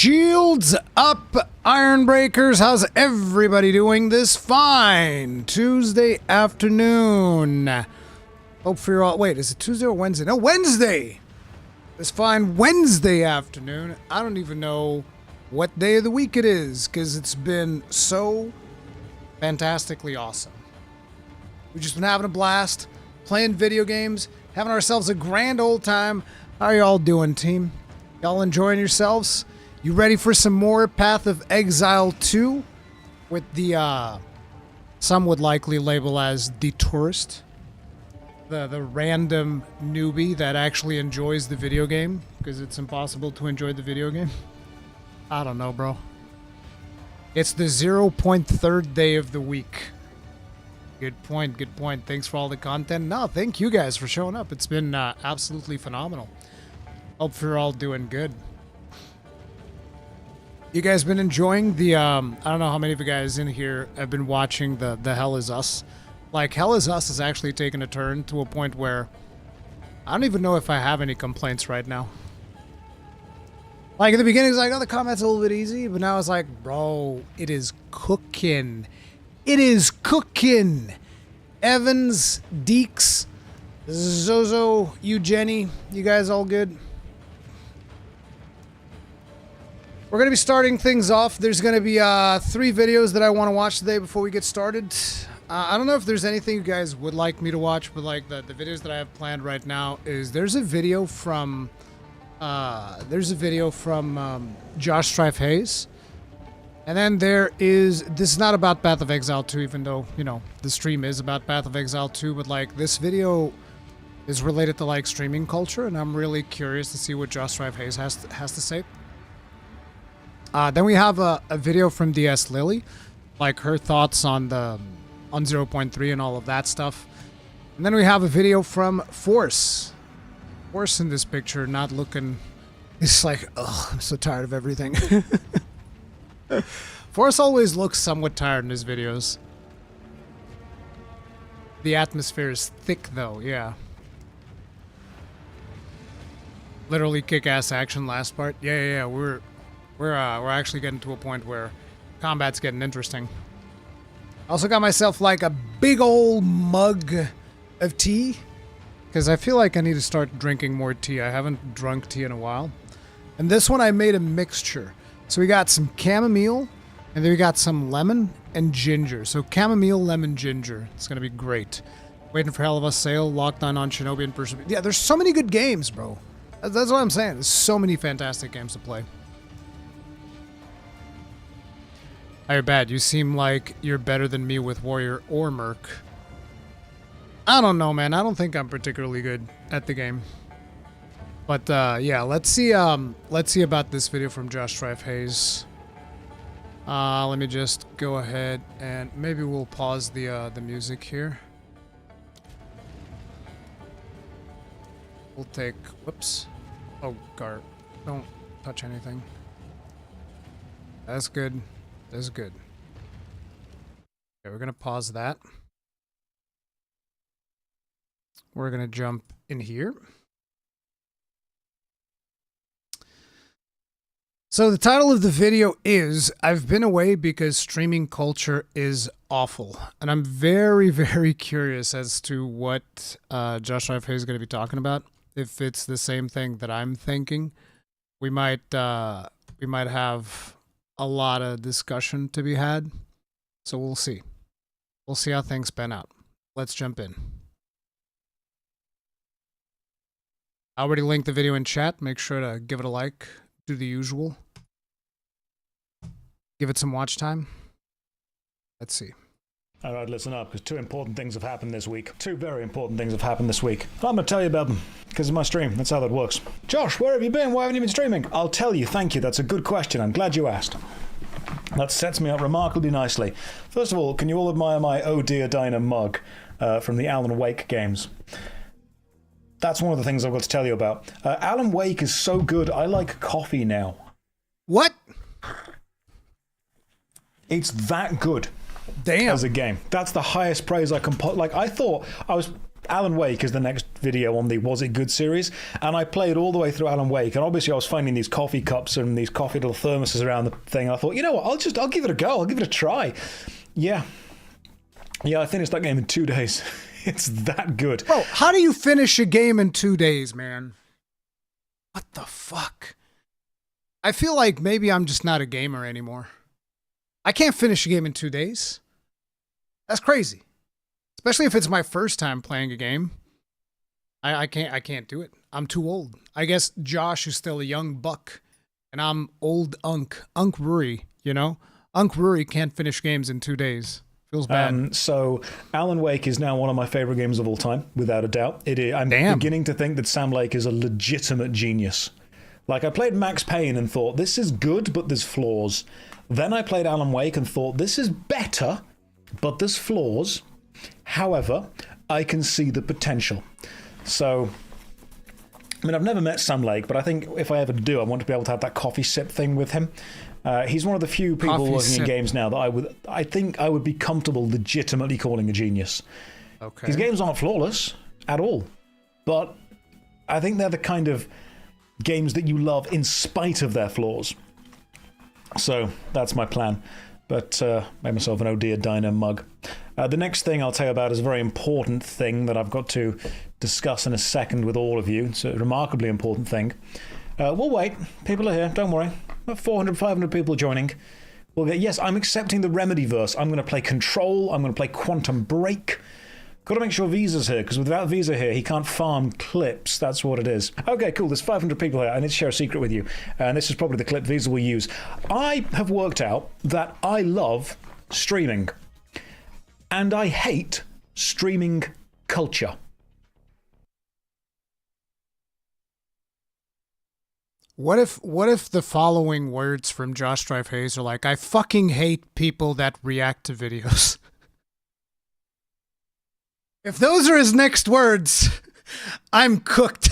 Shields up, Iron Breakers. How's everybody doing this fine Tuesday afternoon? Hope for your all. Wait, is it Tuesday or Wednesday? No, Wednesday. This fine Wednesday afternoon. I don't even know what day of the week it is because it's been so fantastically awesome. We've just been having a blast, playing video games, having ourselves a grand old time. How are y'all doing, team? Y'all enjoying yourselves? You ready for some more Path of Exile 2? With the, some would likely label as the tourist. The random newbie that actually enjoys the video game. Because it's impossible to enjoy the video game. I don't know, bro. It's the 0.3rd day of the week. Good point, good point. Thanks for all the content. No, thank you guys for showing up. It's been absolutely phenomenal. Hope you're all doing good. You guys been enjoying the, I don't know how many of you guys in here have been watching the Hell Is Us. Like, Hell Is Us has actually taken a turn to a point where I don't even know if I have any complaints right now. Like, in the beginning, it's like, oh, the combat's a little bit easy, but now it's like, bro, it is cooking. It is cooking. Evans, Deeks, Zozo, you, Jenny, you guys all good? We're going to be starting things off. There's going to be 3 videos that I want to watch today before we get started. I don't know if there's anything you guys would like me to watch, but like the videos that I have planned right now is there's a video from Josh Strife Hayes. And then there is, this is not about Path of Exile 2, even though, you know, the stream is about Path of Exile 2, but like this video is related to like streaming culture, and I'm really curious to see what Josh Strife Hayes has to say. Then we have a video from DS Lily, like her thoughts on 0.3 and all of that stuff. And then we have a video from Force. Force in this picture, not looking, it's like, ugh, I'm so tired of everything. Force always looks somewhat tired in his videos. The atmosphere is thick though, yeah. Literally kick-ass action last part. Yeah, we're actually getting to a point where combat's getting interesting. I also got myself like a big old mug of tea because I feel like I need to start drinking more tea. I haven't drunk tea in a while. And this one I made a mixture. So we got some chamomile and then we got some lemon and ginger. So chamomile, lemon, ginger. It's going to be great. Waiting for Hell of a Sale, Locked On Shinobi and Perseverance. Yeah, there's so many good games, bro. That's what I'm saying. There's so many fantastic games to play. You're bad. You seem like you're better than me with Warrior or Merc. I don't know, man. I don't think I'm particularly good at the game. But yeah, let's see about this video from Josh Strife Hayes. Let me just go ahead and maybe we'll pause the music here. We'll take, whoops. Oh, Gar, don't touch anything. That's good. That's good. Okay, we're gonna pause that. We're gonna jump in here. So the title of the video is, I've been away because streaming culture is awful. And I'm very, very curious as to what Josh Strife Hayes is going to be talking about. If it's the same thing that I'm thinking, we might have a lot of discussion to be had. So we'll see. We'll see how things pan out. Let's jump in. I already linked the video in chat. Make sure to give it a like. Do the usual. Give it some watch time. Let's see. All right, listen up, because 2 important things have happened this week. 2 very important things have happened this week. I'm going to tell you about them, because of my stream. That's how that works. Josh, where have you been? Why haven't you been streaming? I'll tell you. Thank you. That's a good question. I'm glad you asked. That sets me up remarkably nicely. First of all, can you all admire my Oh Dear Dinah mug from the Alan Wake games? That's one of the things I've got to tell you about. Alan Wake is so good, I like coffee now. What? It's that good. Damn. As a game. That's the highest praise I can put. Like, I thought I was Alan Wake is the next video on the Was It Good series, and I played all the way through Alan Wake, and obviously I was finding these coffee cups and these coffee little thermoses around the thing, and I thought, you know what, I'll give it a go, I'll give it a try. Yeah, I finished that game in 2 days. It's that good. Bro, how do you finish a game in 2 days, man? What the fuck? I feel like maybe I'm just not a gamer anymore. I can't finish a game in 2 days. That's crazy. Especially if it's my first time playing a game. I can't do it. I'm too old. I guess Josh is still a young buck. And I'm old Unk. Unk Ruri, you know? Unk Ruri can't finish games in 2 days. Feels bad. So Alan Wake is now one of my favorite games of all time, without a doubt. I'm beginning to think that Sam Lake is a legitimate genius. Like, I played Max Payne and thought, this is good, but there's flaws. Then I played Alan Wake and thought, this is better, but there's flaws. However, I can see the potential. So, I mean, I've never met Sam Lake, but I think if I ever do, I want to be able to have that coffee sip thing with him. He's one of the few people working in games now that I think I would be comfortable legitimately calling a genius. Okay. His games aren't flawless at all, but I think they're the kind of games that you love in spite of their flaws. So that's my plan. But made myself an Oh Dear Diner mug. The next thing I'll tell you about is a very important thing that I've got to discuss in a second with all of you. It's a remarkably important thing. We'll wait. People are here. Don't worry. About 400, 500 people joining. We'll get. Yes, I'm accepting the Remedyverse. I'm going to play Control. I'm going to play Quantum Break. Got to make sure Visa's here, because without Visa here, he can't farm clips. That's what it is. Okay, cool. There's 500 people here. I need to share a secret with you. And this is probably the clip Visa will use. I have worked out that I love streaming. And I hate streaming culture. What if the following words from Josh Strife Hayes are like, I fucking hate people that react to videos? If those are his next words, I'm cooked.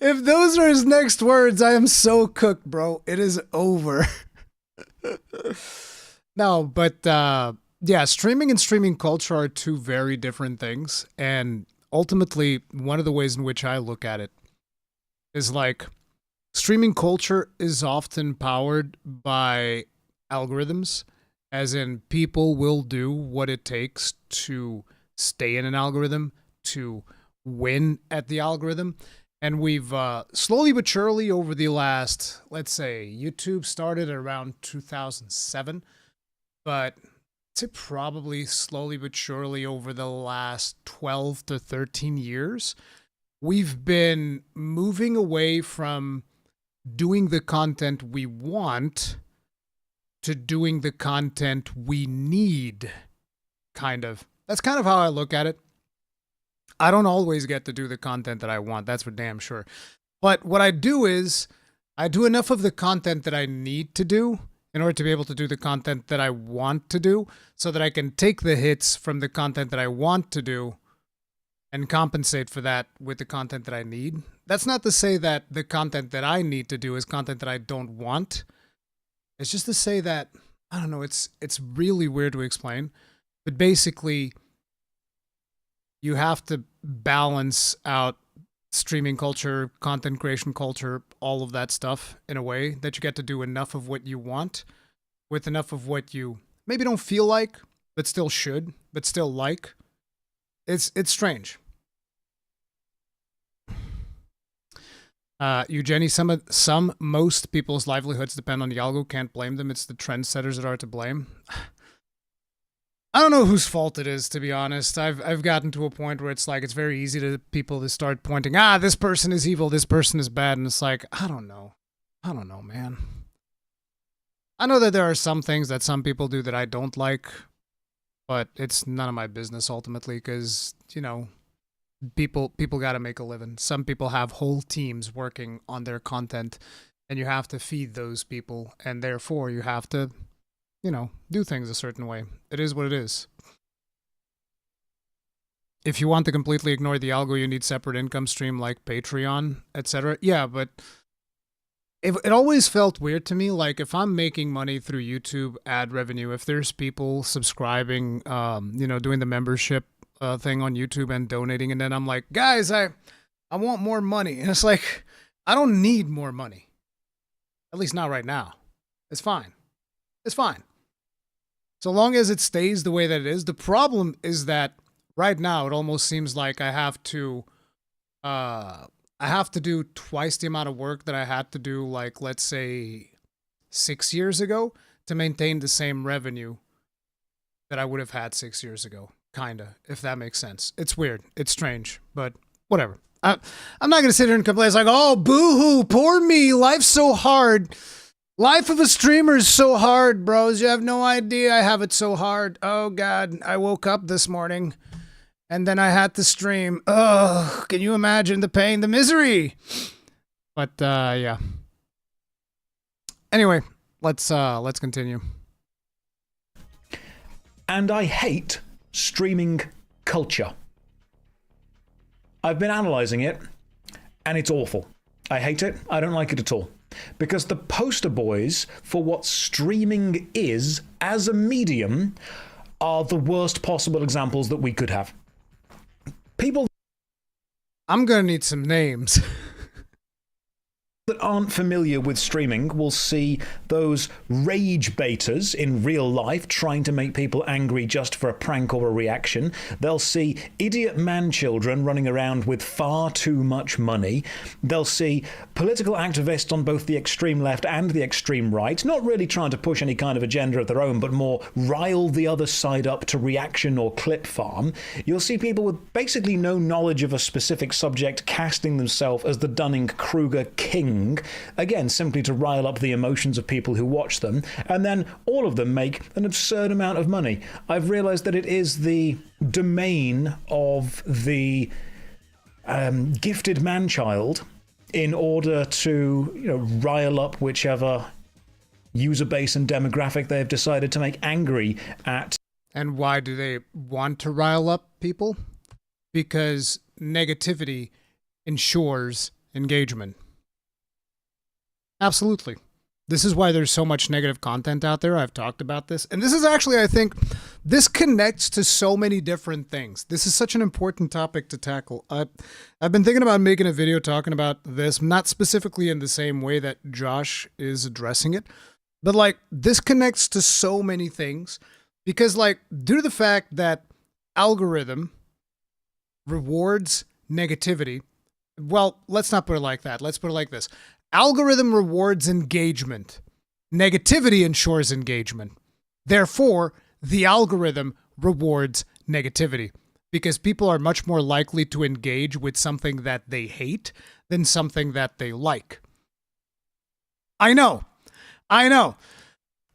If those are his next words, I am so cooked, bro. It is over. No, but yeah, streaming and streaming culture are two very different things. And ultimately, one of the ways in which I look at it is like streaming culture is often powered by algorithms. As in, people will do what it takes to stay in an algorithm, to win at the algorithm. And we've slowly but surely over the last, let's say, YouTube started around 2007. But I'd say probably slowly but surely over the last 12 to 13 years, we've been moving away from doing the content we want to doing the content we need, kind of. That's kind of how I look at it. I don't always get to do the content that I want, that's for damn sure. But what I do is, I do enough of the content that I need to do in order to be able to do the content that I want to do, so that I can take the hits from the content that I want to do and compensate for that with the content that I need. That's not to say that the content that I need to do is content that I don't want. It's just to say that, I don't know, it's really weird to explain, but basically you have to balance out streaming culture, content creation culture, all of that stuff in a way that you get to do enough of what you want with enough of what you maybe don't feel like, but still should, but still like. It's strange. Eugenie, most people's livelihoods depend on the algo. Can't blame them. It's the trendsetters that are to blame. I don't know whose fault it is, to be honest. I've gotten to a point where it's like, it's very easy to people to start pointing, this person is evil, this person is bad. And it's like, I don't know, man. I know that there are some things that some people do that I don't like, but it's none of my business ultimately, because, you know, people got to make a living. Some people have whole teams working on their content, and you have to feed those people, and therefore you have to, you know, do things a certain way. It is what it is. If you want to completely ignore the algo, you need separate income stream like Patreon, etc. Yeah, but it always felt weird to me. Like if I'm making money through YouTube ad revenue, if there's people subscribing, doing the membership thing on YouTube and donating, and then I'm like, guys, I want more money. And it's like, I don't need more money. At least not right now. It's fine. It's fine. So long as it stays the way that it is. The problem is that right now it almost seems like I have to do twice the amount of work that I had to do, like, let's say 6 years ago to maintain the same revenue that I would have had 6 years ago. Kinda, if that makes sense. It's weird. It's strange, but whatever. I'm not going to sit here and complain. It's like, oh, boo-hoo, poor me. Life's so hard. Life of a streamer is so hard, bros. You have no idea I have it so hard. Oh, God. I woke up this morning, and then I had to stream. Ugh, can you imagine the pain, the misery? But, yeah. Anyway, let's continue. And I hate streaming culture. I've been analysing it, and it's awful. I hate it. I don't like it at all. Because the poster boys for what streaming is as a medium are the worst possible examples that we could have. People... I'm gonna need some names. that aren't familiar with streaming will see those rage baiters in real life trying to make people angry just for a prank or a reaction. They'll see idiot man-children running around with far too much money. They'll see political activists on both the extreme left and the extreme right, not really trying to push any kind of agenda of their own, but more rile the other side up to reaction or clip farm. You'll see people with basically no knowledge of a specific subject casting themselves as the Dunning-Kruger king, again, simply to rile up the emotions of people who watch them, and then all of them make an absurd amount of money. I've realized that it is the domain of the gifted man-child in order to, rile up whichever user base and demographic they have decided to make angry at. And why do they want to rile up people? Because negativity ensures engagement. Absolutely. This is why there's so much negative content out there. I've talked about this. And this is actually, I think, this connects to so many different things. This is such an important topic to tackle. I've been thinking about making a video talking about this, not specifically in the same way that Josh is addressing it, but like this connects to so many things because like due to the fact that algorithm rewards negativity, well, let's not put it like that. Let's put it like this. Algorithm rewards engagement. Negativity ensures engagement. Therefore, the algorithm rewards negativity because people are much more likely to engage with something that they hate than something that they like. I know.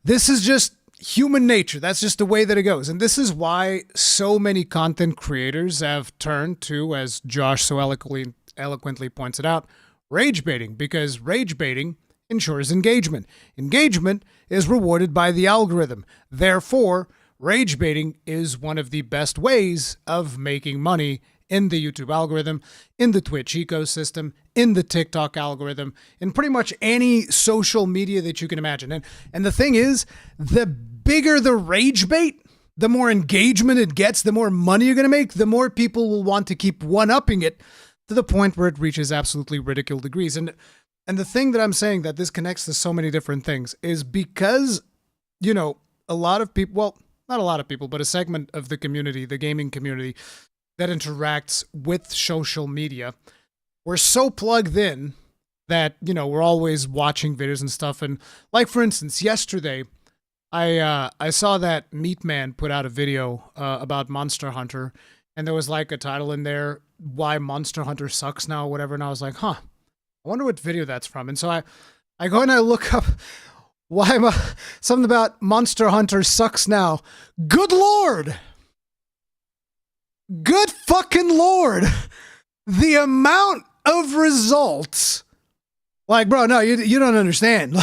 This is just human nature. That's just the way that it goes. And this is why so many content creators have turned to, as Josh so eloquently points it out, rage baiting, because rage baiting ensures engagement. Engagement is rewarded by the algorithm. Therefore, rage baiting is one of the best ways of making money in the YouTube algorithm, in the Twitch ecosystem, in the TikTok algorithm, in pretty much any social media that you can imagine. And the thing is, the bigger the rage bait, the more engagement it gets, the more money you're going to make, the more people will want to keep one-upping it, to the point where it reaches absolutely ridiculous degrees. And the thing that I'm saying that this connects to so many different things is because, a lot of people, well, not a lot of people, but a segment of the community, the gaming community that interacts with social media, we're so plugged in that, we're always watching videos and stuff. And like, for instance, yesterday, I saw that Meatman put out a video about Monster Hunter, and there was like a title in there, why Monster Hunter sucks now or whatever. And I was like, I wonder what video that's from. And so I go and I look up something about Monster Hunter sucks now. Good Lord. Good fucking Lord. The amount of results. Like, bro, no, you don't understand.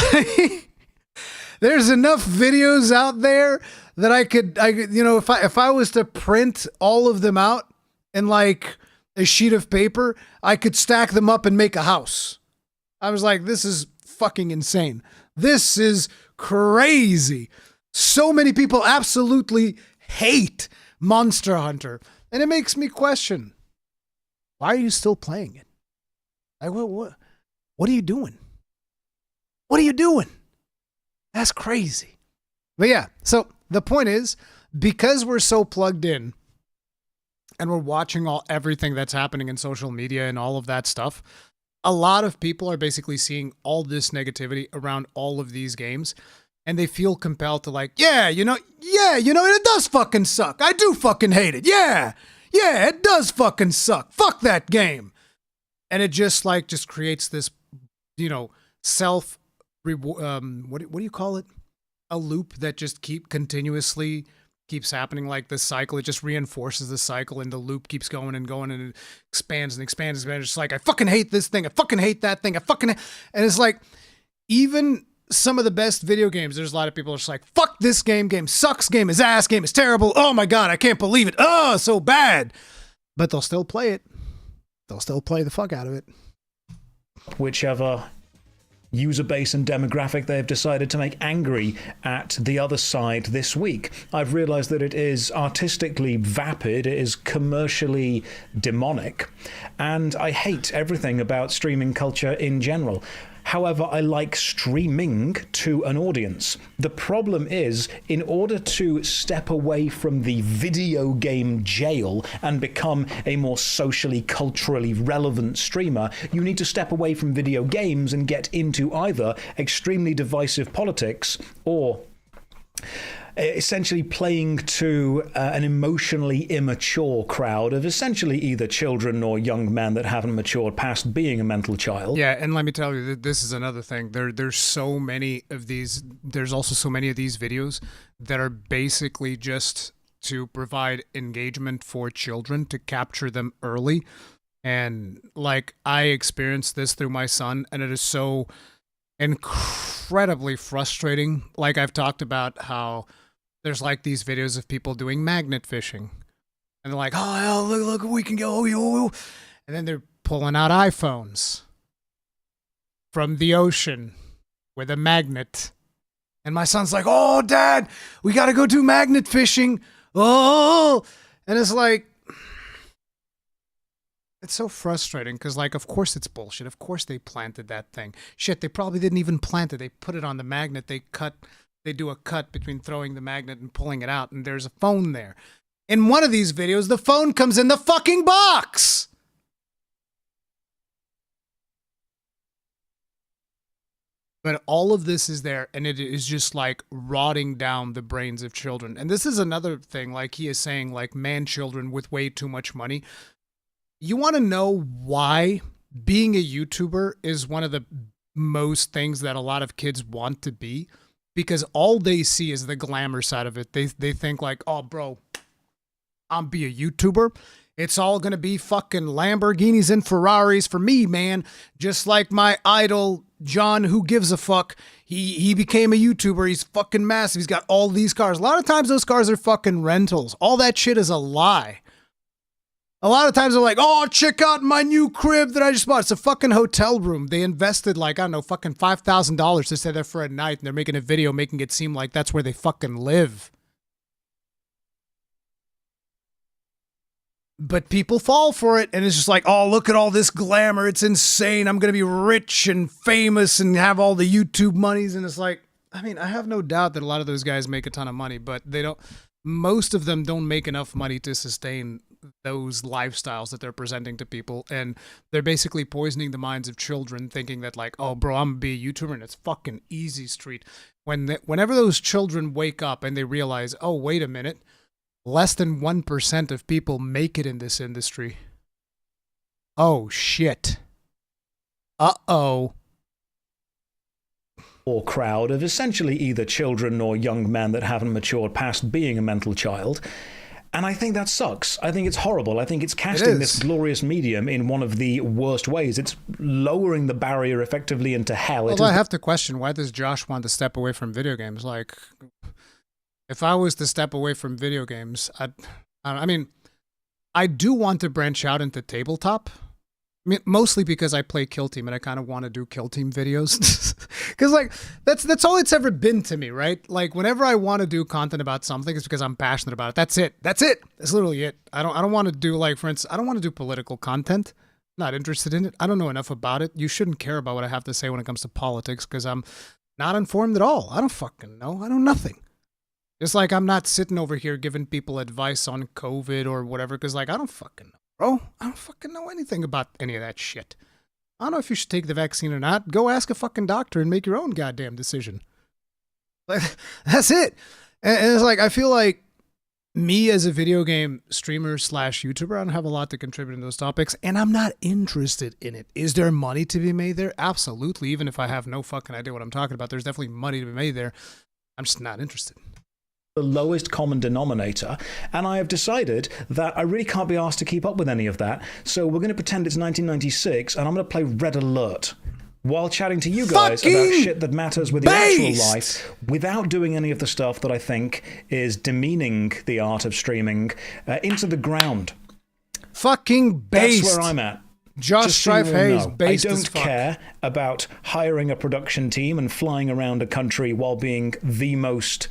There's enough videos out there that I could, if I was to print all of them out in like a sheet of paper, I could stack them up and make a house. I was like, this is fucking insane. This is crazy. So many people absolutely hate Monster Hunter. And it makes me question, why are you still playing it? Like, what are you doing? What are you doing? That's crazy. But yeah, so the point is, because we're so plugged in and we're watching everything that's happening in social media and all of that stuff, a lot of people are basically seeing all this negativity around all of these games, and they feel compelled to like, it does fucking suck. I do fucking hate it. Yeah, it does fucking suck. Fuck that game. And it just creates this, self, what do you call it? A loop that just continuously keeps happening, like this cycle. It just reinforces the cycle, and the loop keeps going and going, and it expands and expands and expands. It's like, I fucking hate this thing. I fucking hate that thing. And it's like, even some of the best video games, there's a lot of people are just like, fuck this game. Game sucks. Game is ass. Game is terrible. Oh my God, I can't believe it. Oh, so bad. But they'll still play it. They'll still play the fuck out of it. Whichever user base and demographic they have decided to make angry at the other side this week. I've realized that it is artistically vapid, it is commercially demonic, and I hate everything about streaming culture in general. However, I like streaming to an audience. The problem is, in order to step away from the video game jail and become a more socially, culturally relevant streamer, you need to step away from video games and get into either extremely divisive politics or essentially playing to an emotionally immature crowd of essentially either children or young men that haven't matured past being a mental child. Yeah, and let me tell you, this is another thing. There's so many of these. There's also so many of these videos that are basically just to provide engagement for children, to capture them early. And like, I experienced this through my son, and it is so incredibly frustrating. Like, I've talked about how there's like these videos of people doing magnet fishing, and they're like, oh, look, we can go, and then they're pulling out iPhones from the ocean with a magnet. And my son's like, oh, Dad, we got to go do magnet fishing. Oh, and it's like, it's so frustrating because, like, of course it's bullshit. Of course they planted that thing. Shit, they probably didn't even plant it. They put it on the magnet. They do a cut between throwing the magnet and pulling it out, and there's a phone there. In one of these videos, the phone comes in the fucking box. But all of this is there, and it is just like rotting down the brains of children. And this is another thing, like he is saying, like, man children with way too much money. You want to know why being a YouTuber is one of the most things that a lot of kids want to be? Because all they see is the glamour side of it. They think like, oh, bro, I'm be a YouTuber. It's all going to be fucking Lamborghinis and Ferraris for me, man. Just like my idol, John, who gives a fuck. He became a YouTuber. He's fucking massive. He's got all these cars. A lot of times those cars are fucking rentals. All that shit is a lie. A lot of times they're like, oh, check out my new crib that I just bought. It's a fucking hotel room. They invested like, I don't know, fucking $5,000 to stay there for a night, and they're making a video making it seem like that's where they fucking live. But people fall for it, and it's just like, oh, look at all this glamour. It's insane. I'm going to be rich and famous and have all the YouTube monies. And it's like, I mean, I have no doubt that a lot of those guys make a ton of money, but most of them don't make enough money to sustain those lifestyles that they're presenting to people, and they're basically poisoning the minds of children, thinking that like, oh, bro, I'm gonna be a YouTuber and it's fucking easy street. Whenever those children wake up and they realize, oh, wait a minute, less than 1% of people make it in this industry. Oh shit. Uh-oh. Or crowd of essentially either children or young men that haven't matured past being a mental child. And I think that sucks. I think it's horrible. I think it's casting this glorious medium in one of the worst ways. It's lowering the barrier effectively into hell. Although I have to question, why does Josh want to step away from video games? Like, if I was to step away from video games, I mean, I do want to branch out into tabletop, I mean, mostly because I play Kill Team and I kind of want to do Kill Team videos. Because, like, that's all it's ever been to me, right? Like, whenever I want to do content about something, it's because I'm passionate about it. That's it. That's it. That's literally it. I don't want to do, like, for instance, I don't want to do political content. Not interested in it. I don't know enough about it. You shouldn't care about what I have to say when it comes to politics because I'm not informed at all. I don't fucking know. I know nothing. Just like I'm not sitting over here giving people advice on COVID or whatever because, like, I don't fucking know. Bro, I don't fucking know anything about any of that shit. I don't know if you should take the vaccine or not. Go ask a fucking doctor and make your own goddamn decision. That's it. And it's like, I feel like me as a video game streamer slash YouTuber, I don't have a lot to contribute in those topics, and I'm not interested in it. Is there money to be made there? Absolutely. Even if I have no fucking idea what I'm talking about, there's definitely money to be made there. I'm just not interested. The lowest common denominator, and I have decided that I really can't be asked to keep up with any of that, so we're going to pretend it's 1996 and I'm going to play Red Alert while chatting to you guys about shit that matters with your actual life without doing any of the stuff that I think is demeaning the art of streaming into the ground. Fucking based. That's where I'm at. Just Strife Hayes, based I don't care about hiring a production team and flying around a country while being the most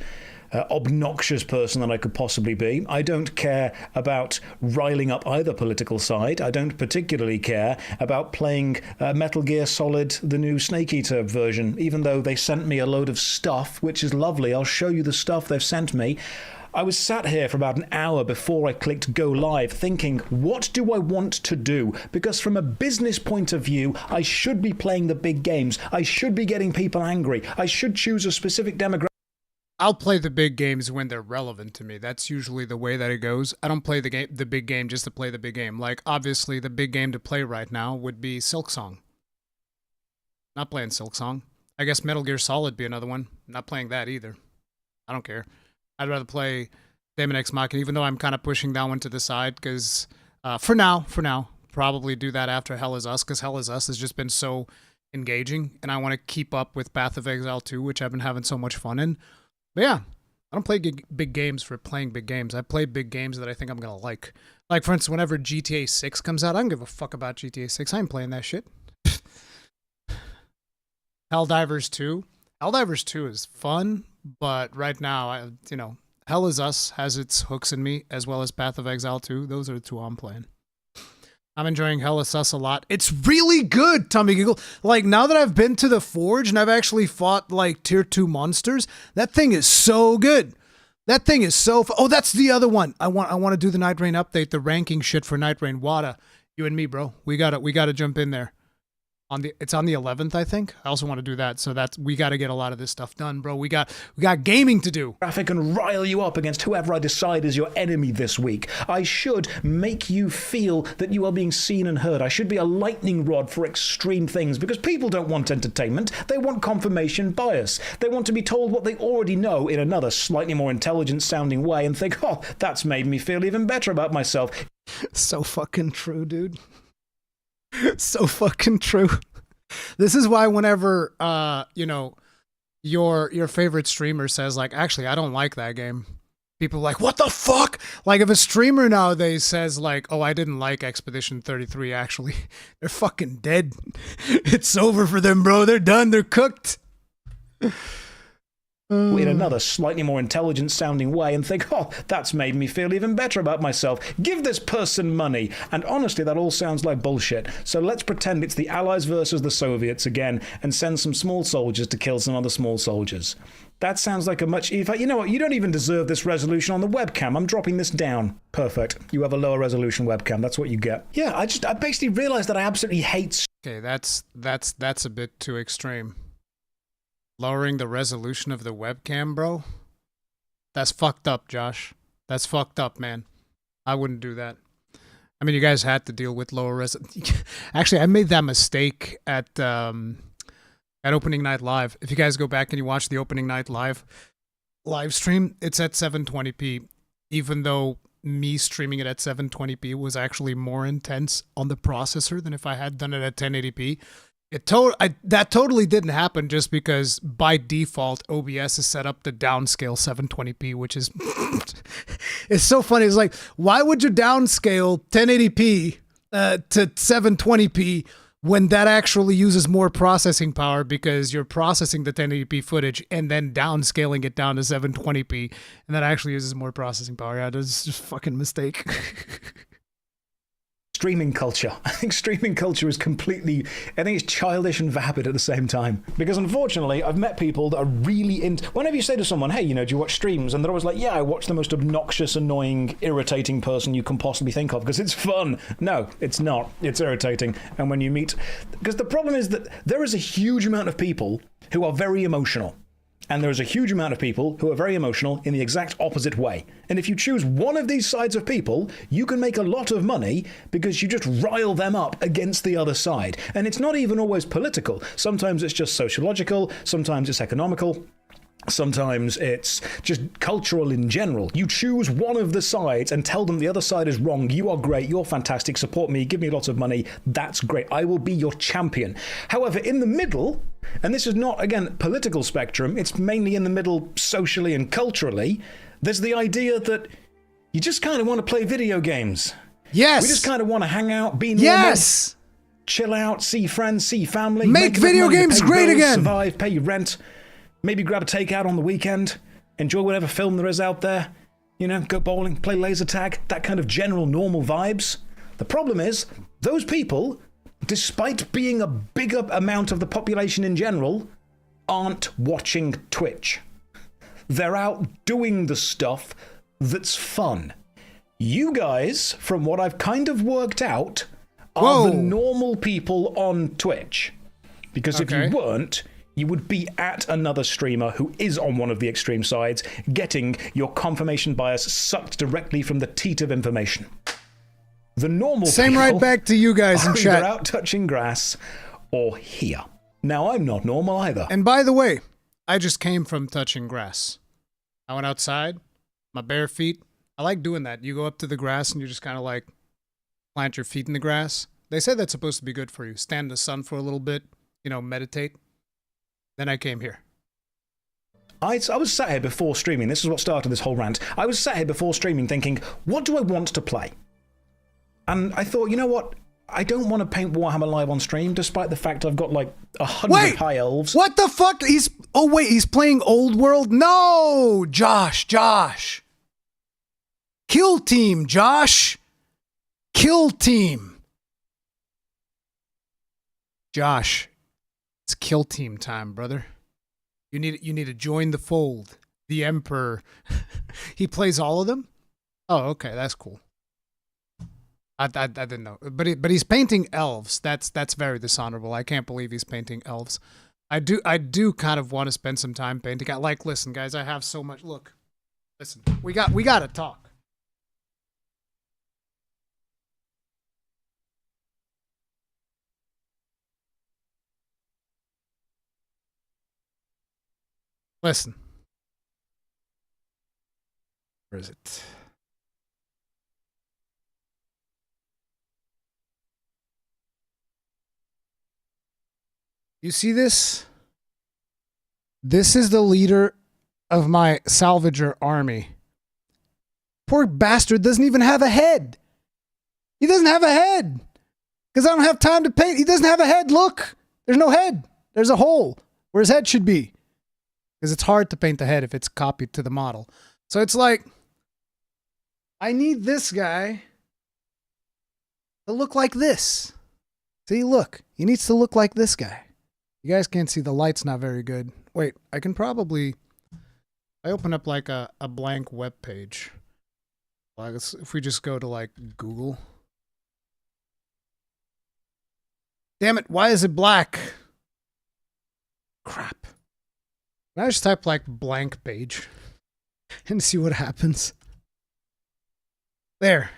obnoxious person that I could possibly be. I don't care about riling up either political side. I don't particularly care about playing Metal Gear Solid, the new Snake Eater version, even though they sent me a load of stuff, which is lovely. I'll show you the stuff they've sent me. I was sat here for about an hour before I clicked go live thinking, what do I want to do? Because from a business point of view, I should be playing the big games. I should be getting people angry. I should choose a specific demographic. I'll play the big games when they're relevant to me. That's usually the way that it goes. I don't play the big game just to play the big game. Like, obviously, the big game to play right now would be Silksong. Not playing Silksong. I guess Metal Gear Solid be another one. Not playing that either. I don't care. I'd rather play Daemon X Machina, even though I'm kind of pushing that one to the side, because for now, probably do that after Hell Is Us, because Hell Is Us has just been so engaging, and I want to keep up with Path of Exile 2, which I've been having so much fun in. But yeah, I don't play big games for playing big games. I play big games that I think I'm going to like. Like, for instance, whenever GTA 6 comes out, I don't give a fuck about GTA 6. I ain't playing that shit. Helldivers 2. Helldivers 2 is fun, but right now, Hell Is Us has its hooks in me, as well as Path of Exile 2. Those are the two I'm playing. I'm enjoying Hell Is Us a lot. It's really good, Tommy Giggle. Like, now that I've been to the Forge and I've actually fought, like, Tier 2 monsters, that thing is so good. That thing is so... Oh, that's the other one. I want to do the Night Rain update, the ranking shit for Night Rain. Wada, you and me, bro. We gotta jump in there. It's on the 11th, I think. I also want to do that, so we got to get a lot of this stuff done, bro. We got gaming to do. Traffic and rile you up against whoever I decide is your enemy this week. I should make you feel that you are being seen and heard. I should be a lightning rod for extreme things, because people don't want entertainment. They want confirmation bias. They want to be told what they already know in another slightly more intelligent sounding way and think, oh, that's made me feel even better about myself. So fucking true, dude. So fucking true. This is why whenever your favorite streamer says, like, actually I don't like that game, people are like, what the fuck? Like, if a streamer nowadays says, like, oh, I didn't like Expedition 33, actually, they're fucking dead. It's over for them, bro. They're done. They're cooked. In another slightly more intelligent sounding way and think, oh, that's made me feel even better about myself. Give this person money. And honestly, that all sounds like bullshit. So let's pretend it's the Allies versus the Soviets again and send some small soldiers to kill some other small soldiers. That sounds like a much... In fact, you know what? You don't even deserve this resolution on the webcam. I'm dropping this down. Perfect. You have a lower resolution webcam. That's what you get. Yeah, I basically realized that I absolutely hate... Okay, that's a bit too extreme. Lowering the resolution of the webcam, bro? That's fucked up, Josh. That's fucked up, man. I wouldn't do that. I mean, you guys had to deal with lower res... Actually, I made that mistake at opening night live. If you guys go back and you watch the opening night live stream, it's at 720p, even though me streaming it at 720p was actually more intense on the processor than if I had done it at 1080p. That totally didn't happen just because by default OBS is set up to downscale 720p, which is it's so funny. It's like, why would you downscale 1080p to 720p when that actually uses more processing power because you're processing the 1080p footage and then downscaling it down to 720p, and that actually uses more processing power. Yeah, that's just a fucking mistake. Streaming culture. I think streaming culture is completely, I think it's childish and vapid at the same time. Because unfortunately, I've met people that are really into, whenever you say to someone, hey, you know, do you watch streams? And they're always like, yeah, I watch the most obnoxious, annoying, irritating person you can possibly think of because it's fun. No, it's not. It's irritating. And when you meet, because the problem is that there is a huge amount of people who are very emotional. And there is a huge amount of people who are very emotional in the exact opposite way. And if you choose one of these sides of people, you can make a lot of money because you just rile them up against the other side. And it's not even always political. Sometimes it's just sociological. Sometimes it's economical. Sometimes it's just cultural in general. You choose one of the sides and tell them the other side is wrong. You are great. You're fantastic. Support me. Give me lots of money. That's great. I will be your champion. However, in the middle, and this is not, again, political spectrum, it's mainly in the middle socially and culturally, there's the idea that you just kind of want to play video games. Yes. We just kind of want to hang out, be normal. Yes. Chill out, see friends, see family. Make video games great again. Survive, pay your rent. Maybe grab a takeout on the weekend, enjoy whatever film there is out there, you know, go bowling, play laser tag, that kind of general normal vibes. The problem is, those people, despite being a bigger amount of the population in general, aren't watching Twitch. They're out doing the stuff that's fun. You guys, from what I've kind of worked out, are the normal people on Twitch. Because if you weren't, you would be at another streamer who is on one of the extreme sides, getting your confirmation bias sucked directly from the teat of information. The normal Same right back to you guys in are chat. either out touching grass or here. Now, I'm not normal either. And by the way, I just came from touching grass. I went outside, my bare feet. I like doing that. You go up to the grass and you just kind of like plant your feet in the grass. They say that's supposed to be good for you. Stand in the sun for a little bit, you know, meditate. Then I came here. I was sat here before streaming. This is what started this whole rant. I was sat here before streaming thinking, what do I want to play? And I thought, you know what? I don't want to paint Warhammer live on stream, despite the fact I've got like 100 high elves. What the fuck? He's playing Old World? No! Josh. Kill team, Josh. Kill team. Josh. It's kill team time, brother. You need to join the fold. The Emperor. He plays all of them? Oh, okay, that's cool. I didn't know. But he's painting elves. That's very dishonorable. I can't believe he's painting elves. I do kind of want to spend some time painting. Listen, guys, I have so much. Look. Listen. We got to talk. Listen. Where is it? You see this? This is the leader of my salvager army. Poor bastard doesn't even have a head. He doesn't have a head. Because I don't have time to paint. He doesn't have a head. Look. There's no head. There's a hole where his head should be. Because it's hard to paint the head if it's copied to the model. So it's like, I need this guy to look like this. See, look. He needs to look like this guy. You guys can't see, the light's not very good. Wait, I can probably... I open up like a blank web page. Like if we just go to like Google. Damn it, why is it black? Crap. Can I just type like blank page and see what happens? There.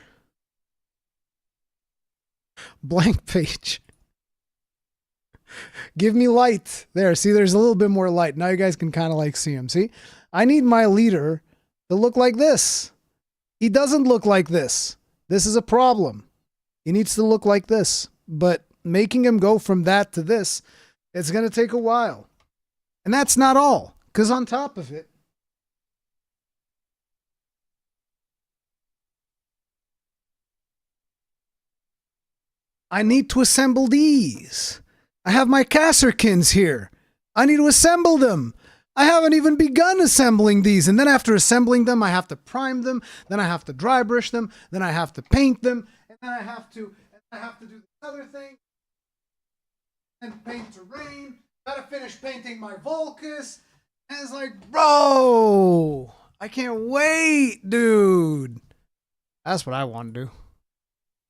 Blank page. Give me light. There, see, there's a little bit more light. Now you guys can kind of like see him. See? I need my leader to look like this. He doesn't look like this. This is a problem. He needs to look like this. But making him go from that to this, it's going to take a while. And that's not all. Because on top of it, I need to assemble these. I have my Kasserkins here. I need to assemble them. I haven't even begun assembling these. And then after assembling them, I have to prime them. Then I have to dry brush them. Then I have to paint them. And then I have to do this other thing. And paint terrain. Gotta finish painting my Volcus. And it's like, bro, I can't wait, dude. That's what I want to do.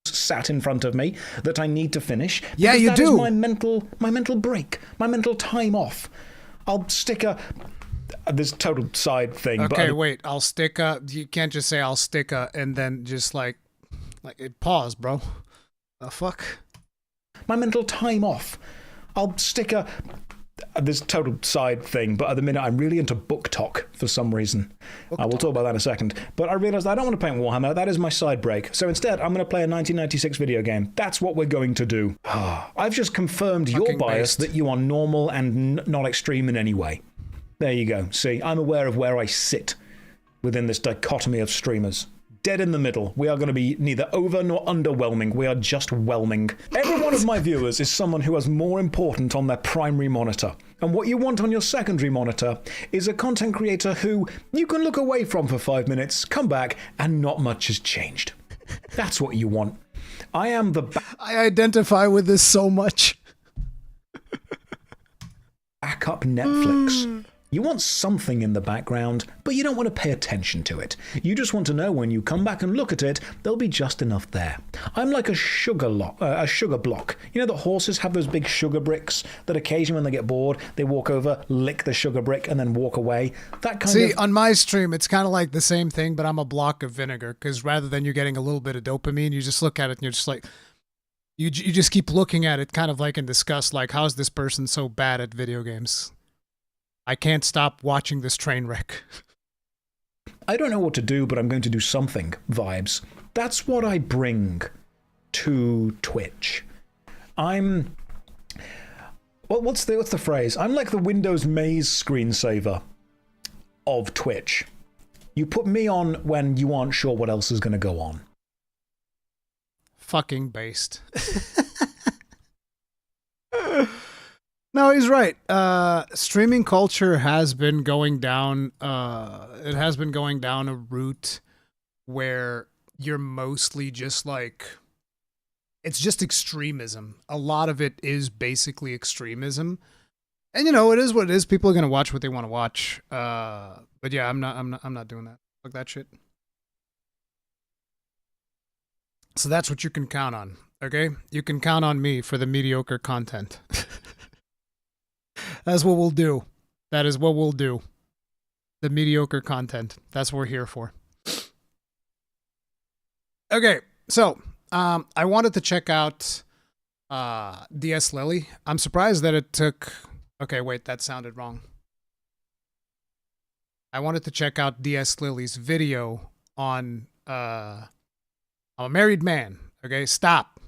Sat in front of me that I need to finish. Yeah, you that do. Is my mental break, my mental time off. I'll stick a this total side thing. Okay, but wait. I'll stick a. You can't just say I'll stick a and then just like pause, bro. The fuck. My mental time off. I'll stick a this total side thing, but at the minute I'm really into book talk for some reason. We'll talk about that in a second. But I realised I don't want to paint Warhammer. That is my side break. So instead, I'm going to play a 1996 video game. That's what we're going to do. I've just confirmed your bias that you are normal and not extreme in any way. There you go. See, I'm aware of where I sit within this dichotomy of streamers. Dead in the middle. We are going to be neither over nor underwhelming. We are just whelming. Every one of my viewers is someone who has more important on their primary monitor. And what you want on your secondary monitor is a content creator who you can look away from for 5 minutes, come back, and not much has changed. That's what you want. I am the... I identify with this so much. Backup Netflix. You want something in the background, but you don't want to pay attention to it. You just want to know when you come back and look at it, there'll be just enough there. I'm like a sugar block. You know that horses have those big sugar bricks that occasionally when they get bored, they walk over, lick the sugar brick, and then walk away? That kind of... See, on my stream, it's kind of like the same thing, but I'm a block of vinegar, because rather than you getting a little bit of dopamine, you just look at it and you're just like... You just keep looking at it kind of like in disgust, like, how's this person so bad at video games? I can't stop watching this train wreck. I don't know what to do, but I'm going to do something vibes. That's what I bring to Twitch. I'm... Well, what's the phrase? I'm like the Windows maze screensaver of Twitch. You put me on when you aren't sure what else is going to go on. Fucking based. No, he's right. Streaming culture has been going down. It has been going down a route where you're mostly just like, it's just extremism. A lot of it is basically extremism, and you know it is what it is. People are gonna watch what they want to watch. But yeah, I'm not doing that. Fuck that shit. So that's what you can count on. Okay, you can count on me for the mediocre content. That's what we'll do. That is what we'll do. The mediocre content. That's what we're here for. Okay, so I wanted to check out DS Lily. I'm surprised that it took... Okay, wait, that sounded wrong. I wanted to check out DS Lily's video on... I'm a married man. Okay, stop.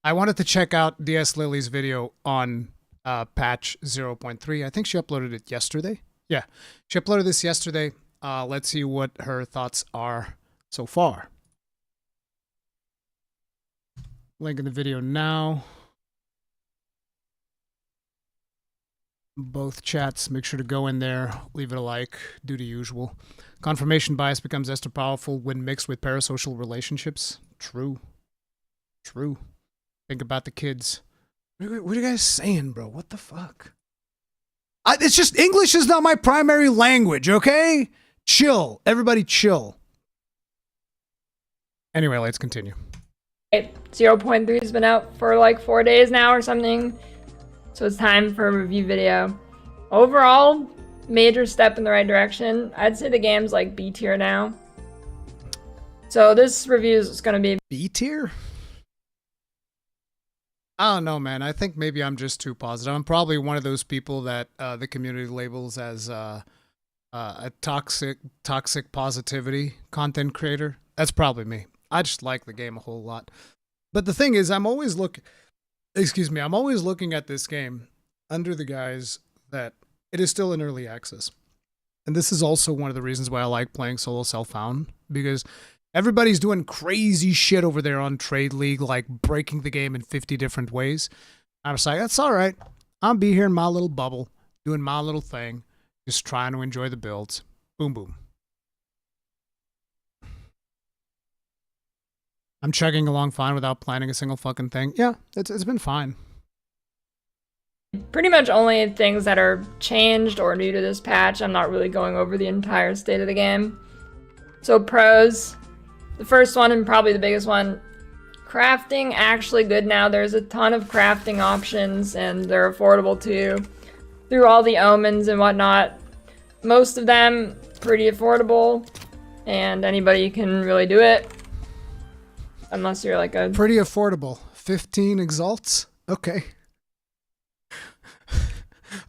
I wanted to check out DS Lily's video on... patch 0.3. I think she uploaded it yesterday. Yeah, she uploaded this yesterday. Let's see what her thoughts are so far. Link in the video now. Both chats, make sure to go in there, leave it a like, do the usual. Confirmation bias becomes extra powerful when mixed with parasocial relationships. True. True. Think about the kids. What are you guys saying, bro? What the fuck? It's just English is not my primary language, okay? Chill. Everybody chill. Anyway, let's continue. 0.3 has been out for like 4 days now or something. So it's time for a review video. Overall, major step in the right direction. I'd say the game's like B tier now. So this review is going to be B tier? I don't know, man. I think maybe I'm just too positive. I'm probably one of those people that the community labels as a toxic positivity content creator. That's probably me. I just like the game a whole lot. But the thing is, I'm always looking at this game under the guise that it is still in early access. And this is also one of the reasons why I like playing solo self-found, because Everybody's doing crazy shit over there on Trade League, like breaking the game in 50 different ways. I was like, that's all right. I'll be here in my little bubble, doing my little thing, just trying to enjoy the builds. Boom, boom. I'm chugging along fine without planning a single fucking thing. Yeah, it's been fine. Pretty much only things that are changed or new to this patch. I'm not really going over the entire state of the game. So pros, the first one and probably the biggest one, crafting actually good now. There's a ton of crafting options and they're affordable too through all the omens and whatnot. Most of them pretty affordable and anybody can really do it unless you're like a... Pretty affordable. 15 exalts? Okay.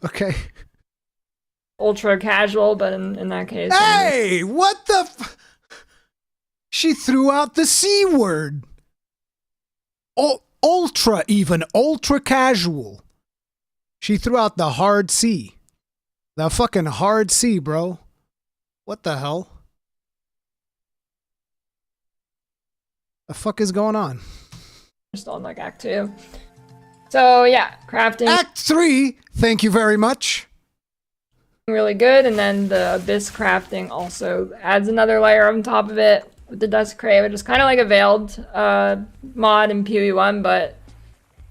Okay. Ultra casual, but in that case... Hey! What the She threw out the C word. Ultra even. Ultra casual. She threw out the hard C. The fucking hard C, bro. What the hell? The fuck is going on? Still in like Act 2. So yeah, crafting. Act 3, thank you very much. Really good, and then the Abyss crafting also adds another layer on top of it with the Dust Crate, which is kind of like a veiled mod in PoE1, but a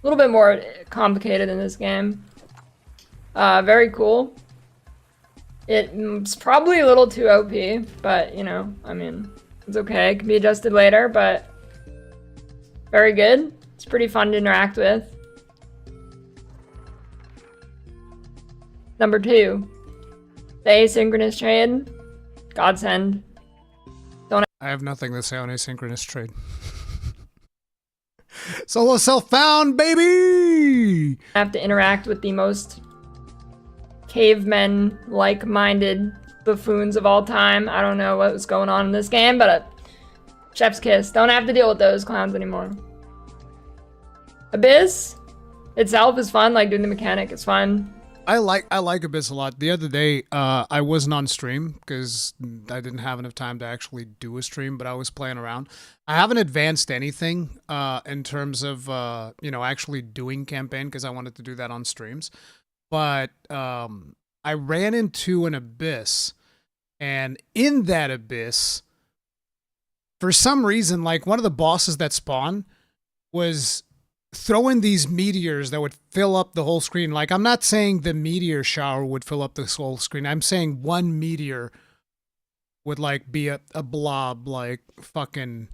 little bit more complicated in this game. Very cool. It's probably a little too OP, but you know, I mean, it's okay. It can be adjusted later, but very good. It's pretty fun to interact with. Number 2, the asynchronous trade. Godsend. I have nothing to say on asynchronous trade. Solo self-found, baby! Have to interact with the most cavemen, like-minded buffoons of all time. I don't know what was going on in this game, but chef's kiss. Don't have to deal with those clowns anymore. Abyss itself is fun, like doing the mechanic is fun. I like Abyss a lot. The other day, I wasn't on stream because I didn't have enough time to actually do a stream, but I was playing around. I haven't advanced anything in terms of you know, actually doing campaign because I wanted to do that on streams. But I ran into an abyss, and in that abyss, for some reason, like one of the bosses that spawned was throwing these meteors that would fill up the whole screen. Like, I'm not saying the meteor shower would fill up this whole screen. I'm saying one meteor would like be a blob, like fucking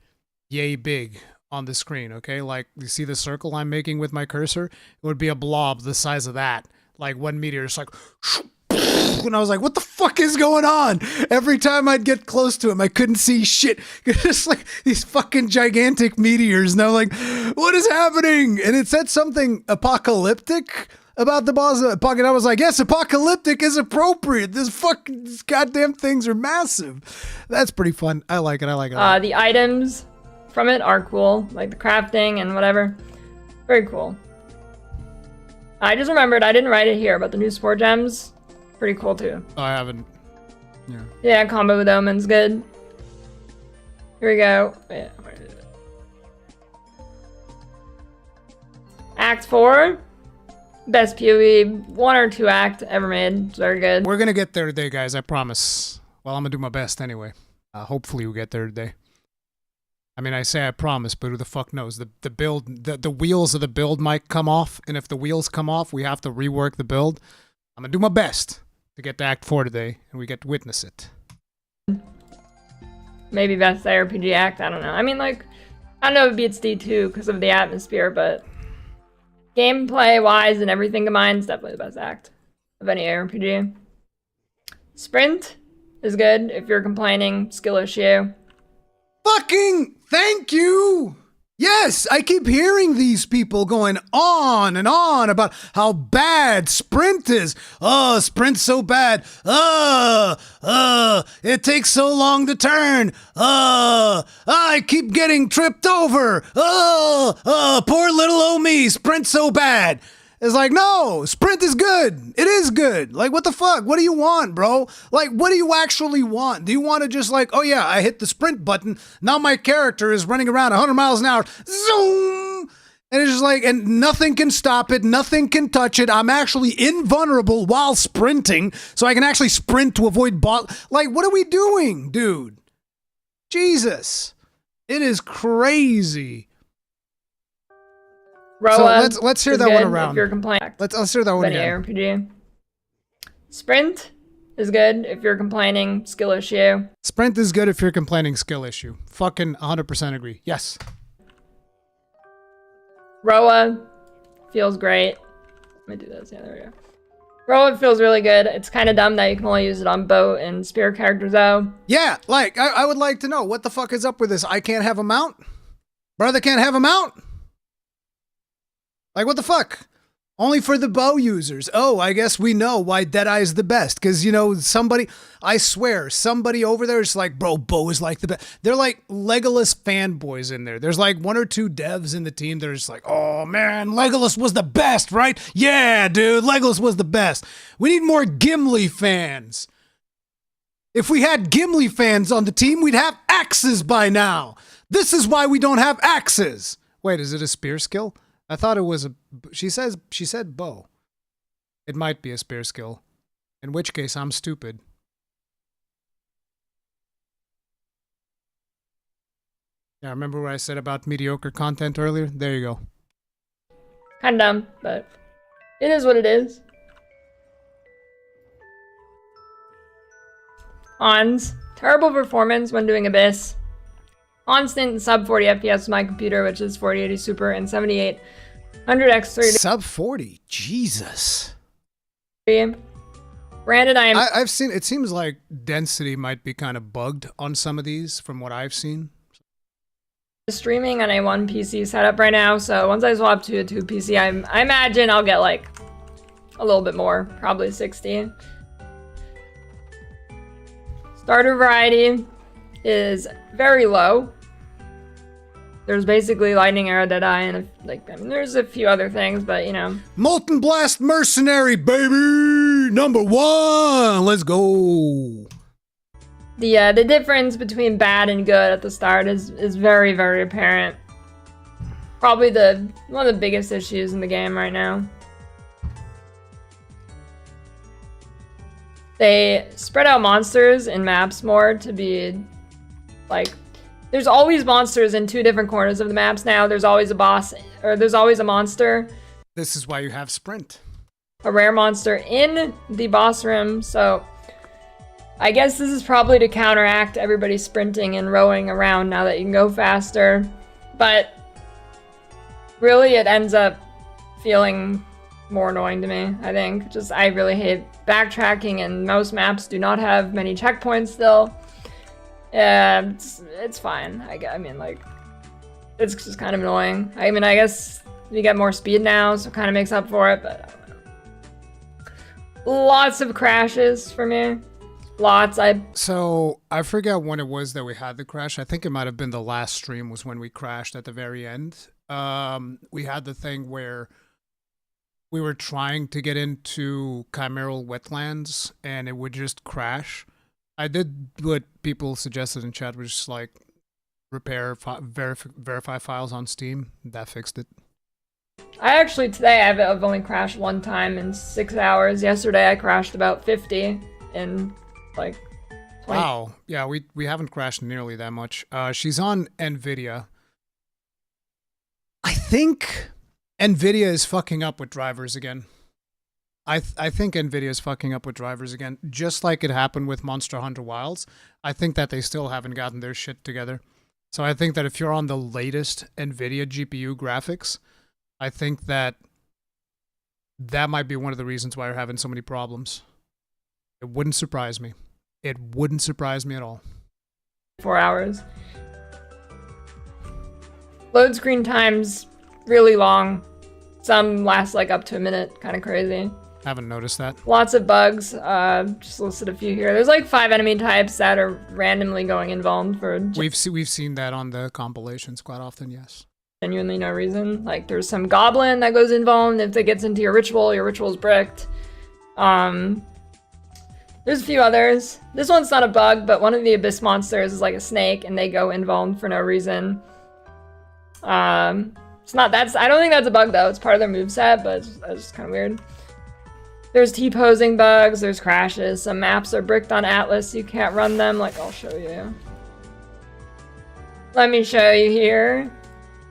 yay big on the screen, okay? Like, you see the circle I'm making with my cursor? It would be a blob the size of that. Like, one meteor is like... And I was like, what the fuck is going on? Every time I'd get close to him, I couldn't see shit. Just like these fucking gigantic meteors. And I'm like, what is happening? And it said something apocalyptic about the boss. And I was like, yes, apocalyptic is appropriate. These goddamn things are massive. That's pretty fun. I like it. I like it. The items from it are cool. Like the crafting and whatever. Very cool. I just remembered, I didn't write it here, but the new sport gems, pretty cool too. Oh, I haven't. Yeah. Yeah, combo with Omen's good. Here we go. Yeah. Act 4. Best PoE 1 or 2 act ever made. It's very good. We're gonna get there today, guys. I promise. Well, I'm gonna do my best anyway. Hopefully we get there today. I mean, I say I promise, but who the fuck knows? The build, the wheels of the build might come off, and if the wheels come off, we have to rework the build. I'm gonna do my best to get to Act 4 today, and we get to witness it. Maybe best ARPG act, I don't know. I mean, like, I don't know if it beats D2 because of the atmosphere, but gameplay-wise and everything combined, it's definitely the best act of any ARPG. Sprint is good if you're complaining, skill issue. Fucking thank you! Yes, I keep hearing these people going on and on about how bad Sprint is. Oh, Sprint's so bad. It takes so long to turn. I keep getting tripped over. Poor little old me, Sprint's so bad. It's like, no, sprint is good. It is good. Like, what the fuck? What do you want, bro? Like, what do you actually want? Do you want to just like, oh yeah, I hit the sprint button. Now my character is running around 100 miles an hour. Zoom! And it's just like, and nothing can stop it. Nothing can touch it. I'm actually invulnerable while sprinting. So I can actually sprint to avoid Like, what are we doing, dude? Jesus. It is crazy. Roa so let's hear is that one good around. If you're complaining. Let's hear that one again. RPG. Sprint is good if you're complaining. Skill issue. Sprint is good if you're complaining. Skill issue. Fucking 100% agree. Yes. Roa feels great. Let me do this. Yeah, there we go. Roa feels really good. It's kind of dumb that you can only use it on boat and spear characters though. Yeah, like, I would like to know what the fuck is up with this. I can't have a mount? Brother can't have a mount? Like, what the fuck? Only for the bow users. Oh, I guess we know why Deadeye's the best. Because, you know, somebody, I swear, somebody over there is like, bro, bow is like the best. They're like Legolas fanboys in there. There's like 1 or 2 devs in the team that are just like, oh man, Legolas was the best, right? Yeah, dude, Legolas was the best. We need more Gimli fans. If we had Gimli fans on the team, we'd have axes by now. This is why we don't have axes. Wait, is it a spear skill? I thought it was a... She said bow. It might be a spear skill. In which case, I'm stupid. Yeah, remember what I said about mediocre content earlier? There you go. Kind of dumb, but it is what it is. Ons. Terrible performance when doing Abyss. Constant sub 40 FPS with my computer, which is 4080 Super and 7800X30. Sub 40? Jesus. Granted, I've seen, it seems like density might be kind of bugged on some of these from what I've seen. Streaming on a 1 PC setup right now, so once I swap to a 2 PC, I imagine I'll get like a little bit more, probably 60. Starter variety is very low. There's basically Lightning Arrow, Deadeye, and there's a few other things, but you know. Molten Blast Mercenary, baby! Number 1! Let's go! The difference between bad and good at the start is very, very apparent. Probably one of the biggest issues in the game right now. They spread out monsters in maps more to be like, there's always monsters in 2 different corners of the maps now. There's always a boss, or there's always a monster. This is why you have sprint. A rare monster in the boss room, so I guess this is probably to counteract everybody sprinting and rowing around now that you can go faster. But really it ends up feeling more annoying to me, I think. Just, I really hate backtracking, and most maps do not have many checkpoints still. Yeah, it's fine. I mean, like, it's just kind of annoying. I mean, I guess you get more speed now, so it kind of makes up for it, but I don't know. Lots of crashes for me. Lots. So, I forget when it was that we had the crash. I think it might have been the last stream was when we crashed at the very end. We had the thing where we were trying to get into chimeral wetlands, and it would just crash. I did what people suggested in chat, which is like repair, verify files on Steam. That fixed it. Today I've only crashed 1 time in 6 hours. Yesterday I crashed about 50 in like 20. Wow. Yeah, we haven't crashed nearly that much. She's on NVIDIA. I think NVIDIA is fucking up with drivers again. I think NVIDIA is fucking up with drivers again, just like it happened with Monster Hunter Wilds. I think that they still haven't gotten their shit together. So I think that if you're on the latest NVIDIA GPU graphics, I think that might be one of the reasons why you're having so many problems. It wouldn't surprise me. It wouldn't surprise me at all. 4 hours. Load screen times really long. Some last like up to a minute, kind of crazy. Haven't noticed that. Lots of bugs. Just listed a few here. There's like 5 enemy types that are randomly going invuln for. We've seen that on the compilations quite often. Yes. genuinely no reason. Like there's some goblin that goes invuln if it gets into your ritual's bricked. There's a few others. This one's not a bug, but one of the abyss monsters is like a snake and they go invuln for no reason. It's not, I don't think that's a bug though. It's part of their moveset, but it's kind of weird. There's T-posing bugs, there's crashes. Some maps are bricked on Atlas, you can't run them. Like, I'll show you. Let me show you here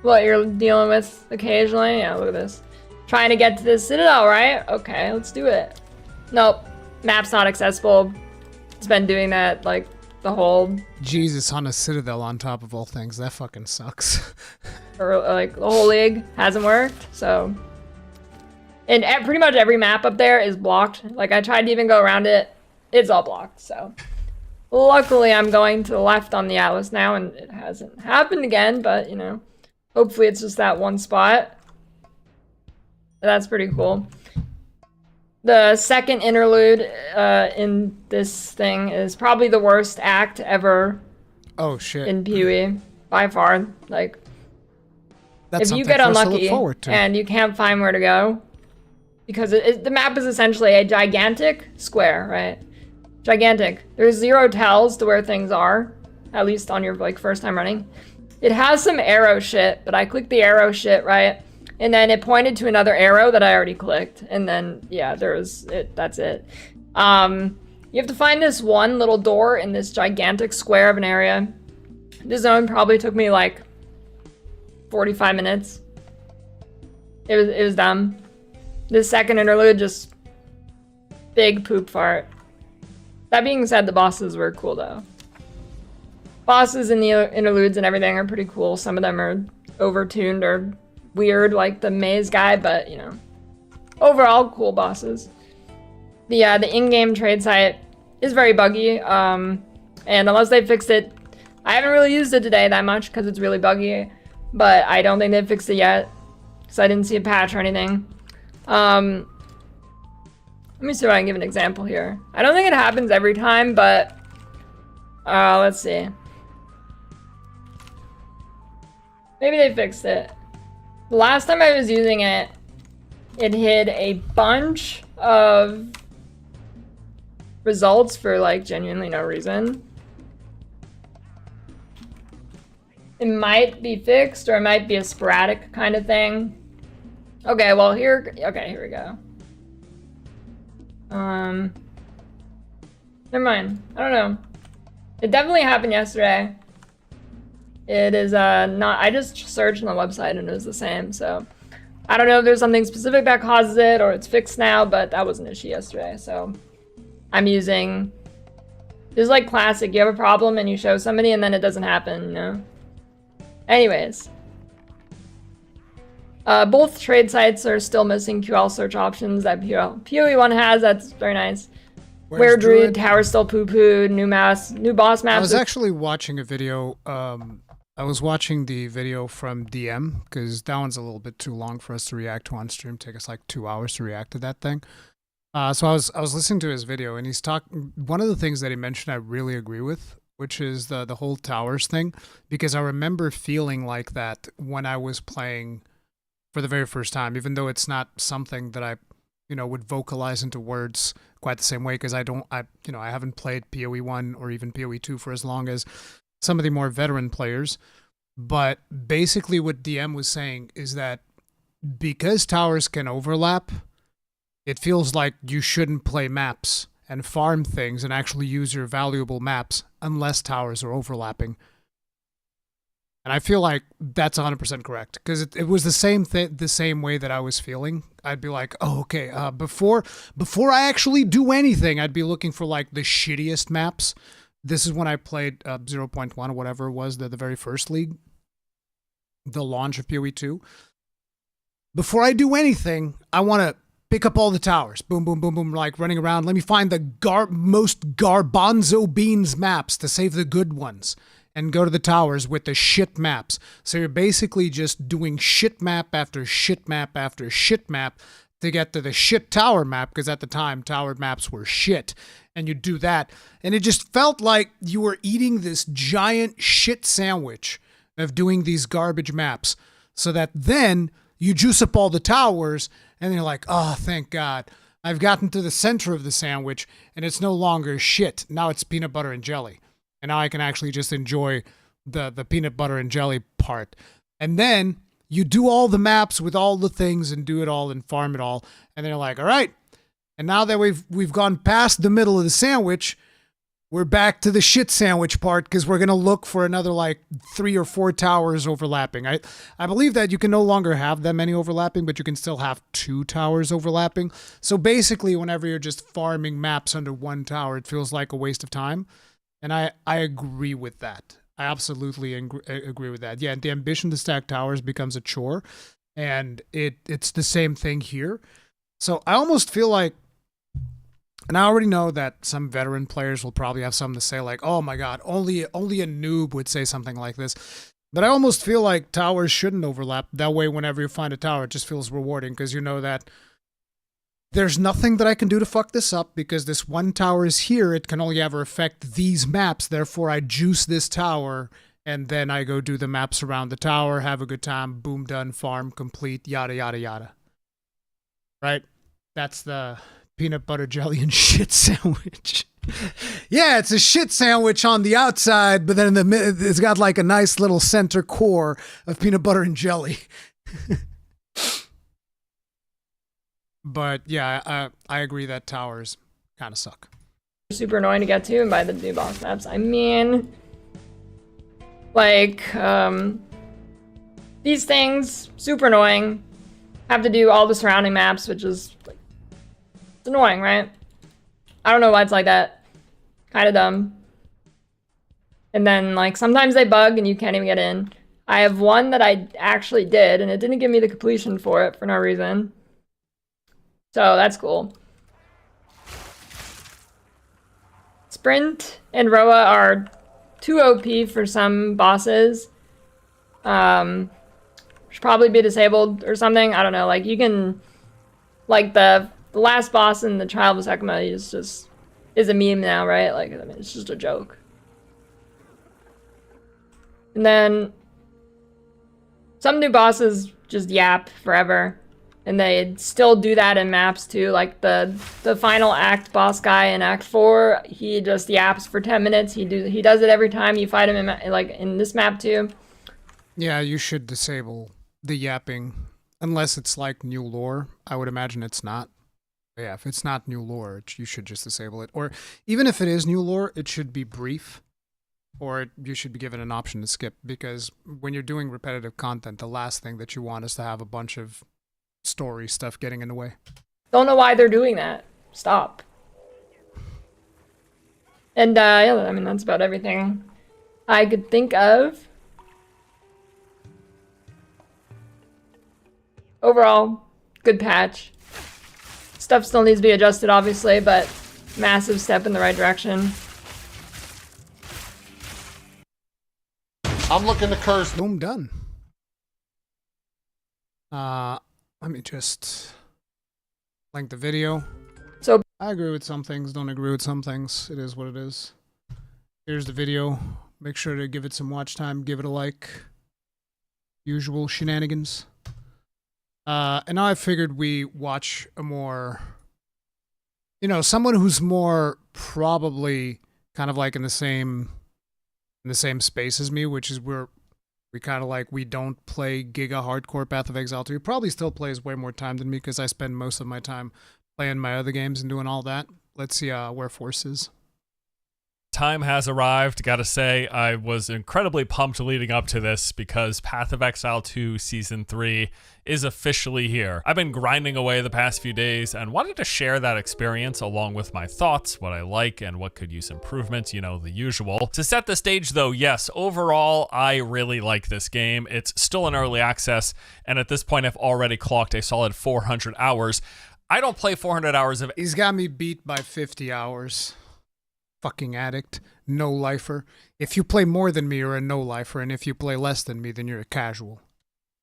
what you're dealing with occasionally. Yeah, look at this. Trying to get to the Citadel, right? Okay, let's do it. Nope, map's not accessible. It's been doing that, like, the whole... Jesus, on a Citadel on top of all things. That fucking sucks. Or, like, the whole league hasn't worked, so... And pretty much every map up there is blocked. Like, I tried to even go around it. It's all blocked, so... Luckily, I'm going to the left on the Atlas now, and it hasn't happened again, but, you know... Hopefully it's just that one spot. That's pretty cool. The second interlude in this thing is probably the worst act ever. Oh, shit. In PoE, by far. Like, that's if you get unlucky and you can't find where to go... Because the map is essentially a gigantic square, right? Gigantic. There's 0 tells to where things are, at least on your like first time running. It has some arrow shit, but I clicked the arrow shit, right? And then it pointed to another arrow that I already clicked. And then, yeah, that's it. You have to find this one little door in this gigantic square of an area. This zone probably took me like 45 minutes. It was dumb. This second interlude, just big poop fart. That being said, the bosses were cool though. Bosses in the interludes and everything are pretty cool. Some of them are overtuned or weird, like the maze guy, but you know, overall cool bosses. The in-game trade site is very buggy, and unless they fixed it, I haven't really used it today that much because it's really buggy, but I don't think they've fixed it yet because I didn't see a patch or anything. Let me see if I can give an example here. I don't think it happens every time, but let's see. Maybe they fixed it. The last time I was using it, it hid a bunch of results for like genuinely no reason. It might be fixed or it might be a sporadic kind of thing. Okay, well here we go. Never mind. I don't know. It definitely happened yesterday. It is not, I just searched on the website and it was the same, so I don't know if there's something specific that causes it or it's fixed now, but that was an issue yesterday, so I'm using, this is like classic, you have a problem and you show somebody and then it doesn't happen, you know? Anyways. Both trade sites are still missing QL search options that PoE1 has. That's very nice. Where Druid Tower still poo-pooed. New boss maps. I was actually watching a video. I was watching the video from DM because that one's a little bit too long for us to react to on stream. Take us like 2 hours to react to that thing. So I was listening to his video and he's talking. One of the things that he mentioned I really agree with, which is the whole towers thing, because I remember feeling like that when I was playing for the very first time, even though it's not something that I, would vocalize into words quite the same way, because I haven't played PoE 1 or even PoE 2 for as long as some of the more veteran players. But basically what DM was saying is that because towers can overlap, it feels like you shouldn't play maps and farm things and actually use your valuable maps unless towers are overlapping. And I feel like that's 100% correct, because it was the same way that I was feeling. I'd be like, oh, okay, before I actually do anything, I'd be looking for like the shittiest maps. This is when I played 0.1 or whatever it was, the very first league, the launch of PoE 2. Before I do anything, I want to pick up all the towers. Boom, boom, boom, boom, like running around. Let me find the most garbanzo beans maps to save the good ones. And go to the towers with the shit maps. So you're basically just doing shit map after shit map after shit map to get to the shit tower map, because at the time, tower maps were shit. And you do that, and it just felt like you were eating this giant shit sandwich of doing these garbage maps. so that then you juice up all the towers and you're like, oh, thank God. I've gotten to the center of the sandwich and it's no longer shit. Now it's peanut butter and jelly. And now I can actually just enjoy the peanut butter and jelly part. And then you do all the maps with all the things and do it all and farm it all. And then you're like, all right. And now that we've gone past the middle of the sandwich, we're back to the shit sandwich part because we're going to look for another like 3 or 4 towers overlapping. I believe that you can no longer have that many overlapping, but you can still have 2 towers overlapping. So basically, whenever you're just farming maps under 1 tower, it feels like a waste of time. And I agree with that. I absolutely agree with that. Yeah, the ambition to stack towers becomes a chore. And it's the same thing here. So I almost feel like, and I already know that some veteran players will probably have something to say like, oh my God, only a noob would say something like this. But I almost feel like towers shouldn't overlap. That way, whenever you find a tower, it just feels rewarding because you know that there's nothing that I can do to fuck this up because this one tower is here. It can only ever affect these maps. Therefore, I juice this tower and then I go do the maps around the tower, have a good time, boom, done, farm, complete, yada, yada, yada. Right? That's the peanut butter jelly and shit sandwich. Yeah, it's a shit sandwich on the outside, but then in the middle, it's got like a nice little center core of peanut butter and jelly. But yeah, I agree that towers kind of suck. Super annoying to get to and by the new boss maps. I mean, like, these things, super annoying. Have to do all the surrounding maps, which is, like, it's annoying, right? I don't know why it's like that. Kind of dumb. And then, like, sometimes they bug and you can't even get in. I have one that I actually did, and it didn't give me the completion for it for no reason. So that's cool. Sprint and Roa are too OP for some bosses. Should probably be disabled or something. I don't know. Like, you can, like, the last boss in the Trial of Sekima is a meme now, right? Like, I mean, it's just a joke. And then some new bosses just yap forever. And they still do that in maps too. Like the final act boss guy in Act 4, he just yaps for 10 minutes. He does it every time you fight him in this map too. Yeah, you should disable the yapping unless it's like new lore. I would imagine it's not. Yeah, if it's not new lore, you should just disable it. Or even if it is new lore, it should be brief. Or you should be given an option to skip, because when you're doing repetitive content, the last thing that you want is to have a bunch of story stuff getting in the way. Don't know why they're doing that. Stop. And yeah, I mean, that's about everything I could think of. Overall, good patch. Stuff still needs to be adjusted, obviously, but massive step in the right direction. I'm looking to curse. Boom, done. Let me just link the video. So I agree with some things, don't agree with some things. It is what it is. Here's the video. Make sure to give it some watch time, give it a like. Usual shenanigans. And now I figured we watch a more, someone who's more probably kind of like in the same space as me, which is we kind of like, we don't play Giga Hardcore Path of Exile 2. He probably still plays way more time than me because I spend most of my time playing my other games and doing all that. Let's see where Force is. Time has arrived. Gotta say, I was incredibly pumped leading up to this because Path of Exile 2 Season 3 is officially here. I've been grinding away the past few days and wanted to share that experience along with my thoughts, what I like and what could use improvements, the usual. To set the stage though, yes, overall, I really like this game. It's still in early access, and at this point I've already clocked a solid 400 hours. I don't play 400 hours of... He's got me beat by 50 hours. Fucking addict, no-lifer. If you play more than me, you're a no-lifer, and if you play less than me, then you're a casual.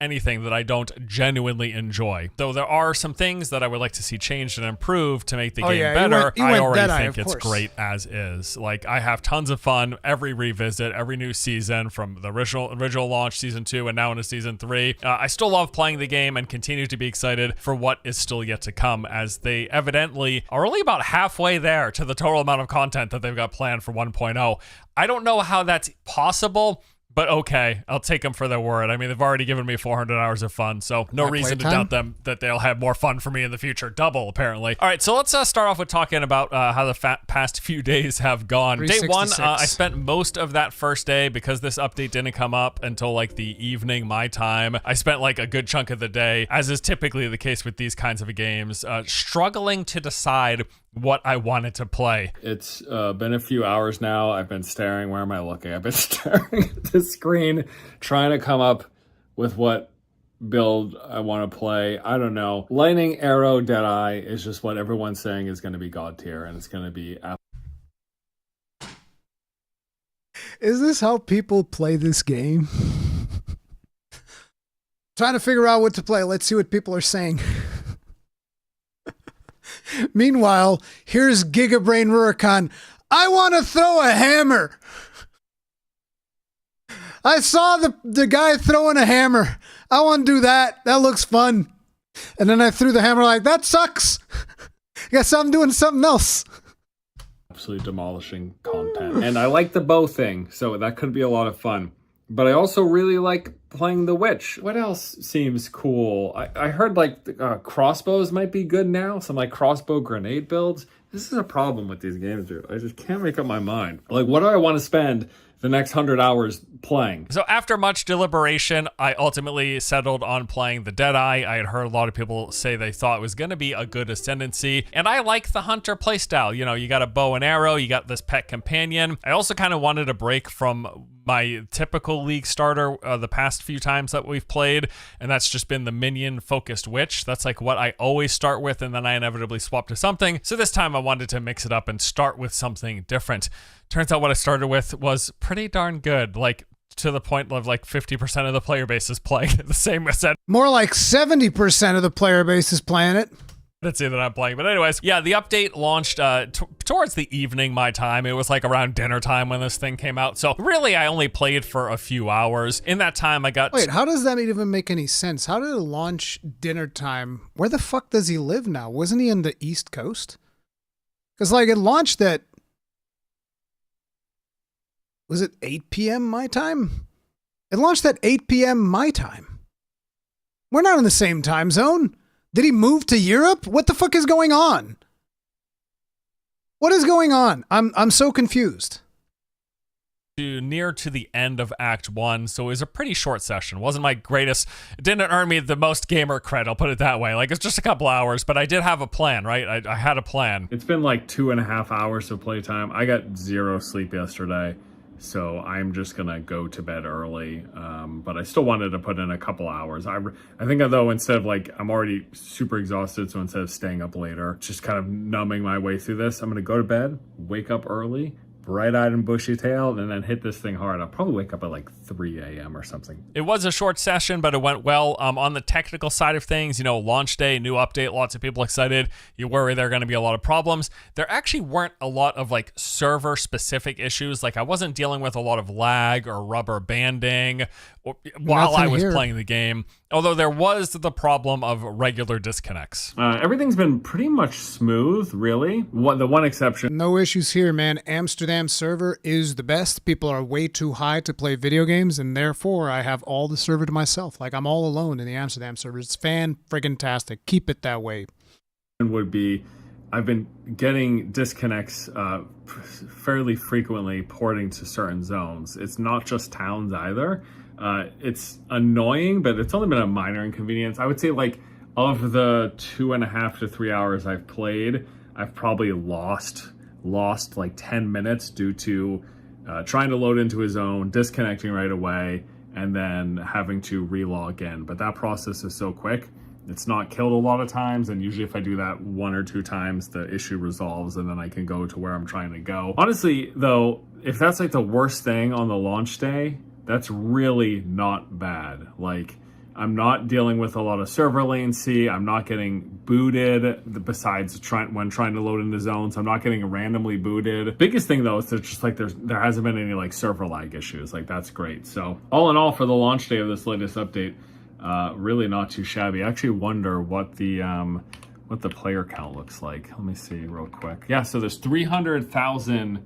anything that I don't genuinely enjoy. Though there are some things that I would like to see changed and improved to make the game better. I already think it's great as is. Like, I have tons of fun every revisit, every new season, from the original launch season 2 and now into season 3. I still love playing the game and continue to be excited for what is still yet to come, as they evidently are only about halfway there to the total amount of content that they've got planned for 1.0. I don't know how that's possible, but okay, I'll take them for their word. I mean, they've already given me 400 hours of fun, so no reason to doubt them that they'll have more fun for me in the future. Double, apparently. All right, so let's start off with talking about how the past few days have gone. Day 1, I spent most of that first day, because this update didn't come up until like the evening, my time. I spent like a good chunk of the day, as is typically the case with these kinds of games, struggling to decide what I wanted to play. It's been a few hours now. I've been staring. Where am I looking? I've been staring at the screen, trying to come up with what build I want to play. I don't know. Lightning Arrow Deadeye is just what everyone's saying is going to be God tier, and it's going to be... Is this how people play this game? Trying to figure out what to play. Let's see what people are saying. Meanwhile, here's Gigabrain Rurikhan. I want to throw a hammer. I saw the guy throwing a hammer. I want to do that. That looks fun. And then I threw the hammer like, that sucks. Guess I'm doing something else. Absolutely demolishing content. And I like the bow thing, so that could be a lot of fun. But I also really like playing the witch. What else seems cool? I heard like crossbows might be good now. Some like crossbow grenade builds. This is a problem with these games, dude. I just can't make up my mind. Like, what do I want to spend the next 100 hours playing? So after much deliberation, I ultimately settled on playing the Deadeye. I had heard a lot of people say they thought it was going to be a good ascendancy, and I like the hunter playstyle. You know, you got a bow and arrow, you got this pet companion. I also kind of wanted a break from my typical League starter the past few times that we've played, and that's just been the minion-focused witch. That's like what I always start with, and then I inevitably swap to something. So this time I wanted to mix it up and start with something different. Turns out what I started with was pretty darn good, like to the point of like 50% of the player base is playing the same as that. More like 70% of the player base is playing it. Let's say that I'm playing. But anyways, yeah, the update launched towards the evening, my time. It was like around dinner time when this thing came out. So really, I only played for a few hours. In that time, I got... Wait, how does that even make any sense? How did it launch dinner time? Where the fuck does he live now? Wasn't he in the East Coast? Because like it launched at... Was it 8 p.m. my time? It launched at 8 p.m. my time. We're not in the same time zone. Did he move to Europe? What the fuck is going on? What is going on? I'm so confused. Near to the end of Act 1, so it was a pretty short session. Wasn't my greatest. It didn't earn me the most gamer cred, I'll put it that way. Like, it's just a couple hours, but I did have a plan, right? I had a plan. It's been like 2.5 hours of playtime. I got 0 sleep yesterday, so I'm just gonna go to bed early. But I still wanted to put in a couple hours. I think though, instead of like, I'm already super exhausted, so instead of staying up later, just kind of numbing my way through this, I'm gonna go to bed, wake up early, bright-eyed and bushy-tailed, and then hit this thing hard. I'll probably wake up at like 3 a.m. or something. It was a short session, but it went well. On the technical side of things, you know, launch day, new update, lots of people excited. You worry there are going to be a lot of problems. There actually weren't a lot of like server-specific issues. Like I wasn't dealing with a lot of lag or rubber banding while I was playing the game. Although there was the problem of regular disconnects. Everything's been pretty much smooth, really. The one exception. No issues here, man. Amsterdam server is the best. People are way too high to play video games, and therefore I have all the server to myself. Like I'm all alone in the Amsterdam server. It's fan-friggin-tastic. Keep it that way. Would be, I've been getting disconnects fairly frequently porting to certain zones. It's not just towns either. It's annoying, but it's only been a minor inconvenience. I would say like of the 2.5 to 3 hours I've played, I've probably lost like 10 minutes due to trying to load into a zone, disconnecting right away, and then having to relog in. But that process is so quick. It's not killed a lot of times, and usually if I do that 1 or 2 times, the issue resolves and then I can go to where I'm trying to go. Honestly, though, if that's like the worst thing on the launch day, that's really not bad. Like, I'm not dealing with a lot of server latency. I'm not getting booted. Besides when trying to load into zones, I'm not getting randomly booted. Biggest thing though is that just like there hasn't been any like server lag issues. Like that's great. So all in all, for the launch day of this latest update, really not too shabby. I actually wonder what the player count looks like. Let me see real quick. Yeah, so there's 300,000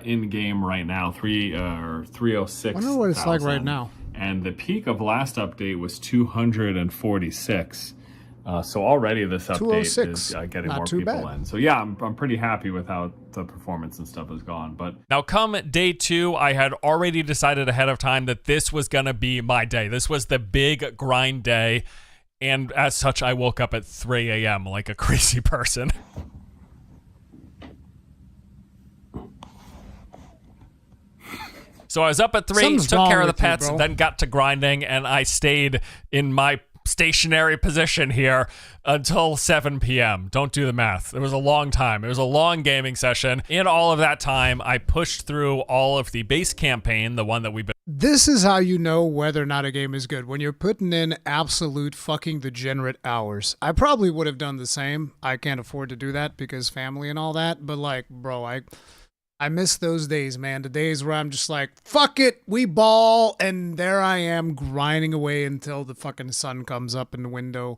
in game right now. 306. I wonder what it's like right now. And the peak of last update was 246. So already this update is getting Not more too people bad. in. So yeah, I'm pretty happy with how the performance and stuff has gone. But Now, come day 2, I had already decided ahead of time that this was going to be my day. This was the big grind day. And as such, I woke up at 3 a.m. like a crazy person. So I was up at 3, Something's took wrong care of the with you, pets, bro. then got to grinding, and I stayed in my stationary position here until 7 p.m. Don't do the math. It was a long time. It was a long gaming session. In all of that time, I pushed through all of the base campaign, the one that we've been This is how you know whether or not a game is good. When you're putting in absolute fucking degenerate hours. I probably would have done the same. I can't afford to do that because family and all that. But like, bro, I miss those days, man. The days where I'm just like, fuck it, we ball. And there I am grinding away until the fucking sun comes up in the window.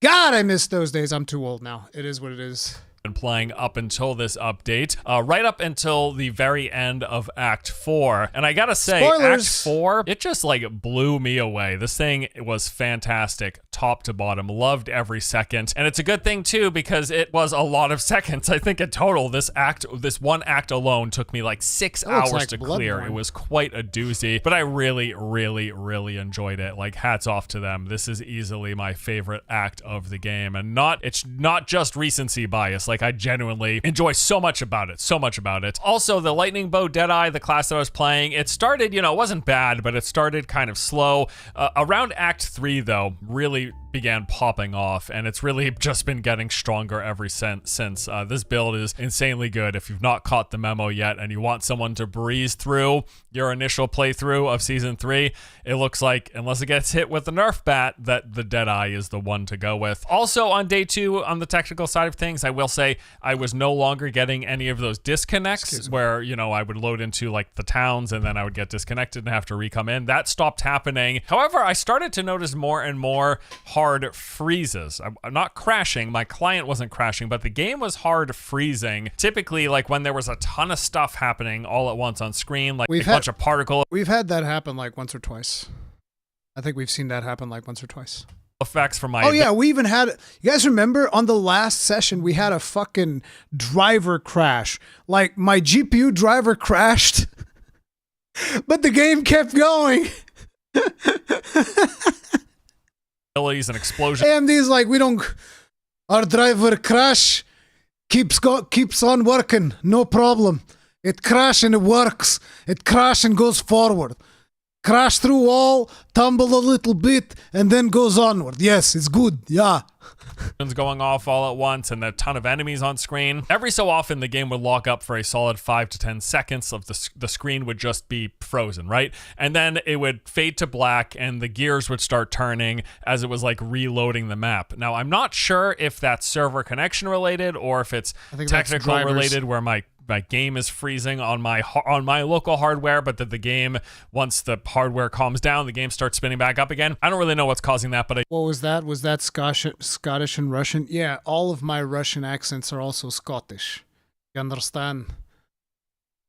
God, I miss those days. I'm too old now. It is what it is. been playing up until this update, right up until the very end of Act 4. And I gotta say, Spoilers. Act 4, it just like blew me away. This thing was fantastic, top to bottom. Loved every second. And it's a good thing too, because it was a lot of seconds. I think in total, this one act alone took me like 6 That looks hours like to clear. Bloodborne. It was quite a doozy, but I really, really, really enjoyed it. Like, hats off to them. This is easily my favorite act of the game. And it's not just recency bias. Like, I genuinely enjoy so much about it. Also, the Lightning Bow Deadeye, the class that I was playing, it started, it wasn't bad, but it started kind of slow. Around Act 3, though, really began popping off, and it's really just been getting stronger ever since. This build is insanely good. If you've not caught the memo yet and you want someone to breeze through your initial playthrough of Season 3, it looks like, unless it gets hit with the Nerf bat, that the Deadeye is the one to go with. Also, on day 2, on the technical side of things, I will say I was no longer getting any of those disconnects where, I would load into like the towns and then I would get disconnected and have to re-come in. That stopped happening. However, I started to notice more and more hard freezes. I'm not crashing. My client wasn't crashing, but the game was hard freezing. Typically, like when there was a ton of stuff happening all at once on screen, like a bunch of particle We've had that happen like once or twice. I think we've seen that happen like once or twice. effects from my Oh yeah, we even had, you guys remember on the last session we had a fucking driver crash. Like my GPU driver crashed, but the game kept going. abilities and explosions. AMD's like, our driver crash keeps on working, no problem. It crash and it works. It crash and goes forward. Crash through wall, tumble a little bit, and then goes onward. Yes, it's good. Yeah. Going off all at once and a ton of enemies on screen. Every so often the game would lock up for a solid 5 to 10 seconds of the screen would just be frozen, right? And then it would fade to black and the gears would start turning as it was like reloading the map. Now, I'm not sure if that's server connection related or if it's think that's technical drivers. related where my game is freezing on my local hardware, but that the game, once the hardware calms down, the game starts spinning back up again. I don't really know what's causing that, but What was that? Was that Scottish and Russian? Yeah, all of my Russian accents are also Scottish. You understand?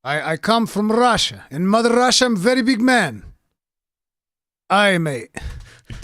I come from Russia. In Mother Russia, I'm a very big man. Aye, mate.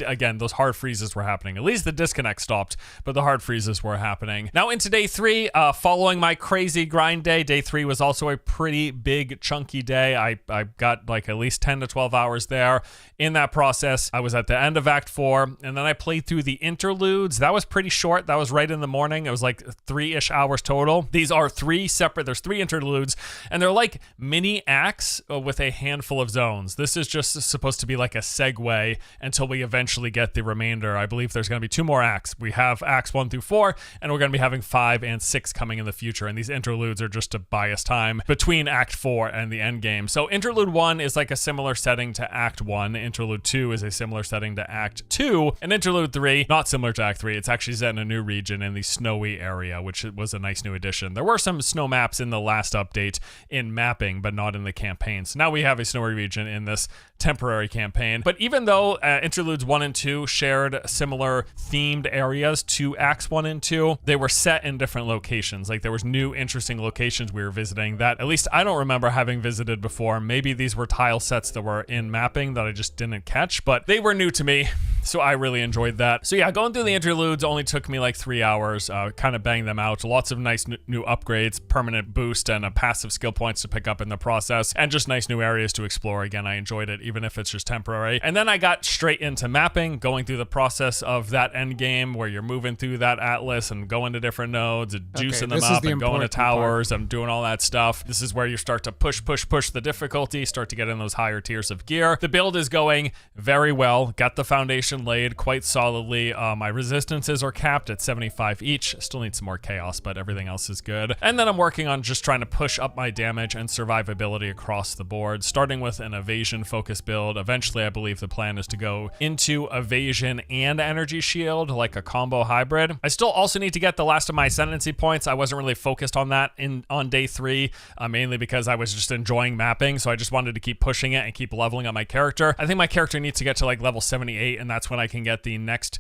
again, those hard freezes were happening. At least the disconnect stopped, but the hard freezes were happening. Now into day 3, following my crazy grind day, day 3 was also a pretty big chunky day. I got like at least 10 to 12 hours there. In that process, I was at the end of Act 4, and then I played through the interludes. That was pretty short. That was right in the morning. It was like 3-ish hours total. These are 3 separate, there's 3 interludes, and they're like mini acts with a handful of zones. This is just supposed to be like a segue until we eventually eventually get the remainder. I believe there's going to be 2 more acts. We have acts 1 through 4, and we're going to be having 5 and 6 coming in the future. And these interludes are just to buy us time between Act 4 and the end game. So Interlude 1 is like a similar setting to Act 1. Interlude 2 is a similar setting to Act 2. And Interlude 3, not similar to Act 3. It's actually set in a new region in the snowy area, which was a nice new addition. There were some snow maps in the last update in mapping, but not in the campaign. So now we have a snowy region in this temporary campaign. But even though Interludes 1 and 2 shared similar themed areas to Acts 1 and 2, they were set in different locations. Like there was new interesting locations we were visiting that at least I don't remember having visited before. Maybe these were tile sets that were in mapping that I just didn't catch, but they were new to me. So I really enjoyed that. So yeah, going through the interludes only took me like 3 hours, kind of banged them out. Lots of nice new upgrades, permanent boost, and passive skill points to pick up in the process, and just nice new areas to explore. Again, I enjoyed it, even if it's just temporary. And then I got straight into mapping, going through the process of that end game where you're moving through that atlas and going to different nodes and juicing them up and going to towers and doing all that stuff. This is where you start to push the difficulty, start to get in those higher tiers of gear. The build is going very well. Got the foundation laid quite solidly. My resistances are capped at 75 each. Still need some more chaos, but everything else is good. And then I'm working on just trying to push up my damage and survivability across the board, starting with an evasion focus build. Eventually, I believe the plan is to go into evasion and energy shield, like a combo hybrid. I still also need to get the last of my ascendancy points. I wasn't really focused on that on day 3, mainly because I was just enjoying mapping, so I just wanted to keep pushing it and keep leveling up my character. I think my character needs to get to like level 78, and that's when I can get the next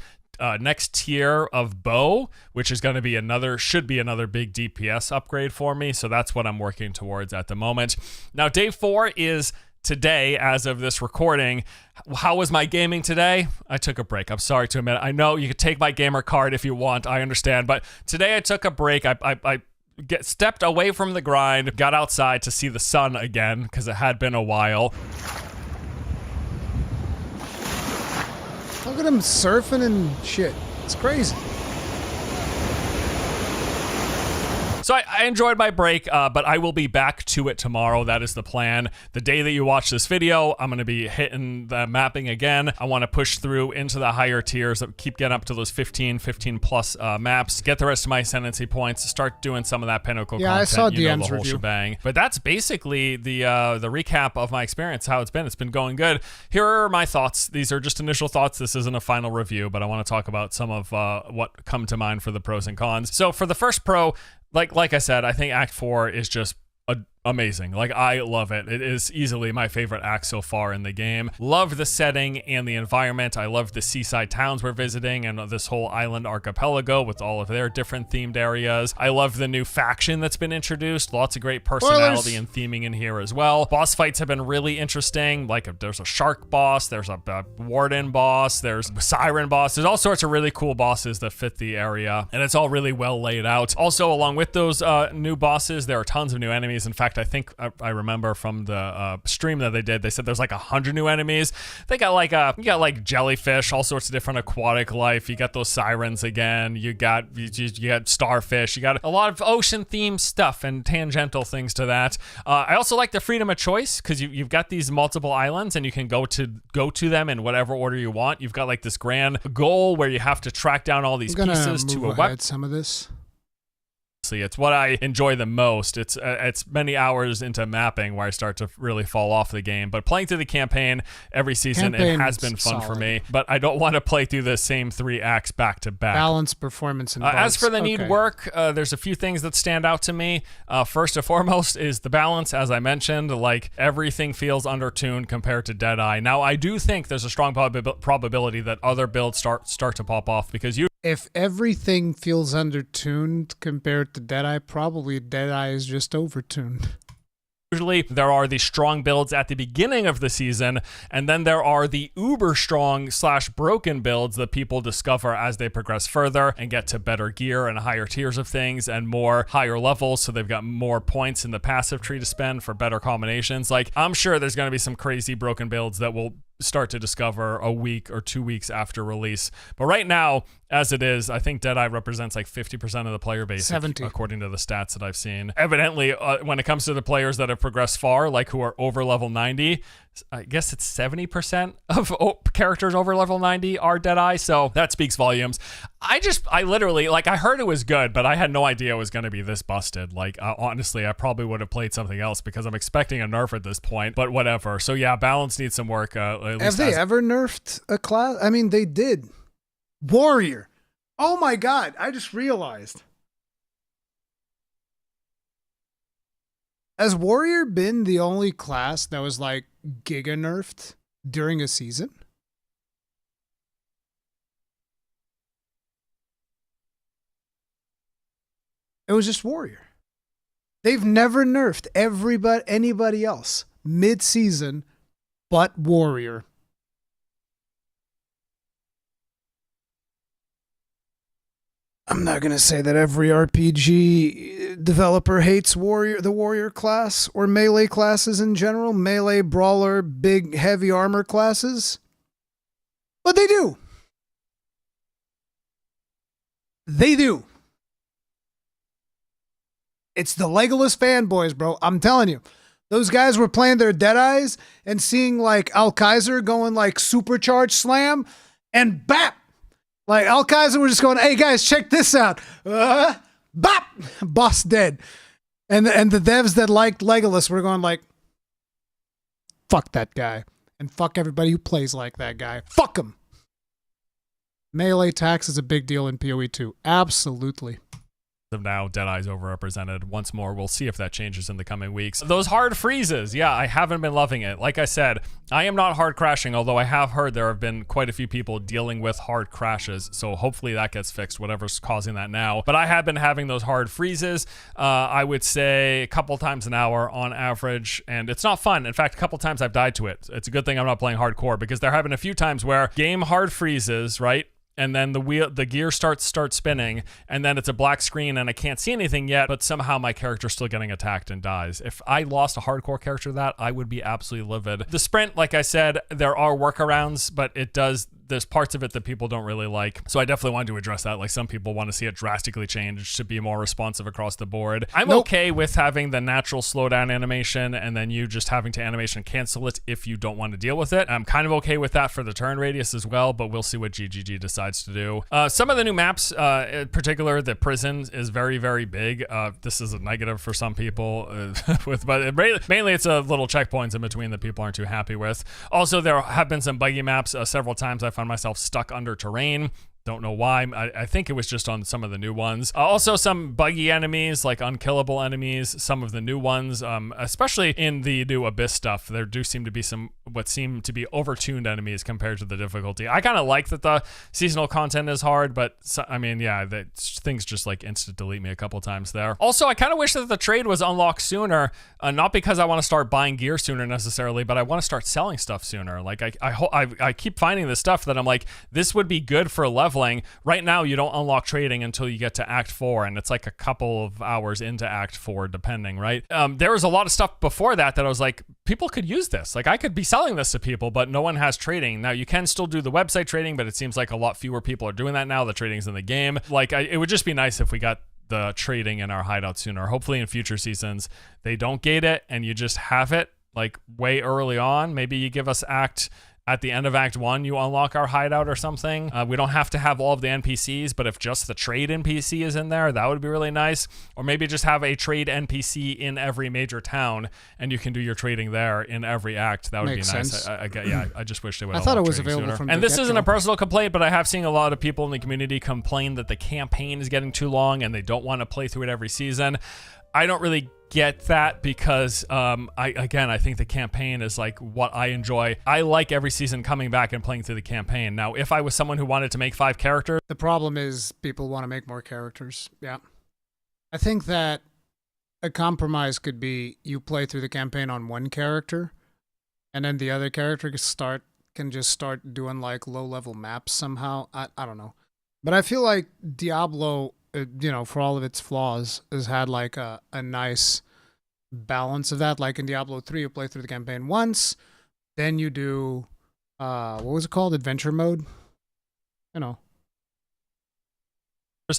tier of bow, which is going to be should be another big DPS upgrade for me. So that's what I'm working towards at the moment. Now, day 4 is today, as of this recording. How was my gaming today? I took a break. I'm sorry to admit. I know you could take my gamer card if you want. I understand. But today I took a break. I stepped away from the grind, got outside to see the sun again because it had been a while. Look at him surfing and shit. It's crazy. So I enjoyed my break, but I will be back to it tomorrow. That is the plan. The day that you watch this video, I'm going to be hitting the mapping again. I want to push through into the higher tiers, keep getting up to those 15 plus maps, get the rest of my ascendancy points, start doing some of that pinnacle content. I saw the DM's whole review. Shebang. But that's basically the recap of my experience, how it's been. It's been going good. Here are my thoughts. These are just initial thoughts. This isn't a final review, but I want to talk about some of what come to mind for the pros and cons. So for the first pro, like I said, I think Act 4 is just amazing. Like, I love it. It is easily my favorite act so far in the game. Love the setting and the environment. I love the seaside towns we're visiting and this whole island archipelago with all of their different themed areas. I love the new faction that's been introduced. Lots of great personality and theming in here as well. Boss fights have been really interesting. Like, there's a shark boss, there's a warden boss, there's a siren boss. There's all sorts of really cool bosses that fit the area, and it's all really well laid out. Also, along with those new bosses, there are tons of new enemies. In fact, I think I remember from the stream that they did, they said there's like 100 new enemies. They got like you got like jellyfish, all sorts of different aquatic life. You got those sirens again. You got starfish. You got a lot of ocean themed stuff and tangential things to that. I also like the freedom of choice because you've got these multiple islands and you can go to them in whatever order you want. You've got like this grand goal where you have to track down all these pieces to a weapon. Some of this. It's what I enjoy the most. It's many hours into mapping where I start to really fall off the game. But playing through the campaign every season, it has been fun for me. But I don't want to play through the same 3 acts back to back. Balance, performance, and bugs. As for the need work, there's a few things that stand out to me. First and foremost is the balance, as I mentioned. Like, everything feels undertuned compared to Deadeye. Now, I do think there's a strong probability that other builds start to pop off because if everything feels undertuned compared to Deadeye, probably Deadeye is just overtuned. Usually there are the strong builds at the beginning of the season, and then there are the uber strong / broken builds that people discover as they progress further and get to better gear and higher tiers of things and more higher levels, so they've got more points in the passive tree to spend for better combinations. Like, I'm sure there's going to be some crazy broken builds that will start to discover a week or 2 weeks after release. But right now, as it is, I think Deadeye represents like 50% of the player base, 70, according to the stats that I've seen. Evidently, when it comes to the players that have progressed far, like who are over level 90, I guess it's 70% of characters over level 90 are Deadeye, so that speaks volumes. I literally, like, I heard it was good, but I had no idea it was going to be this busted. Like, honestly, I probably would have played something else because I'm expecting a nerf at this point, but whatever. So yeah, balance needs some work. Have they ever nerfed a class? I mean, they did. Warrior. Oh my God, I just realized. Has Warrior been the only class that was like giga nerfed during a season? It was just Warrior. They've never nerfed anybody else mid-season but Warrior. I'm not going to say that every RPG developer hates the Warrior class or melee classes in general, melee, brawler, big, heavy armor classes. But they do. They do. It's the Legolas fanboys, bro. I'm telling you. Those guys were playing their Deadeyes and seeing like Al-Kaiser going like supercharged slam and bap. Like Al-Kaiser was just going, hey guys, check this out. Bop! Boss dead. And the devs that liked Legolas were going like, fuck that guy. And fuck everybody who plays like that guy. Fuck him. Melee tax is a big deal in PoE 2. Absolutely. Of now, Deadeye's overrepresented. Once more, we'll see if that changes in the coming weeks. Those hard freezes, yeah, I haven't been loving it. Like I said, I am not hard crashing, although I have heard there have been quite a few people dealing with hard crashes, so hopefully that gets fixed, whatever's causing that now. But I have been having those hard freezes, I would say a couple times an hour on average, and it's not fun. In fact, a couple times I've died to it. It's a good thing I'm not playing hardcore, because there have been a few times where game hard freezes, right? And then the gear starts spinning, and then it's a black screen and I can't see anything yet, but somehow my character's still getting attacked and dies. If I lost a hardcore character to that, I would be absolutely livid. The sprint, like I said, there are workarounds, but there's parts of it that people don't really like. So I definitely wanted to address that. Like some people want to see it drastically changed to be more responsive across the board. I'm okay with having the natural slowdown animation and then you just having to animation cancel it if you don't want to deal with it. I'm kind of okay with that for the turn radius as well, but we'll see what GGG decides to do. Some of the new maps, in particular, the prison is very, very big. This is a negative for some people, but mainly it's little checkpoints in between that people aren't too happy with. Also, there have been some buggy maps. Several times I found myself stuck under terrain. Don't know why. I think it was just on some of the new ones. Also, some buggy enemies, like unkillable enemies, some of the new ones, especially in the new Abyss stuff. There do seem to be some what seem to be overtuned enemies compared to the difficulty. I kind of like that the seasonal content is hard, but I mean, yeah, things just like instant delete me a couple times there. Also, I kind of wish that the trade was unlocked sooner, not because I want to start buying gear sooner necessarily, but I want to start selling stuff sooner. Like I keep finding this stuff that I'm like, this would be good for leveling. Right now, you don't unlock trading until you get to Act 4, and it's like a couple of hours into Act 4, depending, right? There was a lot of stuff before that I was like, people could use this. Like, I could be selling this to people, but no one has trading. Now, you can still do the website trading, but it seems like a lot fewer people are doing that now. The trading's in the game. Like, it would just be nice if we got the trading in our hideout sooner. Hopefully, in future seasons, they don't gate it, and you just have it, like, way early on. Maybe you give us at the end of Act 1, you unlock our hideout or something. We don't have to have all of the NPCs, but if just the trade NPC is in there, that would be really nice. Or maybe just have a trade NPC in every major town, and you can do your trading there in every act. That would Makes be nice. sense. I just wish they would. I thought it was available sooner. from And the this isn't a personal complaint, but I have seen a lot of people in the community complain that the campaign is getting too long and they don't want to play through it every season. I don't really get that because I think the campaign is like what I enjoy. I like every season coming back and playing through the campaign. Now, if I was someone who wanted to make 5 characters, the problem is people want to make more characters. Yeah. I think that a compromise could be you play through the campaign on one character and then the other character can just start doing like low-level maps somehow. I don't know. But I feel like Diablo, for all of its flaws, has had like a nice balance of that. Like in Diablo 3, you play through the campaign once, then you do what was it called? Adventure mode? You know.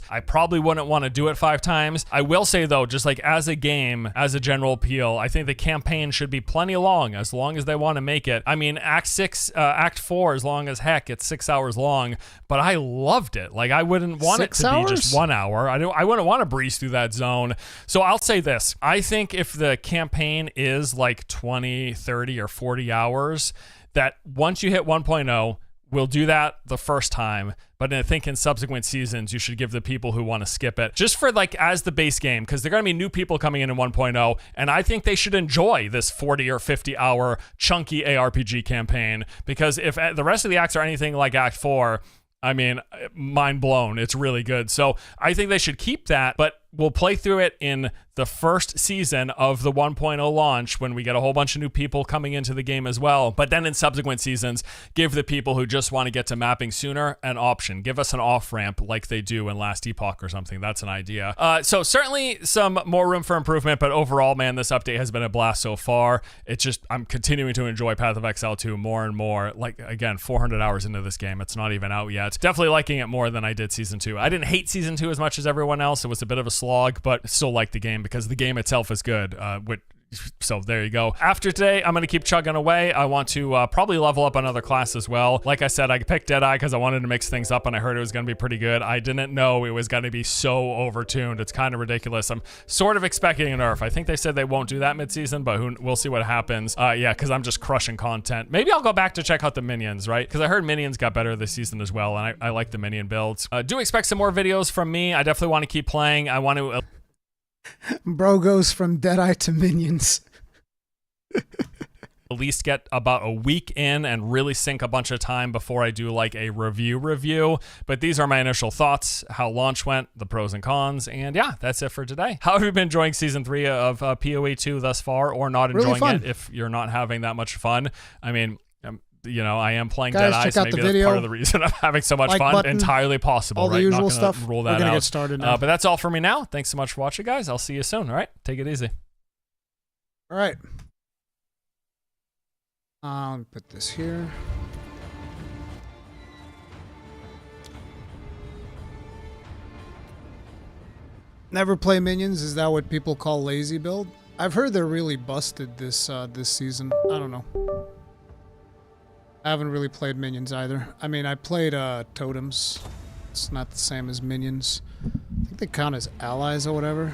I probably wouldn't want to do it 5 times. I will say though, just like as a game, as a general appeal, I think the campaign should be plenty long as they want to make it. I mean, Act 4, as long as heck, it's 6 hours long, but I loved it. Like, I wouldn't want it to be just 1 hour. I wouldn't want to breeze through that zone. So I'll say this. I think if the campaign is like 20, 30, or 40 hours, that once you hit 1.0, we'll do that the first time, but I think in subsequent seasons, you should give the people who want to skip it, just for like as the base game, because they're going to be new people coming in 1.0, and I think they should enjoy this 40 or 50 hour chunky ARPG campaign, because if the rest of the acts are anything like Act 4, I mean, mind blown. It's really good. So I think they should keep that, but we'll play through it in the first season of the 1.0 launch when we get a whole bunch of new people coming into the game as well. But then in subsequent seasons, give the people who just want to get to mapping sooner an option. Give us an off-ramp like they do in Last Epoch or something. That's an idea. So certainly some more room for improvement, but overall, man, this update has been a blast so far. It's just, I'm continuing to enjoy Path of Exile 2 more and more. Like, again, 400 hours into this game. It's not even out yet. Definitely liking it more than I did Season 2. I didn't hate Season 2 as much as everyone else. It was a bit of a slog, but still like the game because the game itself is good. So there you go. After today, I'm going to keep chugging away. I want to probably level up another class as well. Like I said, I picked Deadeye because I wanted to mix things up and I heard it was going to be pretty good. I didn't know it was going to be so overtuned. It's kind of ridiculous. I'm sort of expecting a nerf. I think they said they won't do that mid-season, but we'll see what happens. Yeah, because I'm just crushing content. Maybe I'll go back to check out the minions, right? Because I heard minions got better this season as well, and I like the minion builds. Do expect some more videos from me. I definitely want to keep playing. I want to... Bro goes from Deadeye to minions. At least get about a week in and really sink a bunch of time before I do like a review. But these are my initial thoughts, how launch went, the pros and cons, and yeah, that's it for today. How have you been enjoying Season 3 of PoE 2 thus far, or not enjoying really it if you're not having that much fun? I mean, you know, I am playing Guys, Deadeye, check so out maybe the that's video. part of the reason I'm having so much Like fun. button, Entirely possible, all the right? usual Not gonna stuff. rule that We're gonna out. get started now. But that's all for me now. Thanks so much for watching, guys. I'll see you soon. All right, take it easy. All right. Put this here. Never play minions. Is that what people call lazy build? I've heard they're really busted this this season. I don't know. I haven't really played minions either. I mean, I played totems. It's not the same as minions. I think they count as allies or whatever.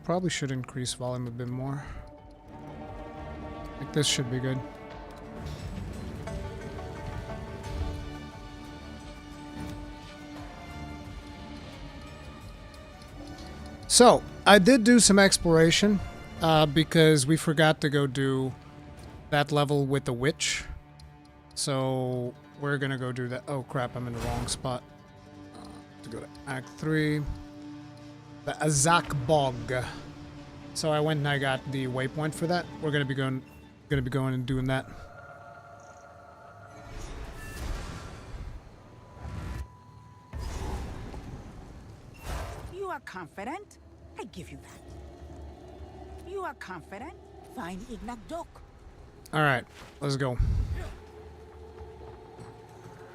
Probably should increase volume a bit more. Like this should be good. So, I did do some exploration because we forgot to go do that level with the witch. So, we're gonna go do that. Oh crap, I'm in the wrong spot. To go to Act 3. The Azak Bog. So I went and I got the waypoint for that. We're gonna be going and doing that. You are confident? I give you that. You are confident? Find Ignak Dok. Alright, let's go.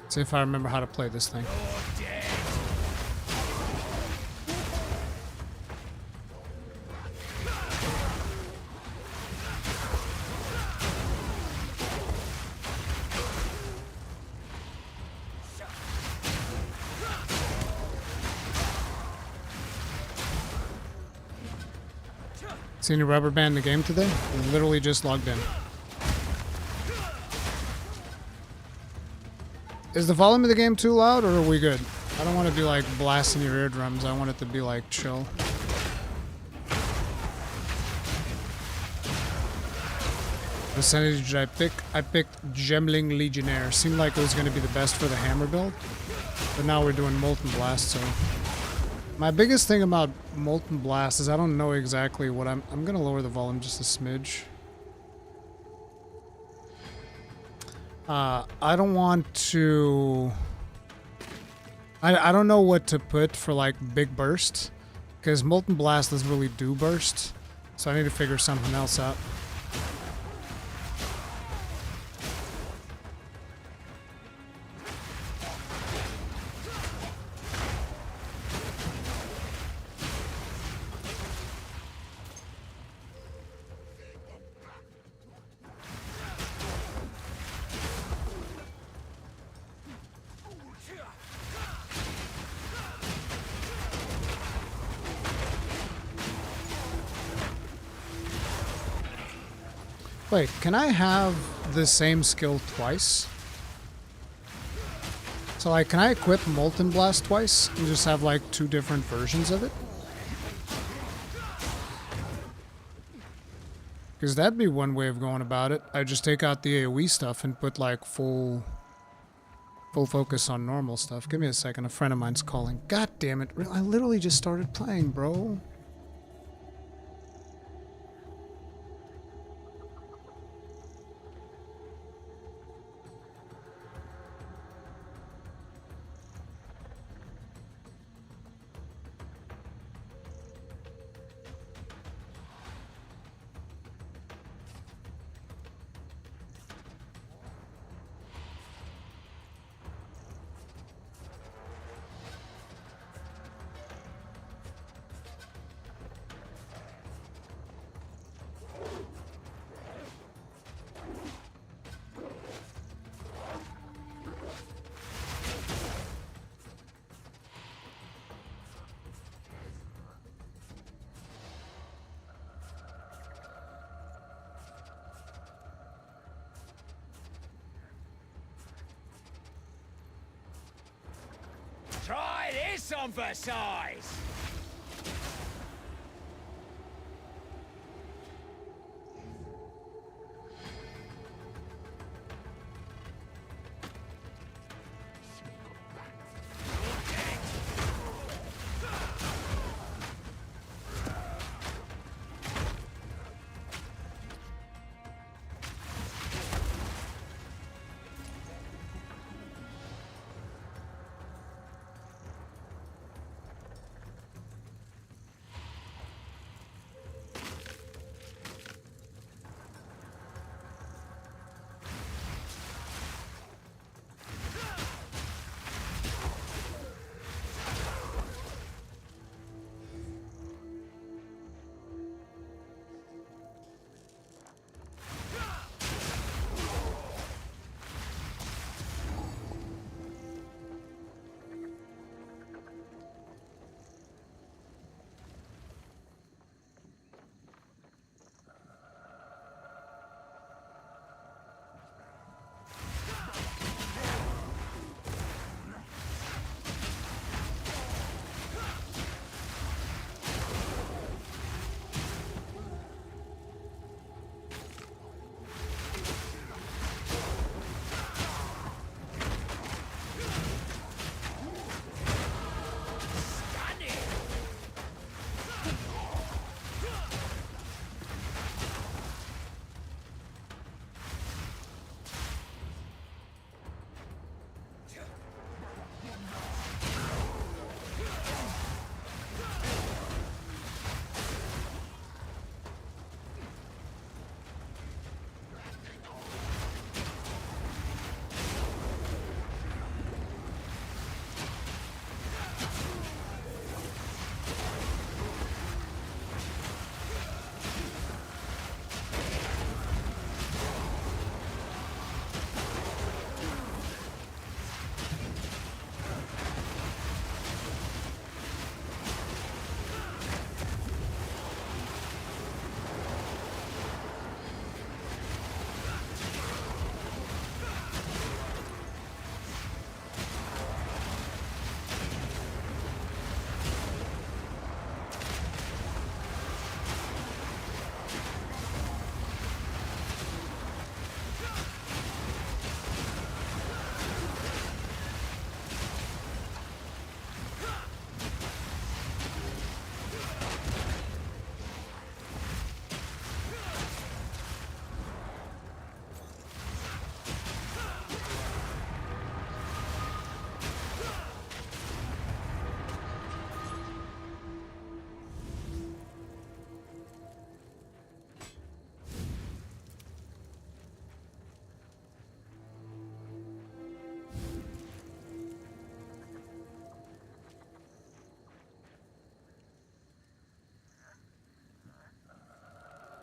See if I remember how to play this thing. See any rubber band in the game today? Literally just logged in. Is the volume of the game too loud, or are we good? I don't want to be like blasting your eardrums. I want it to be like chill. Percentage did I pick? I picked Gemling Legionnaire. Seemed like it was going to be the best for the hammer build, but now we're doing Molten Blast, so... My biggest thing about Molten Blast is I don't know exactly what I'm gonna lower the volume just a smidge. I don't want to... I don't know what to put for like big burst, Because Molten Blast doesn't really do burst. So I need to figure something else out. Wait, can I have the same skill twice? So like, can I equip Molten Blast twice and just have like 2 different versions of it? Because that'd be one way of going about it. I just take out the AoE stuff and put like full focus on normal stuff. Give me a second, a friend of mine's calling. God damn it, I literally just started playing, bro. Try this on for size!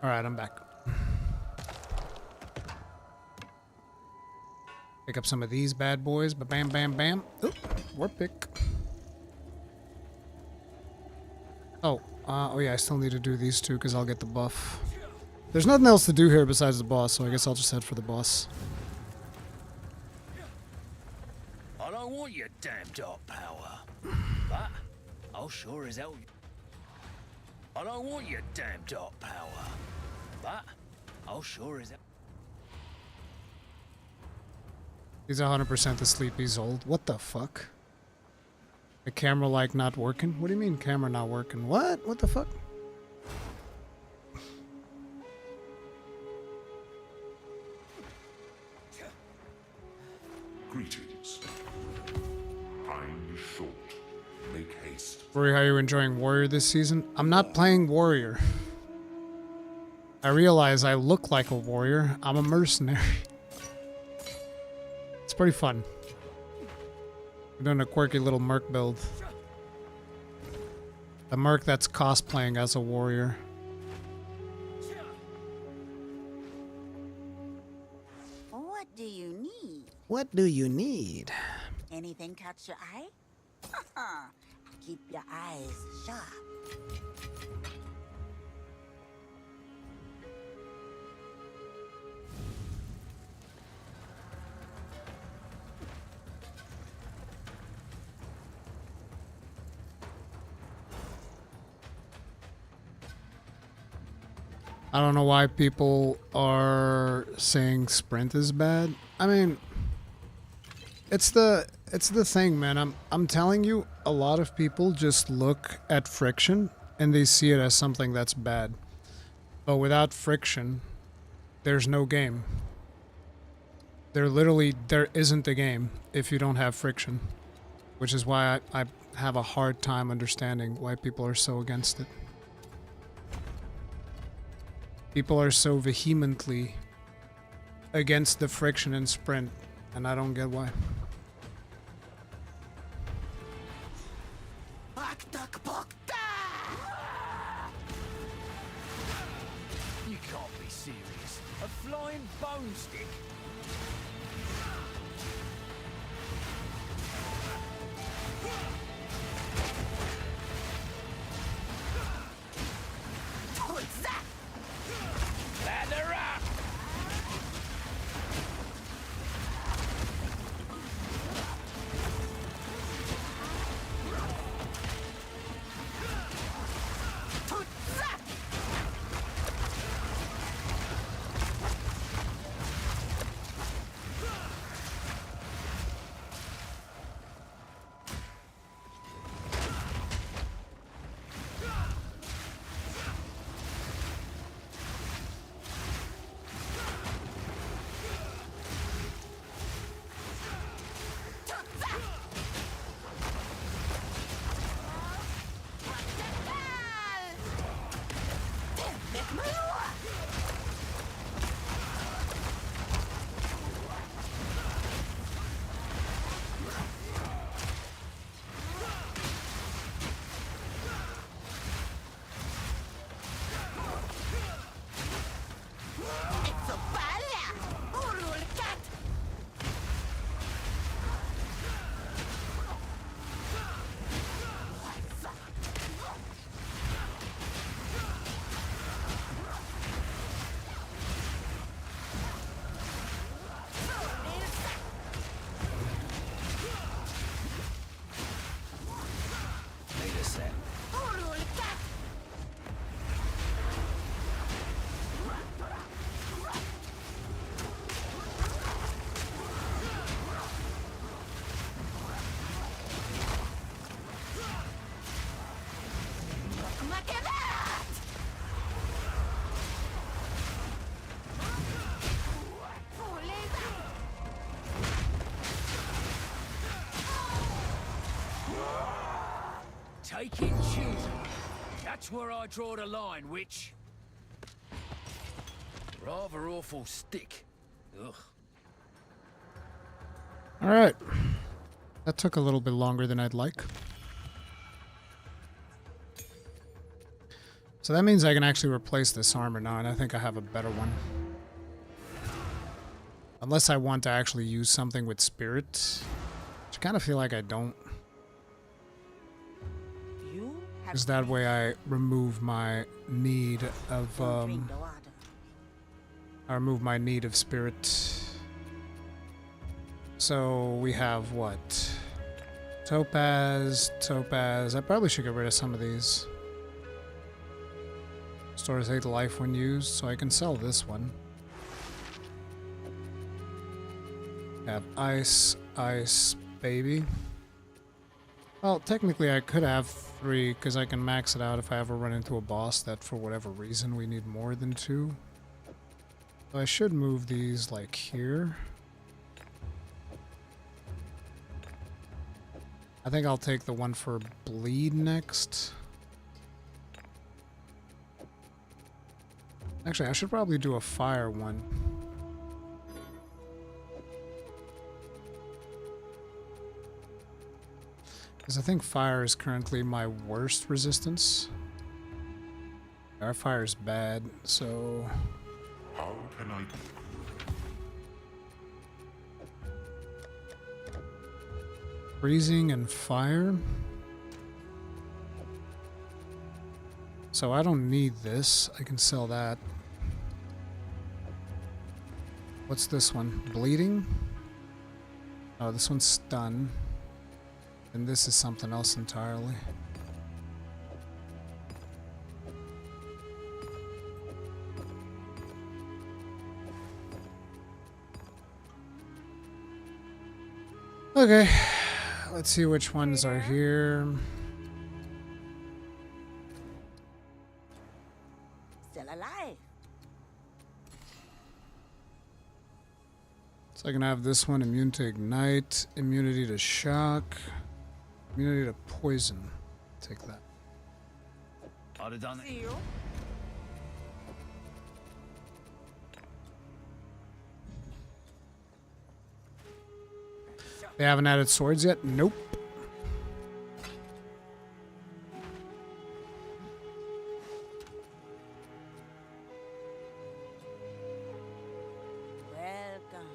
All right, I'm back. Pick up some of these bad boys. Ba bam, bam, bam. Oop, warp pick. Oh yeah, I still need to do these two because I'll get the buff. There's nothing else to do here besides the boss, so I guess I'll just head for the boss. I don't want your damn dark power. But I'll sure as hell. I don't want your damn dark power. But I'll sure as hell. He's 100% asleep. He's old. What the fuck? The camera like not working? What do you mean camera not working? What? What the fuck? Greetings. Time is short. Make haste. Rory, how are you enjoying Warrior this season? I'm not playing Warrior. I realize I look like a warrior. I'm a mercenary. It's pretty fun. We're doing a quirky little Merc build. The Merc that's cosplaying as a warrior. What do you need? What do you need? Anything catch your eye? Keep your eyes sharp. I don't know why people are saying sprint is bad. I mean, it's the thing, man. I'm telling you, a lot of people just look at friction and they see it as something that's bad. But without friction, there's no game. There isn't a game if you don't have friction, which is why I have a hard time understanding why people are so against it. People are so vehemently against the friction in sprint, and I don't get why. You can't be serious. A flying bone stick? Ladder up! Take it, choose. That's where I draw the line, witch. Rather awful stick. Ugh. Alright. That took a little bit longer than I'd like. So that means I can actually replace this armor now, and I think I have a better one. Unless I want to actually use something with spirit. Which I kind of feel like I don't. Because that way I remove my need of, I remove my need of spirit. So we have what? Topaz, topaz. I probably should get rid of some of these. Stores 8 life when used, so I can sell this one. Have ice, ice, baby. Well, technically I could have 3, because I can max it out if I ever run into a boss that for whatever reason we need more than 2. So I should move these like here. I think I'll take the one for bleed next. Actually, I should probably do a fire one. Because I think fire is currently my worst resistance. Our fire is bad, so... How can I... Freezing and fire. So I don't need this. I can sell that. What's this one? Bleeding? Oh, this one's stun. And this is something else entirely. Okay. Let's see which ones are here. Still alive. So I can have this one, immune to ignite, immunity to shock, immunity to poison. Take that. I'd have done it. See you. They haven't added swords yet? Nope. Welcome.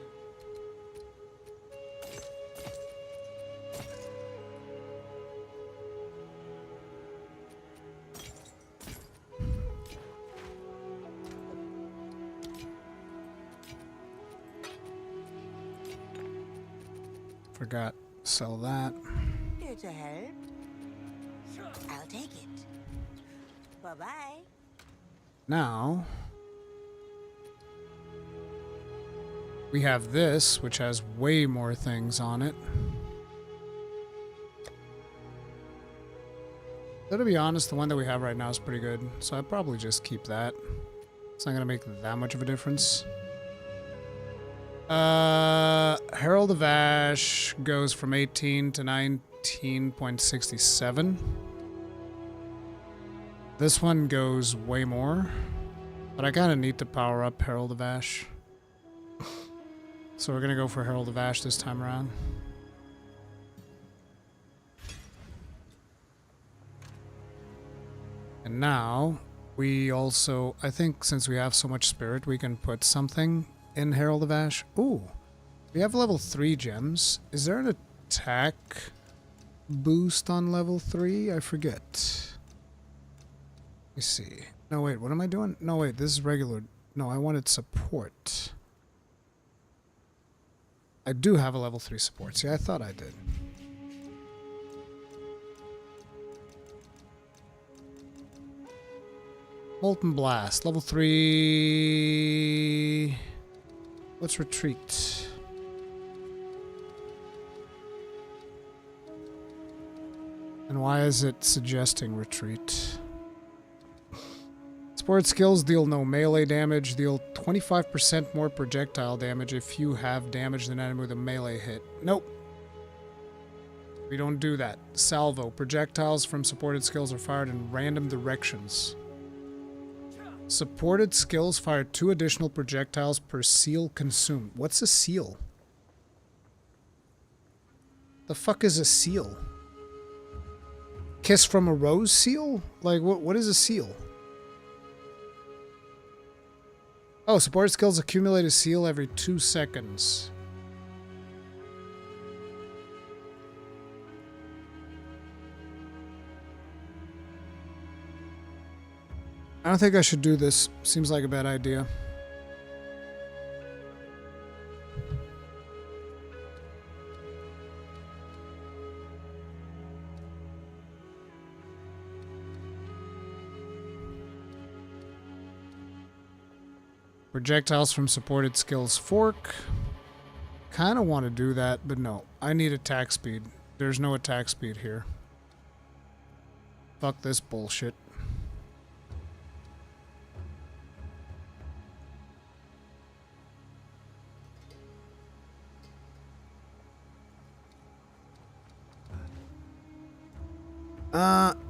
Forgot. Sell that. Here to help. I'll take it. Bye-bye. Now, we have this, which has way more things on it. Though, to be honest, the one that we have right now is pretty good, so I'd probably just keep that. It's not going to make that much of a difference. Herald of Ash goes from 18 to 19.67. This one goes way more, but I kind of need to power up Herald of Ash. So we're going to go for Herald of Ash this time around. And now, we also, I think since we have so much spirit, we can put something in Herald of Ash. Ooh, we have level 3 gems. Is there an attack boost on level 3? I forget. Let me see. No, wait, what am I doing? No, wait, this is regular. No, I wanted support. I do have a level 3 support. See, I thought I did. Molten Blast, level 3. Let's retreat. And why is it suggesting retreat? Support skills deal no melee damage, deal 25% more projectile damage if you have damaged an enemy with a melee hit. Nope. We don't do that. Salvo. Projectiles from supported skills are fired in random directions. Supported skills fire 2 additional projectiles per seal consumed. What's a seal? The fuck is a seal? Kiss from a rose seal? Like, what is a seal? Oh, supported skills accumulate a seal every 2 seconds. I don't think I should do this. Seems like a bad idea. Projectiles from supported skills fork. Kind of want to do that, but no. I need attack speed. There's no attack speed here. Fuck this bullshit.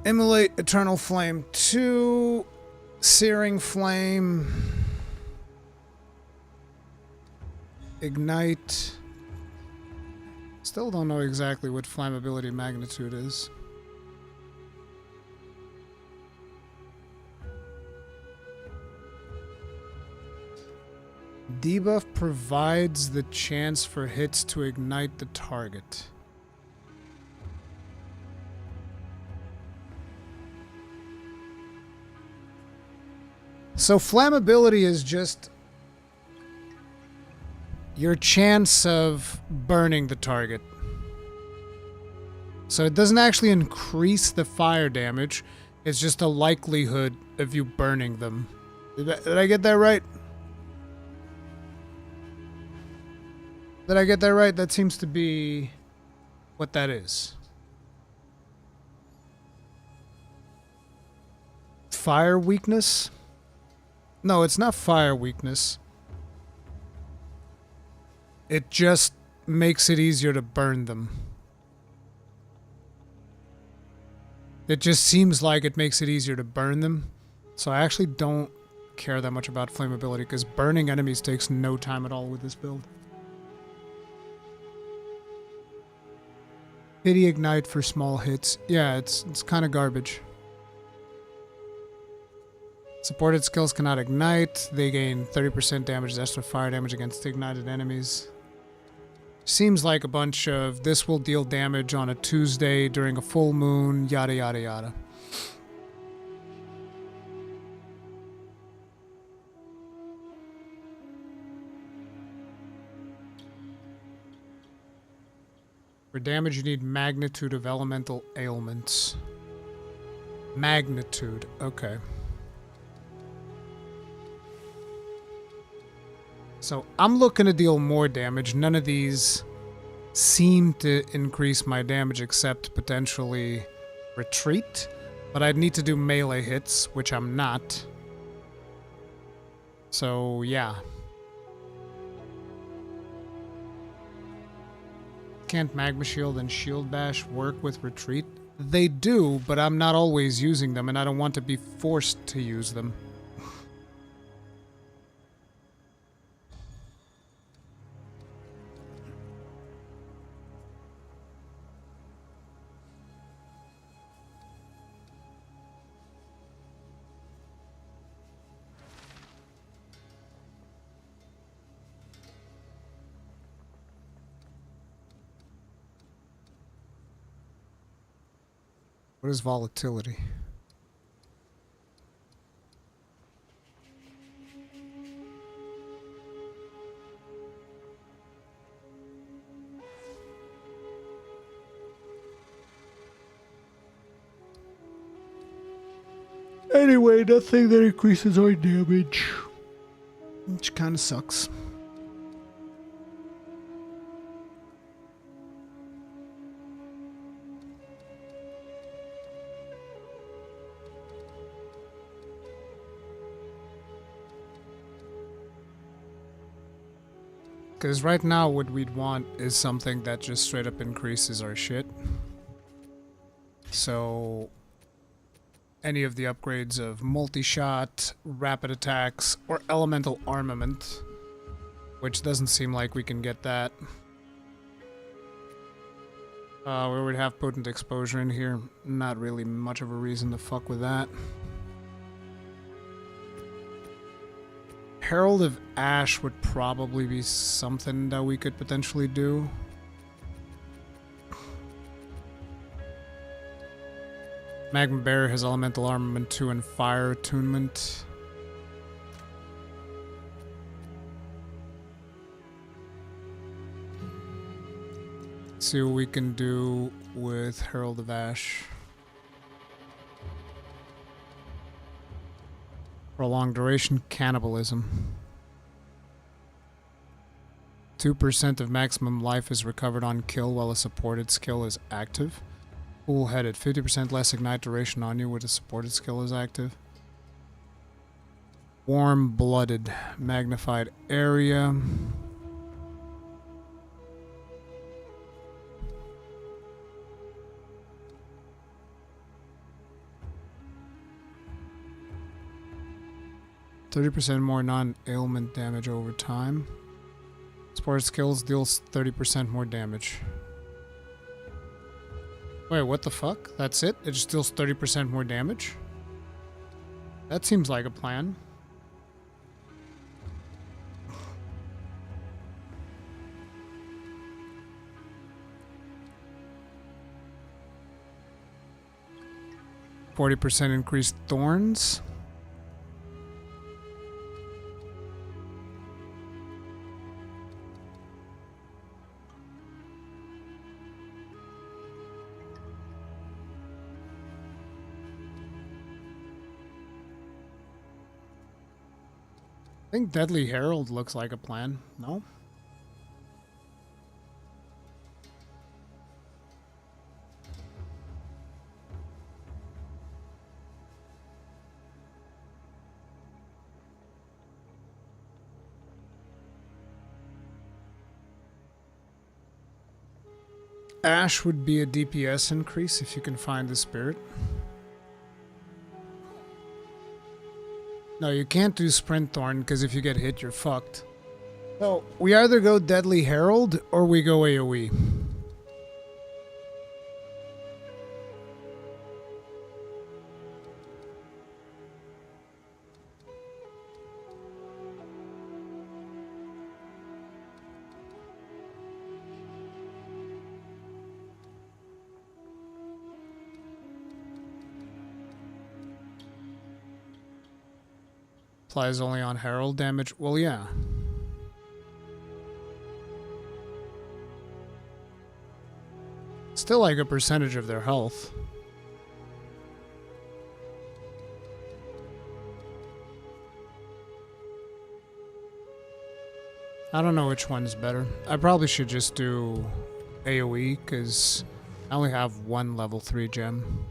Immolate Eternal Flame 2. Searing Flame. Ignite. Still don't know exactly what flammability magnitude is. Debuff provides the chance for hits to ignite the target. So flammability is just your chance of burning the target. So it doesn't actually increase the fire damage. It's just a likelihood of you burning them. Did I get that right? Did I get that right? That seems to be what that is. Fire weakness? No, it's not fire weakness. It just makes it easier to burn them. It just seems like it makes it easier to burn them. So I actually don't care that much about flammability because burning enemies takes no time at all with this build. Pity Ignite for small hits. Yeah, it's kind of garbage. Supported skills cannot ignite. They gain 30% damage as extra fire damage against ignited enemies. Seems like a bunch of this will deal damage on a Tuesday during a full moon, yada yada yada. For damage you need magnitude of elemental ailments. Magnitude, okay. So I'm looking to deal more damage. None of these seem to increase my damage except potentially retreat. But I'd need to do melee hits, which I'm not. So yeah. Can't Magma Shield and Shield Bash work with retreat? They do, but I'm not always using them and I don't want to be forced to use them. What is volatility? Anyway, nothing that increases our damage. Which kind of sucks. Because right now what we'd want is something that just straight up increases our shit. So any of the upgrades of multi-shot, rapid attacks, or elemental armament, which doesn't seem like we can get that. We would have potent exposure in here. Not really much of a reason to fuck with that. Herald of Ash would probably be something that we could potentially do. Magma Bearer has Elemental Armament 2 and Fire Attunement. See what we can do with Herald of Ash. Prolonged duration cannibalism. 2% of maximum life is recovered on kill while a supported skill is active. Cool-headed. 50% less ignite duration on you when a supported skill is active. Warm-blooded. Magnified area. %30 more non-ailment damage over time. Supported skills deals 30% more damage. Wait, what the fuck? That's it? It just deals 30% more damage? That seems like a plan. %40 increased thorns. I think Deadly Herald looks like a plan, no? Ash would be a DPS increase if you can find the spirit. No, you can't do Sprint Thorn, because if you get hit, you're fucked. So, we either go Deadly Herald, or we go AoE. Applies only on Herald damage. Well, yeah. Still like a percentage of their health. I don't know which one's better. I probably should just do AoE, because I only have one level 3 gem.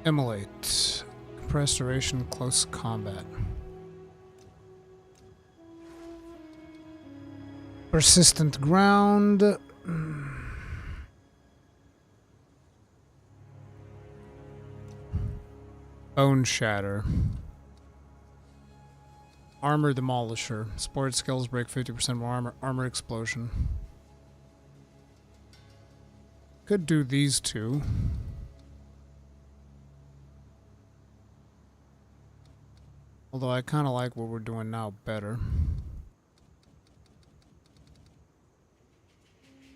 Immolate. Compressed duration, close combat. Persistent ground. Bone shatter. Armor demolisher. Sport skills break 50% more armor. Armor explosion. Could do these two. Although I kind of like what we're doing now better.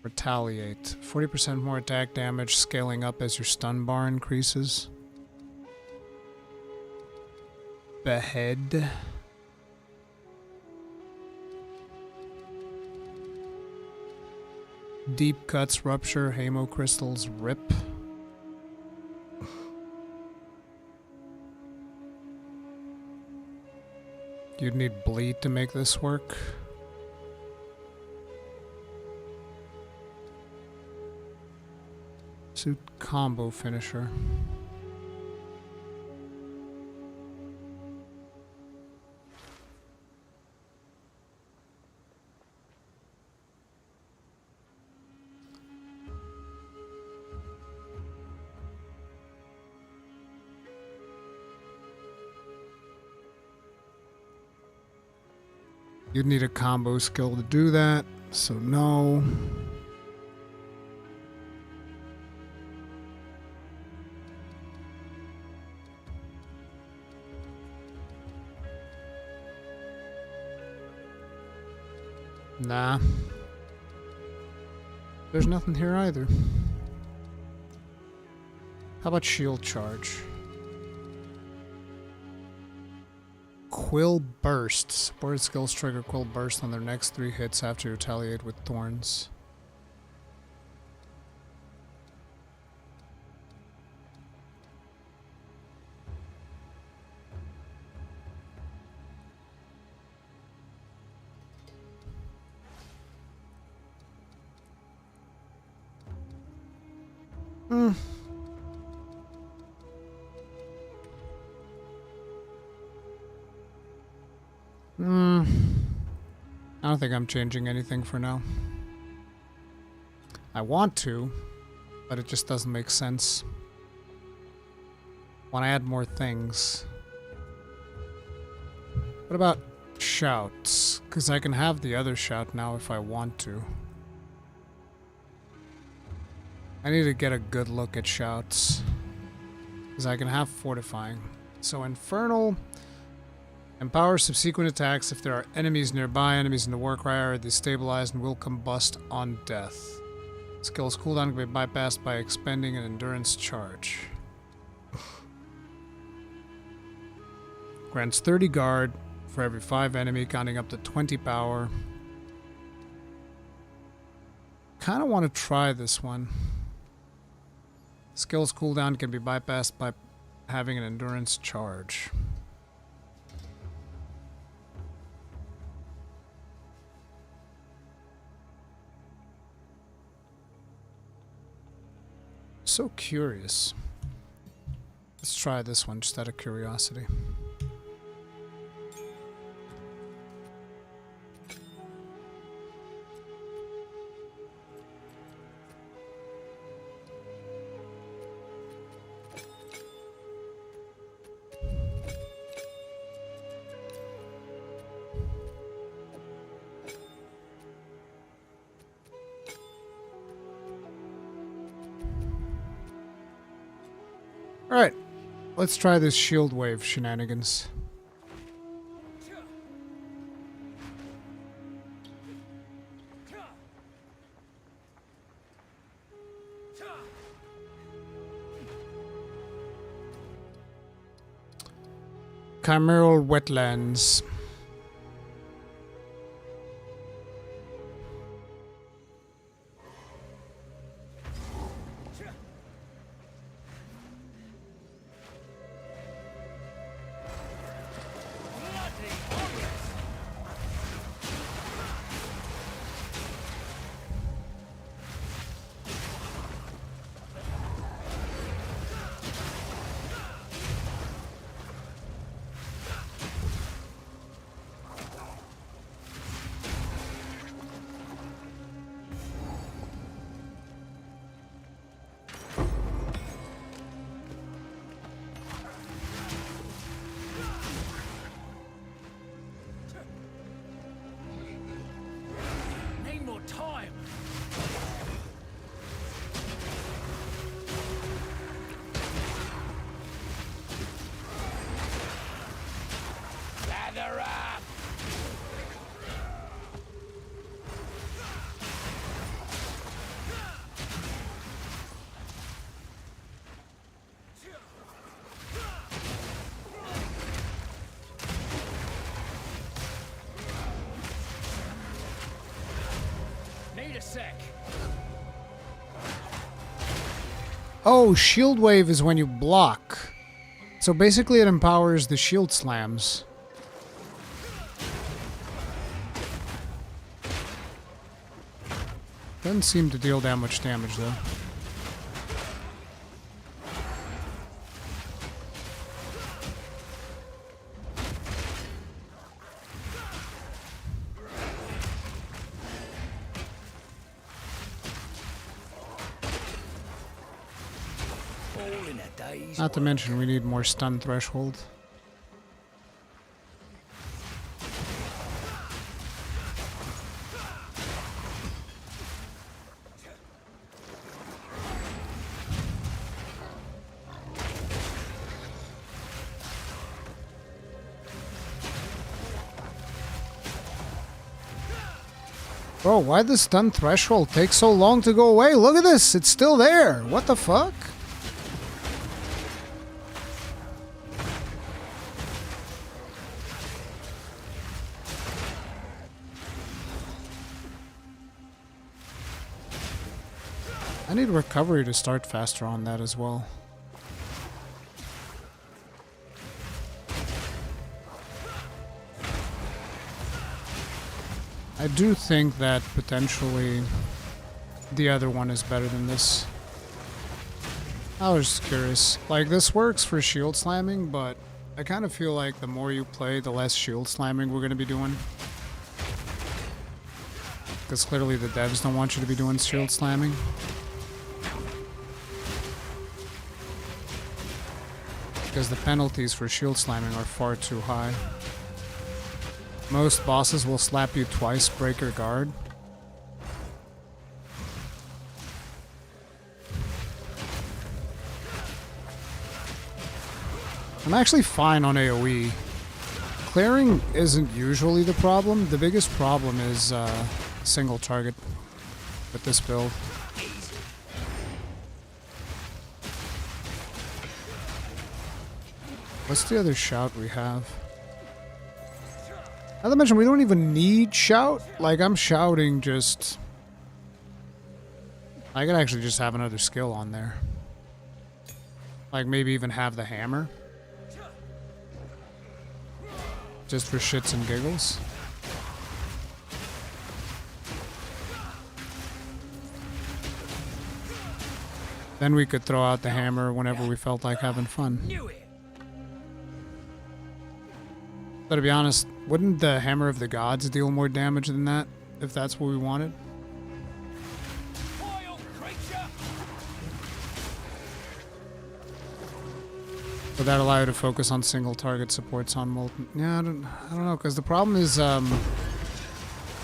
Retaliate. 40% more attack damage, scaling up as your stun bar increases. Behead. Deep cuts rupture, hemocrystals rip. You'd need bleed to make this work. Suit combo finisher. You'd need a combo skill to do that, so no. Nah. There's nothing here either. How about shield charge? Quill burst. Supported skills trigger quill burst on their next 3 hits after you retaliate with thorns. I don't think I'm changing anything for now. I want to, but it just doesn't make sense. Want to add more things. What about shouts? Because I can have the other shout now if I want to. I need to get a good look at shouts. Because I can have fortifying. So infernal empowers subsequent attacks if there are enemies nearby. Enemies in the war cry are destabilized and will combust on death. Skill's cooldown can be bypassed by expending an endurance charge. Grants 30 guard for every 5 enemy, counting up to 20 power. Kinda want to try this one. Skill's cooldown can be bypassed by having an endurance charge. So curious. Let's try this one just out of curiosity. Alright, let's try this shield wave shenanigans. Chimeral wetlands. Need more time. Gather up. Need a sec. Oh, shield wave is when you block. So basically it empowers the shield slams. Doesn't seem to deal that much damage though. All in a day's Not to mention we need more stun threshold. Bro, why'd the stun threshold take so long to go away? Look at this, it's still there. What the fuck? I need recovery to start faster on that as well. I do think that potentially the other one is better than this. I was just curious. Like, this works for shield slamming, but I kind of feel like the more you play, the less shield slamming we're going to be doing. Because clearly the devs don't want you to be doing shield slamming. Because the penalties for shield slamming are far too high. Most bosses will slap you twice, break or guard. I'm actually fine on AoE. Clearing isn't usually the problem. The biggest problem is single target with this build. What's the other shout we have? Not to mention, we don't even need shout. Like, I'm shouting just... I could actually just have another skill on there. Like, maybe even have the hammer. Just for shits and giggles. Then we could throw out the hammer whenever we felt like having fun. But to be honest, wouldn't the Hammer of the Gods deal more damage than that, if that's what we wanted? Would that allow you to focus on single target supports on Molten? Yeah, I don't know, because the problem is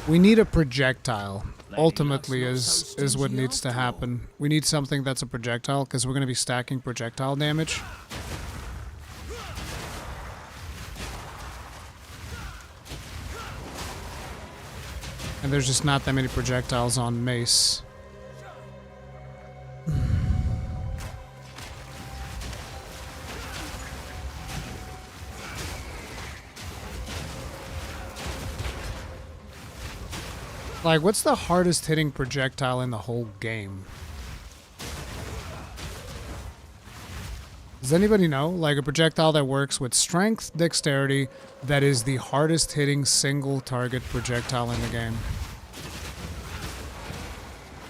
we need a projectile. Ultimately is what needs to happen. We need something that's a projectile, because we're going to be stacking projectile damage. And there's just not that many projectiles on Mace. Like, what's the hardest hitting projectile in the whole game? Does anybody know? Like, a projectile that works with strength, dexterity, that is the hardest hitting single target projectile in the game.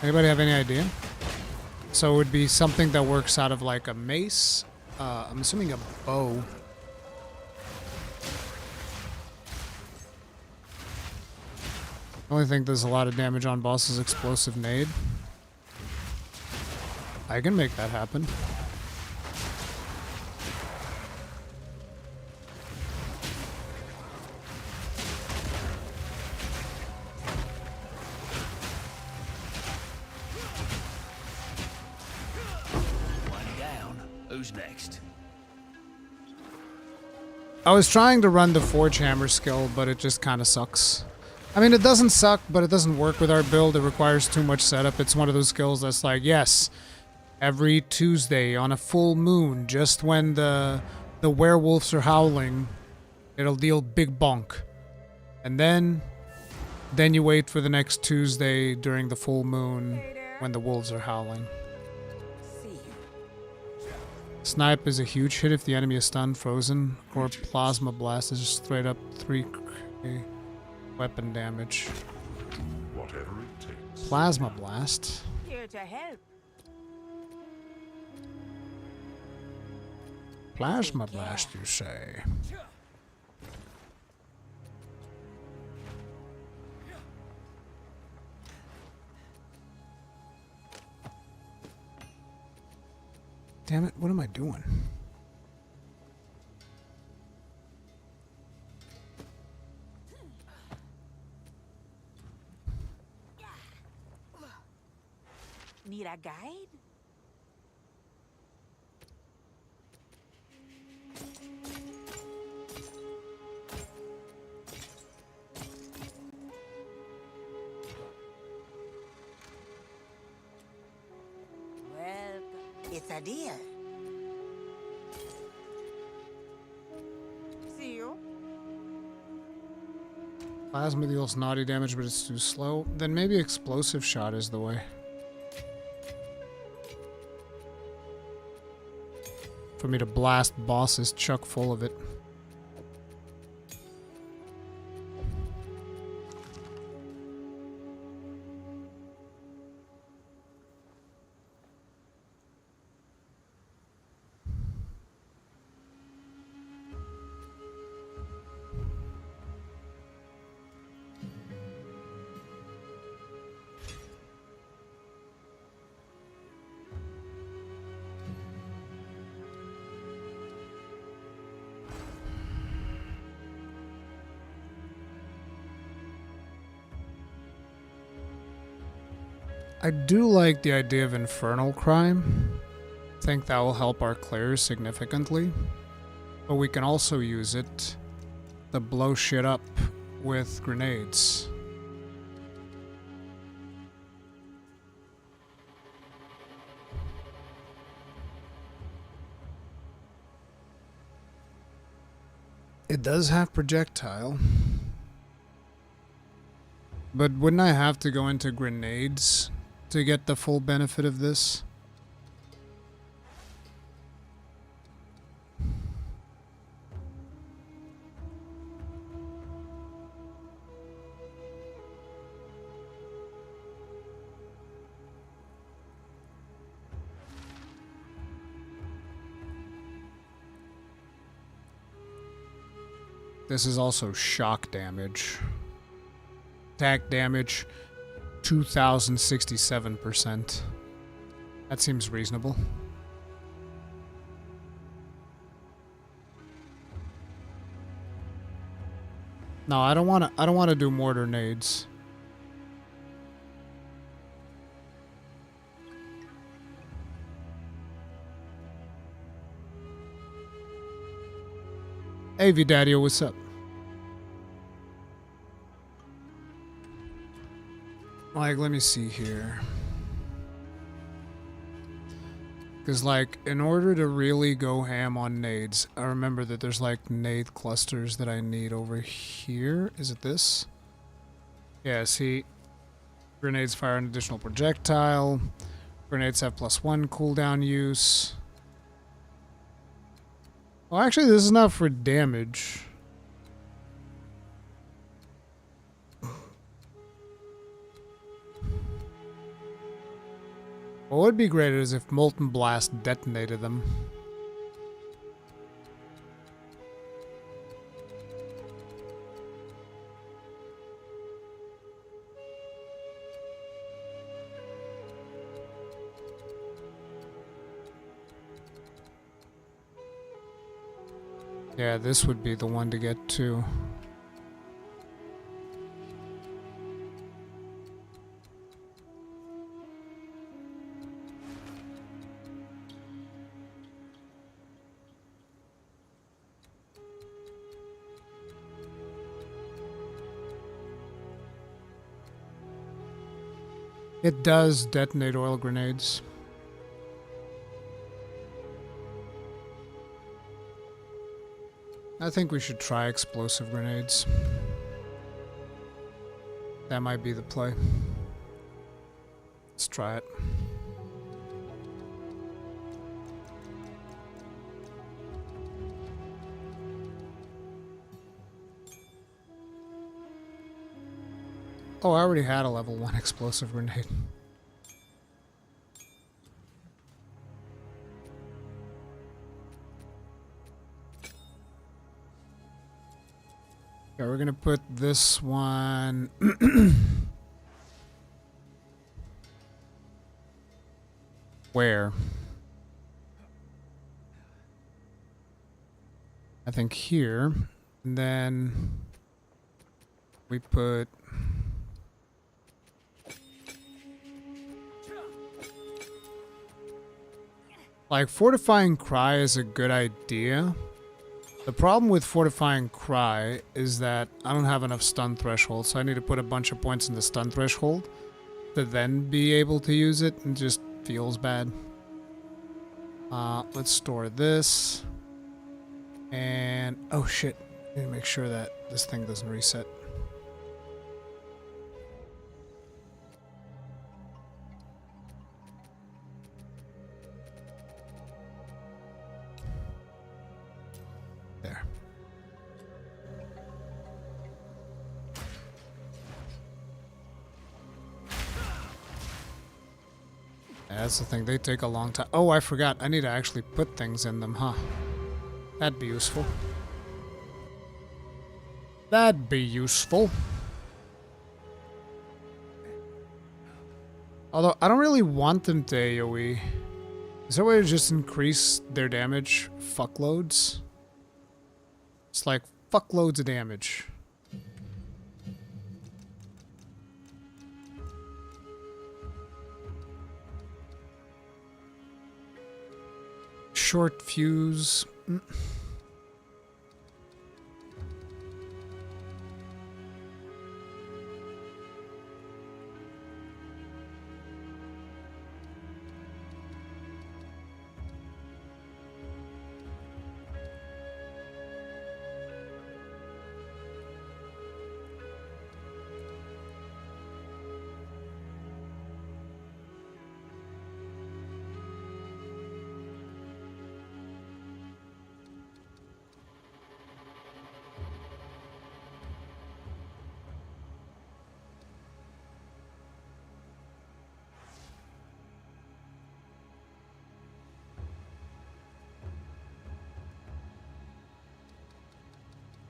Anybody have any idea? So it would be something that works out of like a mace. I'm assuming a bow. I only think there's a lot of damage on boss's explosive nade. I can make that happen. Who's next? I was trying to run the Forge Hammer skill, but it just kind of sucks. I mean, it doesn't suck, but it doesn't work with our build. It requires too much setup. It's one of those skills that's like, yes, every Tuesday on a full moon, just when the werewolves are howling, it'll deal big bonk. And then you wait for the next Tuesday during the full moon when the wolves are howling. Snipe is a huge hit if the enemy is stunned, frozen, or Plasma Blast is just straight up 3k weapon damage. Whatever it takes. Plasma Blast? Here to help. Plasma Blast, you say? Damn it, what am I doing? Need a guide? idea. See you. Plasma deals naughty damage, but it's too slow. Then maybe explosive shot is the way. For me to blast bosses chock full of it. I do like the idea of Infernal Crime. I think that will help our clears significantly. But we can also use it to blow shit up with grenades. It does have projectile. But wouldn't I have to go into grenades to get the full benefit of this? This is also shock damage. Attack damage, 2,067%. That seems reasonable. No, I don't want to do mortar nades. Hey, V-Daddy, what's up? Like, let me see here. Because, like, in order to really go ham on nades, I remember that there's, like, nade clusters that I need over here. Is it this? Yeah, see? Grenades fire an additional projectile. Grenades have +1 cooldown use. Well, actually, this is not for damage. What would be great is if Molten Blast detonated them. Yeah, this would be the one to get to. It does detonate oil grenades. I think we should try explosive grenades. That might be the play. Let's try it. Oh, I already had a level 1 explosive grenade. Okay, we're gonna put this one... Where? I think here. And then... we put... like, Fortifying Cry is a good idea. The problem with Fortifying Cry is that I don't have enough stun threshold, so I need to put a bunch of points in the stun threshold to then be able to use it, and it just feels bad. Let's store this. And oh shit, I need to make sure that this thing doesn't reset. There. Yeah, that's the thing, they take a long time. Oh, I forgot, I need to actually put things in them, huh? That'd be useful. That'd be useful. Although, I don't really want them to AoE. Is there a way to just increase their damage fuckloads? It's like fuckloads of damage. Short fuse.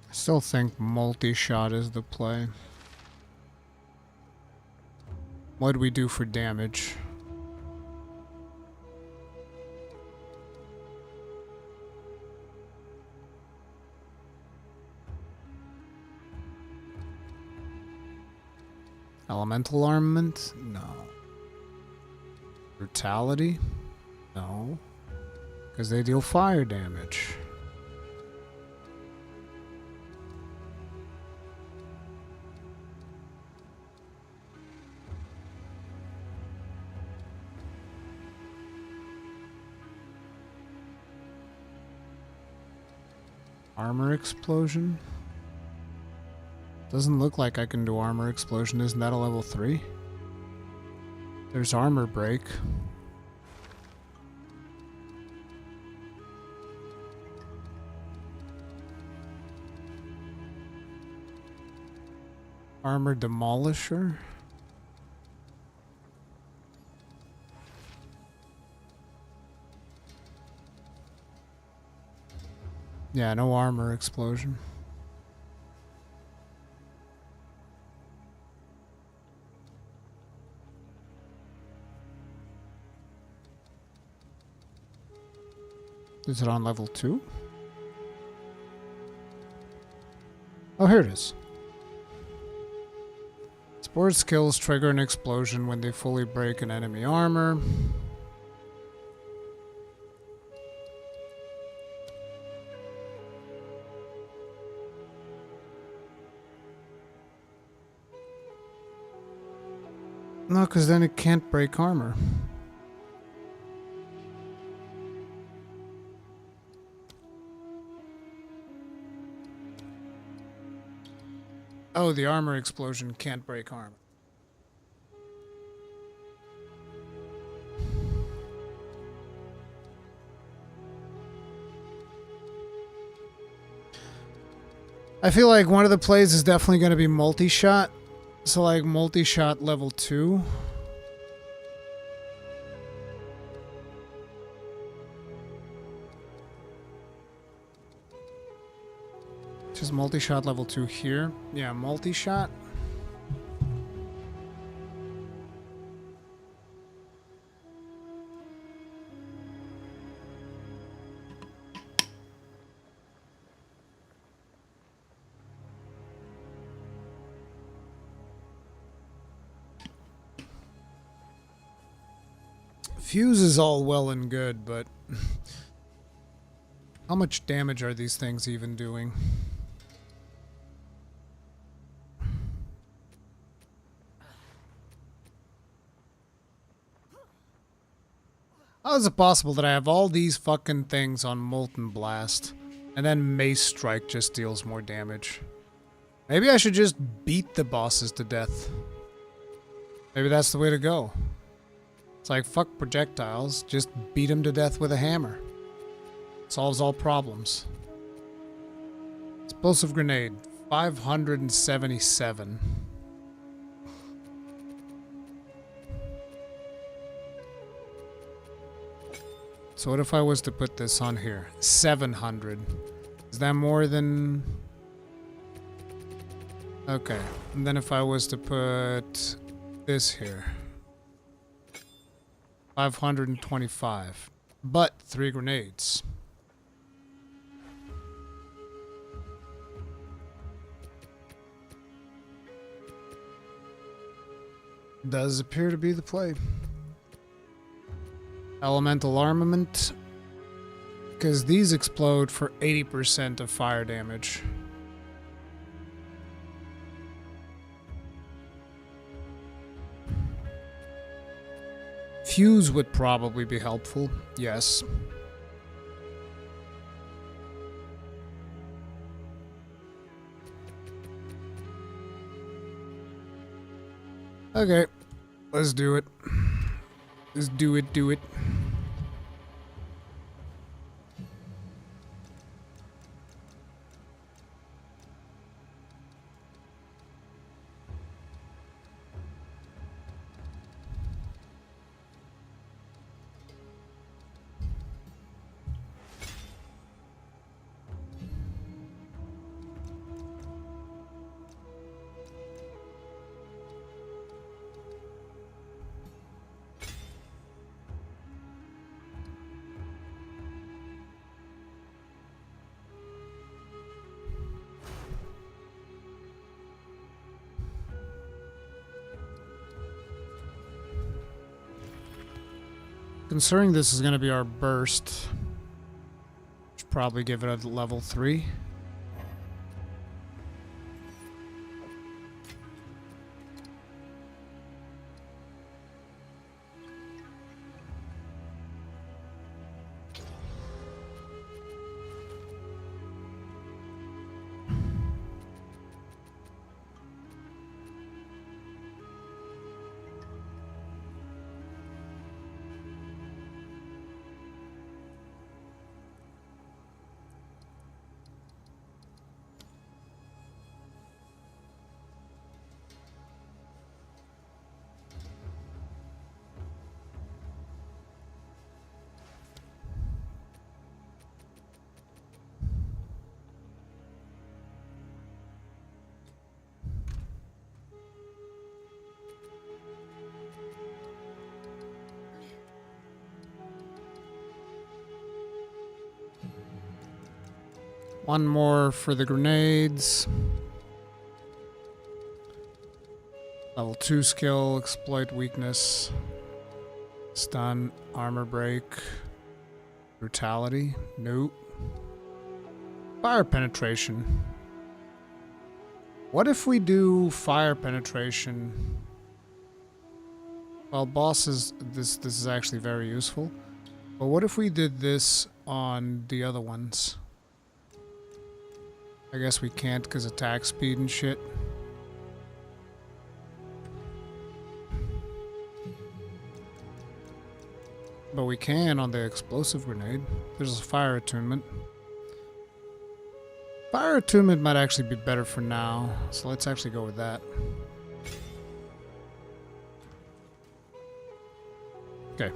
I still think multi-shot is the play. What do we do for damage? Elemental armament? No. Brutality? No. Because they deal fire damage. Armor explosion? Doesn't look like I can do armor explosion. Isn't that a level 3? There's armor break. Armor demolisher? Yeah, no armor explosion. Is it on level 2? Oh, here it is. Spore skills trigger an explosion when they fully break an enemy armor. No, because then it can't break armor. Oh, the armor explosion can't break armor. I feel like one of the plays is definitely going to be multi-shot. So like multi-shot level 2. Just multi-shot level 2 here. Yeah, multi-shot. Fuse is all well and good, but how much damage are these things even doing? How is it possible that I have all these fucking things on Molten Blast, and then Mace Strike just deals more damage? Maybe I should just beat the bosses to death. Maybe that's the way to go. It's like, fuck projectiles, just beat them to death with a hammer. Solves all problems. Explosive grenade, 577. So what if I was to put this on here? 700. Is that more than... Okay. And then if I was to put this here. 525. But 3 grenades. Does appear to be the play. Elemental armament, because these explode for 80% of fire damage. Fuse would probably be helpful, yes. Okay, let's do it. Let's do it. Considering this is going to be our burst, should probably give it a level 3. One more for the grenades. Level 2 skill, exploit weakness, stun, armor break, brutality, nope. Fire penetration. What if we do fire penetration? Well, bosses, this is actually very useful. But what if we did this on the other ones? I guess we can't because attack speed and shit. But we can on the explosive grenade. There's a fire attunement. Fire attunement might actually be better for now, so let's actually go with that. Okay.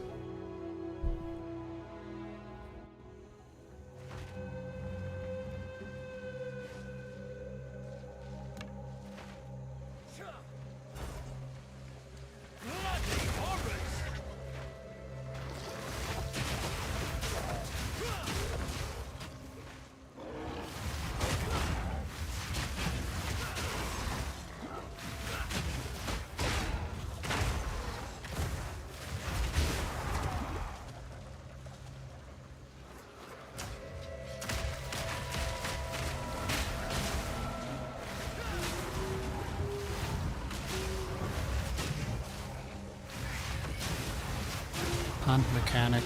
Hunt mechanic.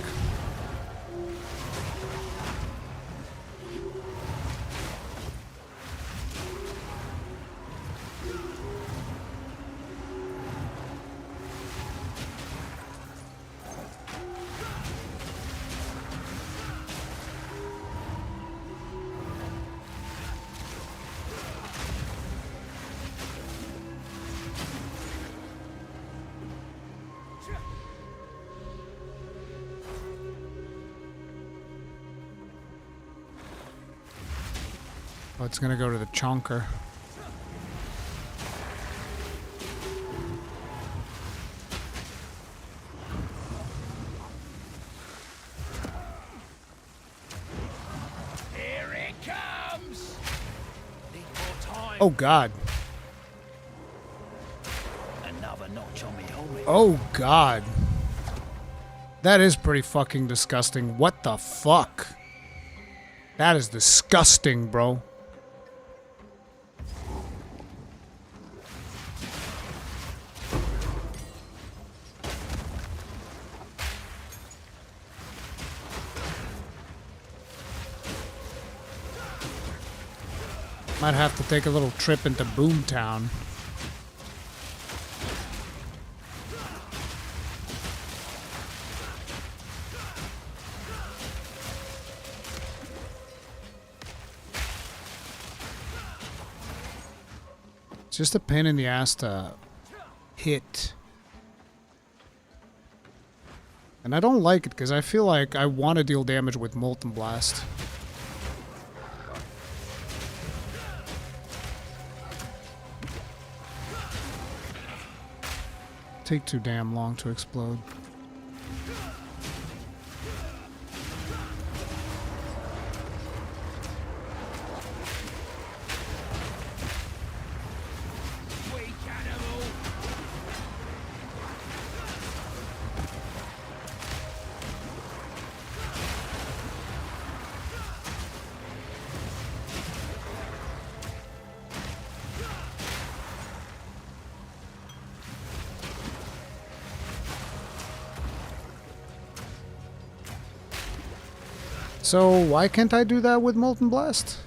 Oh, it's gonna go to the chonker. Here it comes! Need more time. Oh God. Another notch on me helmet. Oh God. That is pretty fucking disgusting. What the fuck? That is disgusting, bro. Might have to take a little trip into Boomtown. It's just a pain in the ass to hit. And I don't like it because I feel like I want to deal damage with Molten Blast. Take too damn long to explode. So why can't I do that with Molten Blast?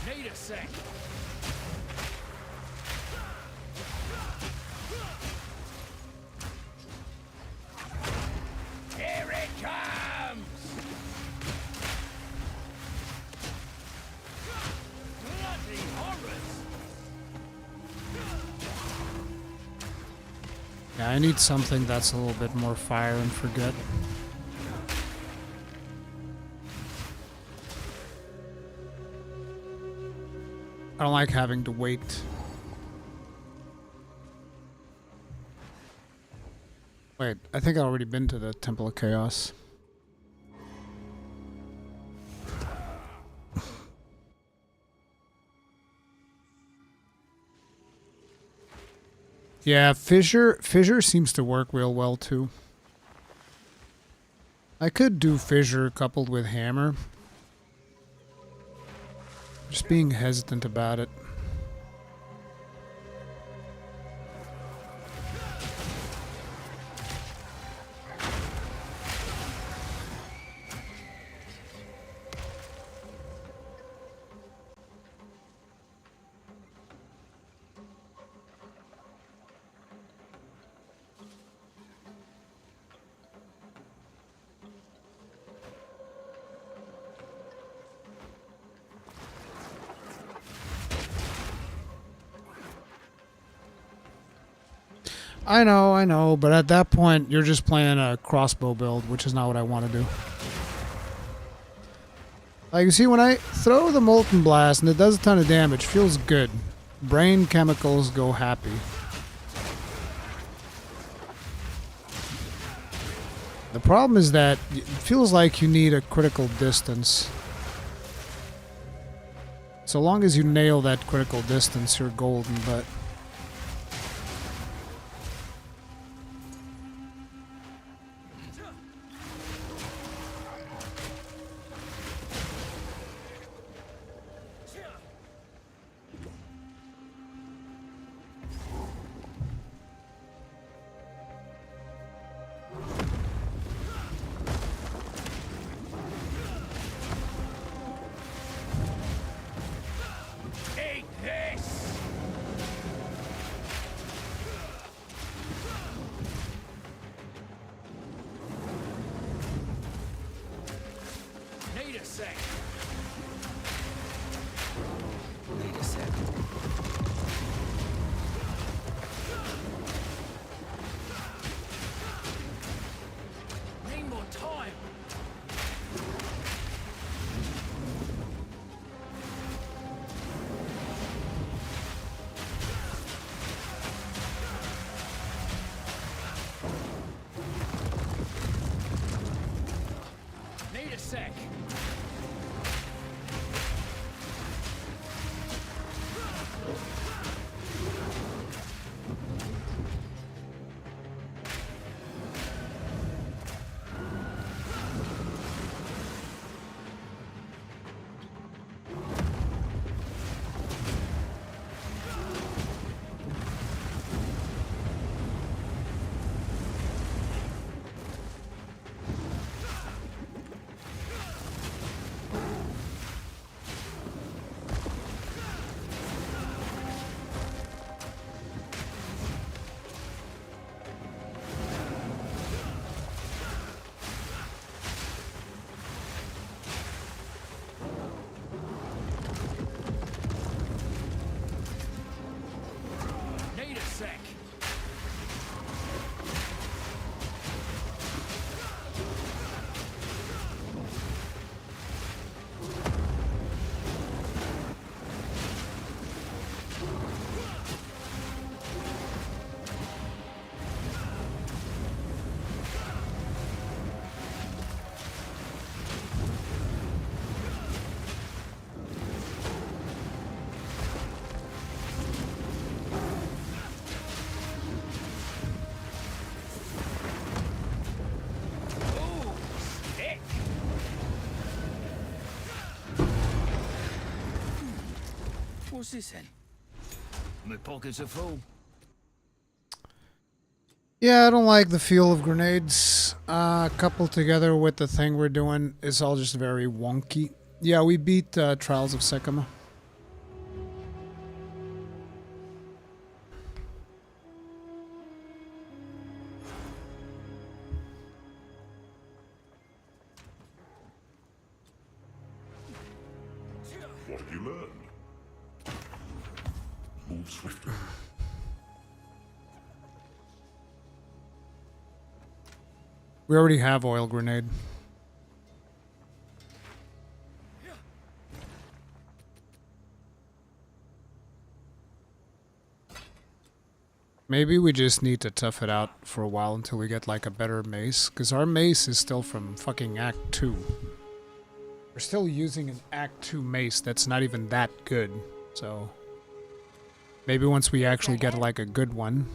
Need a sec. Here it comes! Bloody horrors! Yeah, I need something that's a little bit more fire and forget. I don't like having to wait. Wait, I think I've already been to the Temple of Chaos. Yeah, Fissure seems to work real well too. I could do Fissure coupled with Hammer. Just being hesitant about it. I know, but at that point, you're just playing a crossbow build, which is not what I want to do. Like, you see, when I throw the Molten Blast and it does a ton of damage, feels good. Brain chemicals go happy. The problem is that it feels like you need a critical distance. So long as you nail that critical distance, you're golden, but... What's this then? My pockets are full. Yeah, I don't like the feel of grenades. Coupled together with the thing we're doing, it's all just very wonky. Yeah, we beat Trials of Sycamore. What have you learned? Move swiftly. We already have oil grenade. Maybe we just need to tough it out for a while until we get like a better mace, because our mace is still from fucking Act 2. We're still using an Act 2 mace that's not even that good, so... Maybe once we actually get like a good one.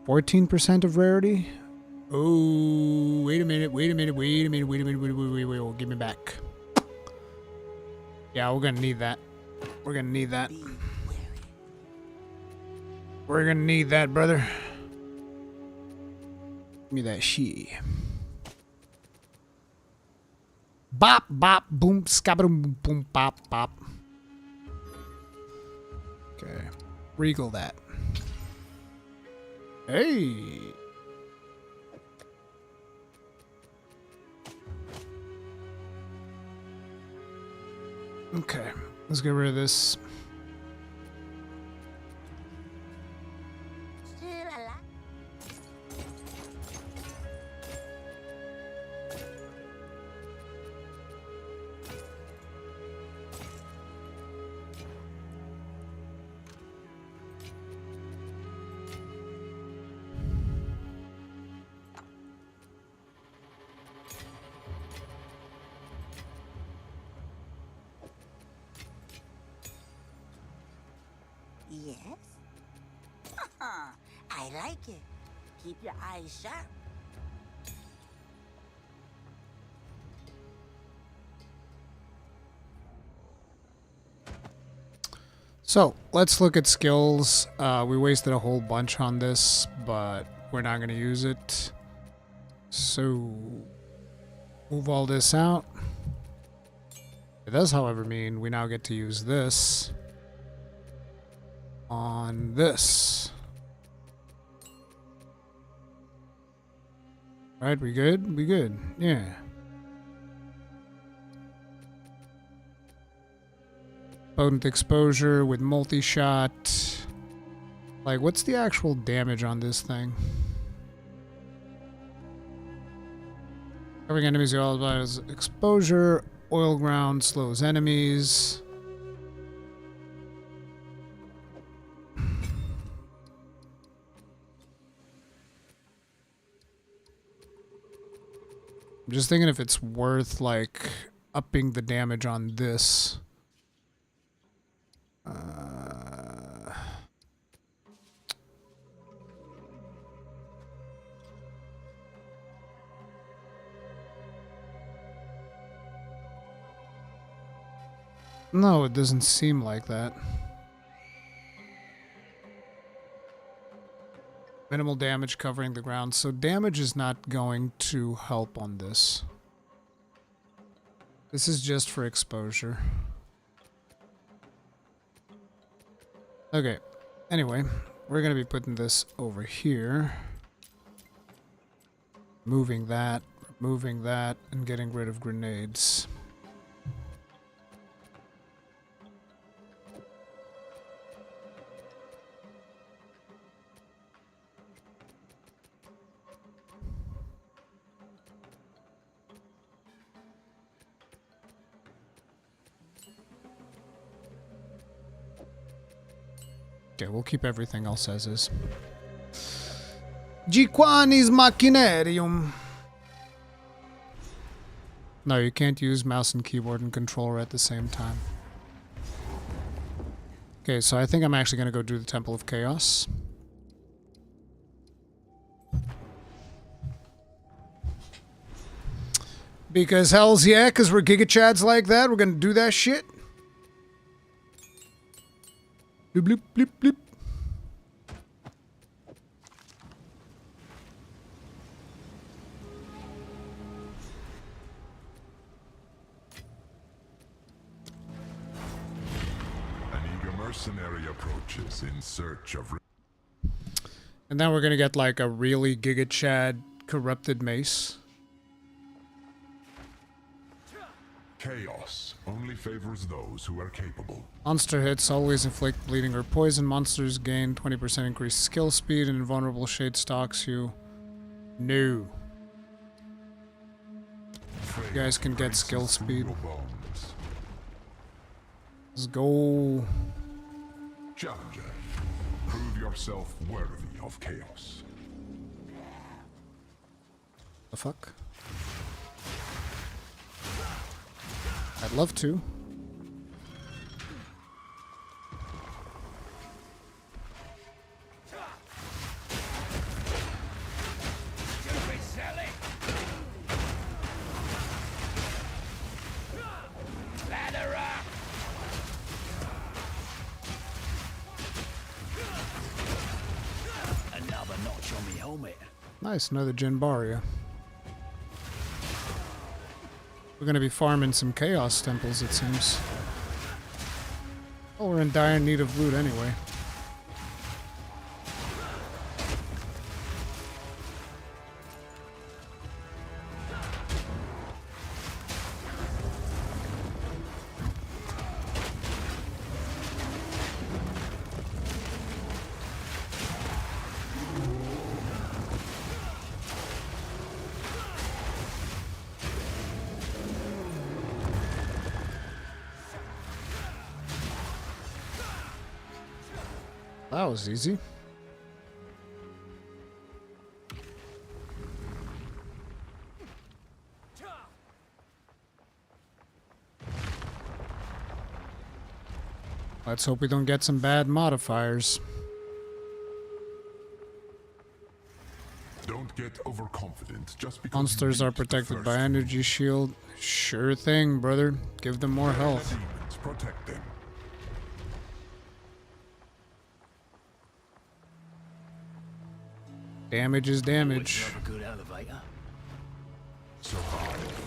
%14 of rarity? Oh, wait a minute, give me back. Yeah, we're gonna need that. We're gonna need that. We're gonna need that, brother. Give me that shit. Bop, bop, boom, skaboom, boom, bop, bop. Okay. Regal that. Hey. Okay, let's get rid of this. Yes? I like it. Keep your eyes sharp. So let's look at skills. We wasted a whole bunch on this, but we're not going to use it. So move all this out. It does, however, mean we now get to use this on this. Right, we good? We good. Yeah. Potent exposure with multi-shot. Like, what's the actual damage on this thing? Covering enemies all about is exposure. Oil ground slows enemies. I'm just thinking if it's worth, like, upping the damage on this. No, it doesn't seem like that. Minimal damage covering the ground, so damage is not going to help on this. This is just for exposure. Okay, anyway, we're going to be putting this over here. Moving that, and getting rid of grenades. Okay, we'll keep everything else as is. Giquani's Machinarium. No, you can't use mouse and keyboard and controller at the same time. Okay, so I think I'm actually going to go do the Temple of Chaos. Because hells yeah, because we're Giga Chads like that, we're going to do that shit. Bloop, bloop, bloop, bloop. An eager mercenary approaches in search of... And then we're going to get like a really Giga Chad corrupted mace. Chaos only favors those who are capable. Monster hits always inflict bleeding or poison. Monsters gain 20% increased skill speed, and invulnerable shade stalks you. No. You guys can get skill speed. Let's go. Challenger, prove yourself worthy of chaos. The fuck? I'd love to. Another notch on me helmet. Nice, another Jinbaria. We're gonna be farming some Chaos Temples, it seems. Oh, we're in dire need of loot anyway. That was easy. Let's hope we don't get some bad modifiers. Don't get overconfident just because Monsters you are beat the protected by first energy shield. Sure thing, brother. Give them more health. demons. Protect them. Damage is damage. Love a good elevator. Survive.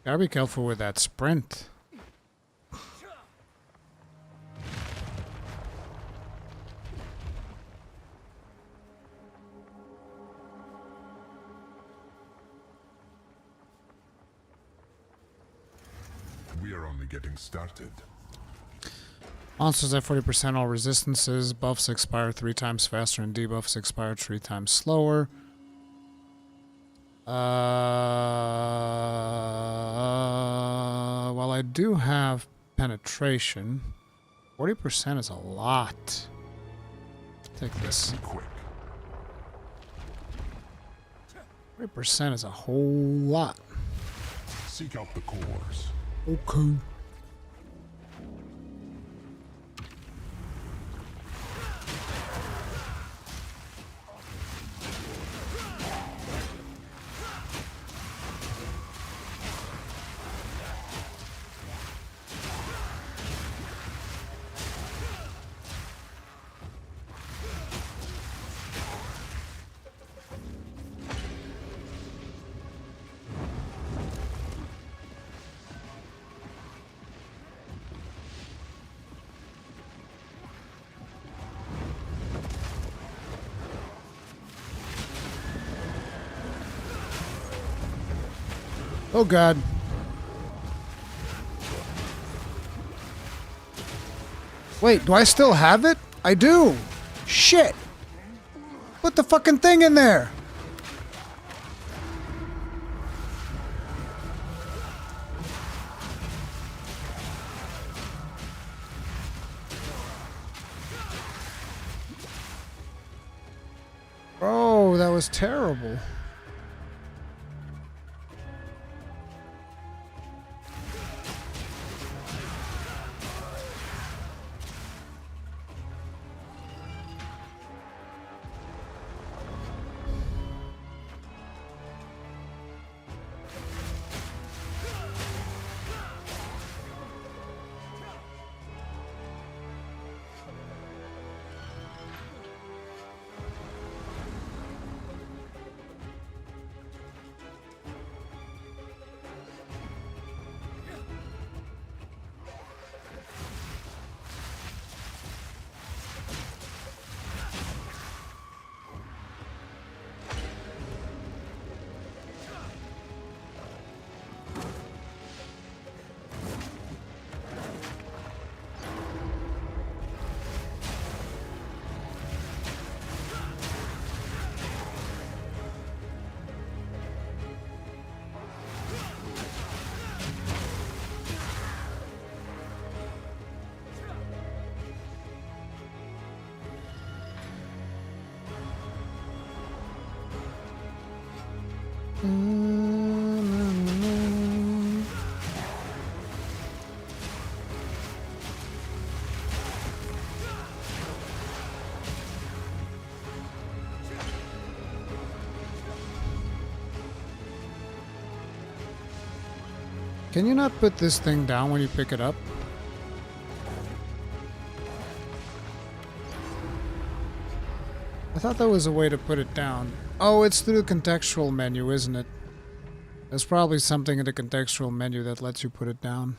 Gotta be careful with that sprint. We are only getting started. Monsters have 40% all resistances. Buffs expire 3 times faster and debuffs expire 3 times slower. While I do have penetration, 40% is a lot. Take this. Be quick. 40% is a whole lot. Seek out the cores. Okay. Oh god. Wait, do I still have it? I do. Shit. Put the fucking thing in there. Bro, that was terrible. Can you not put this thing down when you pick it up? I thought there was a way to put it down. Oh, it's through the contextual menu, isn't it? There's probably something in the contextual menu that lets you put it down.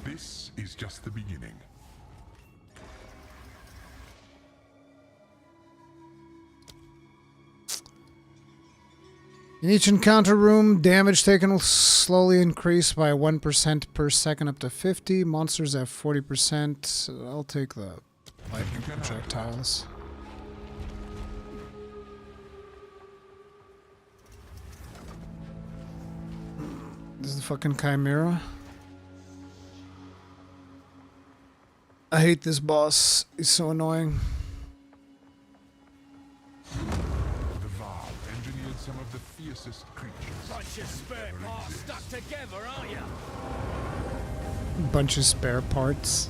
This is just the beginning. In each encounter room, damage taken will slowly increase by 1% per second up to 50. Monsters have 40%. I'll take the lightning projectiles. This is the fucking Chimera. I hate this boss. He's so annoying. The Val engineered some of the fiercest creatures. Bunch of spare parts stuck together, aren't you? Bunch of spare parts.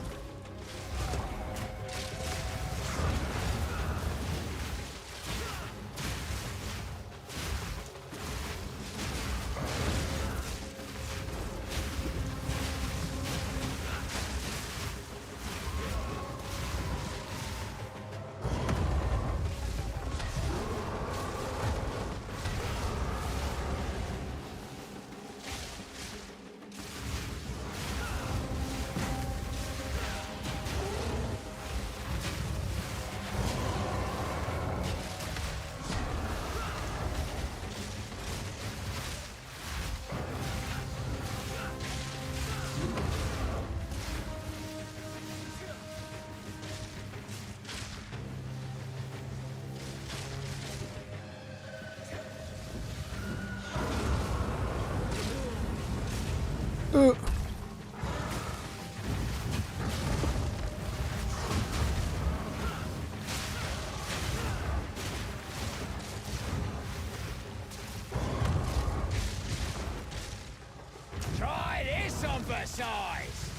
Try this on for size.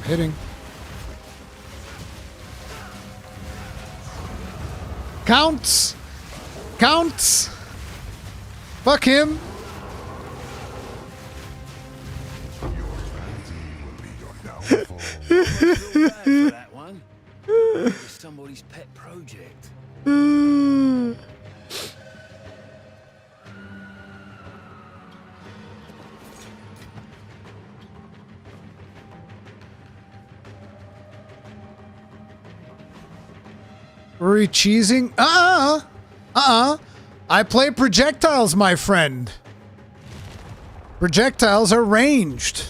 Hitting. Counts! Counts! Fuck him! Feel bad for that one. It's somebody's pet project. Cheesing? I play projectiles, my friend. Projectiles are ranged.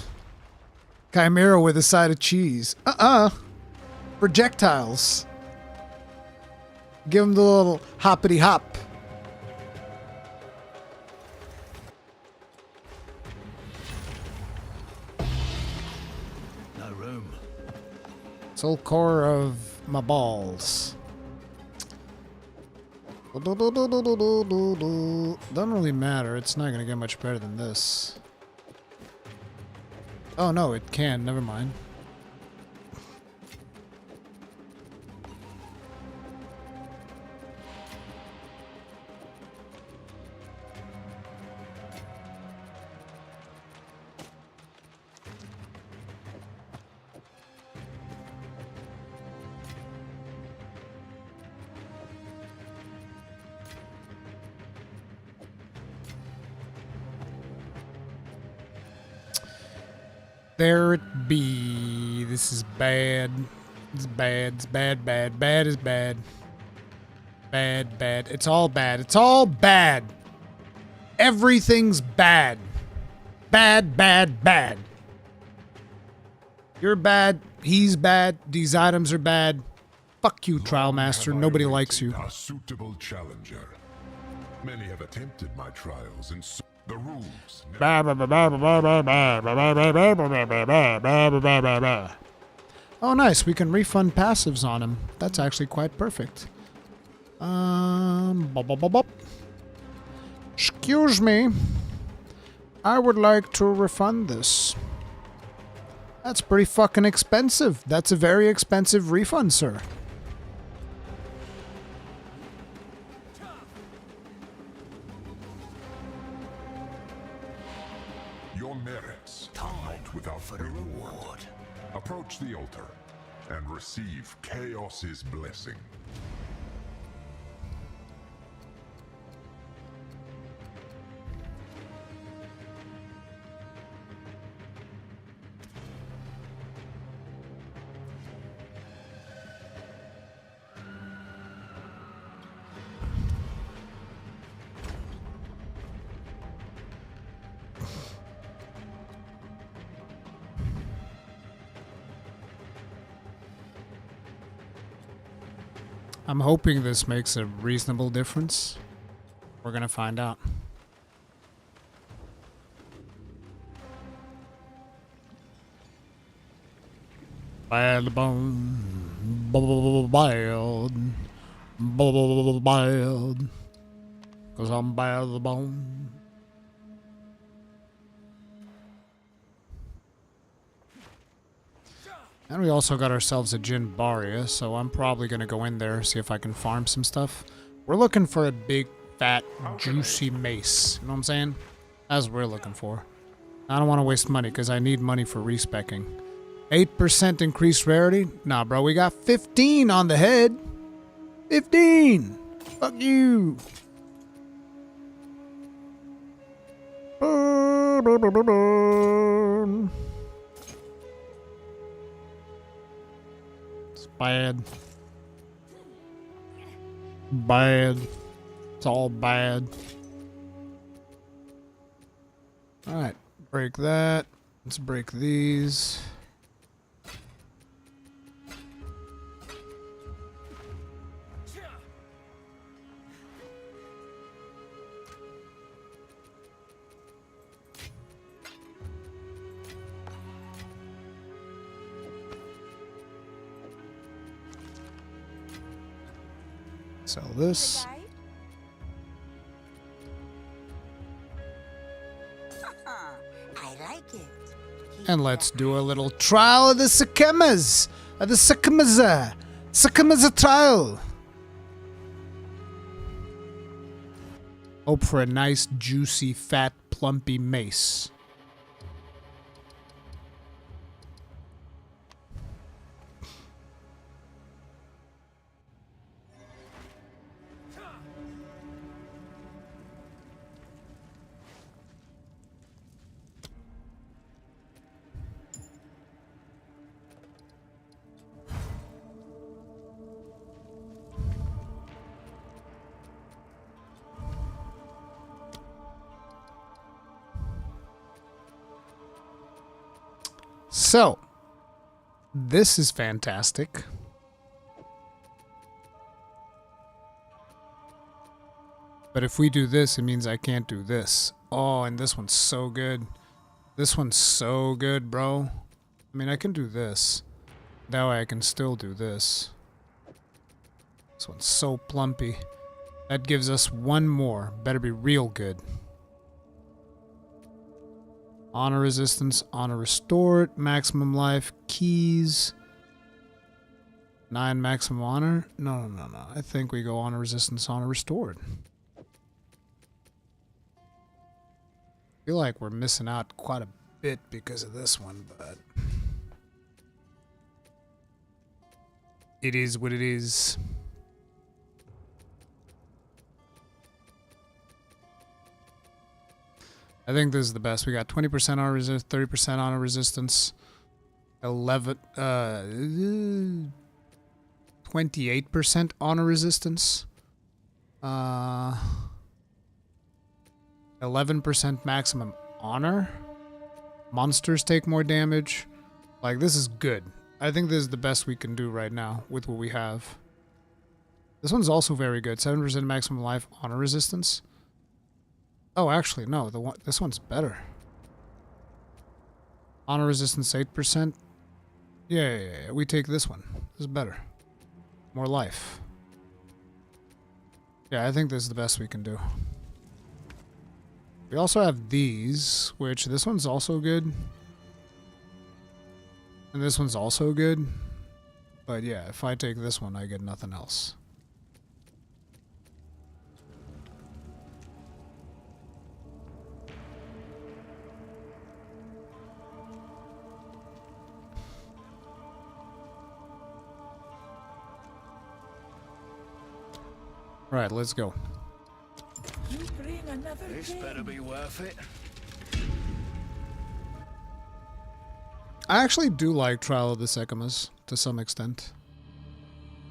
Chimera with a side of cheese. Projectiles. Give him the little hoppity hop. No room. Soul core of my balls. Doesn't really matter. It's not gonna get much better than this. Oh no, it can. Never mind. there it be. This is bad. It's bad. It's bad, bad. Bad is bad. Bad, bad. It's all bad. It's all bad. Everything's bad. Bad, bad, bad. You're bad. He's bad. These items are bad. Fuck you, Trial Master. Nobody likes you. A suitable challenger. Many have attempted my trials, and so the rules. Oh, nice. We can refund passives on him. That's actually quite perfect. Excuse me. I would like to refund this. That's pretty fucking expensive. That's a very expensive refund, sir. Your merits are not without reward. Approach the altar and receive Chaos's blessing. I'm hoping this makes a reasonable difference. We're gonna find out. Bad bone, bad, 'cause I'm bad bone. And we also got ourselves a Jin Baria, so I'm probably gonna go in there, see if I can farm some stuff. We're looking for a big, fat, juicy mace. You know what I'm saying? That's what we're looking for. I don't want to waste money, because I need money for respecking. 8% increased rarity? Nah, bro, we got 15 on the head. 15! Fuck you! It's bad. Bad. It's all bad. Alright, break that. Let's break these. Sell this. I like it. And let's do a little trial of the Sakemas. Of the Sakemaza. Sakemaza trial. Hope for a nice, juicy, fat, plumpy mace. So, this is fantastic. But if we do this, it means I can't do this. Oh, and this one's so good. This one's so good, bro. I mean, I can do this. That way I can still do this. This one's so plumpy. That gives us one more. Better be real good. Honor resistance, honor restored, maximum life, keys. 9 maximum honor. No. I think we go honor resistance, honor restored. Feel like we're missing out quite a bit because of this one, but it is what it is. I think this is the best. We got 20% honor resist, 30% honor resistance, 28% honor resistance, 11% maximum honor. Monsters take more damage. Like, this is good. I think this is the best we can do right now with what we have. This one's also very good. 7% maximum life honor resistance. Oh, actually, no. This one's better. Honor resistance 8%. Yeah. We take this one. This is better. More life. Yeah, I think this is the best we can do. We also have these, which this one's also good. And this one's also good. But yeah, if I take this one, I get nothing else. Alright, let's go. You bring another This day. better be worth it. I actually do like Trial of the Secamas to some extent.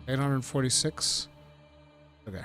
846. Okay.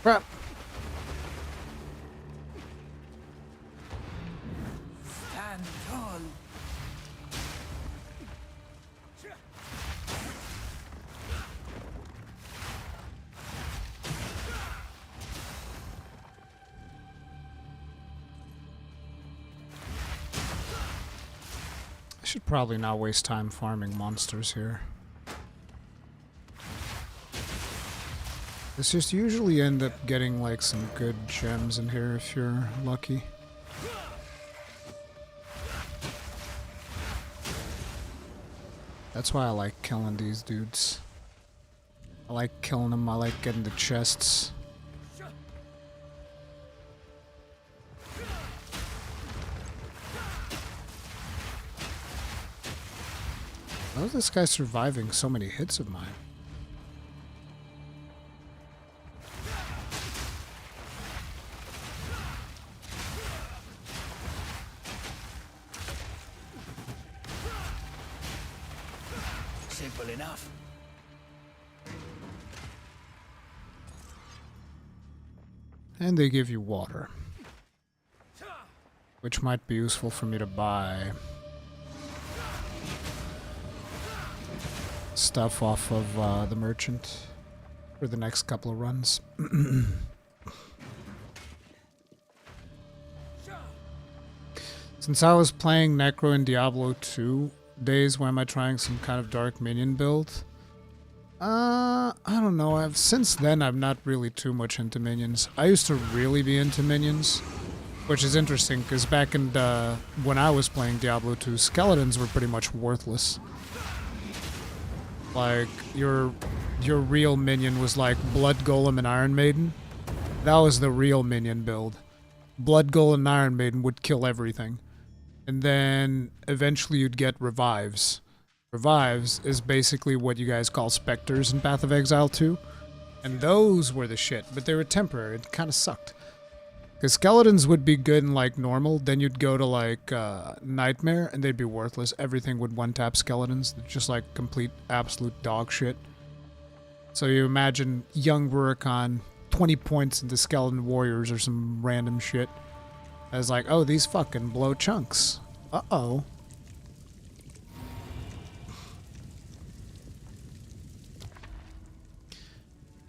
Crap. Stand tall. I should probably not waste time farming monsters here. It's just usually end up getting like some good gems in here if you're lucky. That's why I like killing these dudes. I like killing them, I like getting the chests. How is this guy surviving so many hits of mine? Simple enough. And they give you water, which might be useful for me to buy stuff off of the merchant for the next couple of runs. Since I was playing Necro in Diablo 2 days, when am I trying some kind of dark minion build? I don't know. Since then I've not really too much into minions. I used to really be into minions, which is interesting because back in when I was playing Diablo 2, skeletons were pretty much worthless. Like your real minion was like Blood Golem and Iron Maiden. That was the real minion build. Blood Golem and Iron Maiden would kill everything. And then eventually you'd get revives. Revives is basically what you guys call specters in Path of Exile 2. And those were the shit, but they were temporary. It kind of sucked. Because skeletons would be good in like normal, then you'd go to like Nightmare and they'd be worthless. Everything would one-tap skeletons. They're just like complete absolute dog shit. So you imagine young Rurikhan, 20 points into Skeleton Warriors or some random shit. As like, oh, these fucking blow chunks. Uh-oh.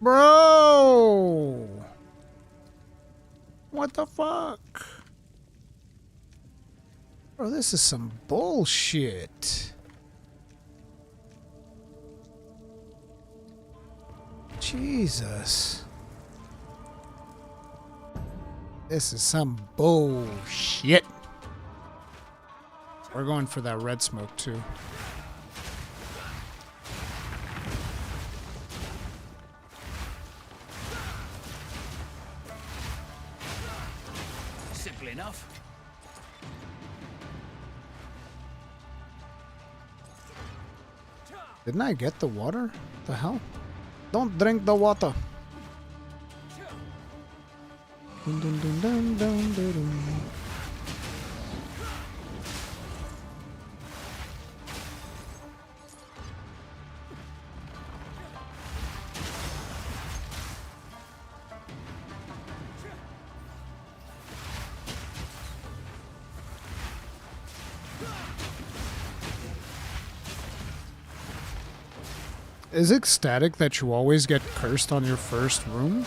Bro! What the fuck? Bro, this is some bullshit. Jesus. This is some bullshit. We're going for that red smoke too. Simple enough. Didn't I get the water? The hell? Don't drink the water. Dun, dun, dun, dun, dun, dun, dun. Is it static that you always get cursed on your first room?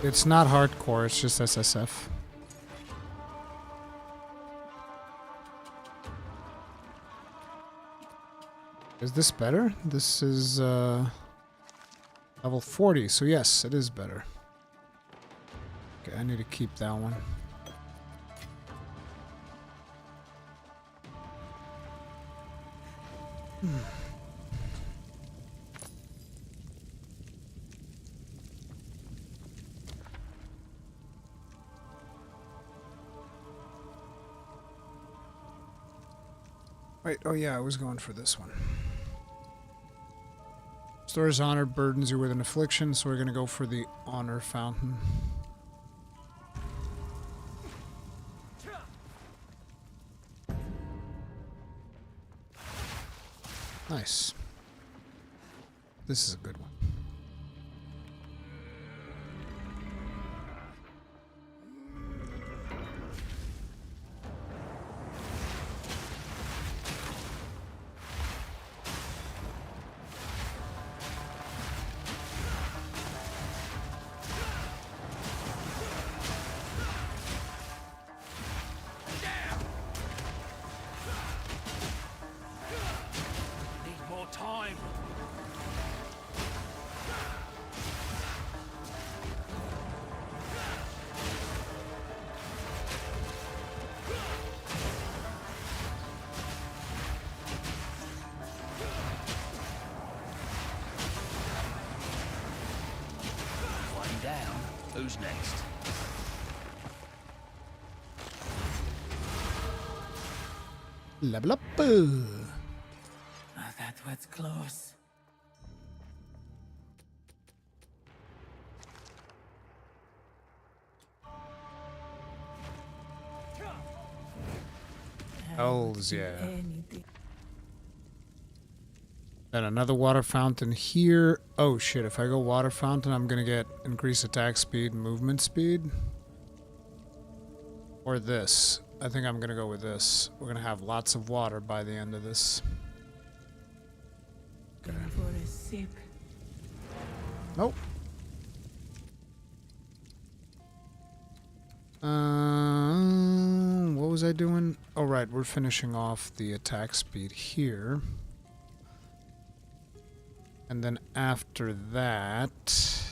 It's not hardcore, it's just SSF. Is this better? This is level 40, so yes, it is better. Okay, I need to keep that one. Wait, oh yeah, I was going for this one. Restores honor, burdens you with an affliction, so we're going to go for the honor fountain. Nice. This is a good one. Time. One down. Who's next? Level up. That was close. Hells yeah. Then another water fountain here. Oh shit, if I go water fountain, I'm gonna get increased attack speed, movement speed. Or this. I think I'm gonna go with this. We're gonna have lots of water by the end of this. Okay. For a sip. Nope. What was I doing? Oh, right. We're finishing off the attack speed here. And then after that...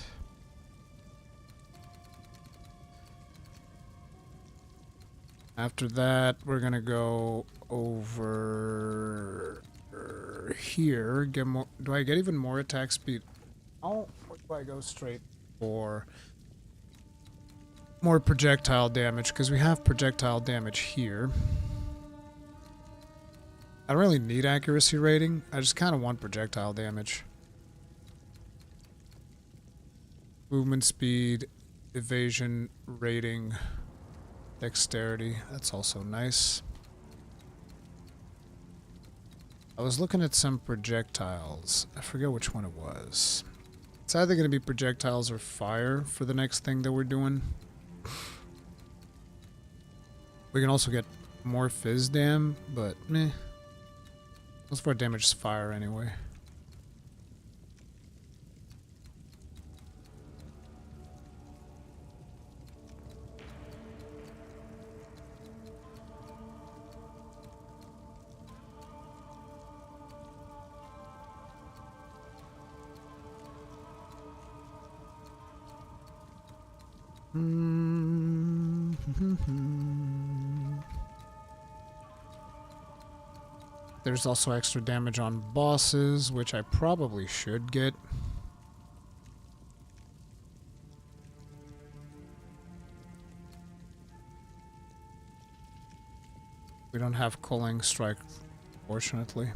After that, we're going to go over here. Get more. Do I get even more attack speed? Oh, or do I go straight for more projectile damage? Because we have projectile damage here. I don't really need accuracy rating. I just kind of want projectile damage. Movement speed, evasion rating, dexterity. That's also nice. I was looking at some projectiles. I forget which one it was. It's either going to be projectiles or fire for the next thing that we're doing. We can also get more fizz dam, but meh. Most of our damage is fire anyway. There's also extra damage on bosses, which I probably should get. We don't have Culling Strike, fortunately.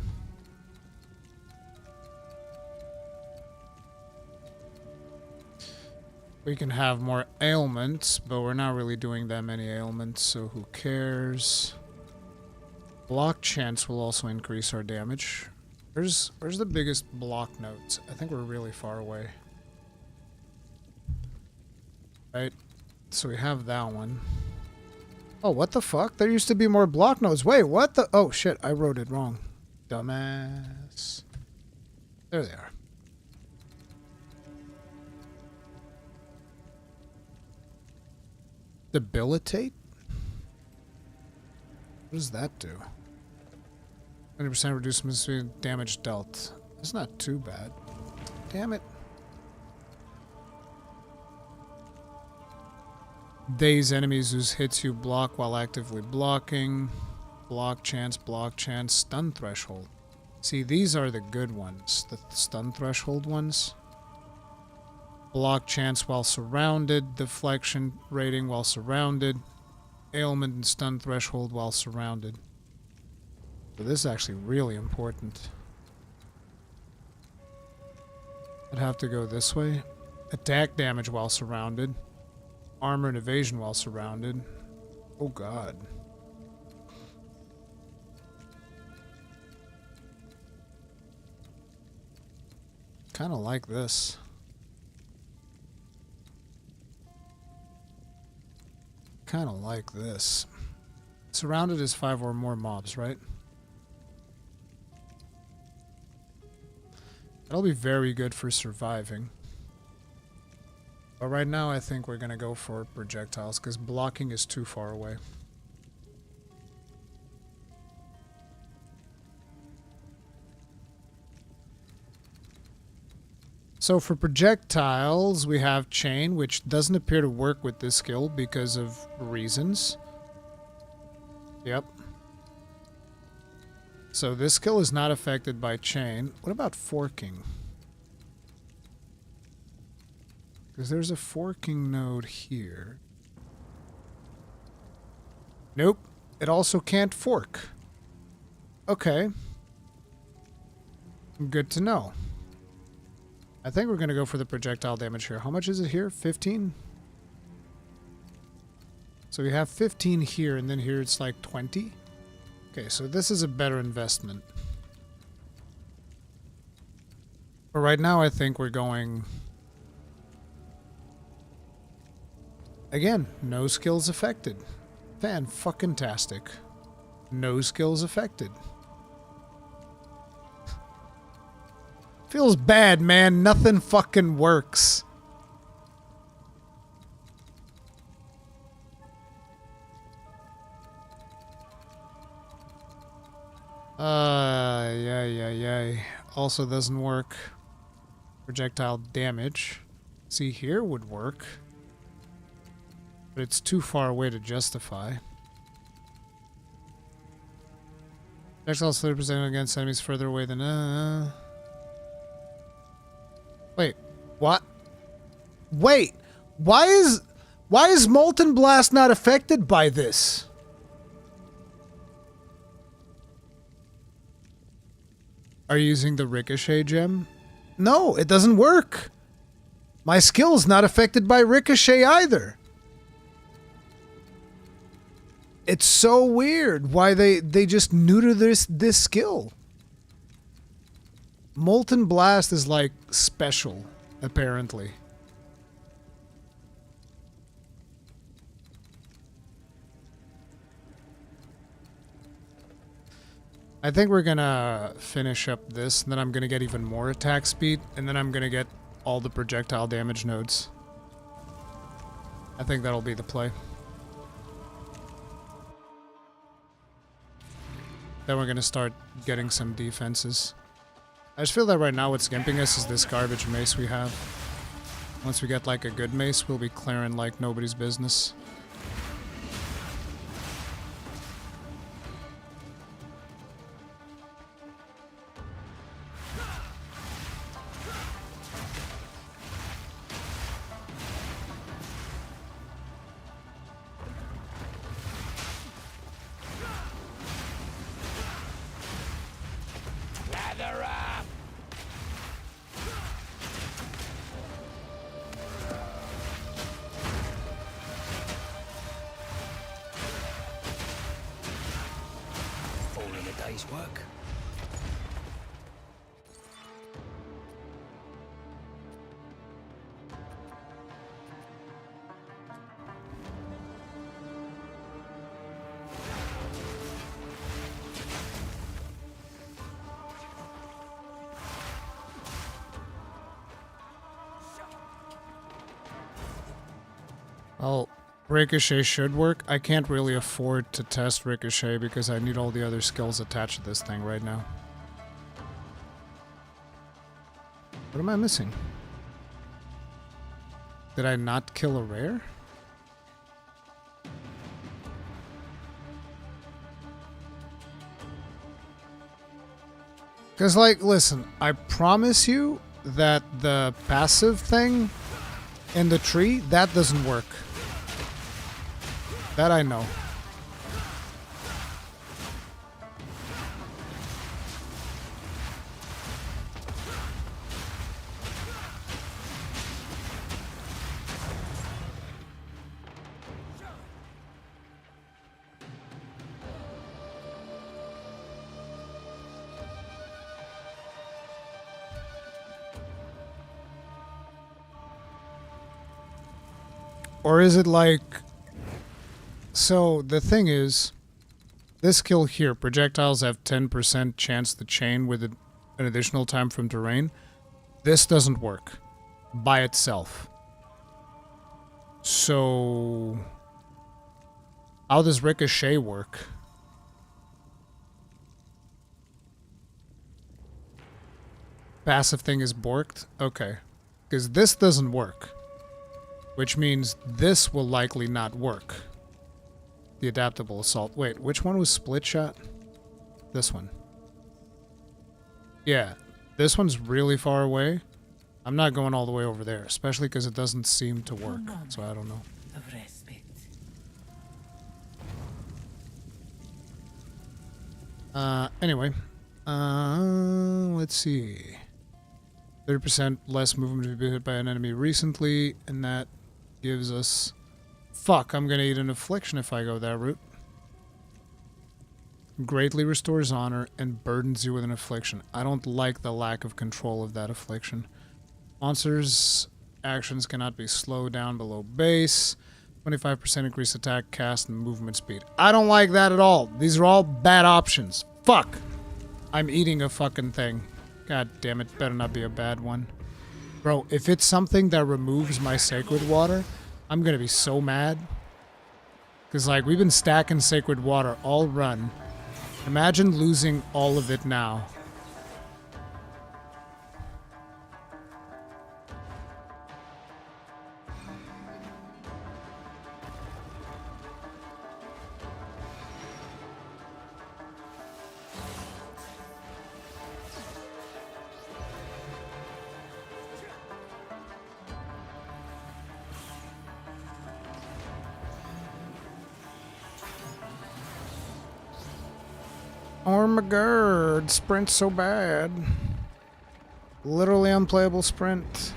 We can have more ailments, but we're not really doing that many ailments, so who cares? Block chance will also increase our damage. Where's the biggest block nodes? I think we're really far away. Right? So we have that one. Oh, what the fuck? There used to be more block nodes. Wait, what the? Oh, shit. I wrote it wrong. Dumbass. There they are. Debilitate? What does that do? 20% reduce damage dealt. That's not too bad. Damn it. Daze enemies whose hits you block while actively blocking. Block chance, stun threshold. See, these are the good ones. The stun threshold ones. Block chance while surrounded. Deflection rating while surrounded. Ailment and stun threshold while surrounded. So this is actually really important. I'd have to go this way. Attack damage while surrounded. Armor and evasion while surrounded. Oh god. Kinda like this. Kinda like this. Surrounded is 5 or more mobs, right? That'll be very good for surviving. But right now I think we're gonna go for projectiles because blocking is too far away. So for projectiles, we have Chain, which doesn't appear to work with this skill because of reasons. Yep. So this skill is not affected by Chain. What about forking? Because there's a forking node here. Nope. It also can't fork. Okay. Good to know. I think we're going to go for the projectile damage here. How much is it here? 15? So we have 15 here, and then here it's like 20? Okay, so this is a better investment. But right now I think we're going... Again, no skills affected. Fan-fucking-tastic. No skills affected. Feels bad, man. Nothing fucking works. Yeah. Also doesn't work. Projectile damage. See, here would work. But it's too far away to justify. Projectiles 30% against enemies further away than... Wait, what? Wait, why is Molten Blast not affected by this? Are you using the Ricochet gem? No, it doesn't work. My skill's not affected by Ricochet either. It's so weird why they just neuter this skill. Molten Blast is like special, apparently. I think we're gonna finish up this, and then I'm gonna get even more attack speed, and then I'm gonna get all the projectile damage nodes. I think that'll be the play. Then we're gonna start getting some defenses. I just feel that right now what's gimping us is this garbage mace we have. Once we get like a good mace, we'll be clearing like nobody's business. Work. Well, Ricochet should work. I can't really afford to test Ricochet because I need all the other skills attached to this thing right now. What am I missing? Did I not kill a rare? Because, like, listen, I promise you that the passive thing in the tree, that doesn't work. That I know. Or is it like... So, the thing is, this skill here, projectiles have 10% chance to chain with an additional time from terrain. This doesn't work by itself. So, how does Ricochet work? Passive thing is borked? Okay. Because this doesn't work. Which means this will likely not work. The adaptable assault. Wait, which one was split shot? This one. Yeah, this one's really far away. I'm not going all the way over there, especially because it doesn't seem to work. So I don't know. Anyway. Let's see. 30% less movement to be hit by an enemy recently, and that gives us... Fuck, I'm gonna eat an affliction if I go that route. Greatly restores honor and burdens you with an affliction. I don't like the lack of control of that affliction. Monsters' actions cannot be slowed down below base. 25% increased attack, cast, and movement speed. I don't like that at all. These are all bad options. Fuck! I'm eating a fucking thing. God damn it, better not be a bad one. Bro, if it's something that removes my sacred water, I'm gonna be so mad. Because, like, we've been stacking sacred water all run. Imagine losing all of it now. Oh my god, sprint so bad. Literally unplayable sprint.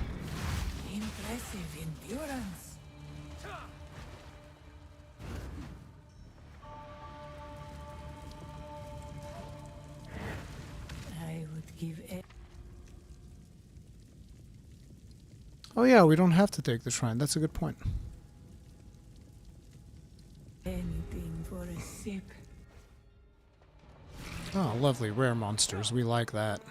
Impressive endurance. I would give it. Oh yeah, we don't have to take the shrine. That's a good point. Anything for a sip. Oh, lovely. Rare monsters. We like that.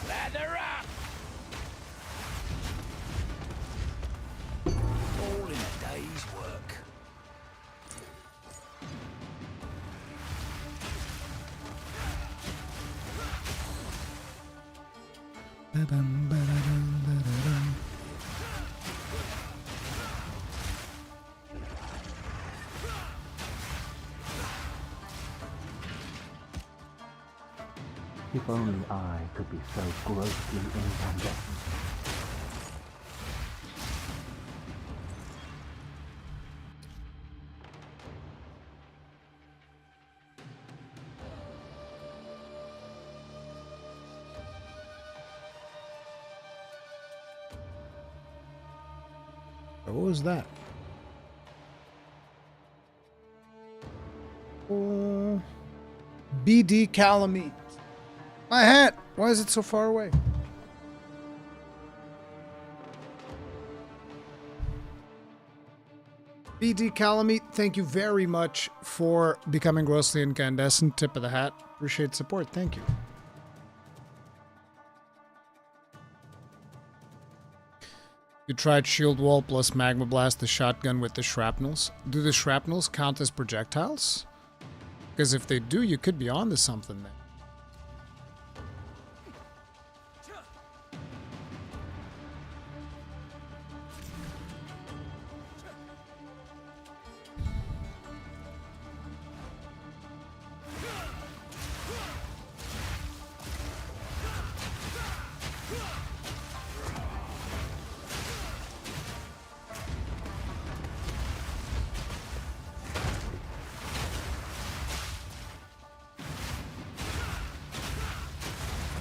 Lather up! All in a day's work. If only I could be so grossly incandescent. What was that? BD Calamite. My hat! Why is it so far away? BD Calamite, thank you very much for becoming grossly incandescent. Tip of the hat. Appreciate support. Thank you. You tried Shield Wall plus Magma Blast the shotgun with the shrapnels. Do the shrapnels count as projectiles? Because if they do, you could be onto something there.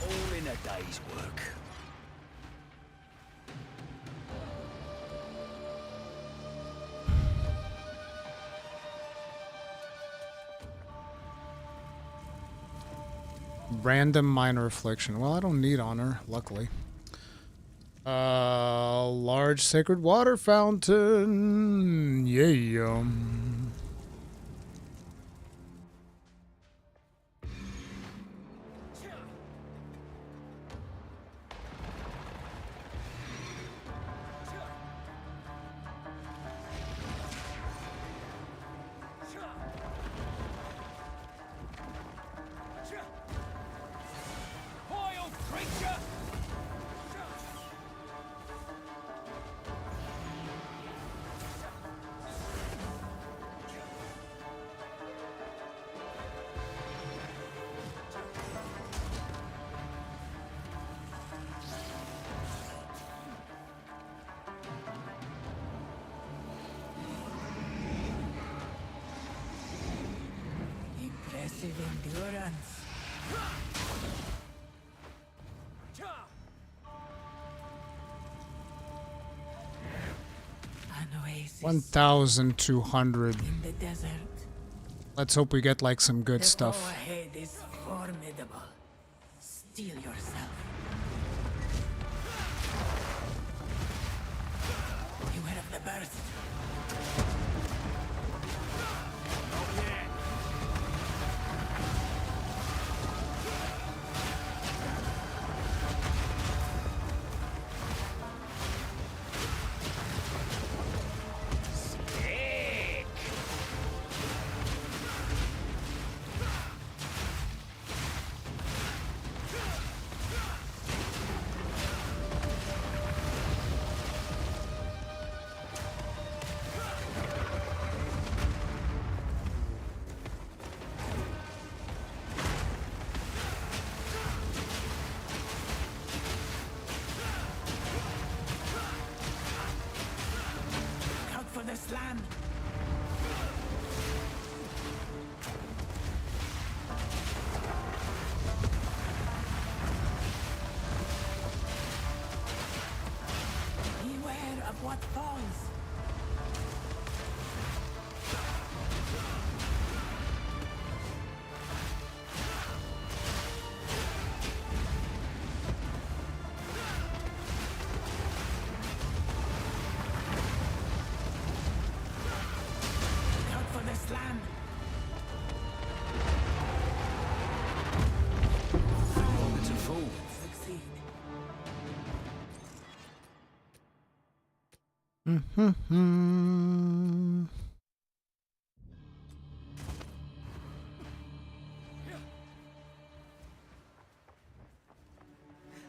All in a day's work. Random minor affliction. Well, I don't need honor, luckily. Large sacred water fountain. Yeah. Vile creature! Impressive endurance. An oasis 1,200. in the desert. Let's hope we get like some good The stuff. foe ahead is formidable. Steel yourself. Beware of the burst.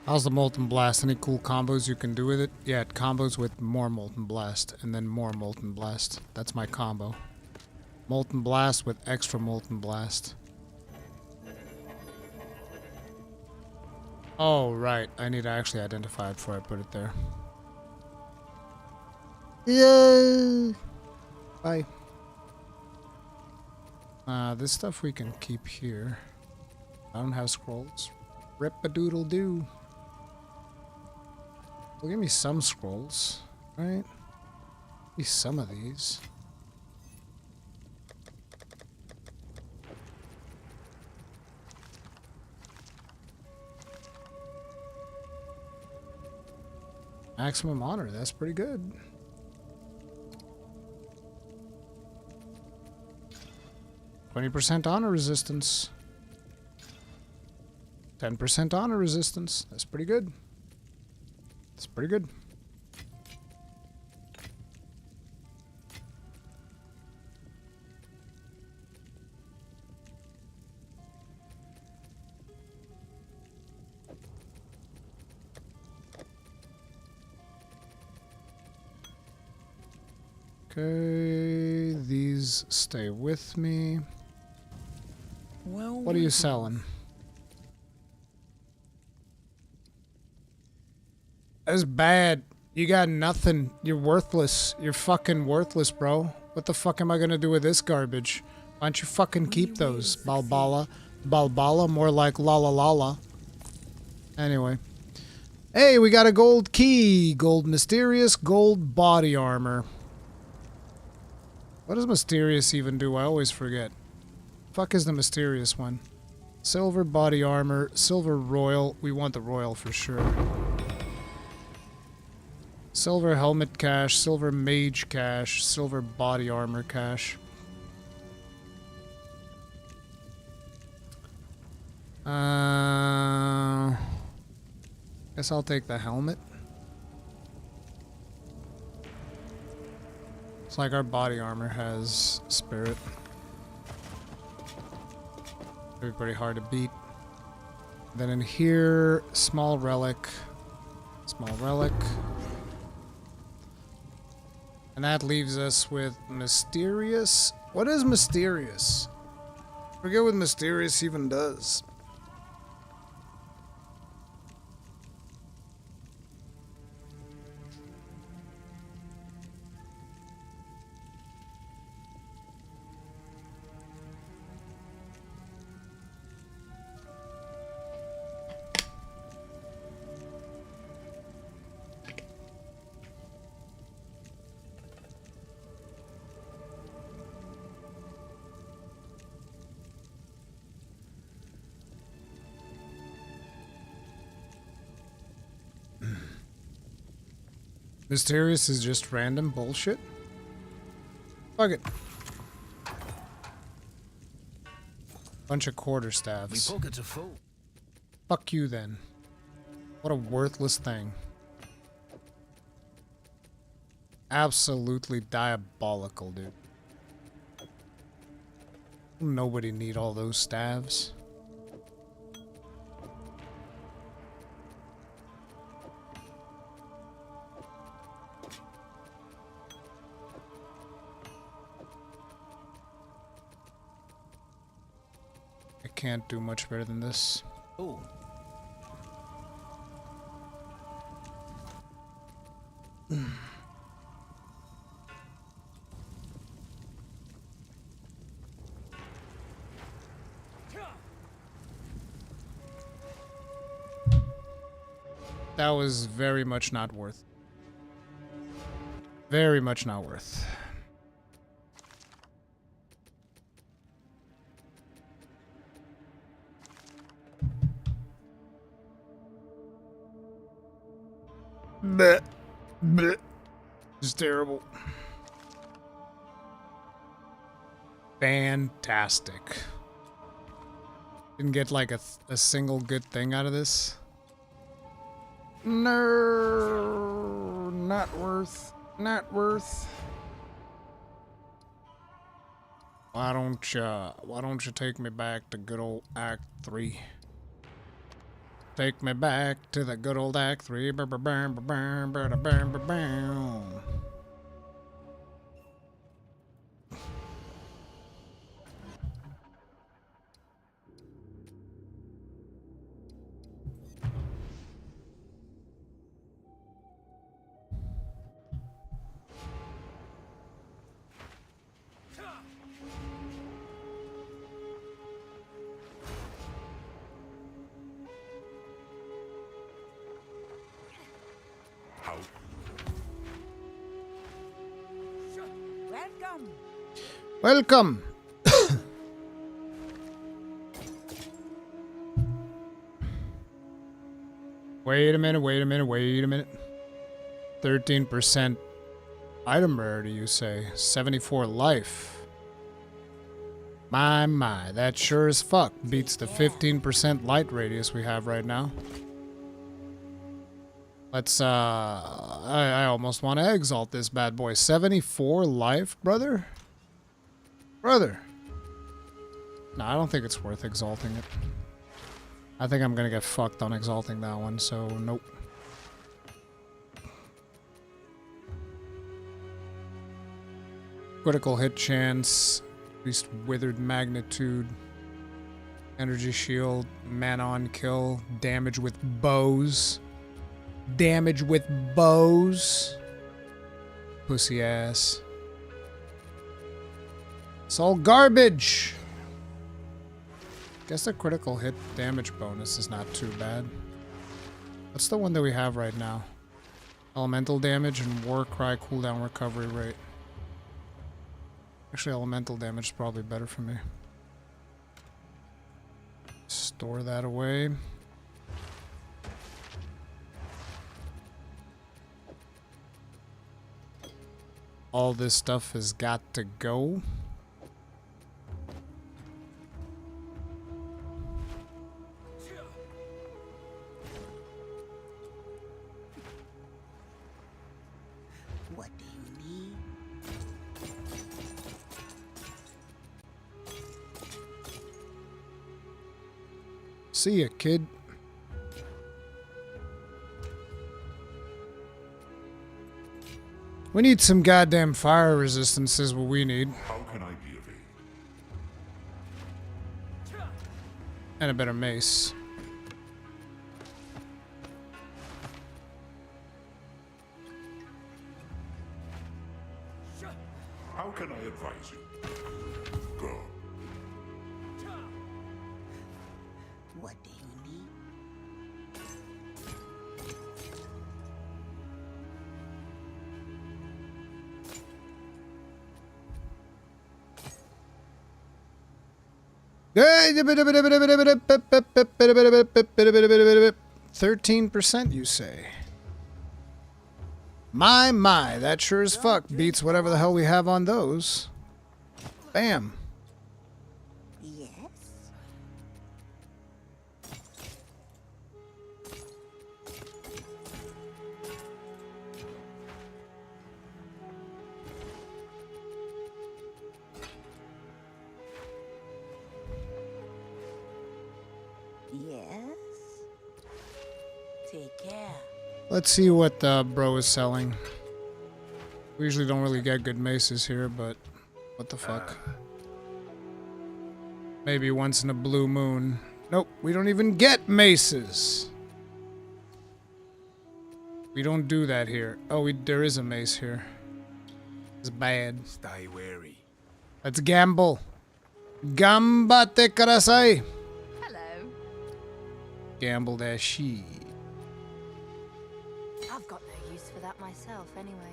How's the Molten Blast? Any cool combos you can do with it? Yeah, it combos with more Molten Blast and then more Molten Blast. That's my combo. Molten Blast with extra Molten Blast. Oh, right. I need to actually identify it before I put it there. Yay! Bye. This stuff we can keep here. I don't have scrolls. Rip-a-doodle-doo. Well, give me some scrolls, right? Give me some of these. Maximum honor, that's pretty good. 20% honor resistance. 10% honor resistance. That's pretty good. That's pretty good. Okay, these stay with me. Well, What are you selling? That's bad. You got nothing. You're worthless. You're fucking worthless, bro. What the fuck am I gonna do with this garbage? Why don't you fucking keep those, Balbala? Balbala, more like la la la la. Anyway. Hey, we got a gold key. Gold mysterious, gold body armor. What does mysterious even do? I always forget. Fuck is the mysterious one? Silver body armor, silver royal. We want the royal for sure. Silver helmet cache, silver mage cache, silver body armor cache. Guess I'll take the helmet. It's like our body armor has spirit. It'll be pretty hard to beat. Then in here, small relic. Small relic. And that leaves us with mysterious. What is mysterious? I forget what mysterious even does. Mysterious is just random bullshit. Fuck it. Bunch of quarterstaffs. Me pockets are full. Fuck you then. What a worthless thing. Absolutely diabolical, dude. Nobody need all those staves. Can't do much better than this. Oh. That was very much not worth. Very much not worth. Bleh. Bleh. It's terrible. Fantastic. Didn't get like a single good thing out of this. No, not worth. Not worth. Why don't you take me back to good old Act 3? Take me back to the good old Act 3. Welcome. Welcome. Wait a minute. 13% item rarity, you say? 74 life. My, that sure as fuck beats the 15% light radius we have right now. Let's, I almost want to exalt this bad boy. 74 life, brother? Brother. No, I don't think it's worth exalting it. I think I'm gonna get fucked on exalting that one, so nope. Critical hit chance, increased withered magnitude, energy shield, mana on kill, damage with bows. Damage with bows. Pussy ass. It's all garbage. Guess the critical hit damage bonus is not too bad. What's the one that we have right now? Elemental damage and war cry cooldown recovery rate. Actually, elemental damage is probably better for me. Store that away. All this stuff has got to go. What do you need? See ya, kid. We need some goddamn fire resistance is what we need. How can I be of aid? And a better mace. How can I advise you? Go. What do you need? Hey, 13%, you say? My, that sure as fuck beats whatever the hell we have on those. Bam. Yes. Yes. Take care. Let's see what bro is selling. We usually don't really get good maces here, but what the fuck? Maybe once in a blue moon. Nope, we don't even get maces. We don't do that here. Oh, there is a mace here. It's bad. Stay wary. Let's gamble. Gambate karasai. Hello. Gamble that shit. I've got no use for that myself, anyway.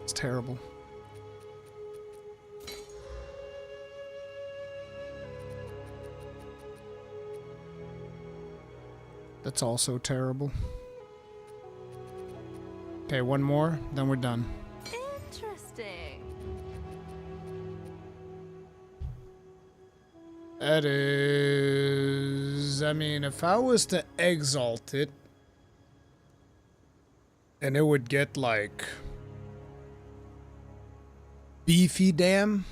It's terrible. That's also terrible. Okay, one more, then we're done. Interesting. That is... I mean, if I was to exalt it... And it would get like beefy dam.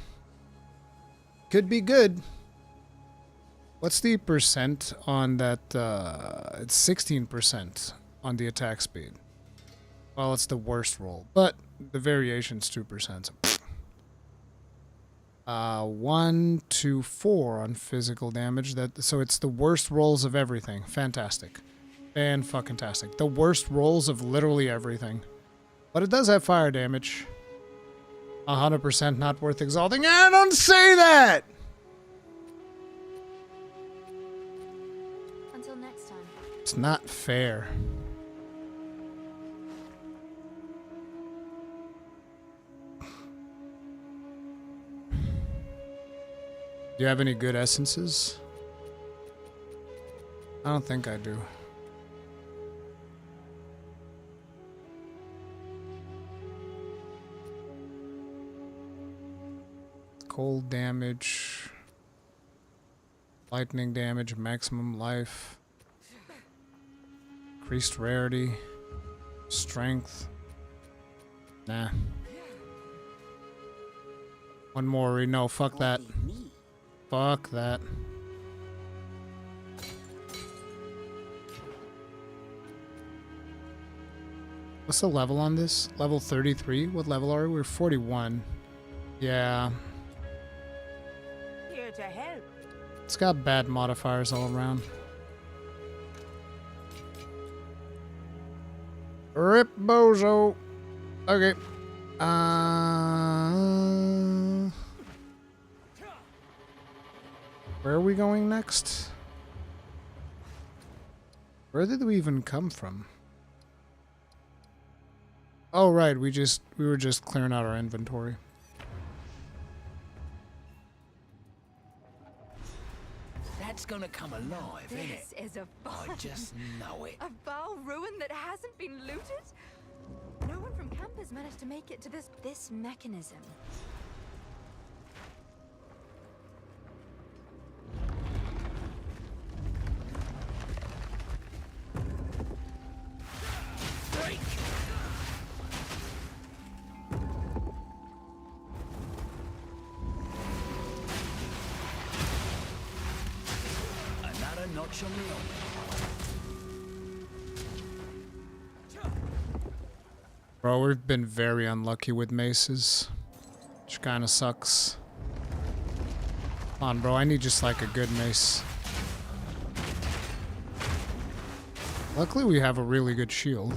Could be good. What's the percent on that? It's 16% on the attack speed. Well, it's the worst roll, but the variation's 2%. 1 to 4 on physical damage. So it's the worst rolls of everything. Fantastic. Fan-fucking-tastic. The worst rolls of literally everything. But it does have fire damage. 100% not worth exalting. I don't say that! Until next time. It's not fair. Do you have any good essences? I don't think I do. Cold damage. Lightning damage, maximum life. Increased rarity. Strength. Nah. One more. No, fuck that. Fuck that. What's the level on this? Level 33? What level are we? We're 41. Yeah. Here to help. It's got bad modifiers all around. Rip bozo. Okay. Where are we going next? Where did we even come from? Oh right, we were just clearing out our inventory. That's gonna come alive, isn't it? This is a I just know it. A foul ruin that hasn't been looted? No one from camp has managed to make it to this mechanism. Another notch on the Bro, we've been very unlucky with maces. Which kinda sucks. Come on, bro, I need just like a good mace. Luckily we have a really good shield.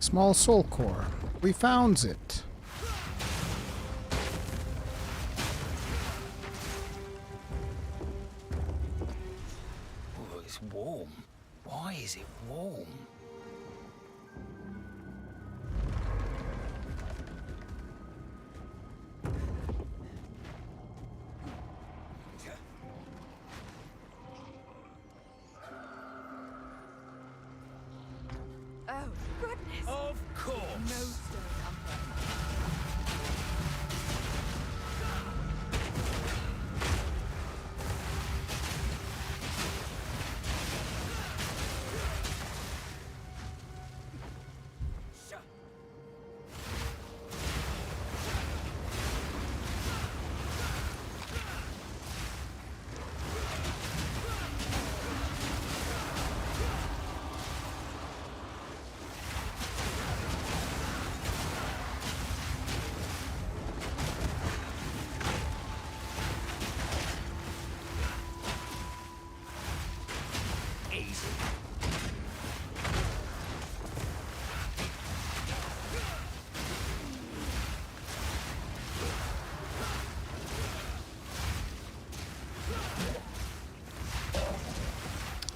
Small soul core. We found it. Oh, it's warm. Why is it warm? Oh, goodness. Of course. No stone unturned.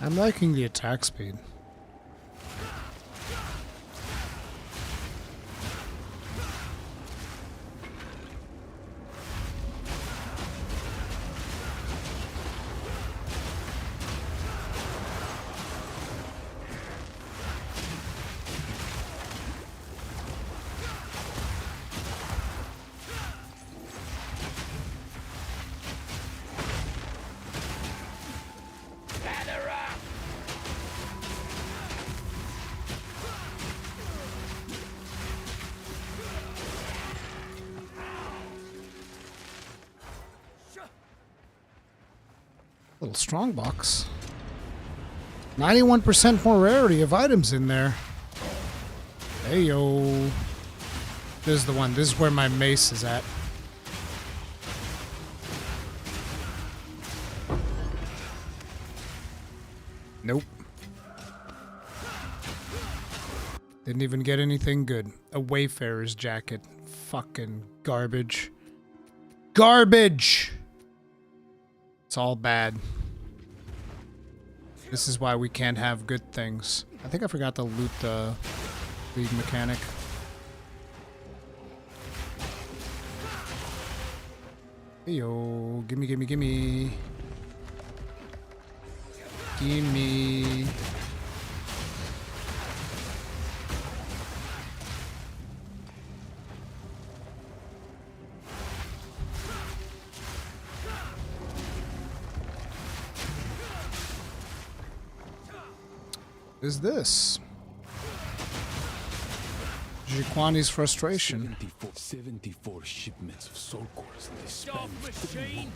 I'm liking the attack speed. Little strong box. 91% more rarity of items in there. Hey yo. This is the one. This is where my mace is at. Nope. Didn't even get anything good. A Wayfarer's jacket. Fucking garbage. Garbage! It's all bad. This is why we can't have good things. I think I forgot to loot the league mechanic. Hey yo, gimme, gimme, gimme. Gimme. Is this? Jiquani's frustration. 74 shipments of soul cores in this span of 3 months.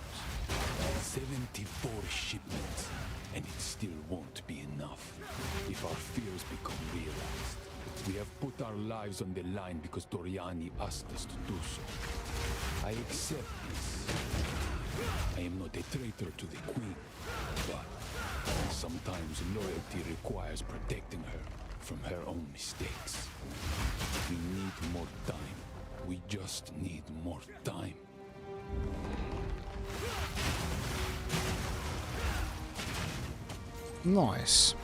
74 shipments, and it still won't be enough. If our fears become realized, we have put our lives on the line because Doriani asked us to do so. I accept this. I am not a traitor to the Queen, but sometimes loyalty requires protecting her from her own mistakes. We need more time. We just need more time. Nice.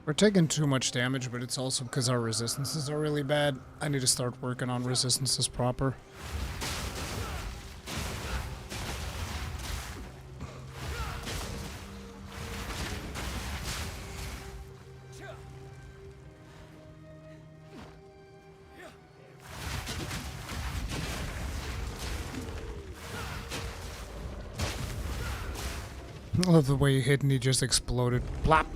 We're taking too much damage, but it's also because our resistances are really bad. I need to start working on resistances proper. I love the way he hit and he just exploded. Plop!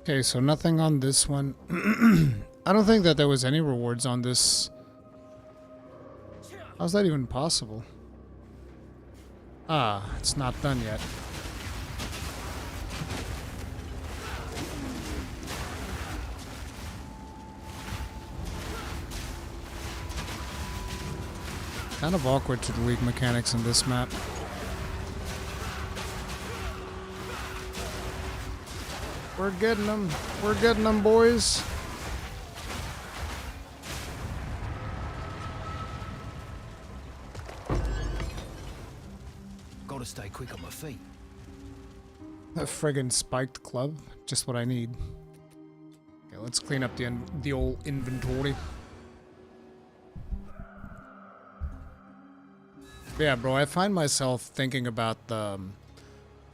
Okay, so nothing on this one. I don't think that there was any rewards on this. How's that even possible? Ah, it's not done yet. Kind of awkward to the league mechanics in this map. We're getting them. We're getting them, boys. Gotta stay quick on my feet. A friggin' spiked club. Just what I need. Okay, let's clean up the old inventory. Yeah, bro, I find myself thinking about the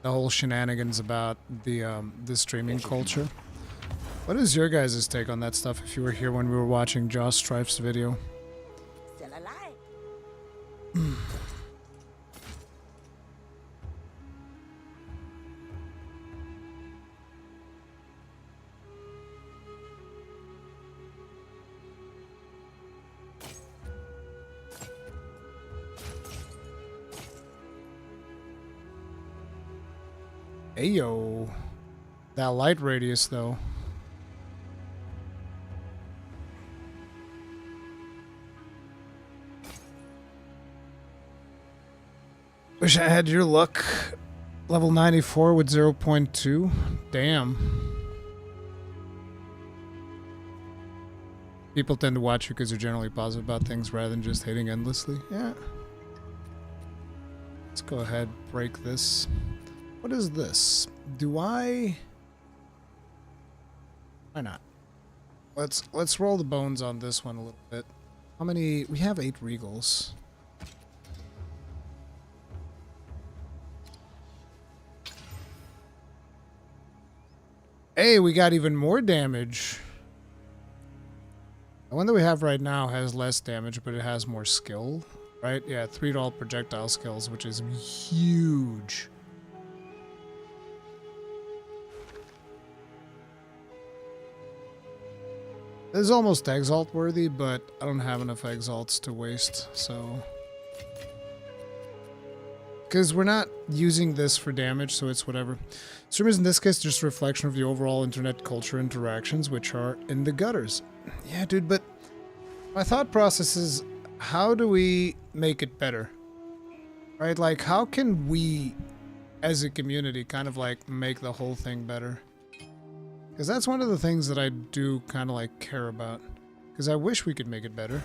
whole shenanigans about the streaming culture. What is your guys' take on that stuff if you were here when we were watching Josh Strife's video? Still alive. Ayo. That light radius, though. Wish I had your luck. Level 94 with 0.2. Damn. People tend to watch you because they're generally positive about things rather than just hating endlessly. Yeah. Let's go ahead, break this. What is this? Do I... Why not? Let's roll the bones on this one a little bit. How many? We have 8 regals. Hey, we got even more damage. The one that we have right now has less damage, but it has more skill, right? Yeah, 3 to all projectile skills, which is huge. This is almost exalt worthy, but I don't have enough exalts to waste, so... Because we're not using this for damage, so it's whatever. Streamers in this case just a reflection of the overall internet culture interactions, which are in the gutters. Yeah, dude, but my thought process is, how do we make it better? Right? Like, how can we, as a community, kind of like make the whole thing better? Because that's one of the things that I do kind of like care about. Because I wish we could make it better.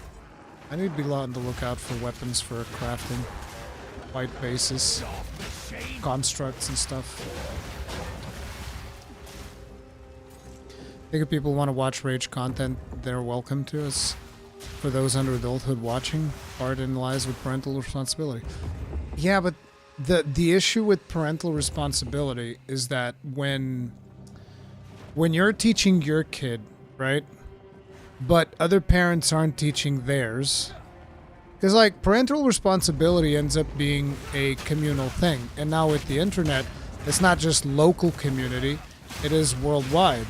I need to be on the lookout for weapons for crafting. White bases, constructs and stuff. I think if people want to watch rage content, they're welcome to us. For those under adulthood watching, part in lies with parental responsibility. Yeah, but the issue with parental responsibility is that when you're teaching your kid, right, but other parents aren't teaching theirs, because like parental responsibility ends up being a communal thing, and now with the internet, it's not just local community, it is worldwide.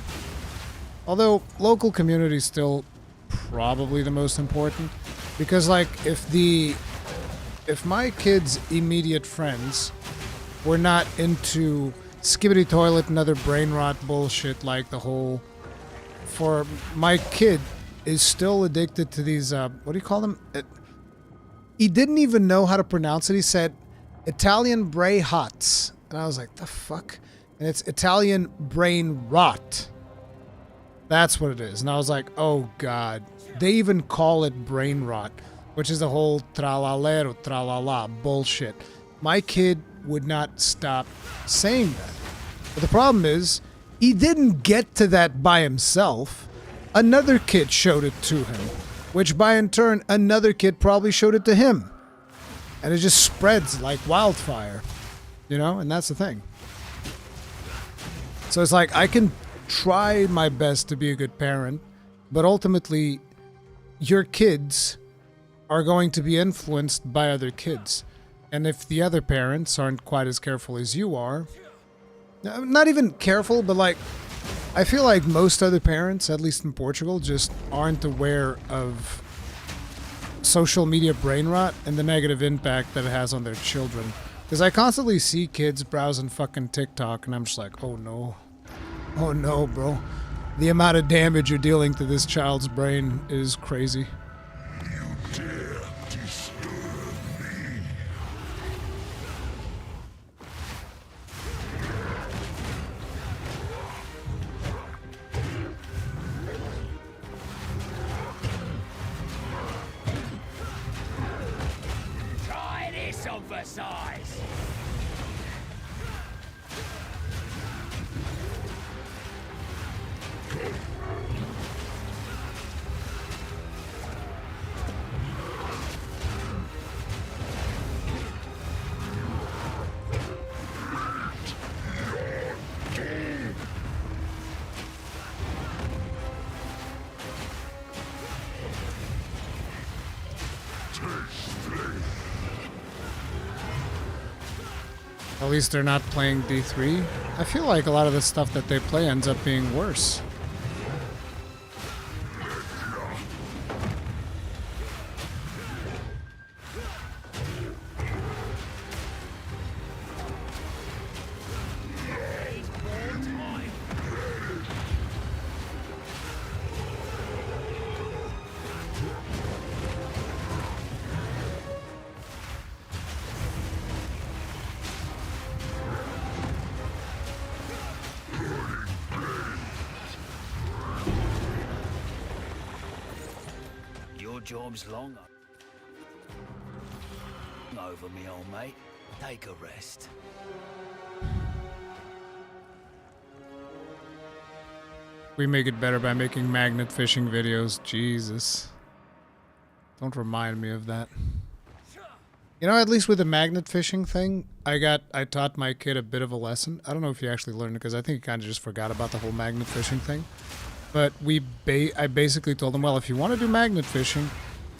Although local community is still probably the most important, because like if my kids' immediate friends were not into skibbity toilet and other brain rot bullshit, like the whole, for my kid is still addicted to these what do you call them? He didn't even know how to pronounce it. He said Italian brain hots, and I was like, the fuck? And it's Italian brain rot. That's what it is. And I was like, oh god. They even call it brain rot, which is the whole tralalero, tralala bullshit. My kid would not stop saying that. But the problem is, he didn't get to that by himself. Another kid showed it to him, which by in turn, another kid probably showed it to him. And it just spreads like wildfire, you know? And that's the thing. So it's like, I can try my best to be a good parent, but ultimately, your kids are going to be influenced by other kids. And if the other parents aren't quite as careful as you are, not even careful, but like, I feel like most other parents, at least in Portugal, just aren't aware of social media brain rot and the negative impact that it has on their children. Because I constantly see kids browsing fucking TikTok, and I'm just like, oh no. Oh no, bro. The amount of damage you're dealing to this child's brain is crazy. You dare disturb me? Try this on for size. At least they're not playing D3. I feel like a lot of the stuff that they play ends up being worse. job's long over me, old mate. Take a rest. We make it better by making magnet fishing videos. Jesus. Don't remind me of that. You know, at least with the magnet fishing thing, I taught my kid a bit of a lesson. I don't know if he actually learned it, because I think he kind of just forgot about the whole magnet fishing thing. But I basically told him, well, if you want to do magnet fishing,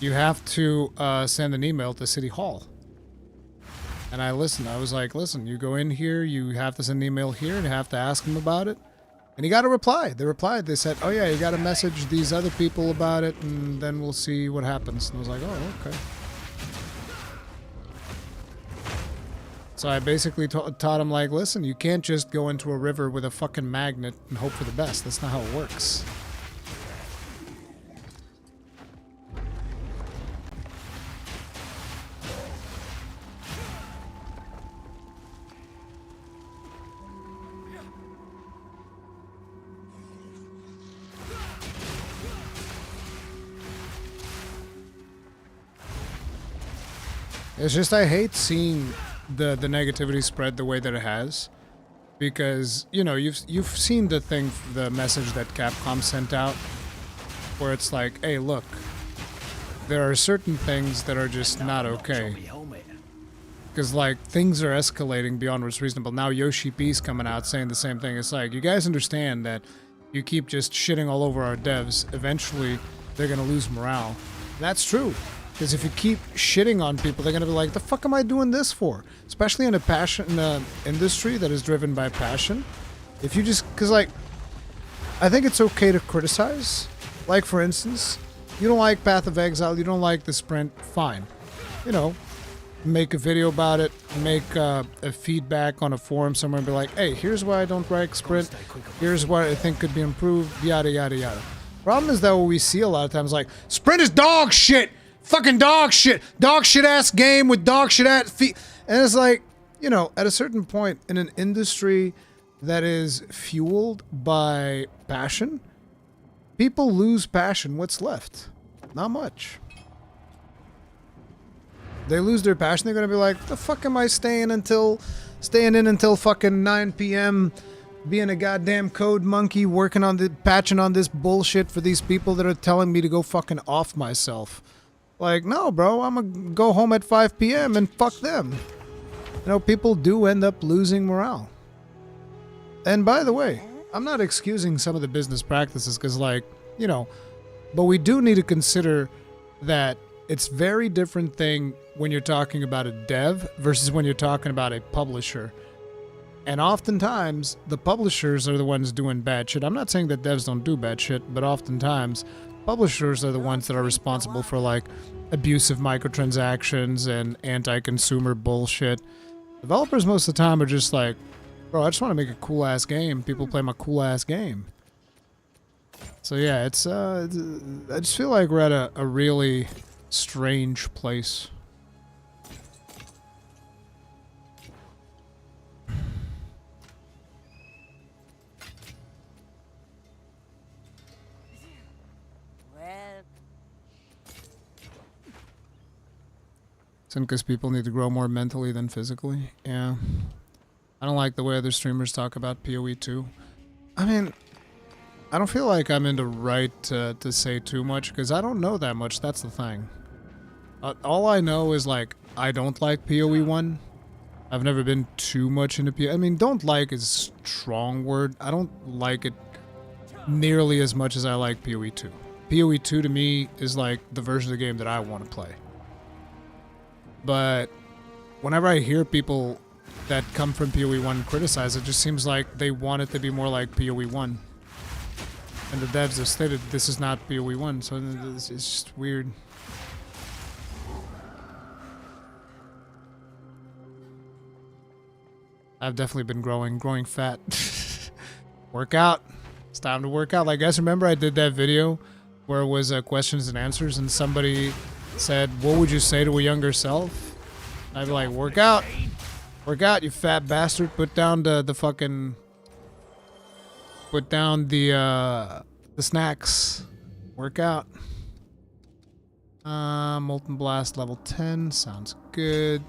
you have to send an email to City Hall. And I listened. I was like, listen, you go in here, you have to send an email here, and you have to ask them about it. And he got a reply. They replied. They said, oh yeah, you got to message these other people about it, and then we'll see what happens. And I was like, oh, okay. So I basically taught him, like, listen, you can't just go into a river with a fucking magnet and hope for the best. That's not how it works. It's just I hate seeing the negativity spread the way that it has, because you know you've seen the message that Capcom sent out, where it's like, hey, look, there are certain things that are just not okay, because like things are escalating beyond what's reasonable. Now Yoshi P's coming out saying the same thing. It's like, you guys understand that you keep just shitting all over our devs, eventually they're gonna lose morale. And that's true. Because if you keep shitting on people, they're gonna be like, the fuck am I doing this for? Especially in a industry that is driven by passion. If you just, because like, I think it's okay to criticize. Like, for instance, you don't like Path of Exile, you don't like the sprint, fine. You know, make a video about it, make a feedback on a forum somewhere and be like, hey, here's why I don't like sprint, here's what I think could be improved, yada, yada, yada. Problem is that what we see a lot of times, like, sprint is dog shit! Fucking dog shit ass game with dog shit ass feet. And it's like, you know, at a certain point in an industry that is fueled by passion, people lose passion. What's left? Not much. They lose their passion. They're gonna be like, the fuck am I staying in until fucking 9 p.m. being a goddamn code monkey, working on patching on this bullshit for these people that are telling me to go fucking off myself. Like, no, bro, I'm gonna go home at 5 p.m. and fuck them. You know, people do end up losing morale. And by the way, I'm not excusing some of the business practices because, like, you know, but we do need to consider that it's very different thing when you're talking about a dev versus when you're talking about a publisher. And oftentimes, the publishers are the ones doing bad shit. I'm not saying that devs don't do bad shit, but oftentimes, publishers are the ones that are responsible for, like, abusive microtransactions and anti-consumer bullshit. Developers most of the time are just like, bro, I just want to make a cool-ass game. People play my cool-ass game. So yeah, it's, I just feel like we're at a really strange place. Because people need to grow more mentally than physically. Yeah. I don't like the way other streamers talk about PoE too. I mean, I don't feel like I'm in the right to say too much, because I don't know that much. That's the thing. All I know is, like, I don't like PoE 1. I've never been too much into PoE. I mean, don't like is a strong word. I don't like it nearly as much as I like PoE 2. PoE 2 to me is like the version of the game that I want to play. But whenever I hear people that come from PoE 1 criticize, it just seems like they want it to be more like PoE 1. And the devs have stated this is not PoE 1, so it's just weird. I've definitely been growing fat. Work out. It's time to work out. Like, guys, remember I did that video where it was questions and answers, and somebody said, what would you say to a younger self? I'd be like, work out. Work out, you fat bastard. Put down the fucking... Put down the snacks. Work out. Molten Blast level 10. Sounds good.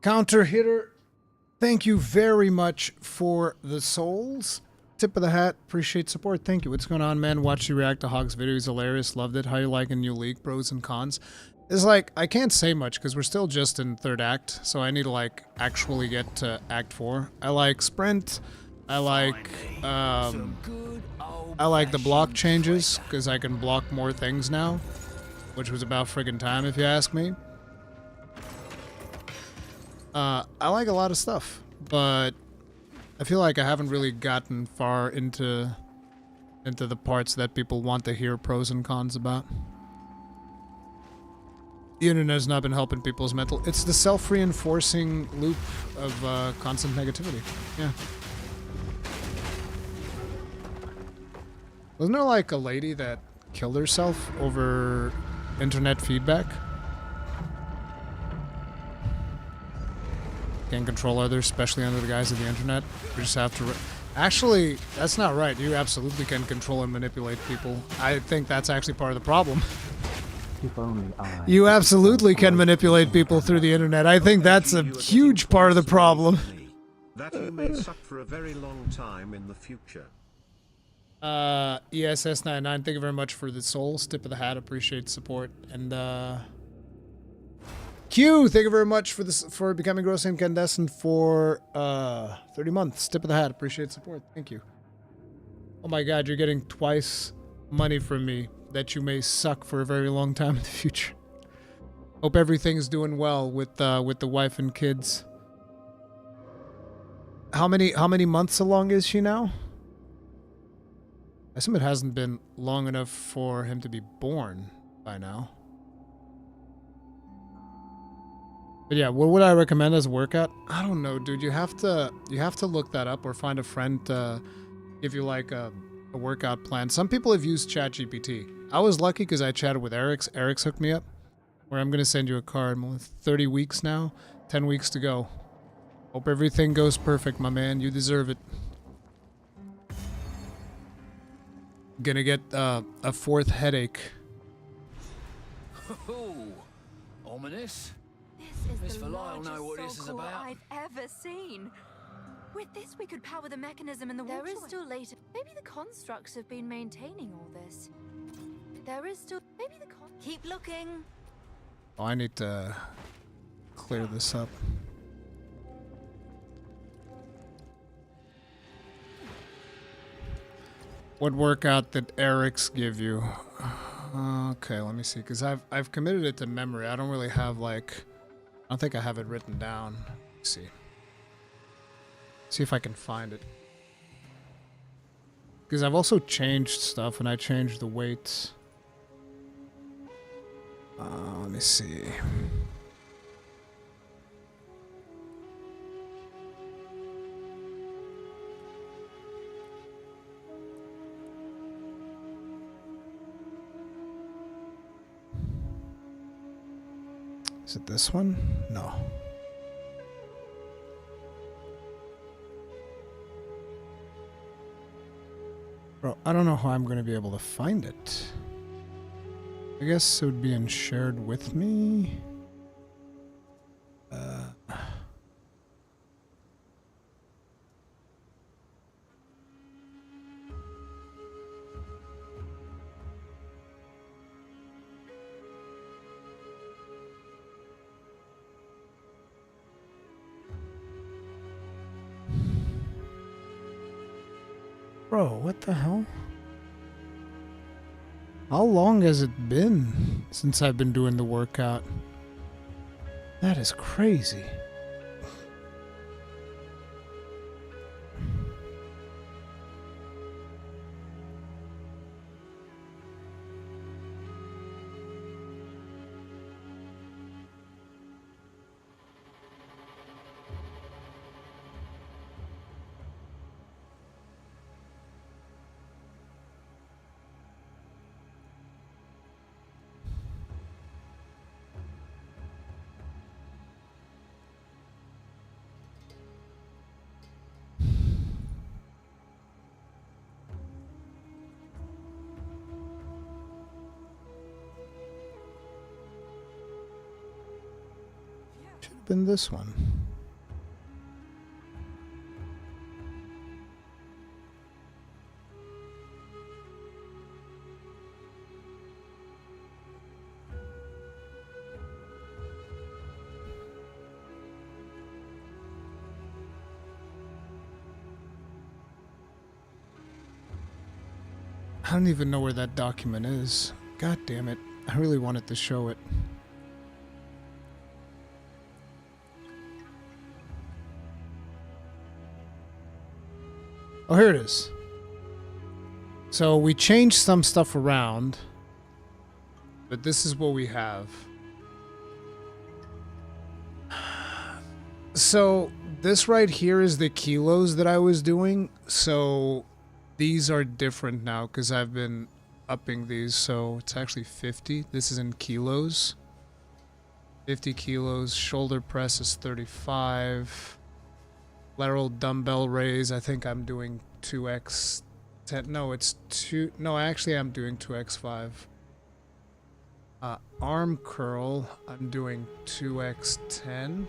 Counter hitter, thank you very much for the souls. Tip of the hat, appreciate support. Thank you. What's going on, man? Watched you react to Hog's video. He's hilarious. Loved it. How you liking new league? Pros and cons. It's like, I can't say much because we're still just in third act, so I need to like actually get to act 4. I like sprint. I like the block changes because I can block more things now, which was about friggin' time if you ask me. I like a lot of stuff, but I feel like I haven't really gotten far into the parts that people want to hear pros and cons about. The internet has not been helping people's mental. It's the self-reinforcing loop of constant negativity. Yeah. Wasn't there like a lady that killed herself over internet feedback? Can't control others, especially under the guise of the internet. You just have to... Actually, that's not right. You absolutely can control and manipulate people. I think that's actually part of the problem. If only I... You absolutely can manipulate people through the internet. I think that's a huge part of the problem. That you may suck for a very long time in the future. ESS99, thank you very much for the souls. Tip of the hat, appreciate support. And, Q, thank you very much for this, for becoming gross incandescent for 30 months. Tip of the hat, appreciate support. Thank you. Oh my god, you're getting twice money from me that you may suck for a very long time in the future. Hope everything's doing well with the wife and kids. How many months along is she now? I assume it hasn't been long enough for him to be born by now. But yeah, what would I recommend as a workout? I don't know, dude. You have to look that up or find a friend to give you like a workout plan. Some people have used ChatGPT. I was lucky because I chatted with Eric's. Eric's hooked me up. Where I'm gonna send you a card. I'm only 30 weeks now, 10 weeks to go. Hope everything goes perfect, my man. You deserve it. Gonna get a 4th headache. Oh, ominous. This is Miss the Valai will know what this largest is soul core about. I've ever seen. With this, we could power the mechanism in the water. There is still later. Maybe the constructs have been maintaining all this. There is still. Maybe the keep looking. Oh, I need to clear this up. What workout did Eric's give you? Okay, let me see, because I've committed it to memory. I don't really have like, I don't think I have it written down. Let's see. See if I can find it. Because I've also changed stuff, and I changed the weights. Let me see. Is it this one? No. Bro, I don't know how I'm going to be able to find it. I guess it would be in shared with me. Bro, what the hell? How long has it been since I've been doing the workout? That is crazy. open this one. I don't even know where that document is. God damn it. I really wanted to show it. Oh, here it is. So we changed some stuff around, but this is what we have. So this right here is the kilos that I was doing. So these are different now because I've been upping these. So it's actually 50. This is in kilos. 50 kilos. Shoulder press is 35. Lateral dumbbell raise, I think I'm doing 2x10. No, it's 2. No, actually I'm doing 2x5. Arm curl, I'm doing 2x10.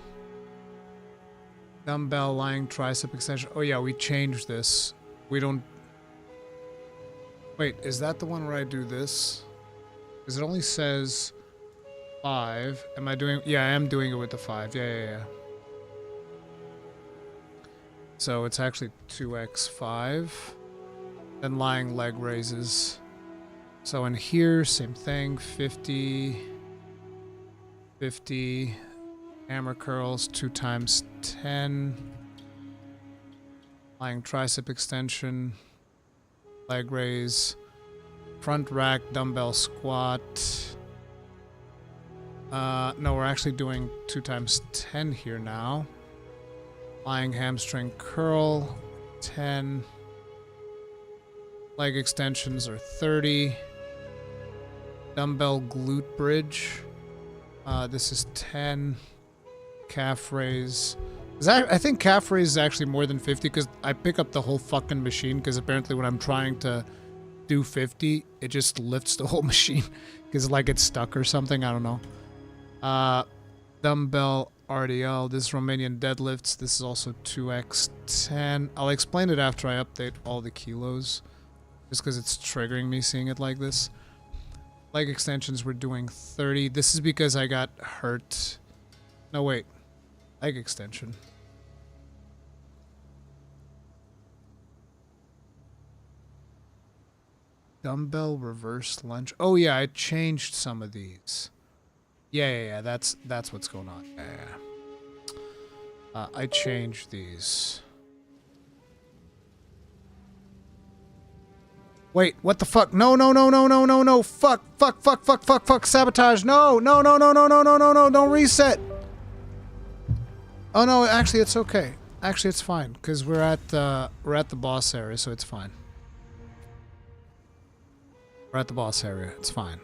Dumbbell lying tricep extension. Oh yeah, we changed this. We don't... Wait, is that the one where I do this? Because it only says 5. Am I doing... Yeah, I am doing it with the 5. Yeah. So it's actually 2x5. Then lying leg raises. So in here, same thing. 50. 50. Hammer curls, 2 times 10. Lying tricep extension. Leg raise. Front rack dumbbell squat. No, we're actually doing 2 times 10 here now. Lying hamstring curl, 10. Leg extensions are 30. Dumbbell glute bridge. This is 10. Calf raise. I think calf raise is actually more than 50 because I pick up the whole fucking machine because apparently when I'm trying to do 50, it just lifts the whole machine because like it's stuck or something. I don't know. Dumbbell RDL. This is Romanian deadlifts. This is also 2x10. I'll explain it after I update all the kilos. Just because it's triggering me seeing it like this. Leg extensions we're doing 30. This is because I got hurt. No, wait. Leg extension. Dumbbell reverse lunge. Oh yeah, I changed some of these. Yeah. That's what's going on. Yeah. I changed these. Wait, what the fuck? No. Fuck. Sabotage. No. Don't reset. Oh no, actually it's okay. Actually it's fine cuz we're at the boss area, so it's fine. We're at the boss area. It's fine.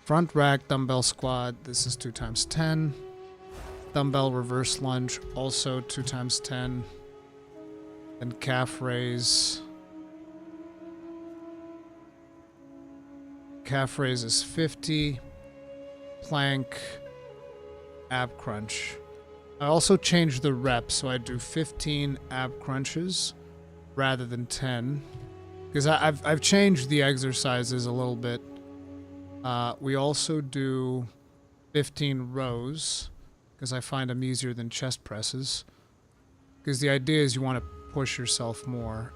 Front rack dumbbell squat. This is 2 times 10. Dumbbell reverse lunge, also 2 times 10. Then calf raise. Calf raise is 50. Plank. Ab crunch. I also changed the reps, so I do 15 ab crunches rather than 10. Because I've changed the exercises a little bit. We also do 15 rows because I find them easier than chest presses. Because the idea is you want to push yourself more.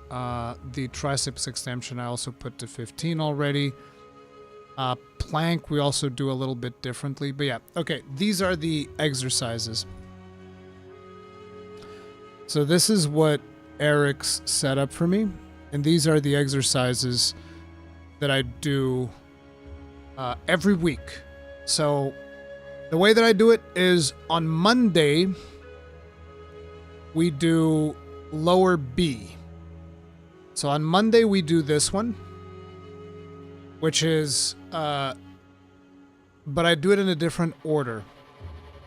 The triceps extension I also put to 15 already. Plank we also do a little bit differently. But yeah, okay, these are the exercises. So this is what Eric's set up for me. And these are the exercises that I do every week. So the way that I do it is on Monday, we do lower B. So on Monday, we do this one, which is, but I do it in a different order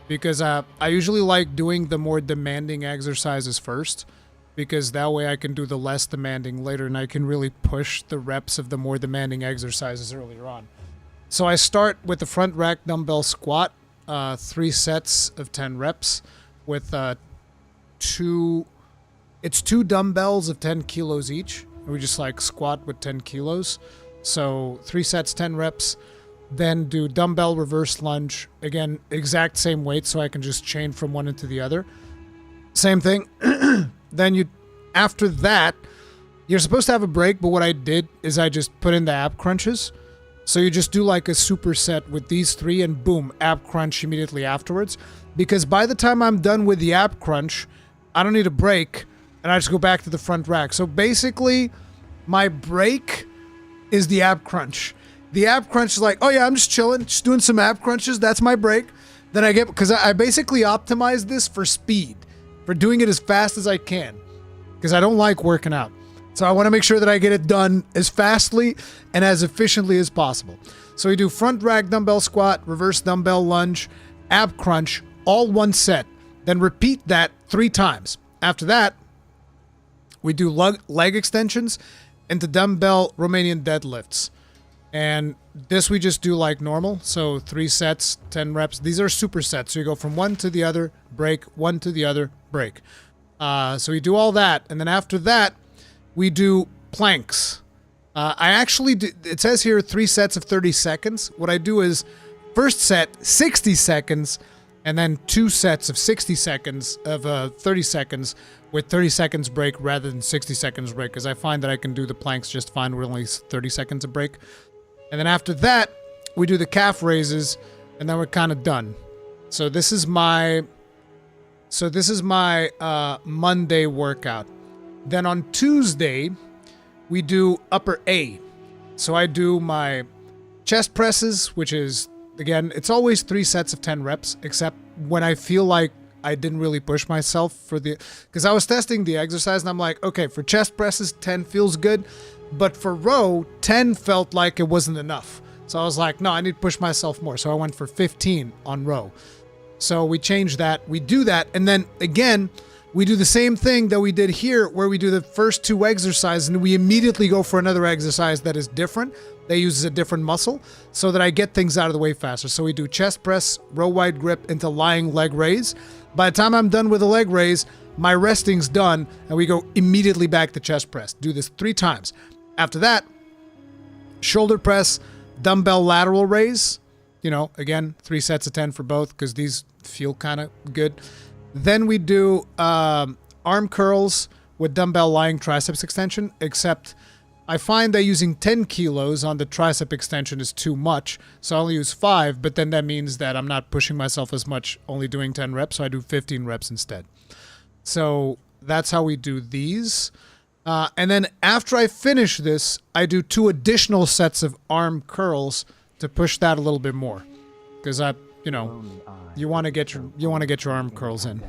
because I usually like doing the more demanding exercises first. Because that way I can do the less demanding later and I can really push the reps of the more demanding exercises earlier on. So I start with the front rack dumbbell squat 3 sets of 10 reps with two dumbbells of 10 kilos each. We just like squat with 10 kilos. So 3 sets, 10 reps. Then do dumbbell reverse lunge. Again, exact same weight, so I can just chain from one into the other. Same thing. Then after that, you're supposed to have a break, but what I did is I just put in the ab crunches. So you just do like a superset with these 3 and boom, ab crunch immediately afterwards. Because by the time I'm done with the ab crunch, I don't need a break, and I just go back to the front rack. So basically, my break is the ab crunch. The ab crunch is like, oh yeah, I'm just chilling, just doing some ab crunches. That's my break. Then I get, because I basically optimize this for speed, for doing it as fast as I can, because I don't like working out. So I want to make sure that I get it done as fastly and as efficiently as possible. So we do front rack dumbbell squat, reverse dumbbell lunge, ab crunch, all one set. Then repeat that 3 times. After that, we do leg extensions into dumbbell Romanian deadlifts. And this we just do like normal. So 3 sets, 10 reps. These are supersets. So you go from one to the other, break, one to the other, break. So we do all that. And then after that, we do planks. I actually do, it says here 3 sets of 30 seconds. What I do is first set 60 seconds and then 2 sets of 60 seconds of 30 seconds with 30 seconds break rather than 60 seconds break, because I find that I can do the planks just fine with only 30 seconds of break. And then after that, we do the calf raises, and then we're kind of done. So this is my Monday workout. Then on Tuesday, we do upper A. So I do my chest presses, which is, again, it's always 3 sets of 10 reps, except when I feel like I didn't really push myself for because I was testing the exercise and I'm like, okay, for chest presses, 10 feels good. But for row, 10 felt like it wasn't enough. So I was like, no, I need to push myself more. So I went for 15 on row. So we changed that. We do that. And then again, we do the same thing that we did here, where we do the first 2 exercises and we immediately go for another exercise that is different, that uses a different muscle, so that I get things out of the way faster. So we do chest press, row wide grip into lying leg raise. By the time I'm done with the leg raise, my resting's done and we go immediately back to chest press. Do this 3 times. After that, shoulder press, dumbbell lateral raise. You know, again, 3 sets of 10 for both because these feel kind of good. Then we do arm curls with dumbbell lying triceps extension, except I find that using 10 kilos on the tricep extension is too much, so I only use 5, but then that means that I'm not pushing myself as much, only doing 10 reps, so I do 15 reps instead. So that's how we do these. And then after I finish this, I do 2 additional sets of arm curls to push that a little bit more, because you want to get your arm curls in.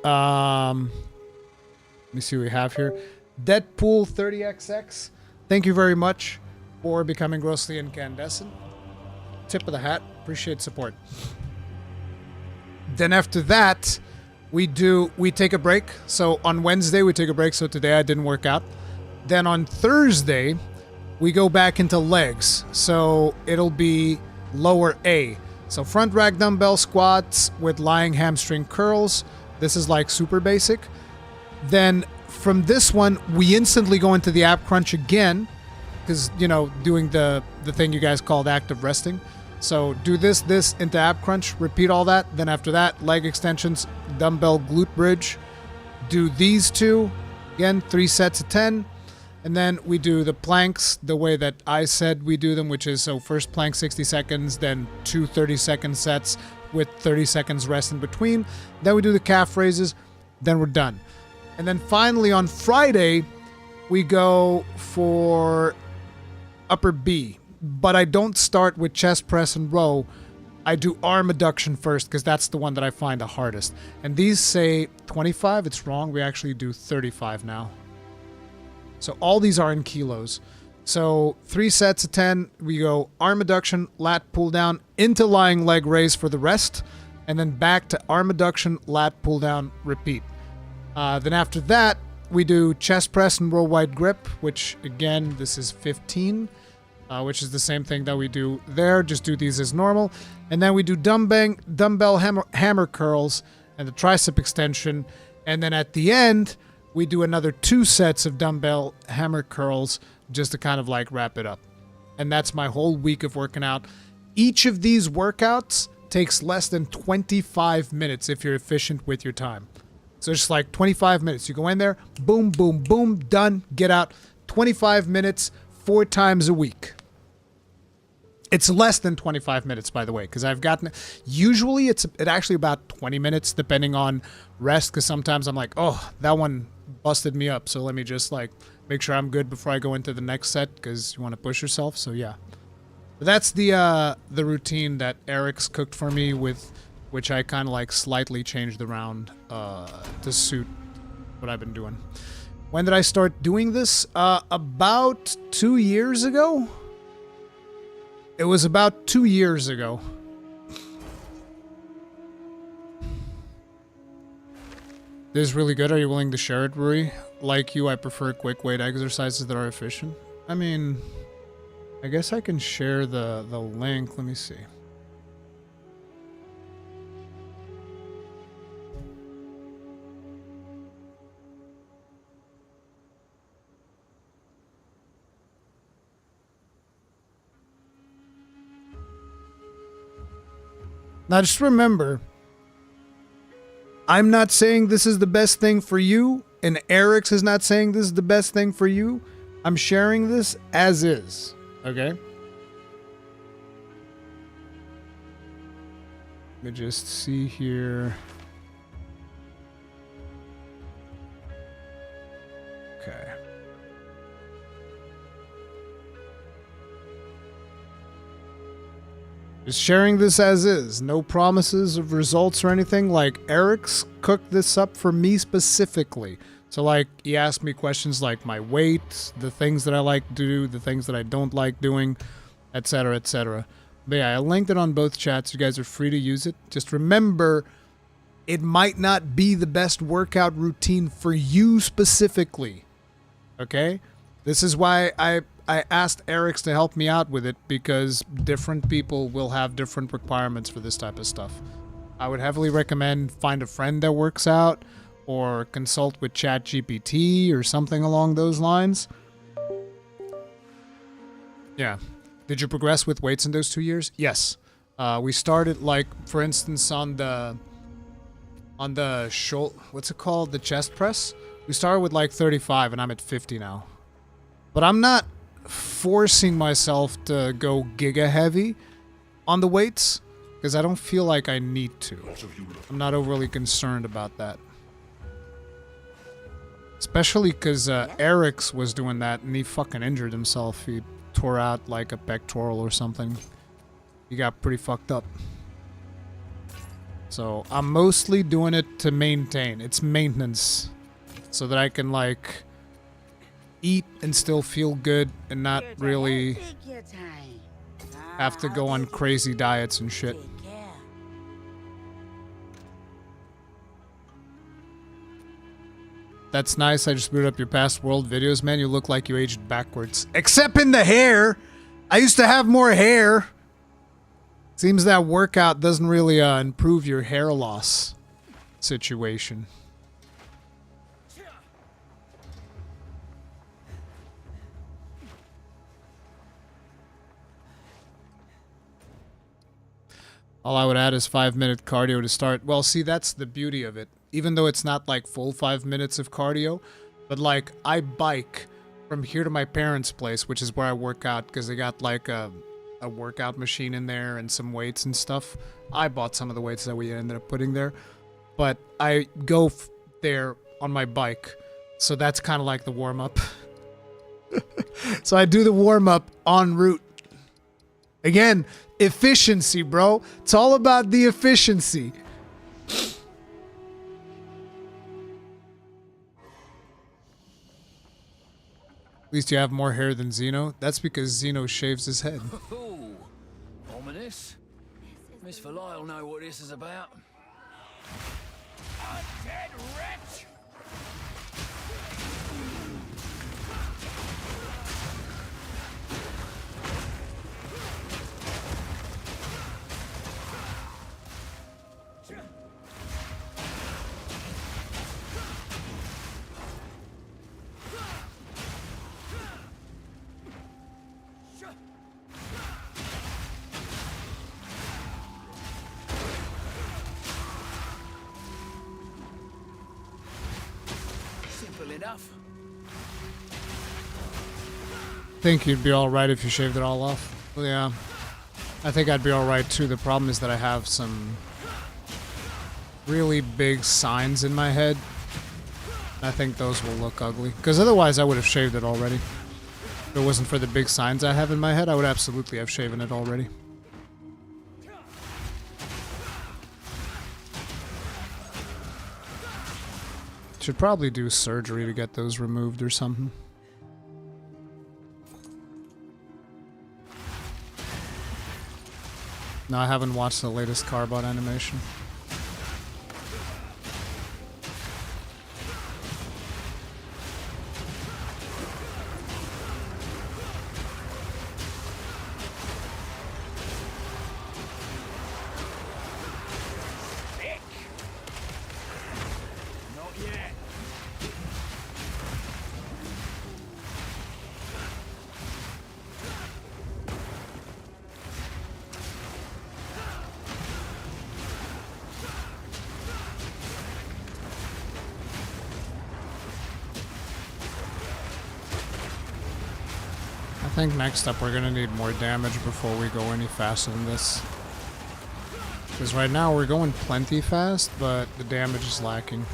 Let me see what we have here. Deadpool 30XX, thank you very much for becoming grossly incandescent. Tip of the hat, appreciate support. Then after that, we take a break. So on Wednesday we take a break, so today I didn't work out. Then on Thursday we go back into legs, so it'll be lower A. So front rack dumbbell squats with lying hamstring curls. This is like super basic. Then from this one, we instantly go into the ab crunch again, because, doing the thing you guys called active resting. So do this into ab crunch, repeat all that. Then after that, leg extensions, dumbbell glute bridge. Do these 2, again, 3 sets of 10. And then we do the planks the way that I said we do them, which is, so first plank 60 seconds, then 2 30-second sets with 30 seconds rest in between. Then we do the calf raises, then we're done. And then finally on Friday, we go for upper B. But I don't start with chest press and row. I do arm adduction first, because that's the one that I find the hardest. And these say 25. It's wrong. We actually do 35 now. So all these are in kilos. So 3 sets of 10. We go arm adduction, lat pull down, into lying leg raise for the rest. And then back to arm adduction, lat pull down, repeat. Then after that, we do chest press and row wide grip, which again, this is 15. which is the same thing that we do there. Just do these as normal. And then we do dumbbell hammer curls and the tricep extension. And then at the end, we do another 2 sets of dumbbell hammer curls just to kind of like wrap it up. And that's my whole week of working out. Each of these workouts takes less than 25 minutes if you're efficient with your time. So just like 25 minutes. You go in there, boom, boom, boom, done, get out. 25 minutes, 4 times a week. It's less than 25 minutes, by the way, because I've gotten... Usually, it's actually about 20 minutes, depending on rest, because sometimes I'm like, oh, that one busted me up, so let me just, like, make sure I'm good before I go into the next set, because you want to push yourself, so yeah. But that's the routine that Eric's cooked for me, with which I kind of, like, slightly changed around to suit what I've been doing. When did I start doing this? About 2 years ago? It was about 2 years ago. This is really good. Are you willing to share it, Ruri? Like you, I prefer quick weight exercises that are efficient. I mean, I guess I can share the link. Let me see. Now just remember, I'm not saying this is the best thing for you, and Eric's is not saying this is the best thing for you. I'm sharing this as is, okay? Let me just see here. Okay. Just sharing this as is. No promises of results or anything. Like, Eric's cooked this up for me specifically. So, like, he asked me questions like my weight, the things that I like to do, the things that I don't like doing, etc., etc. But yeah, I linked it on both chats. You guys are free to use it. Just remember, it might not be the best workout routine for you specifically. Okay? This is why I asked Eric's to help me out with it, because different people will have different requirements for this type of stuff. I would heavily recommend find a friend that works out, or consult with ChatGPT or something along those lines. Yeah. Did you progress with weights in those 2 years? Yes. We started, like, for instance, on the shoulder, what's it called? The chest press? We started with like 35 and I'm at 50 now. But I'm not forcing myself to go giga heavy on the weights, because I don't feel like I need to. I'm not overly concerned about that. Especially because Eric's was doing that and he fucking injured himself. He tore out like a pectoral or something. He got pretty fucked up. So I'm mostly doing it to maintain. It's maintenance. So that I can, like, eat and still feel good and not really have to go on crazy diets and shit. That's nice. I just booted up your past world videos. Man, you look like you aged backwards. Except in the hair! I used to have more hair! Seems that workout doesn't really improve your hair loss situation. All I would add is 5-minute cardio to start. Well, see, that's the beauty of it. Even though it's not like full 5 minutes of cardio, but like I bike from here to my parents' place, which is where I work out, because they got like a workout machine in there and some weights and stuff. I bought some of the weights that we ended up putting there, but I go there on my bike, so that's kind of like the warm-up. So I do the warm-up en route. Again, efficiency, bro. It's all about the efficiency. At least you have more hair than Xeno. That's because Xeno shaves his head. Ooh, ominous. Miss Valai will know what this is about. A dead wretch! well enough. Think you'd be alright if you shaved it all off. Well, yeah. I think I'd be alright too. The problem is that I have some really big signs in my head. I think those will look ugly. Because otherwise I would have shaved it already. If it wasn't for the big signs I have in my head, I would absolutely have shaven it already. Should probably do surgery to get those removed or something. No, I haven't watched the latest Carbot animation. Not yet. I think next up we're gonna need more damage before we go any faster than this. Because right now we're going plenty fast, but the damage is lacking.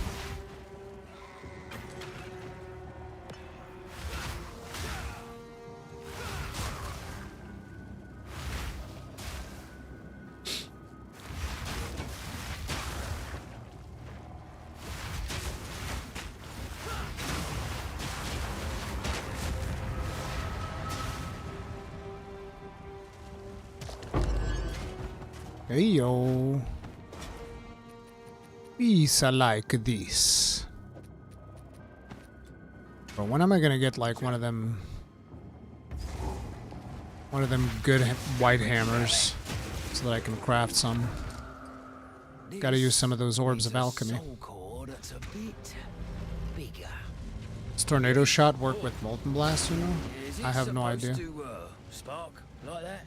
Hey yo. Peace like this. But when am I gonna get like one of them good white hammers so that I can craft some? Gotta use some of those orbs of alchemy. Does Tornado Shot work with Molten Blast, you know? I have no idea. Spark like that?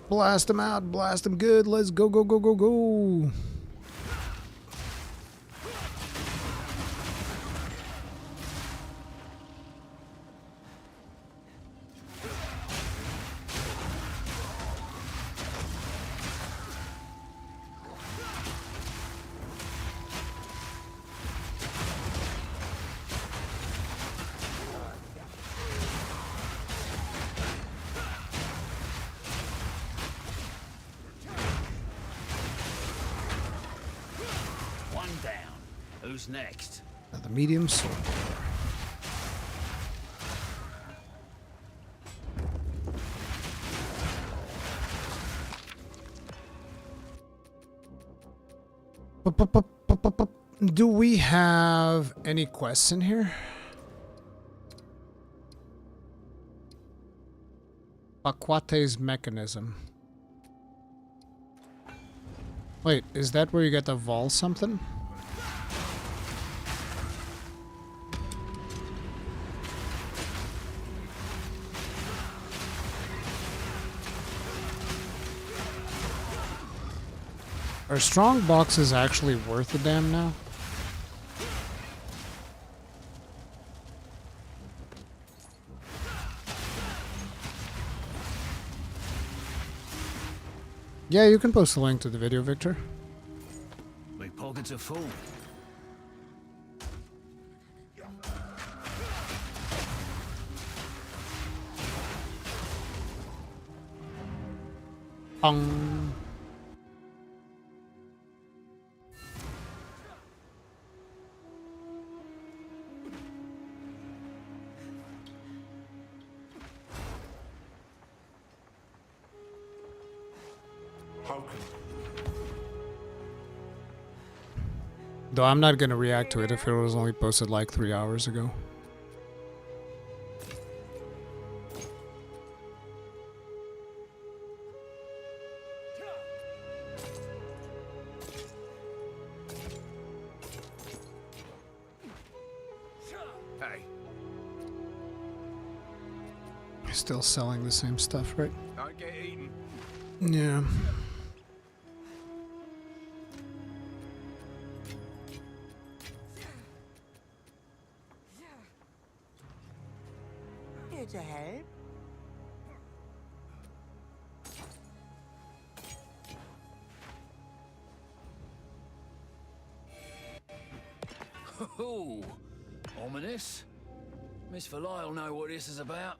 Blast them out, blast them good. Let's go, go, go, go, go. Who's next? The medium sword. Do we have any quests in here? Paquate's mechanism. Wait, is that where you get the Vol something? Are strong boxes actually worth a damn now? Yeah, you can post a link to the video, Victor. My pockets are full. Pong. Though I'm not gonna react to it if it was only posted like 3 hours ago. Still selling the same stuff, right? Don't get eaten. Yeah. Here to help. Oh, ominous. Miss Valai will know what this is about.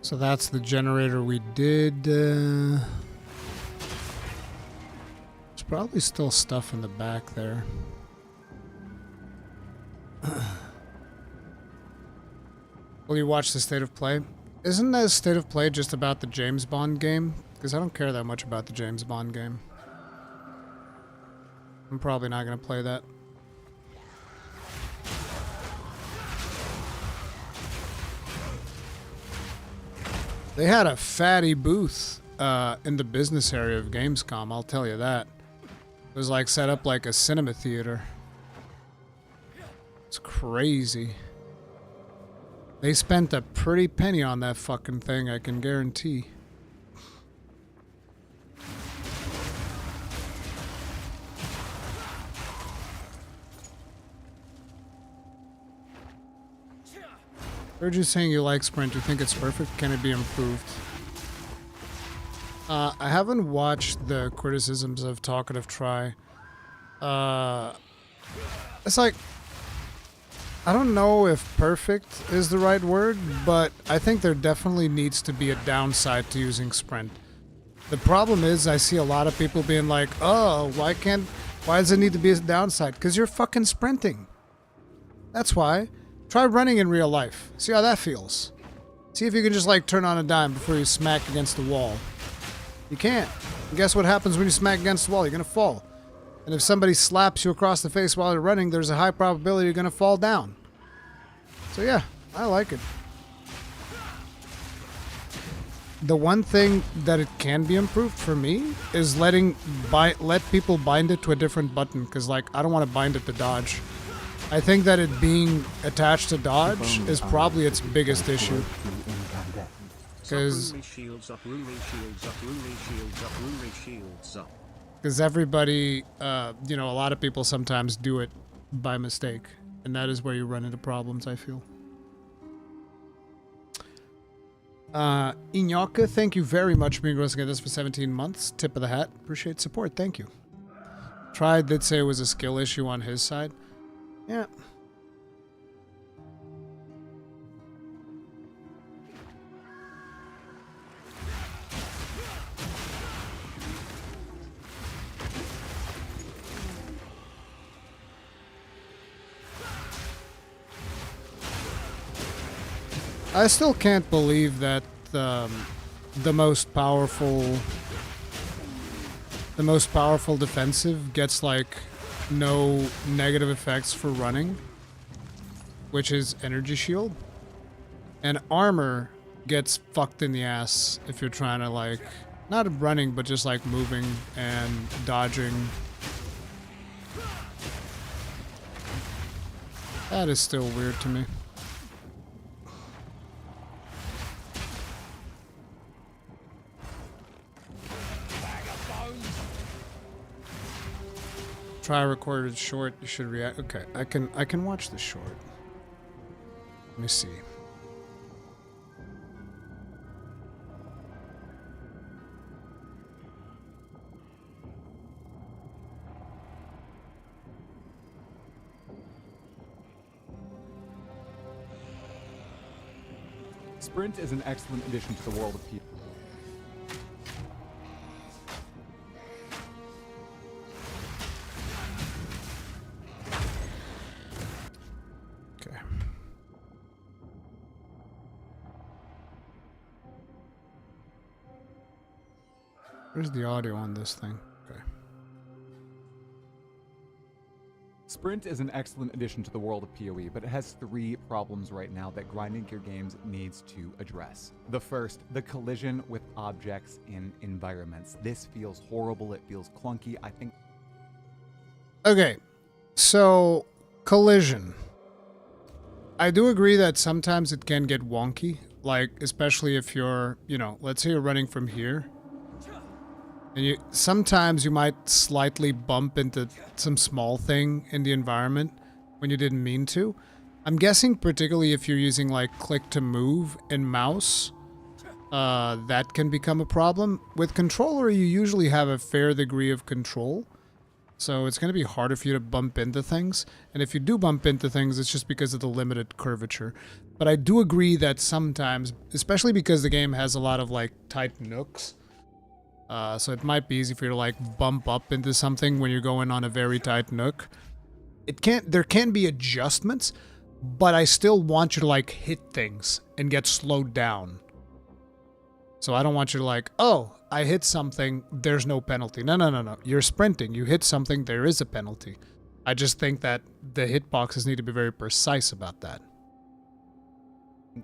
So that's the generator we did. There's probably still stuff in the back there. Will you watch the State of Play? Isn't the State of Play just about the James Bond game? Because I don't care that much about the James Bond game. I'm probably not going to play that. They had a fatty booth in the business area of Gamescom, I'll tell you that. It was like set up like a cinema theater. It's crazy. They spent a pretty penny on that fucking thing, I can guarantee. Heard you saying you like Sprint. You think it's perfect? Can it be improved? I haven't watched the criticisms of Talkative Try. It's like, I don't know if perfect is the right word, but I think there definitely needs to be a downside to using Sprint. The problem is I see a lot of people being like, oh, why does it need to be a downside? Because you're fucking sprinting. That's why. Try running in real life. See how that feels. See if you can just like turn on a dime before you smack against the wall. You can't. And guess what happens when you smack against the wall? You're gonna fall. And if somebody slaps you across the face while you're running, there's a high probability you're gonna fall down. So yeah, I like it. The one thing that it can be improved for me is let people bind it to a different button, because like I don't want to bind it to dodge. I think that it being attached to dodge is probably its biggest issue. Because everybody, you know, a lot of people sometimes do it by mistake. And that is where you run into problems, I feel. Inyaka, thank you very much for being willing to get this for 17 months. Tip of the hat. Appreciate support. Thank you. Tried did say it was a skill issue on his side. Yeah. I still can't believe that the most powerful defensive gets like no negative effects for running, which is energy shield, and armor gets fucked in the ass if you're trying to like not running but just like moving and dodging. That is still weird to me. Try recorded short. You should react. Okay, I can watch the short. Let me see. Sprint is an excellent addition to the world of people. Okay. Where's the audio on this thing? Okay. Sprint is an excellent addition to the world of PoE, but it has 3 problems right now that Grinding Gear Games needs to address. The first, the collision with objects in environments. This feels horrible, it feels clunky, I think. Okay, so collision. I do agree that sometimes it can get wonky, like especially if you're, you know, let's say you're running from here. And sometimes you might slightly bump into some small thing in the environment when you didn't mean to. I'm guessing particularly if you're using like click to move and mouse, that can become a problem. With controller, you usually have a fair degree of control. So it's going to be harder for you to bump into things. And if you do bump into things, it's just because of the limited curvature. But I do agree that sometimes, especially because the game has a lot of like tight nooks, so it might be easy for you to like bump up into something when you're going on a very tight nook. There can be adjustments, but I still want you to like hit things and get slowed down. So I don't want you to like, oh, I hit something, there's no penalty. No. You're sprinting, you hit something, there is a penalty. I just think that the hitboxes need to be very precise about that.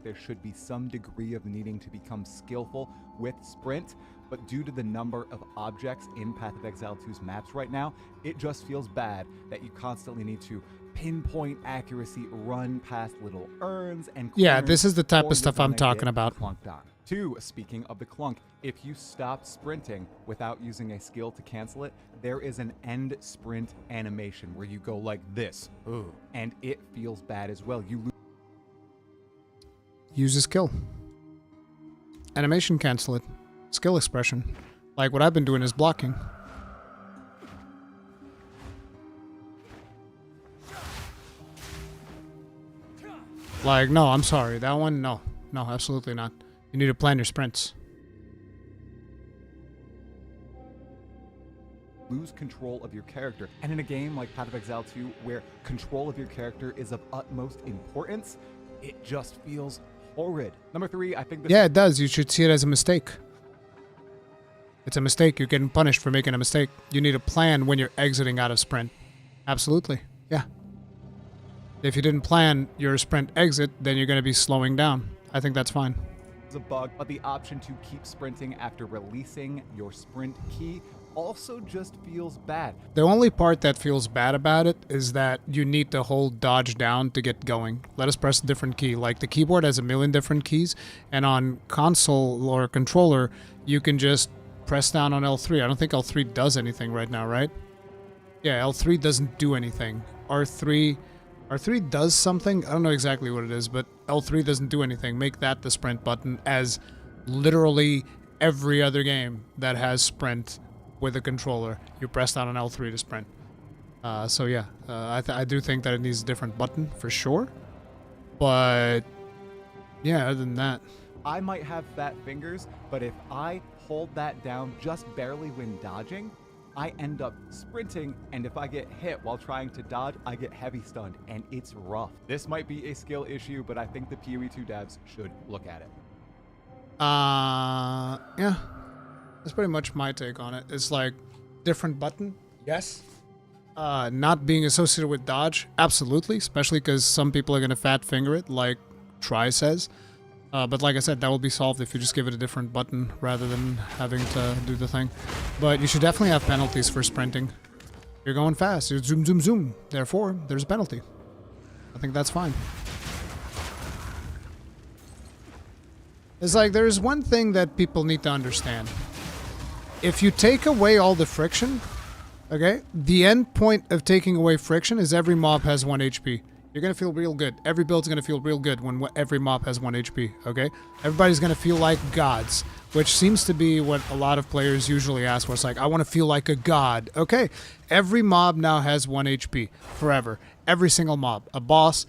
There should be some degree of needing to become skillful with Sprint, but due to the number of objects in Path of Exile 2's maps right now, it just feels bad that you constantly need to pinpoint accuracy, run past little urns and yeah, this is the type of stuff I'm talking about. Clunked on. 2, speaking of the clunk, if you stop sprinting without using a skill to cancel it, there is an end sprint animation where you go like this, and it feels bad as well. You use a skill. Animation cancel it. Skill expression. Like what I've been doing is blocking. Like, no, I'm sorry. That one, no. No, absolutely not. You need to plan your sprints. Lose control of your character. And in a game like Path of Exile 2, where control of your character is of utmost importance, it just feels horrid. Number 3, I think yeah, it does. You should see it as a mistake. It's a mistake. You're getting punished for making a mistake. You need a plan when you're exiting out of sprint. Absolutely. Yeah. If you didn't plan your sprint exit, then you're going to be slowing down. I think that's fine. It's a bug, but the option to keep sprinting after releasing your sprint key also just feels bad. The only part that feels bad about it is that you need to hold dodge down to get going. Let us press a different key. Like the keyboard has a million different keys, and on console or controller, you can just press down on L3. I don't think L3 does anything right now, right? Yeah, L3 doesn't do anything. R3 does something. I don't know exactly what it is, but L3 doesn't do anything. Make that the sprint button, as literally every other game that has sprint with a controller, you press down on L3 to sprint. So yeah, I do think that it needs a different button for sure. But yeah, other than that, I might have fat fingers, but if I hold that down just barely when dodging, I end up sprinting, and if I get hit while trying to dodge, I get heavy stunned, and it's rough. This might be a skill issue, but I think the PoE 2 devs should look at it. Yeah. That's pretty much my take on it. It's like, different button, yes. Not being associated with dodge, absolutely, especially because some people are going to fat finger it, like Try says. But like I said, that will be solved if you just give it a different button rather than having to do the thing. But you should definitely have penalties for sprinting. You're going fast, you're zoom, zoom, zoom. Therefore, there's a penalty. I think that's fine. It's like, there's one thing that people need to understand. If you take away all the friction, Okay? The end point of taking away friction is every mob has 1 HP. You're going to feel real good. Every build's going to feel real good when every mob has 1 HP, okay? Everybody's going to feel like gods, which seems to be what a lot of players usually ask for. It's like, I want to feel like a god. Okay, every mob now has 1 HP forever. Every single mob. A boss,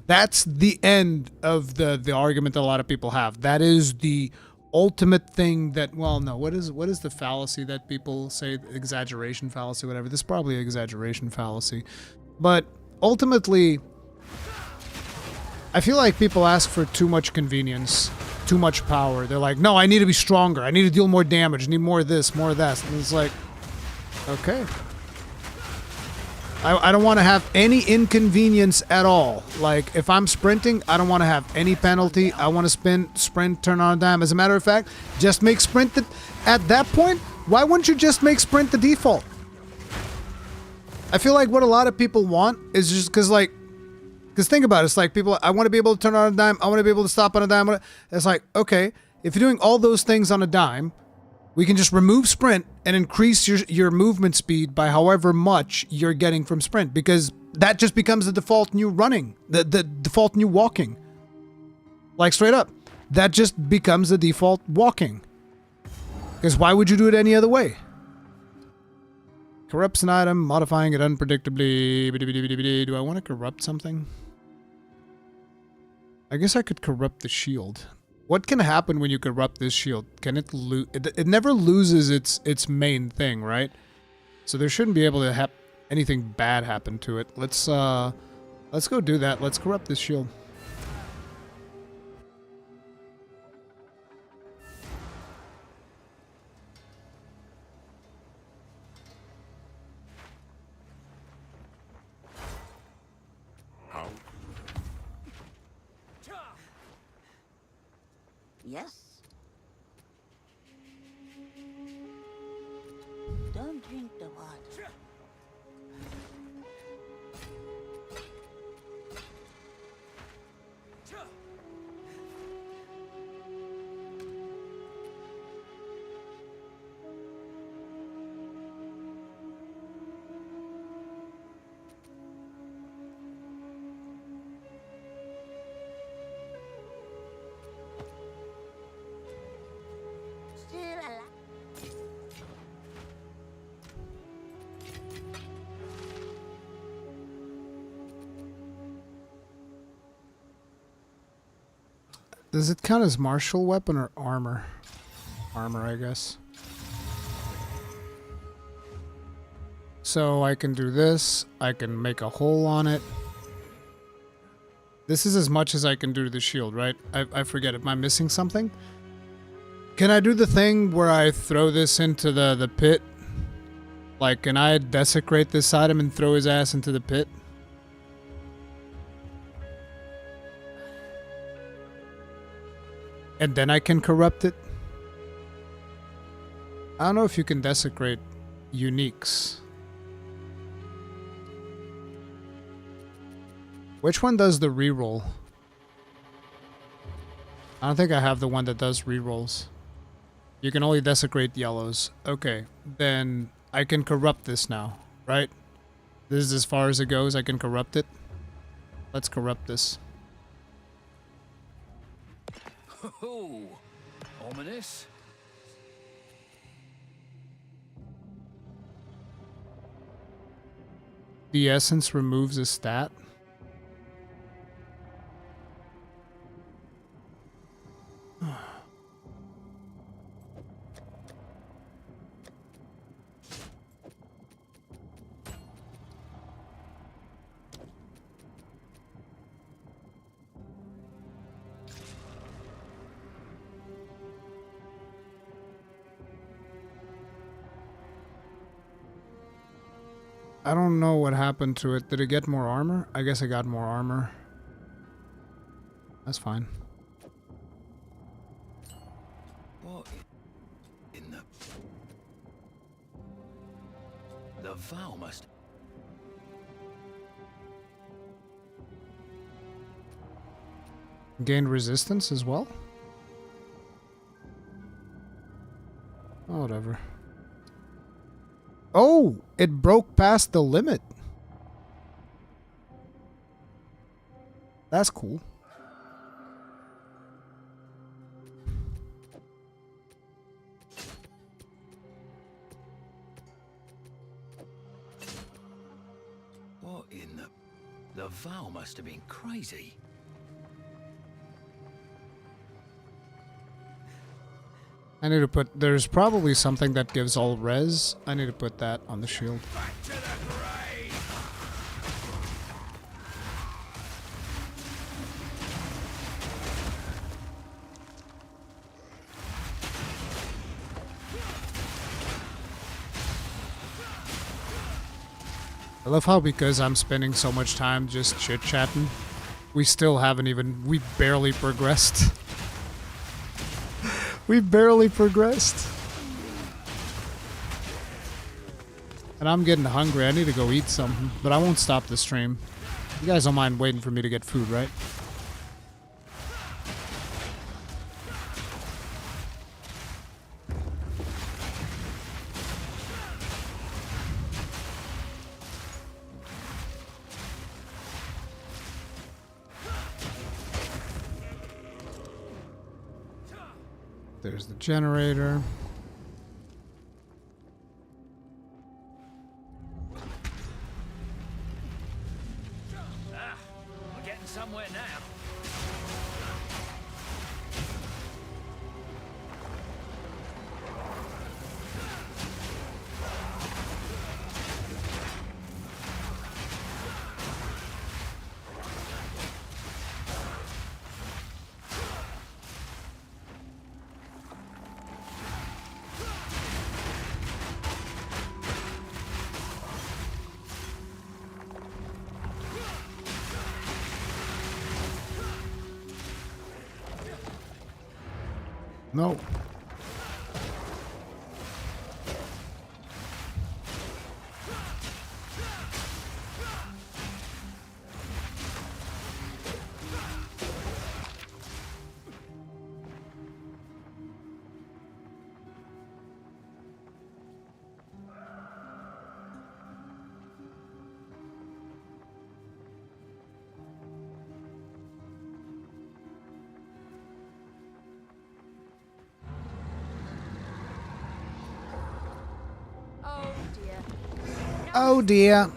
that's the end of the argument that a lot of people have. That is the ultimate thing that, well, no, what is the fallacy that people say? Exaggeration fallacy, whatever. This is probably an exaggeration fallacy. But ultimately, I feel like people ask for too much convenience, too much power. They're like, no, I need to be stronger. I need to deal more damage. I need more of this, more of that. And it's like, okay. I don't want to have any inconvenience at all. Like, if I'm sprinting, I don't want to have any penalty. I want to sprint, turn on a dime. As a matter of fact, just make sprint at that point, why wouldn't you just make sprint the default? I feel like what a lot of people want is just because think about it. It's like people, I want to be able to turn on a dime. I want to be able to stop on a dime. It's like, okay, if you're doing all those things on a dime, we can just remove sprint and increase your movement speed by however much you're getting from sprint, because that just becomes the default new running, the default new walking. Like, straight up, that just becomes the default walking. Because why would you do it any other way? Corrupts an item, modifying it unpredictably. Do I want to corrupt something? I guess I could corrupt the shield. What can happen when you corrupt this shield? Can it lose? It never loses its main thing, right? So there shouldn't be able to have anything bad happen to it. Let's go do that. Let's corrupt this shield. Yes? Don't drink the water. Does it count as martial weapon or armor? Armor, I guess. So I can do this. I can make a hole on it. This is as much as I can do to the shield, right? I forget. Am I missing something? Can I do the thing where I throw this into the pit? Like, can I desecrate this item and throw his ass into the pit? And then I can corrupt it? I don't know if you can desecrate uniques. Which one does the reroll? I don't think I have the one that does rerolls. You can only desecrate yellows. Okay, then I can corrupt this now, right? This is as far as it goes. I can corrupt it. Let's corrupt this. Oh, ominous. The essence removes a stat. I don't know what happened to it. Did it get more armor? I guess it got more armor. That's fine. What in the vow must... Gained resistance as well? Oh, whatever. Oh, it broke past the limit. That's cool. What in the Val must have been crazy. I need to put... There's probably something that gives all res. I need to put that on the shield. I love how because I'm spending so much time just chit-chatting, we still haven't even... We barely progressed. We barely progressed. And I'm getting hungry. I need to go eat something, but I won't stop the stream. You guys don't mind waiting for me to get food, right? There's the generator. We're getting somewhere now. No. Oh dear.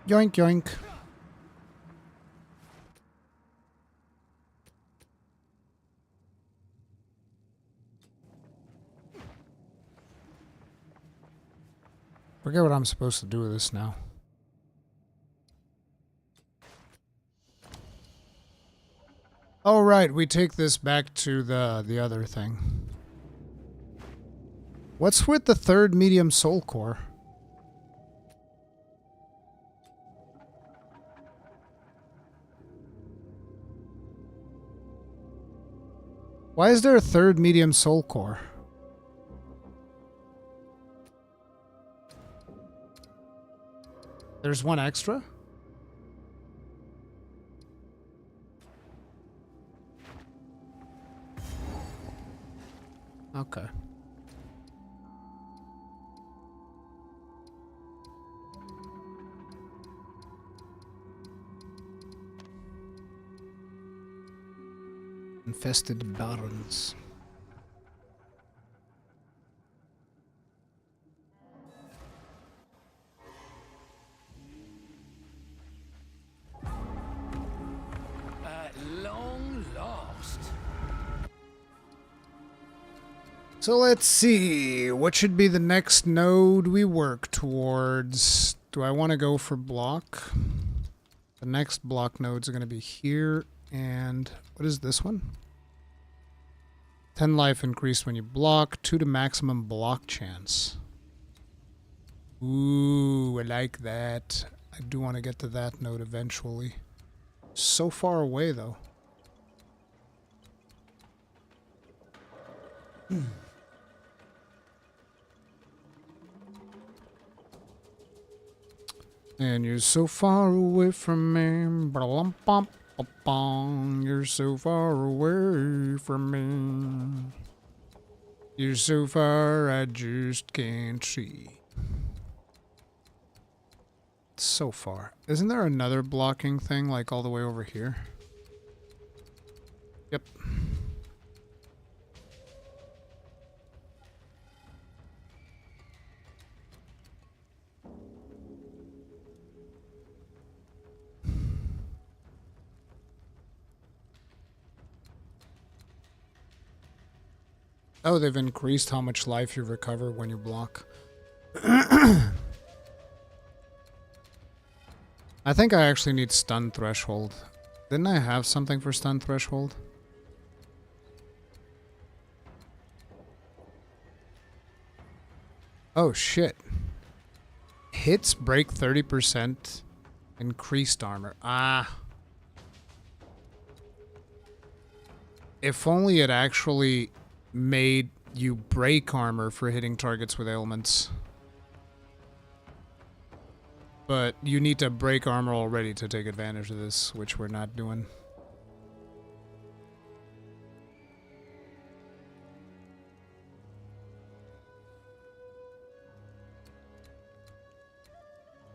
Yoink, yoink. Forget what I'm supposed to do with this now. Oh, right. We take this back to the other thing. What's with the third medium soul core? Why is there a third medium soul core? There's one extra? Okay. infested barons. At long last. So let's see, what should be the next node we work towards? Do I want to go for block? The next block nodes are going to be here, and what is this one? 10 life increase when you block, 2 to maximum block chance. Ooh, I like that. I do want to get to that node eventually. So far away, though. And you're so far away from me. You're so far away from me. You're so far I just can't see. It's so far. Isn't there another blocking thing like all the way over here? Yep. Oh, they've increased how much life you recover when you block. I think I actually need stun threshold. Didn't I have something for stun threshold? Oh shit. Hits break 30%. Increased armor. Ah. If only it actually made you break armor for hitting targets with ailments. But you need to break armor already to take advantage of this, which we're not doing.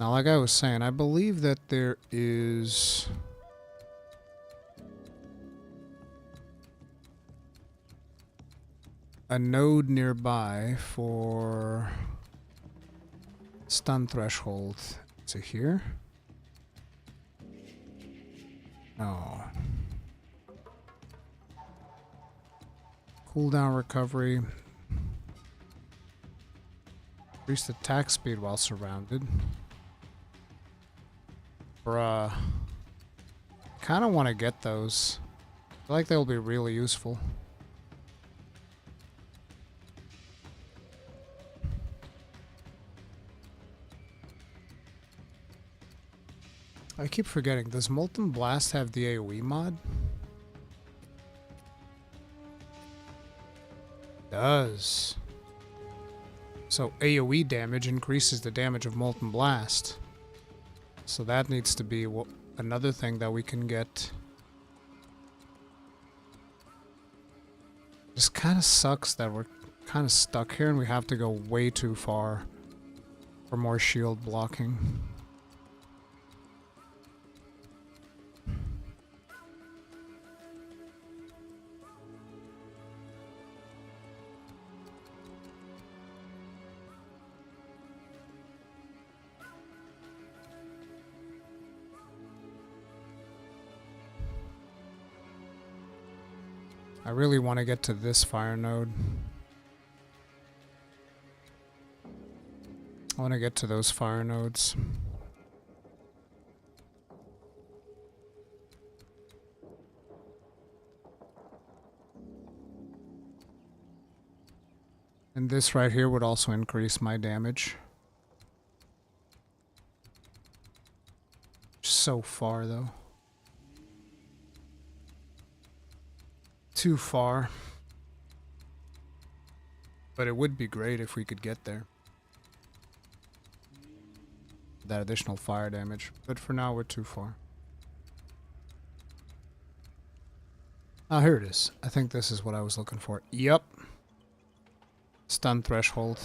Now, like I was saying, I believe that there is a node nearby for stun threshold. Is it here? No. Cooldown recovery. Increased attack speed while surrounded. Bruh. Kinda want to get those. I feel like they'll be really useful. I keep forgetting, does Molten Blast have the AoE mod? Does. So AoE damage increases the damage of Molten Blast. So that needs to be another thing that we can get. Just kind of sucks that we're kind of stuck here and we have to go way too far for more shield blocking. I really want to get to this fire node. I want to get to those fire nodes. And this right here would also increase my damage. So far though. Too far. But it would be great if we could get there. That additional fire damage. But for now we're too far. Ah, here it is. I think this is what I was looking for. Yep. Stun threshold.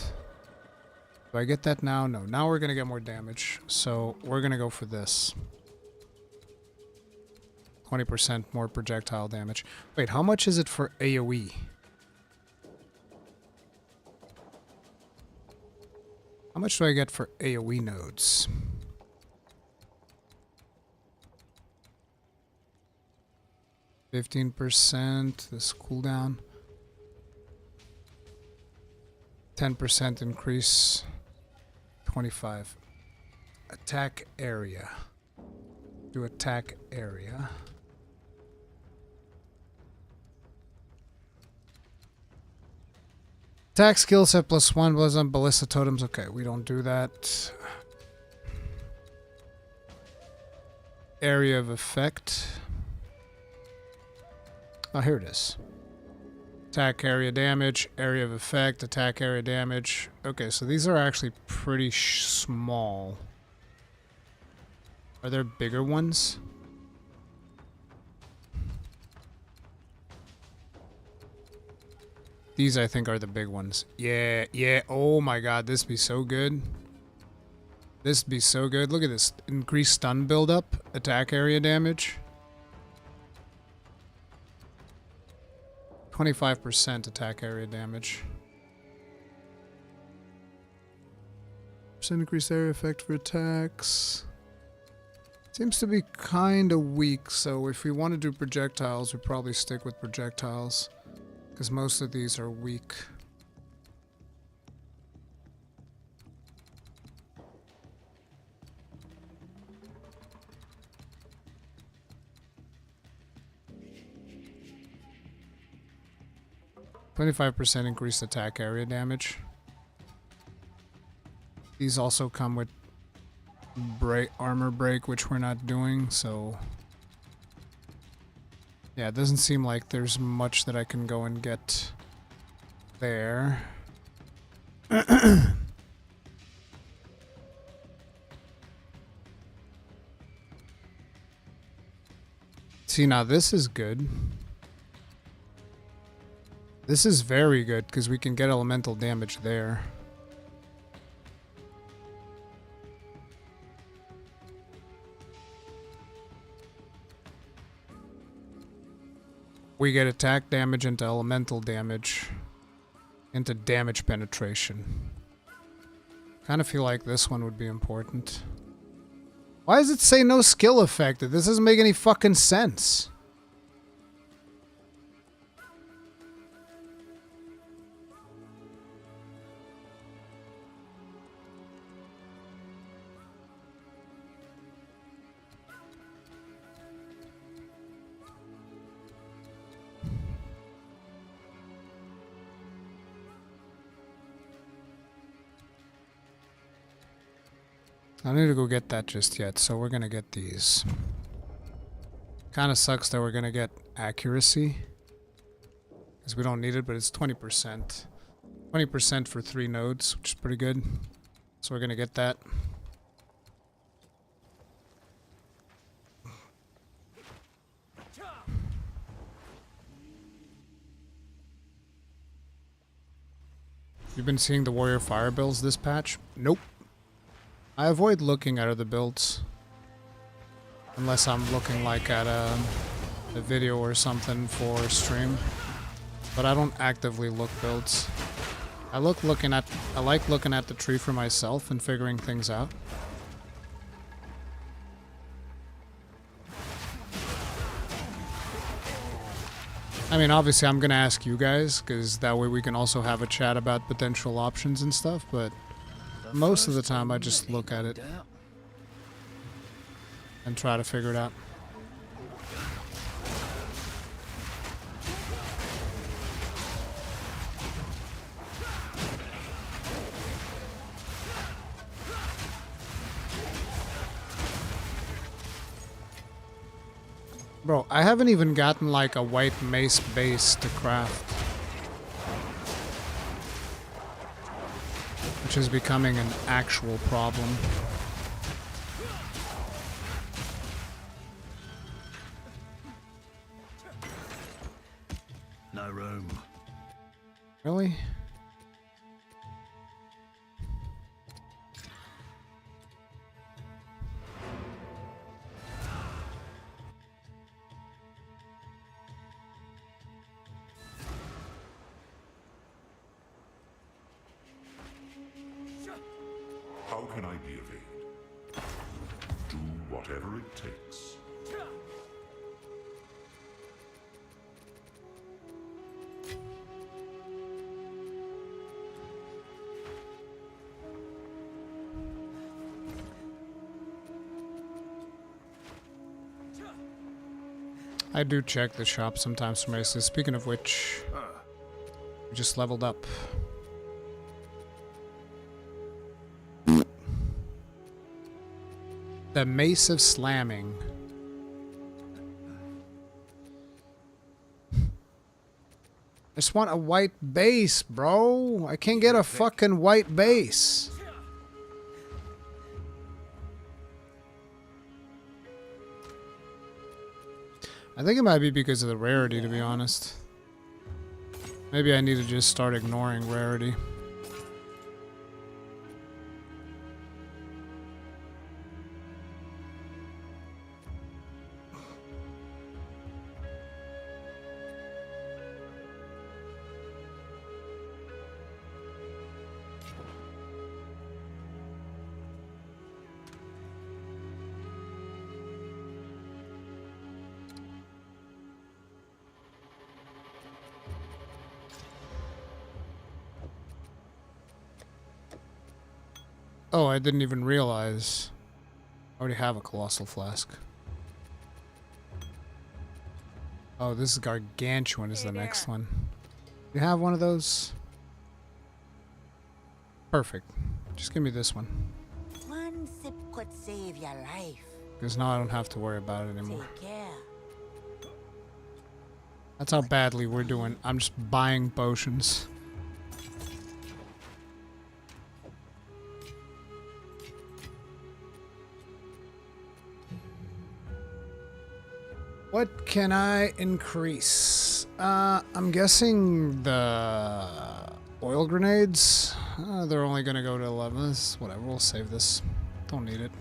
Do I get that now? No. Now we're going to get more damage. So we're going to go for this. 20% more projectile damage. Wait, how much is it for AoE? How much do I get for AoE nodes? %, this cooldown. 10% increase. 25. Attack area. Do attack area. Attack skill set +1 was on ballista totems. Okay, we don't do that. Area of effect. Oh, here it is. Attack area damage, area of effect, attack area damage. Okay, so these are actually pretty small. Are there bigger ones? These, I think, are the big ones. Yeah, yeah. Oh my god, this be so good. This be so good. Look at this. Increased stun buildup, attack area damage. 25% attack area damage. Percent increased area effect for attacks. Seems to be kind of weak, so if we want to do projectiles, we probably stick with projectiles. Because most of these are weak. %25 increased attack area damage. These also come with armor break, which we're not doing, so... Yeah, it doesn't seem like there's much that I can go and get there. See, now this is good. This is very good, because we can get elemental damage there. We get attack damage into elemental damage into damage penetration. Kind of feel like this one would be important. Why does it say no skill affected? This doesn't make any fucking sense. I don't need to go get that just yet, so we're gonna get these. Kinda sucks that we're gonna get accuracy. Because we don't need it, but it's 20%. 20% for 3 nodes, which is pretty good. So we're gonna get that. You've been seeing the Warrior Fire builds this patch? Nope. I avoid looking at other builds. Unless I'm looking like at a video or something for stream. But I don't actively look builds. I like looking at the tree for myself and figuring things out. I mean, obviously I'm gonna ask you guys, because that way we can also have a chat about potential options and stuff, but most of the time I just look at it and try to figure it out. Bro, I haven't even gotten like a white mace base to craft. Which is becoming an actual problem. No room. Really? can I be of aid? Do whatever it takes. I do check the shop sometimes for maces. Speaking of which, we just leveled up. The Mace of Slamming. I just want a white base, bro. I can't get a fucking white base. I think it might be because of the rarity, to be honest. Maybe I need to just start ignoring rarity. Oh, I didn't even realize. I already have a Colossal Flask. Oh, this is Gargantuan is the next one. You have one of those? Perfect. Just give me this one. One sip could save your life. Because now I don't have to worry about it anymore. Take care. That's how badly we're doing. I'm just buying potions. What can I increase? I'm guessing the oil grenades. They're only gonna go to 11. Whatever, we'll save this. Don't need it.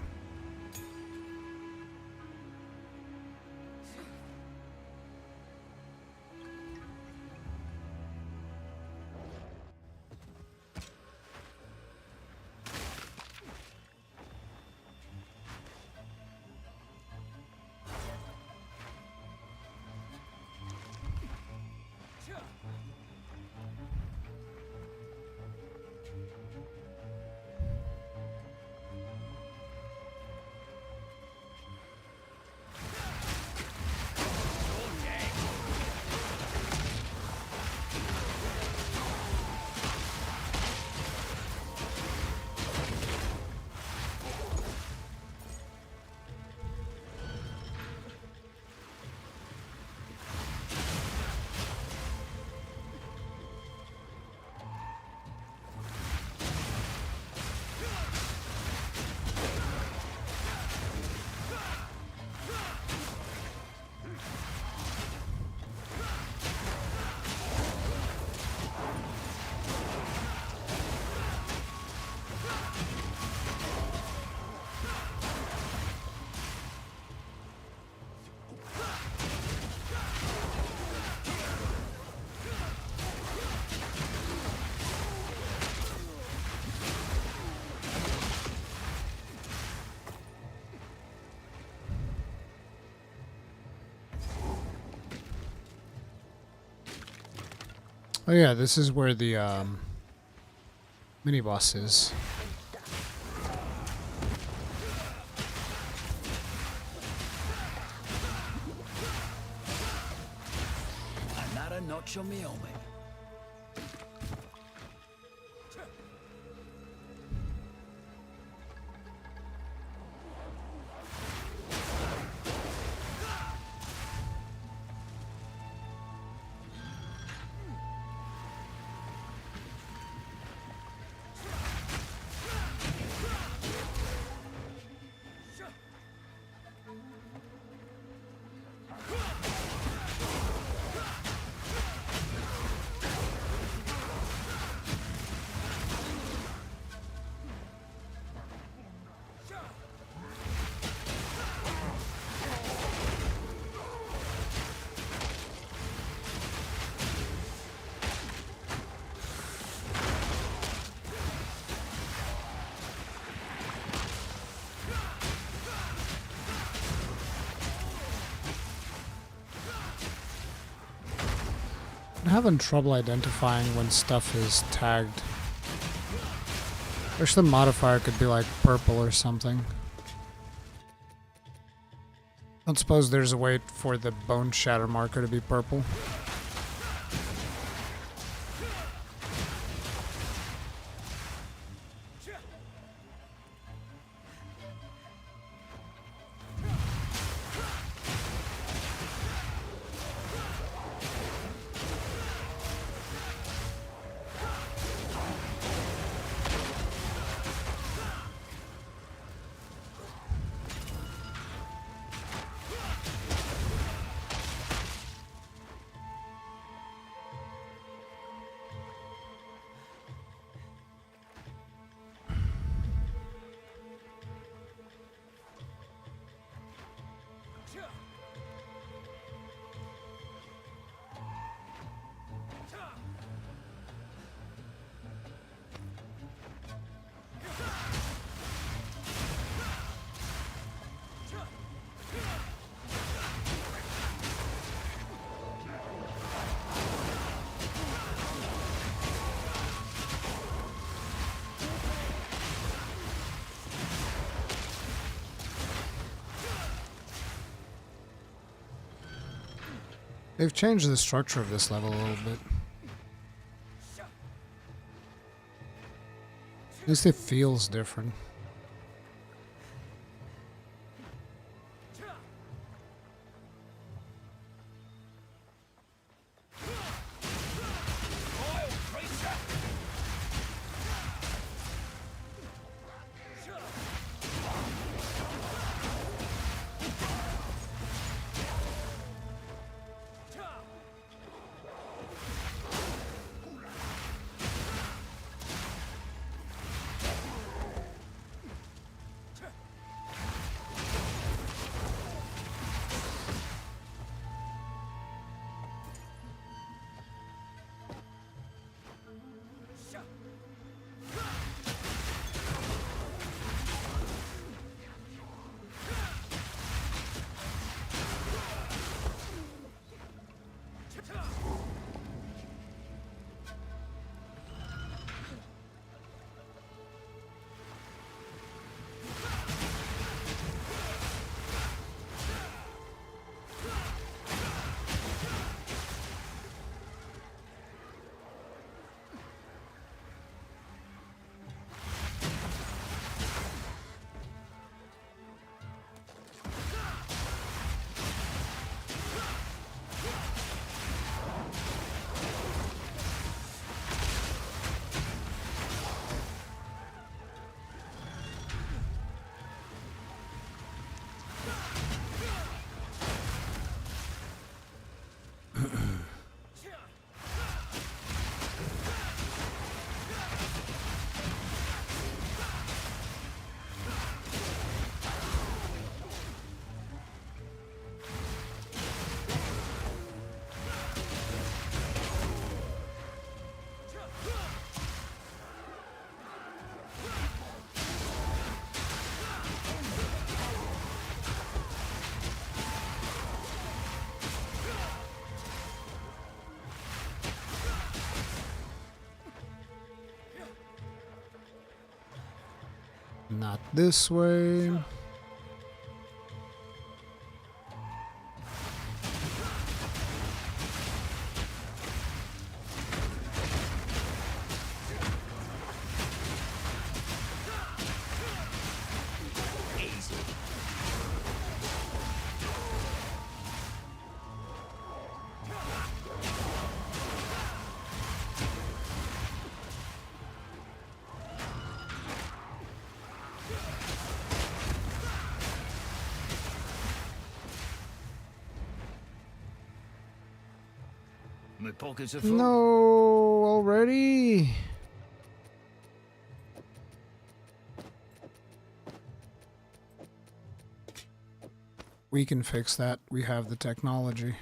Oh yeah, this is where the mini boss is. Another notch on me helmet. having trouble identifying when stuff is tagged. Wish the modifier could be like purple or something. I don't suppose there's a way for the bone shatter marker to be purple. They've changed the structure of this level a little bit. At least it feels different. Not this way. My pockets are full. No, already? We can fix that. We have the technology.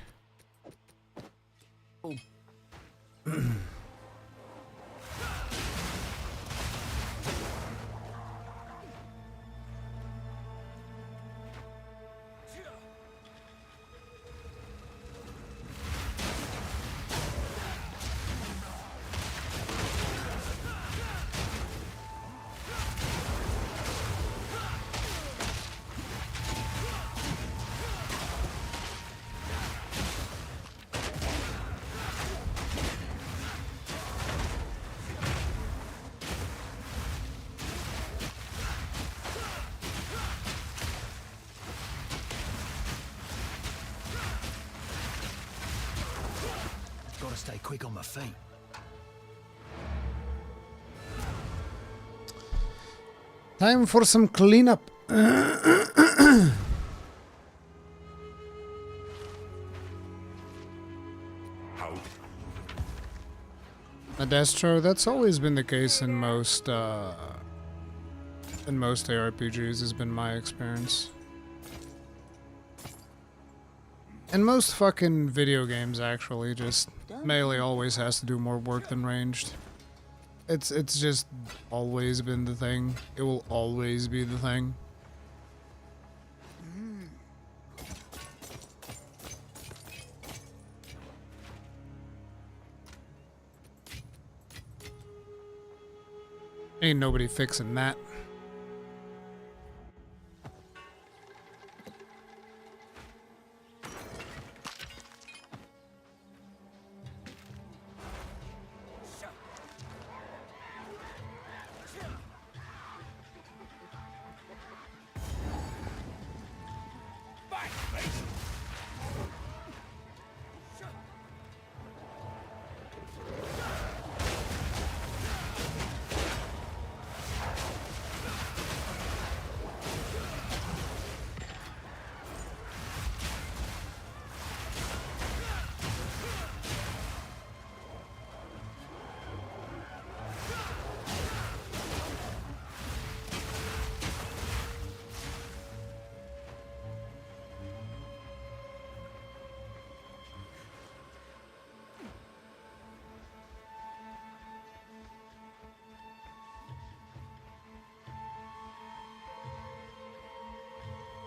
stay quick on my feet. Time for some cleanup. Destro, that's always been the case in most ARPGs, has been my experience. And most fucking video games, actually, just melee always has to do more work than ranged. It's just always been the thing. It will always be the thing. Ain't nobody fixing that.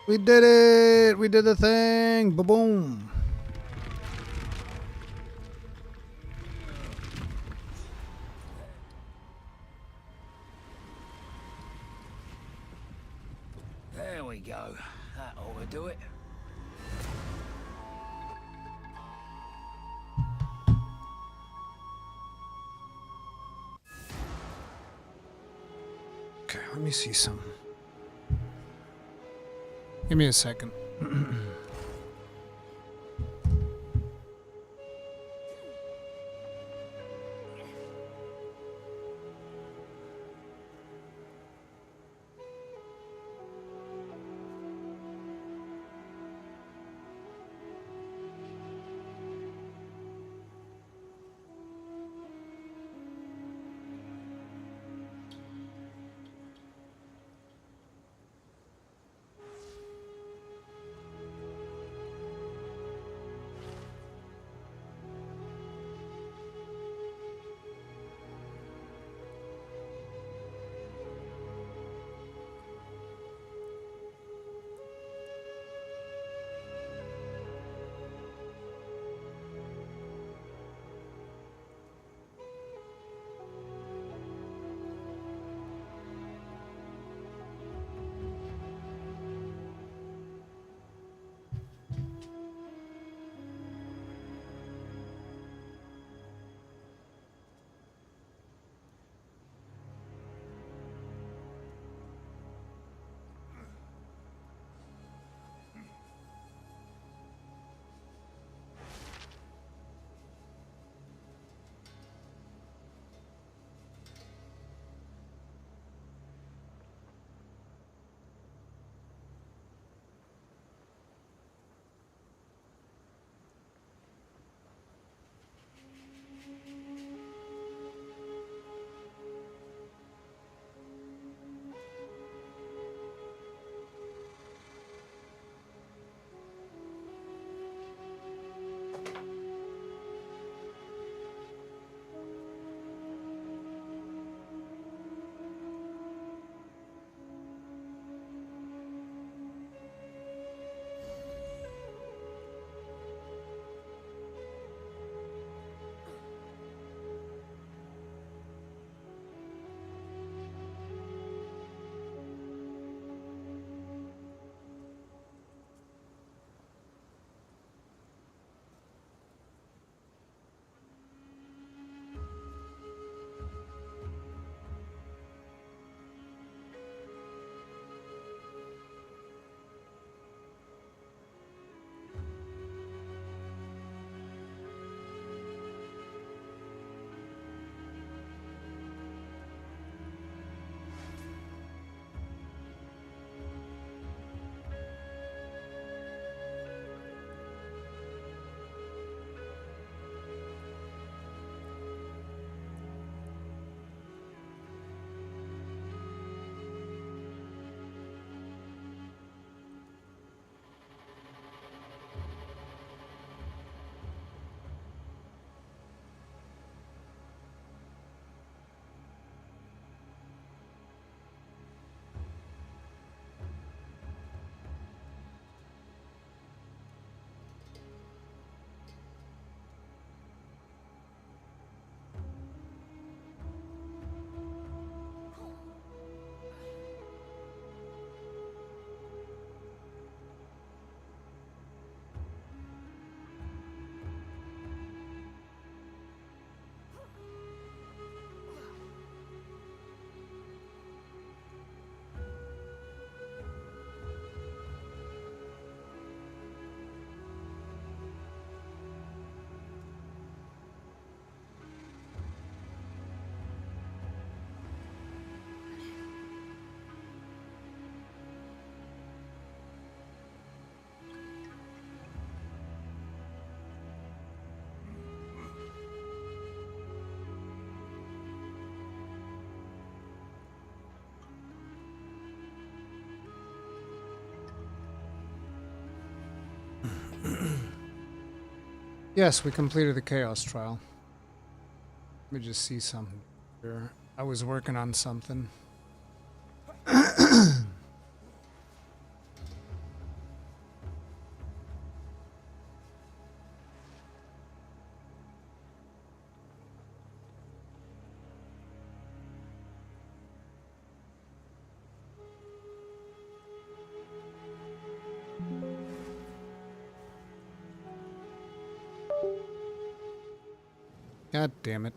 We did it! We did the thing! Ba-boom! There we go. That ought to do it. Okay, let me see some. Give me a second. Yes, we completed the Chaos trial. Let me just see something here. I was working on something. God damn it.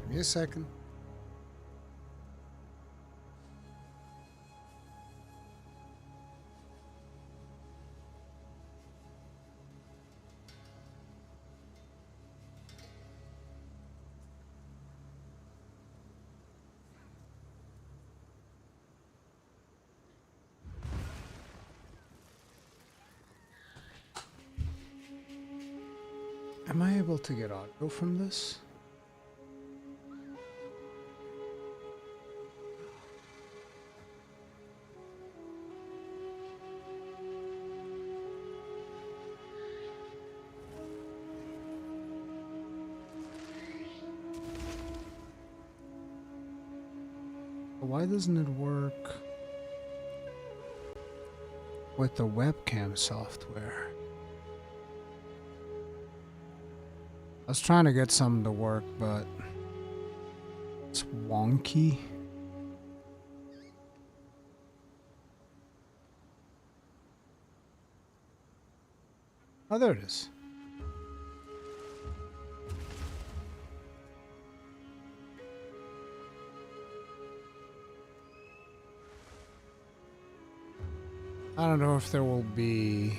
Give me a second. Am I able to get audio from this? Why doesn't it work with the webcam software? I was trying to get something to work, but it's wonky. Oh, there it is. I don't know if there will be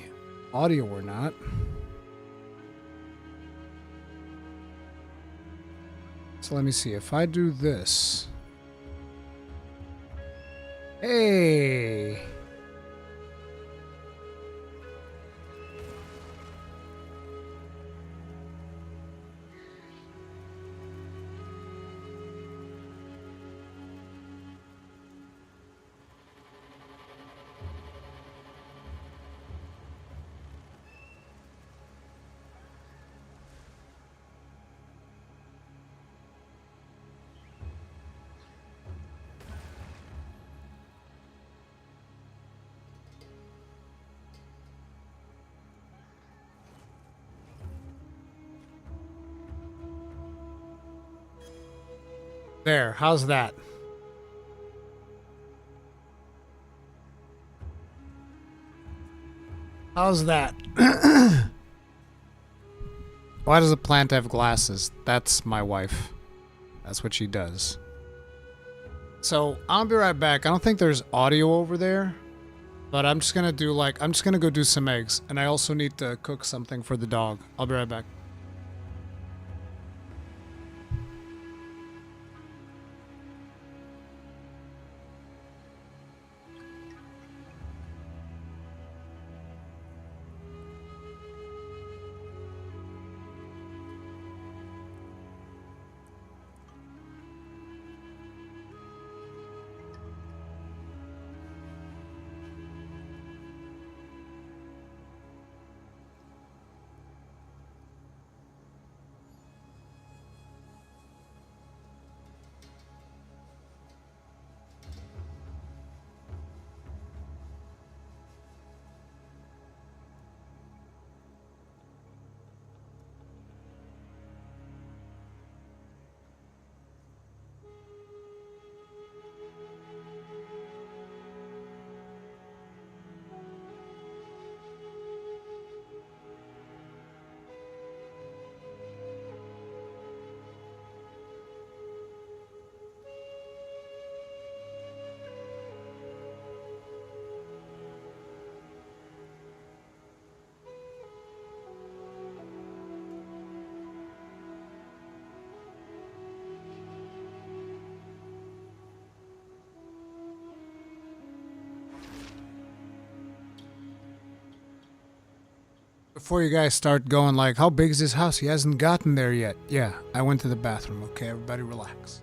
audio or not. So let me see. If I do this. Hey! There, how's that? How's that? Why does a plant have glasses? That's my wife. That's what she does. So, I'll be right back. I don't think there's audio over there. But I'm just gonna do I'm just gonna go do some eggs. And I also need to cook something for the dog. I'll be right back. Before you guys start going like, how big is this house? He hasn't gotten there yet. Yeah, I went to the bathroom. Okay, everybody relax.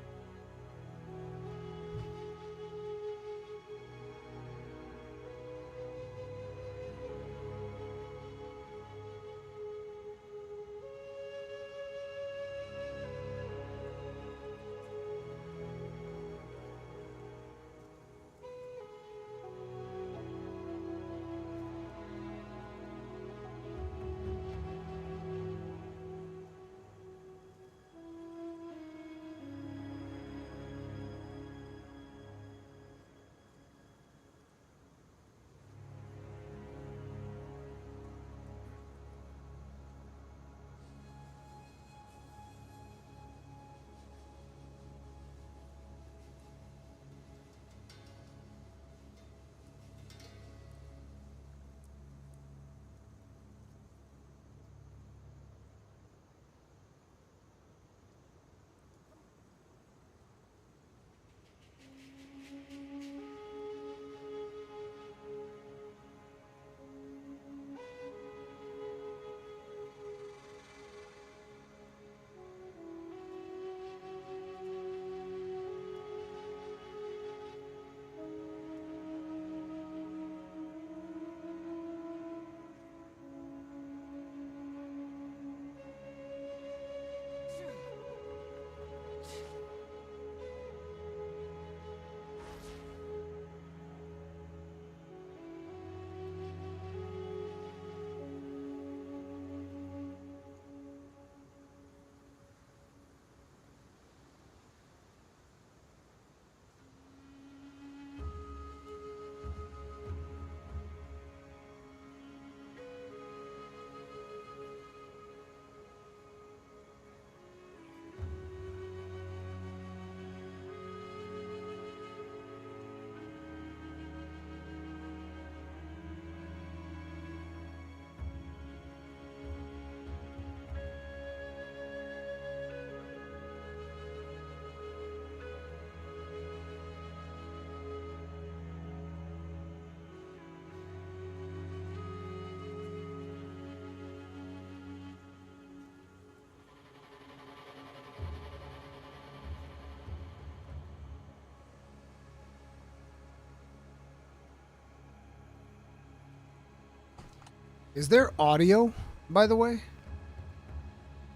Is there audio, by the way?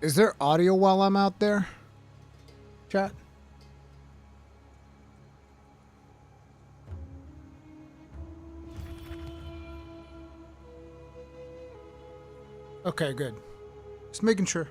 Is there audio while I'm out there? Chat? Okay, good. Just making sure.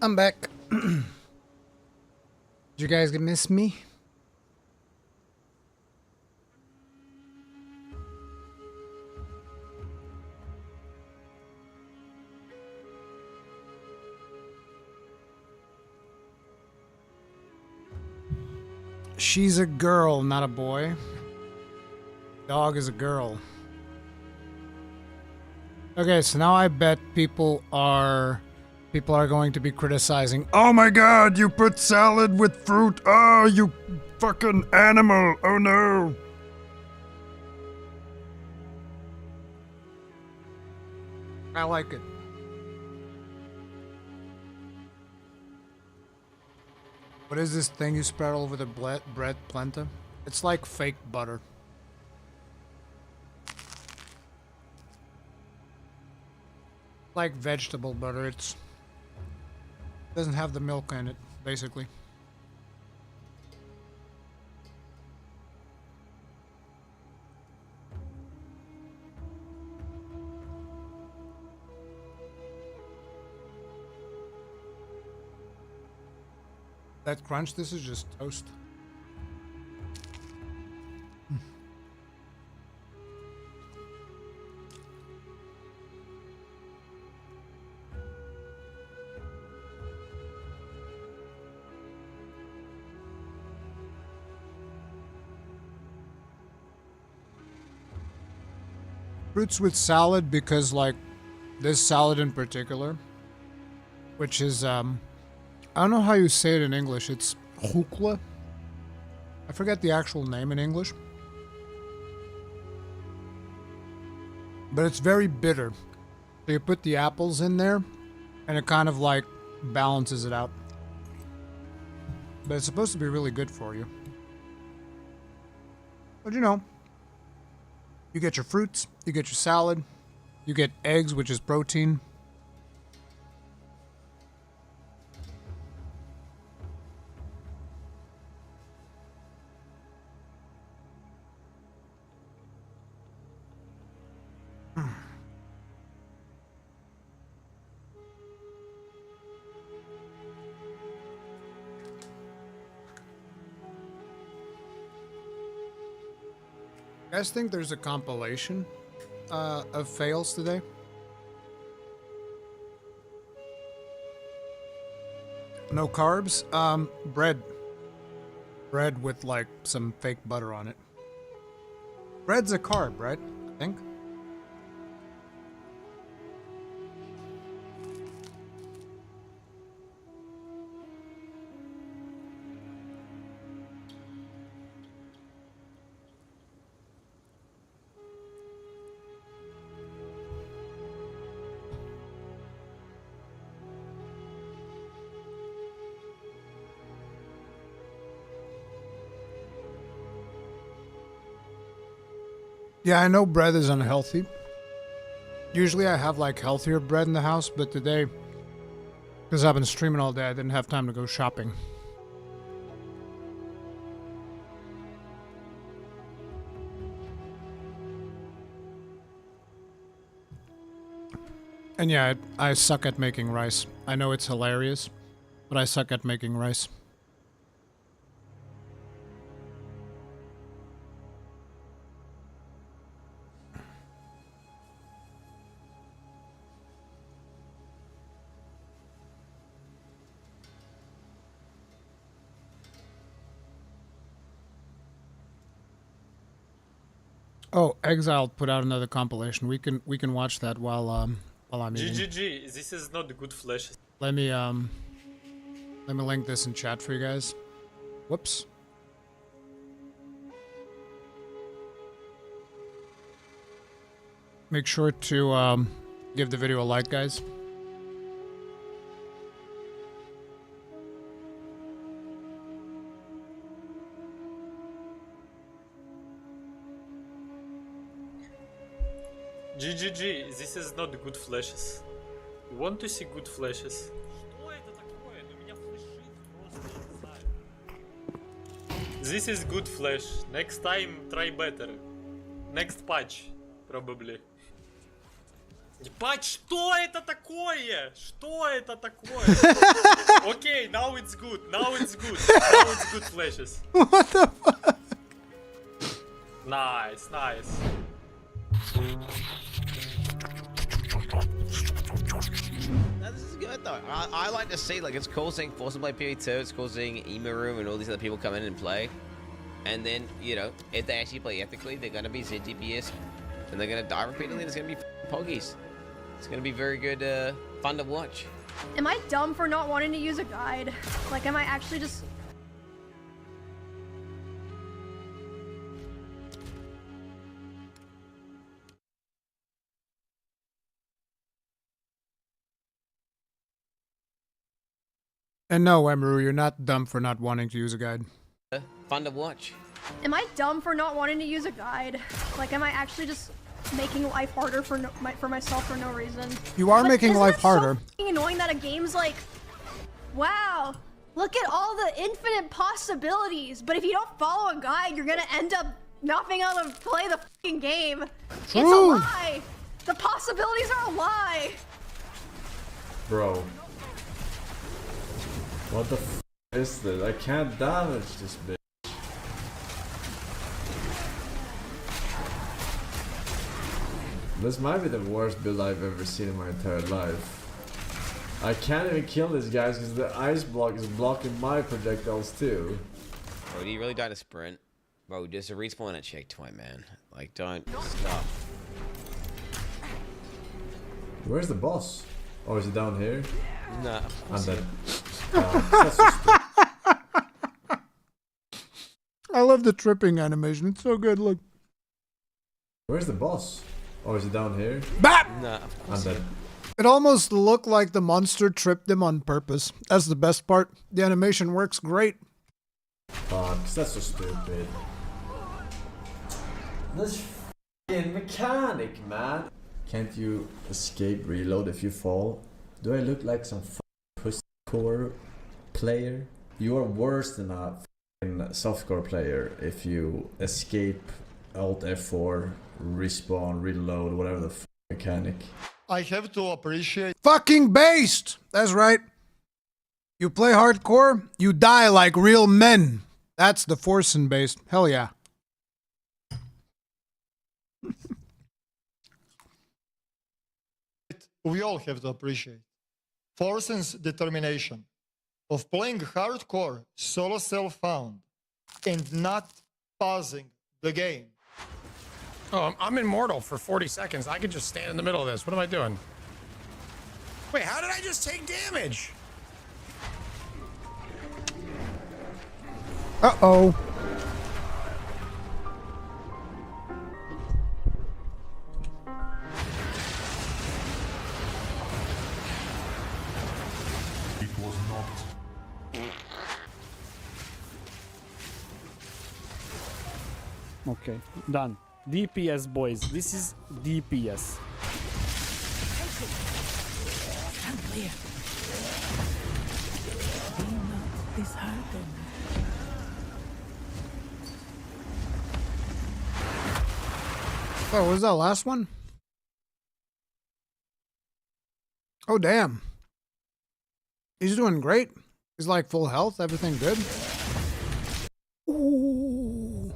I'm back. Did you guys miss me? She's a girl, not a boy. Dog is a girl. Okay, so now I bet people are going to be criticizing. Oh my god, you put salad with fruit. Oh, you fucking animal. Oh no. I like it. What is this thing you spread all over the bread, plenta? It's like fake butter. Like vegetable butter. It doesn't have the milk in it, basically. That crunch, this is just toast. Fruits with salad, because like this salad in particular, which is I don't know how you say it in English. It's rukla. I forget the actual name in English. But it's very bitter. So you put the apples in there and it kind of like balances it out. But it's supposed to be really good for you. But you know, you get your fruits, you get your salad, you get eggs, which is protein. You guys think there's a compilation of fails today? No carbs? Bread. Bread with like some fake butter on it. Bread's a carb, right? I think. Yeah, I know bread is unhealthy. Usually I have like healthier bread in the house, but today, because I've been streaming all day, I didn't have time to go shopping. And yeah, I suck at making rice. I know it's hilarious, but I suck at making rice. Oh, Exile put out another compilation. We can watch that while I'm eating. GGG, this is not good flesh. Let me link this in chat for you guys. Whoops. Make sure to give the video a like, guys. GGG, this is not good flashes. You want to see good flashes? This is good flash. Next time try better. Next patch, probably. Ебать, что это такое? Что это такое? Okay, now it's good. Now it's good. Now it's good flashes. What the fuck? Nice, nice. No, this is good though. I like to see, like, it's causing Force and Play PV2, it's causing Emaroom and all these other people come in and play. And then, you know, if they actually play ethically, they're going to be ZDPS and they're going to die repeatedly. It's going to be poggies. It's going to be very good, fun to watch. Am I dumb for not wanting to use a guide? Like, am I actually just... And no, Emeru, you're not dumb for not wanting to use a guide. Fun to watch. Am I dumb for not wanting to use a guide? Like, am I actually just making life harder for for myself for no reason? You are making life harder. So f***ing annoying that a game's like, wow, look at all the infinite possibilities, but if you don't follow a guide, you're gonna end up not being able to play the f***ing game. It's a lie. The possibilities are a lie. Bro. What the f is this? I can't damage this bitch. This might be the worst build I've ever seen in my entire life. I can't even kill these guys because the ice block is blocking my projectiles too. Bro, do you really die to sprint? Bro, there's a respawn at checkpoint, man. Like, don't stop. Where's the boss? Oh, is he down here? Nah. I'm dead. That's so stupid. I love the tripping animation. It's so good. Look. Where's the boss? Oh, is he down here? Bap! Nah. I'm dead. It almost looked like the monster tripped them on purpose. That's the best part. The animation works great. Fuck, that's so stupid. This f***ing mechanic, man. Can't you escape reload if you fall? Do I look like some f***ing pussy-core player? You are worse than a f***ing softcore player if you escape Alt F4, respawn, reload, whatever the f*** mechanic. I have to appreciate Fucking based! That's right. You play hardcore, you die like real men. That's the Forsen based. Hell yeah. we all have to appreciate Forsen's determination of playing hardcore solo self-found and not pausing the game. Oh, I'm immortal for 40 seconds. I could just stand in the middle of this. What am I doing? Wait, how did I just take damage? Uh-oh. It was not. Okay, done. DPS, boys. This is DPS. Stand clear. Be not disheartened. Oh, was that last one? Oh, damn. He's doing great. He's like full health, everything good. Ooh.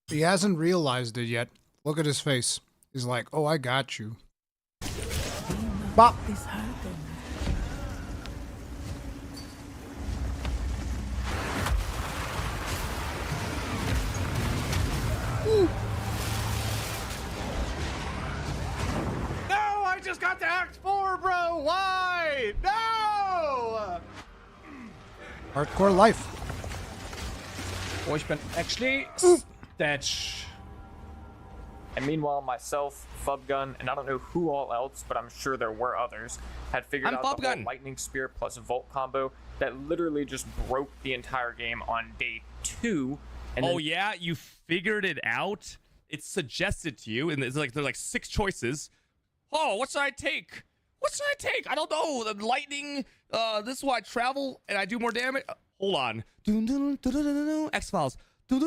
He hasn't realized it yet. Look at his face. He's like, oh, I got you. Bop. Ooh. No, I just got to Act 4, bro. Why? No! Hardcore life. Oh, ich bin actually Stetch. And meanwhile, myself, Fubgun, and I don't know who all else, but I'm sure there were others, had figured out the whole Lightning Spear plus Volt combo that literally just broke the entire game on day 2. And oh yeah, you figured it out? It's suggested to you, and it's like there's like 6 choices. Oh, what should I take? What should I take? I don't know. The lightning. This is why I travel and I do more damage. Hold on. X-Files. And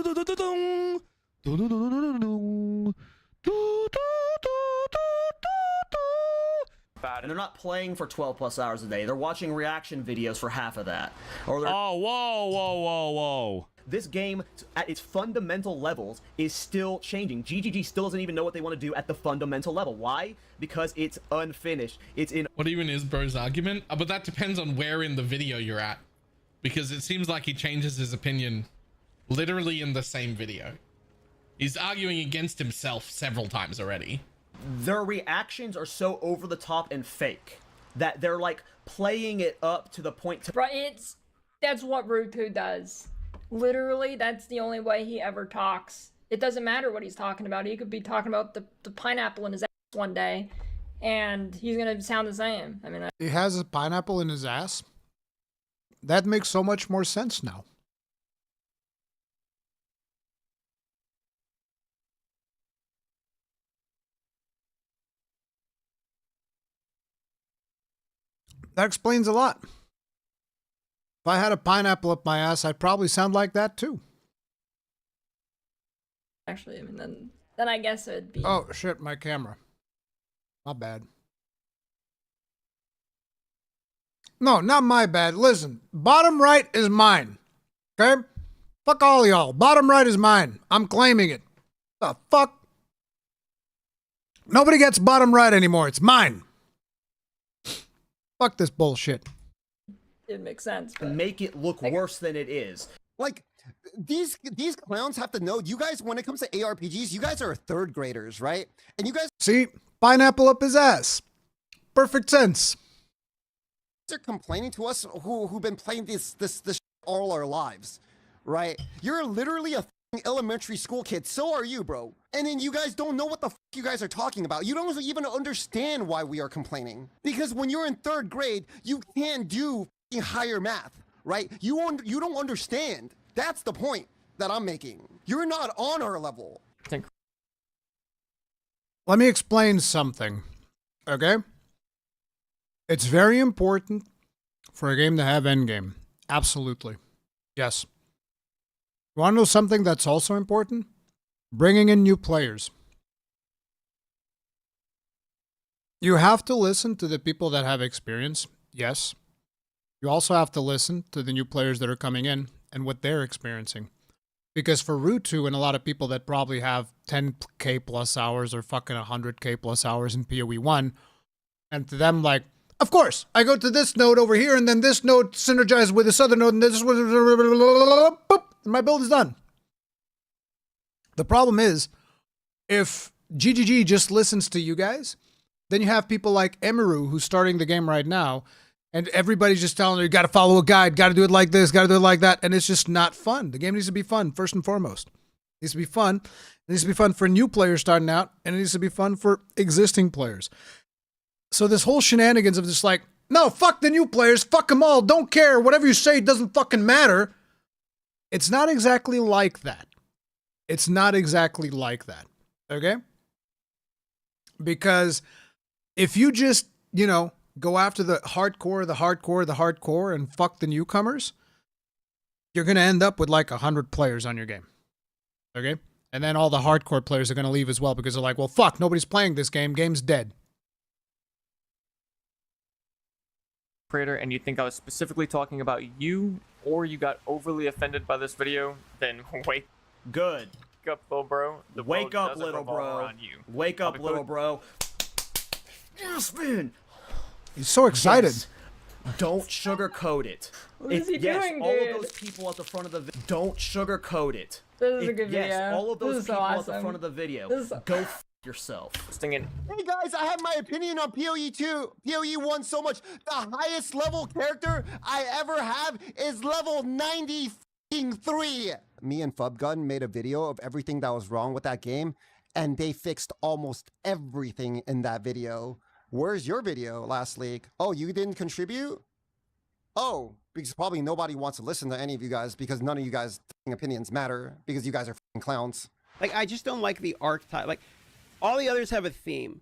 they're not playing for 12 plus hours a day. They're watching reaction videos for half of that. Or they're whoa. This game, at its fundamental levels, is still changing. GGG still doesn't even know what they want to do at the fundamental level. Why? Because it's unfinished. It's in... What even is bro's argument? But that depends on where in the video you're at. Because it seems like he changes his opinion literally in the same video. He's arguing against himself several times already. Their reactions are so over the top and fake that they're like playing it up to the point to... Bro, that's what Rurikhan does. Literally, that's the only way he ever talks. It doesn't matter what he's talking about. He could be talking about the pineapple in his ass one day, and he's gonna sound the same. I mean, he has a pineapple in his ass? That makes so much more sense now. That explains a lot. If I had a pineapple up my ass, I'd probably sound like that too. actually, I mean, then I guess it'd be... Oh, shit, my camera. My bad. No, not my bad. Listen, bottom right is mine. Okay? Fuck all y'all. Bottom right is mine. I'm claiming it. The fuck? Nobody gets bottom right anymore. It's mine. Fuck this bullshit. It makes sense. But... make it look worse than it is. Like, these clowns have to know, you guys, when it comes to ARPGs, you guys are third graders, right? And you guys... See? Pineapple up his ass. Perfect sense. Are complaining to us who've been playing this all our lives, right? You're literally a elementary school kid. So are you, bro. And then you guys don't know what the you guys are talking about. You don't even understand why we are complaining. Because when you're in third grade, you can't do higher math, right? You don't understand. That's the point that I'm making. You're not on our level. Let me explain something, okay? It's very important for a game to have endgame. Absolutely. Yes. You want to know something that's also important? Bringing in new players. You have to listen to the people that have experience. Yes. You also have to listen to the new players that are coming in and what they're experiencing. Because for Root2 and a lot of people that probably have 10k plus hours or fucking 100k plus hours in PoE 1, and to them like, of course, I go to this node over here, and then this node synergizes with this other node, and this boop, and my build is done. The problem is, if GGG just listens to you guys, then you have people like Emiru, who's starting the game right now, and everybody's just telling her, you gotta follow a guide, gotta do it like this, gotta do it like that, and it's just not fun. The game needs to be fun, first and foremost. It needs to be fun. It needs to be fun for new players starting out, and it needs to be fun for existing players. So this whole shenanigans of just like, no, fuck the new players, fuck them all, don't care, whatever you say doesn't fucking matter. It's not exactly like that. It's not exactly like that, okay? Because if you just, you know, go after the hardcore, and fuck the newcomers, you're going to end up with like 100 players on your game, okay? And then all the hardcore players are going to leave as well because they're like, well, fuck, nobody's playing this game, game's dead. Creator, and you think I was specifically talking about you, or you got overly offended by this video, then wake up, little bro. The Wake world up, doesn't little revolve bro. around you. Wake up, little bro. Yes, man. He's so excited. Yes. Don't sugarcoat it. What is he doing, all dude? of those people at the front of the video. Don't sugarcoat it. This is a good yes, video. all of those This is so people at awesome. the front of the video. This is Go f yourself. Hey guys, I have my opinion on PoE 2, PoE 1 so much. The highest level character I ever have is level 90 3. Me and Fubgun made a video of everything that was wrong with that game, and they fixed almost everything in that video. Where's your video last league? Oh, you didn't contribute? Oh, because probably nobody wants to listen to any of you guys because none of you guys' opinions matter because you guys are clowns. Like, I just don't like the archetype. Like, all the others have a theme.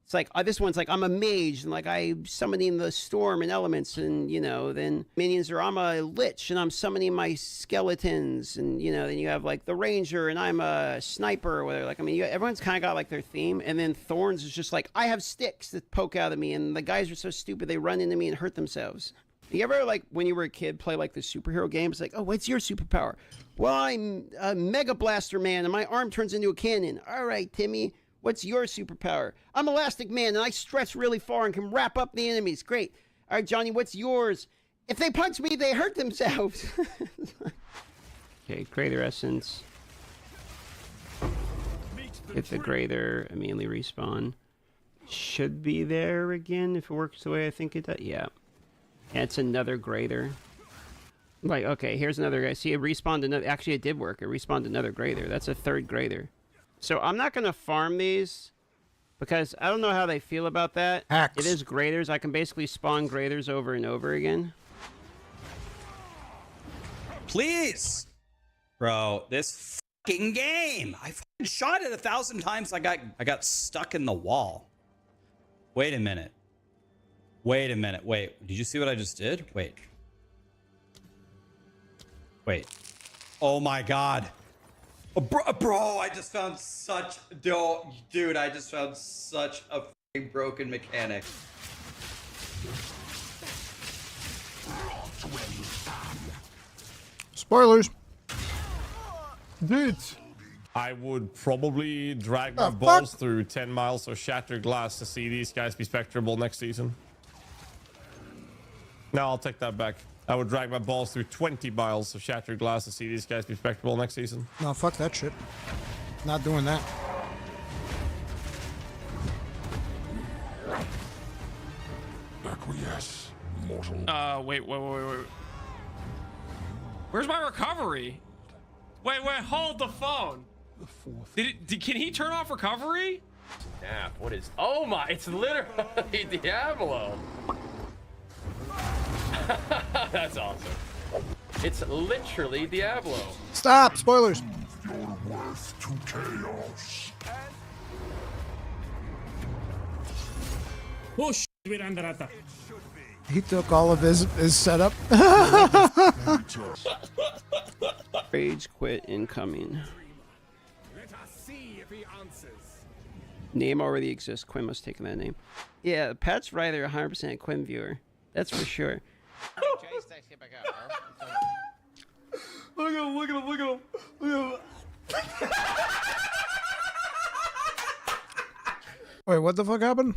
It's like, this one's like, I'm a mage, and like, I'm summoning the storm and elements, and, you know, then minions are, I'm a lich, and I'm summoning my skeletons, and, you know, then you have, like, the ranger, and I'm a sniper, or whatever. Like, I mean, everyone's kind of got, like, their theme, and then Thorns is just like, I have sticks that poke out of me, and the guys are so stupid, they run into me and hurt themselves. You ever, like, when you were a kid, play, like, the superhero games? Like, oh, what's your superpower? Well, I'm a Mega Blaster Man, and my arm turns into a cannon. All right, Timmy. What's your superpower? I'm Elastic Man, and I stretch really far and can wrap up the enemies. Great. All right, Johnny, what's yours? If they punch me, they hurt themselves. Okay, Greater Essence. Hit the Greater, immediately respawn. Should be there again if it works the way I think it does. Yeah. Yeah, it's another Greater. Like, okay, here's another guy. See, it respawned another. Actually, it did work. It respawned another Greater. That's a third Greater. So I'm not going to farm these because I don't know how they feel about that. Hacks. It is Greaters. I can basically spawn Greaters over and over again. Please. Bro, this fucking game. I fucking shot it 1,000 times. I got stuck in the wall. Wait a minute. Wait a minute. Wait, did you see what I just did? Wait. Wait. Oh my God. Bro, I just found such... Dude, I just found such a fucking broken mechanic. Spoilers. Dude. I would probably drag my balls through 10 miles of shattered glass to see these guys be spectrable next season. No, I'll take that back. I would drag my balls through 20 miles of shattered glass to see these guys be spectrable next season. No, fuck that shit. Not doing that. Acquiesce, mortal. Wait. Where's my recovery? Wait, hold the phone. Can he turn off recovery? Snap, what is... Oh my, it's literally Diablo. That's awesome. It's literally Diablo. Stop! Spoilers. Your worth to chaos. Oh shit, we're under attack. He took all of his setup. Rage quit incoming. Let us see if he answers. Name already exists. Quinn must take that name. Yeah, Pat's right there, 100% Quinn viewer. That's for sure. Look at him. Wait, what the fuck happened?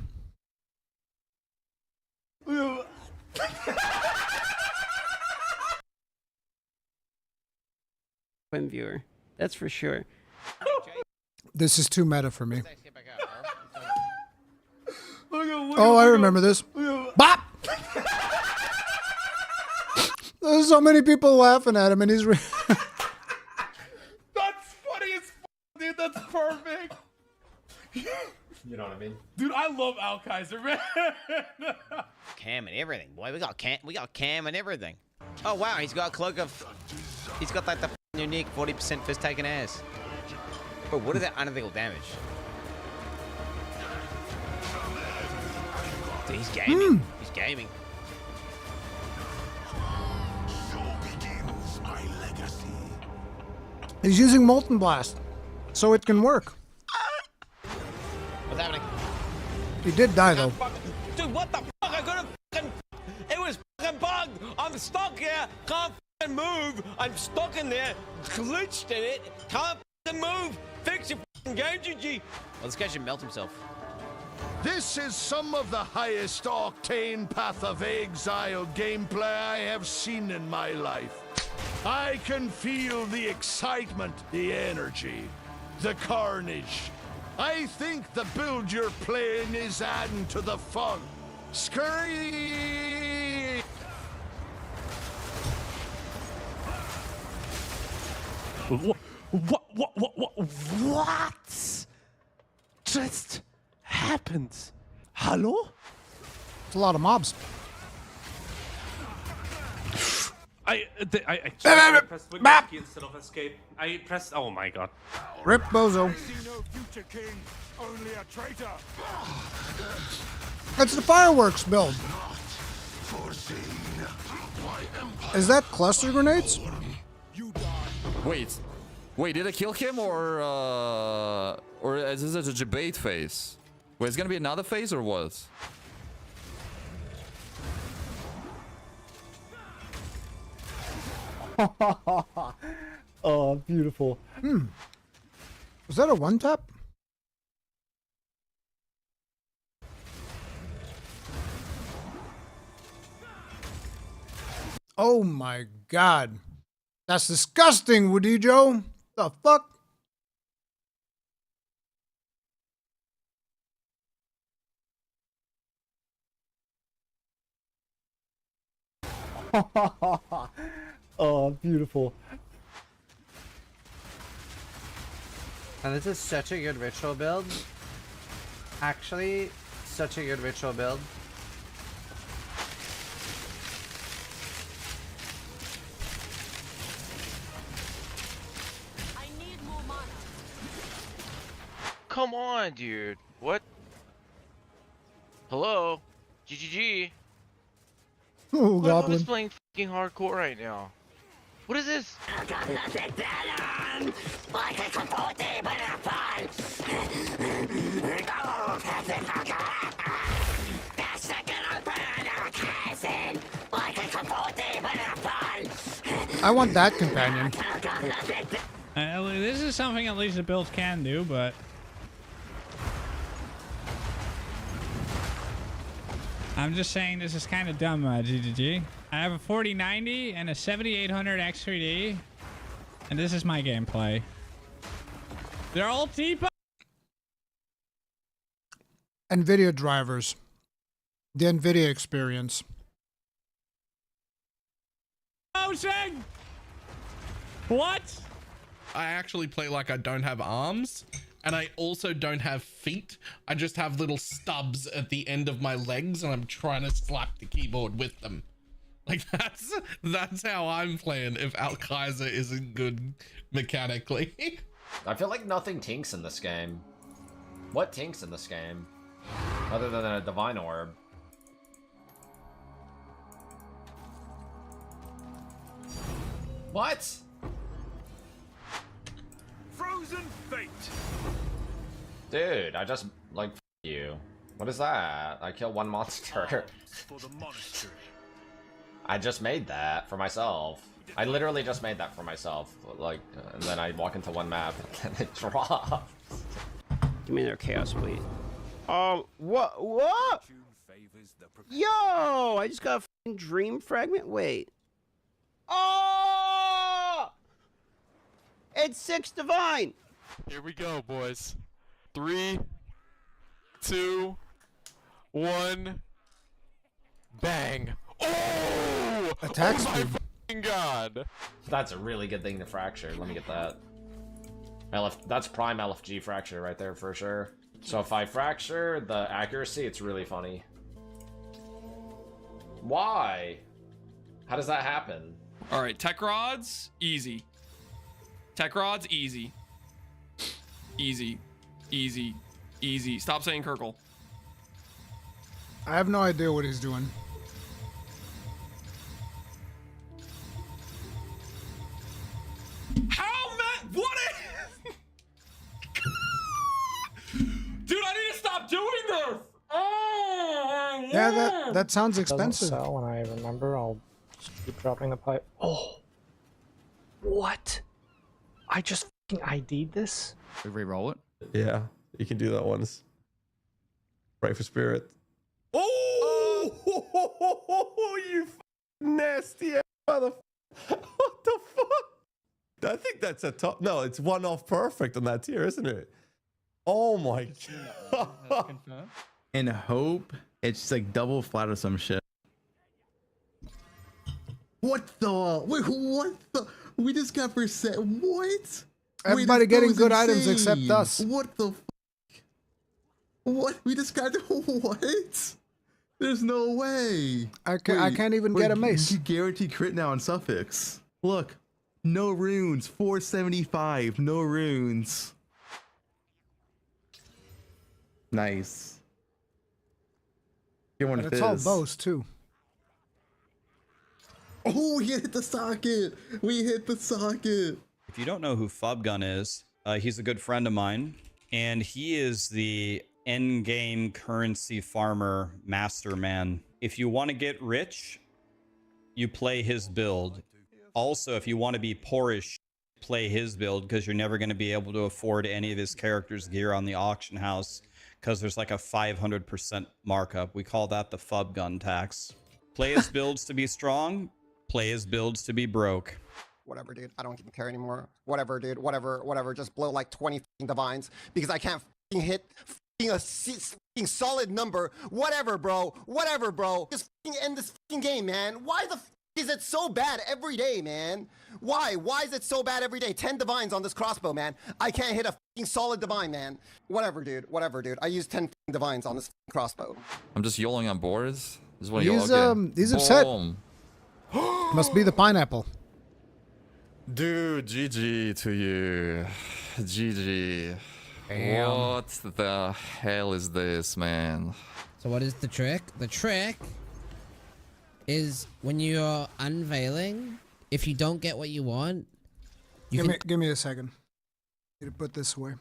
Quinn viewer. That's for sure. This is too meta for me. Oh, I remember this. Bop! There's so many people laughing at him, and he's... That's funny as fuck, dude. That's perfect. You know what I mean? Dude, I love Al Kaiser, man. Cam and everything, boy. We got cam and everything. Oh wow, he's got a cloak of... He's got like the unique 40% first taken ass. But what is that unethical damage? Dude, he's gaming. He's gaming. He's using Molten Blast, so it can work. What's happening? He did die, though. Dude, what the fuck? I couldn't fucking... It was fucking bugged. I'm stuck here. Can't fucking move. I'm stuck in there. Glitched in it. Can't fucking move. Fix your fucking game, GG. Well, this guy should melt himself. This is some of the highest octane Path of Exile gameplay I have seen in my life. I can feel the excitement, the energy, the carnage. I think the build you're playing is adding to the fun. Scurry! What just happened? Hello? It's a lot of mobs. I pressed window key instead of escape. I pressed. Oh my god. Rip Bozo. It's the fireworks build. Is that cluster grenades? Wait, did I kill him or is this a debate phase? Wait, it's gonna be another phase or what? Oh, beautiful. Was that a one tap? Oh my god. That's disgusting, Woody Joe. The fuck? Oh, beautiful. And this is such a good ritual build. Actually, such a good ritual build. Come on, dude. What? Hello? GGG. Oh, What Goblin. is playing fucking hardcore right now? What is this? I want that companion. This is something at least the builds can do, but I'm just saying this is kind of dumb, GGG. I have a 4090 and a 7800 X3D, and this is my gameplay. They're all T-pop. NVIDIA drivers. The NVIDIA experience. Motion! What? I actually play like I don't have arms, and I also don't have feet. I just have little stubs at the end of my legs, and I'm trying to slap the keyboard with them. Like that's how I'm playing if Al Kaiser isn't good mechanically. I feel like nothing tinks in this game. What tinks in this game? Other than a divine orb. What? Frozen fate. Dude, I just like f you. What is that? I killed one monster. For the monastery. I just made that for myself. I literally just made that for myself. Like, and then I walk into one map and then it drops. Give me their chaos bleed. What? Yo, I just got a fucking dream fragment. Wait. Oh! It's 6 divine. Here we go, boys. 3, 2, 1. Bang. Oh! Attack oh my speed. fucking god. That's a really good thing to fracture. Let me get that. That's prime LFG fracture right there for sure. So if I fracture the accuracy, it's really funny. Why? How does that happen? All right, tech rods, easy. Tech rods, easy. Easy, easy, easy. Stop saying Kirkle. I have no idea what he's doing. How man? What? Dude, I need to stop doing this. Oh, Yeah, that sounds expensive. So when I remember, I'll just keep dropping the pipe. Oh, what? I just fucking ID'd this. We re-roll it. Yeah, you can do that once. Pray for spirit. Oh! You nasty ass motherfucker. What the fuck? I think that's a top. No, it's one off perfect on that tier, isn't it? Oh my god. And hope it's just like double flat or some shit. What the? Wait, what the? We just got percent. What? Everybody Wait, getting was good items insane. except us. What the What? We just got what? There's no way. I can't even get a mace. You guarantee crit now on suffix. Look, no runes. 475. No runes. Nice. Get one But of it's all bows too. Oh, we hit the socket. We hit the socket. If you don't know who Fubgun is, he's a good friend of mine, and he is the end-game currency farmer master man. If you want to get rich, you play his build. Also, if you want to be poorish, play his build, because you're never going to be able to afford any of his characters' gear on the auction house, because there's like a 500% markup. We call that the Fubgun tax. Play his builds to be strong, play his builds to be broke. Whatever, dude. I don't even care anymore. Whatever, dude. Whatever. Just blow like 20 divines because I can't hit a solid number. Whatever, bro. Just end this game, man. Why the is it so bad every day, man? Why is it so bad every day? 10 divines on this crossbow, man. I can't hit a solid divine, man. Whatever, dude. I used 10 divines on this crossbow. I'm just yelling on boards. This is what He's upset. Must be the pineapple. Dude, GG to you. GG. Damn. What the hell is this, man? So what is the trick? The trick is when you're unveiling, if you don't get what you want, Give me a second. Need to put this away.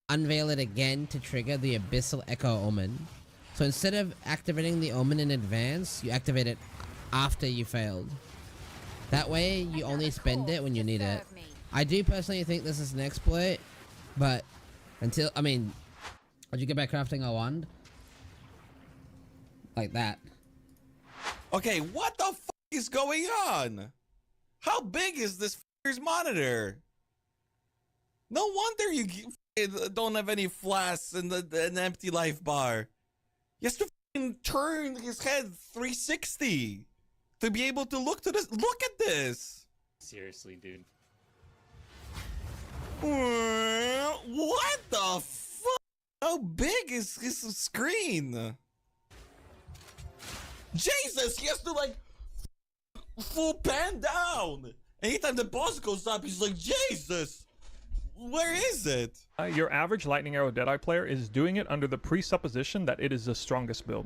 unveil it again to trigger the Abyssal Echo Omen. So instead of activating the Omen in advance, you activate it after you failed. That way, you only spend it when you need it. I do personally think this is an exploit, but until, I mean, would you get back crafting a wand? Like that. Okay, what the fuck is going on? How big is this f***er's monitor? No wonder you don't have any flasks and an empty life bar. He has to turn his head 360 to be able to look to this. Look at this. Seriously, dude. What the fuck? How big is his screen? Jesus, he has to like full pan down. Anytime the boss goes up, he's like, Jesus, where is it? Your average Lightning Arrow Deadeye player is doing it under the presupposition that it is the strongest build,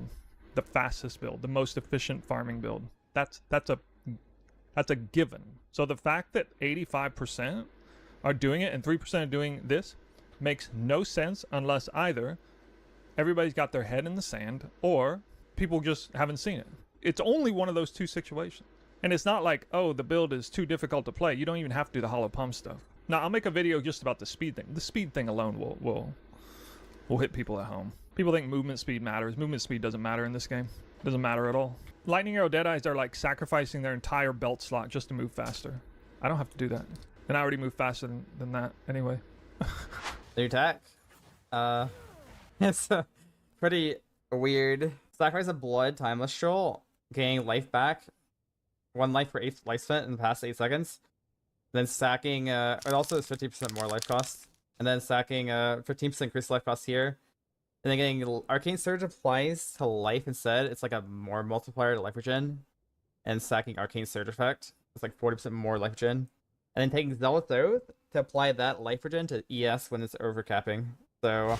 the fastest build, the most efficient farming build. That's a given. So the fact that 85% are doing it and 3% are doing this, makes no sense unless either everybody's got their head in the sand or people just haven't seen it. It's only one of those two situations. And it's not like, oh, the build is too difficult to play. You don't even have to do the hollow pump stuff. Now, I'll make a video just about the speed thing. The speed thing alone will hit people at home. People think movement speed matters. Movement speed doesn't matter in this game. Doesn't matter at all. Lightning Arrow Deadeyes are like sacrificing their entire belt slot just to move faster. I don't have to do that. And I already move faster than that anyway. Their attack. It's pretty weird. Sacrifice of blood, timeless stroll, gaining life back. 1 life per 8 life spent in the past 8 seconds. Then stacking, it also is 50% more life cost. And then stacking 15% increased life cost here. And then getting Arcane Surge applies to life instead. It's like a more multiplier to life regen. And stacking Arcane Surge effect. It's like 40% more life regen. And then taking Zealous Oath to apply that life regen to ES when it's overcapping. So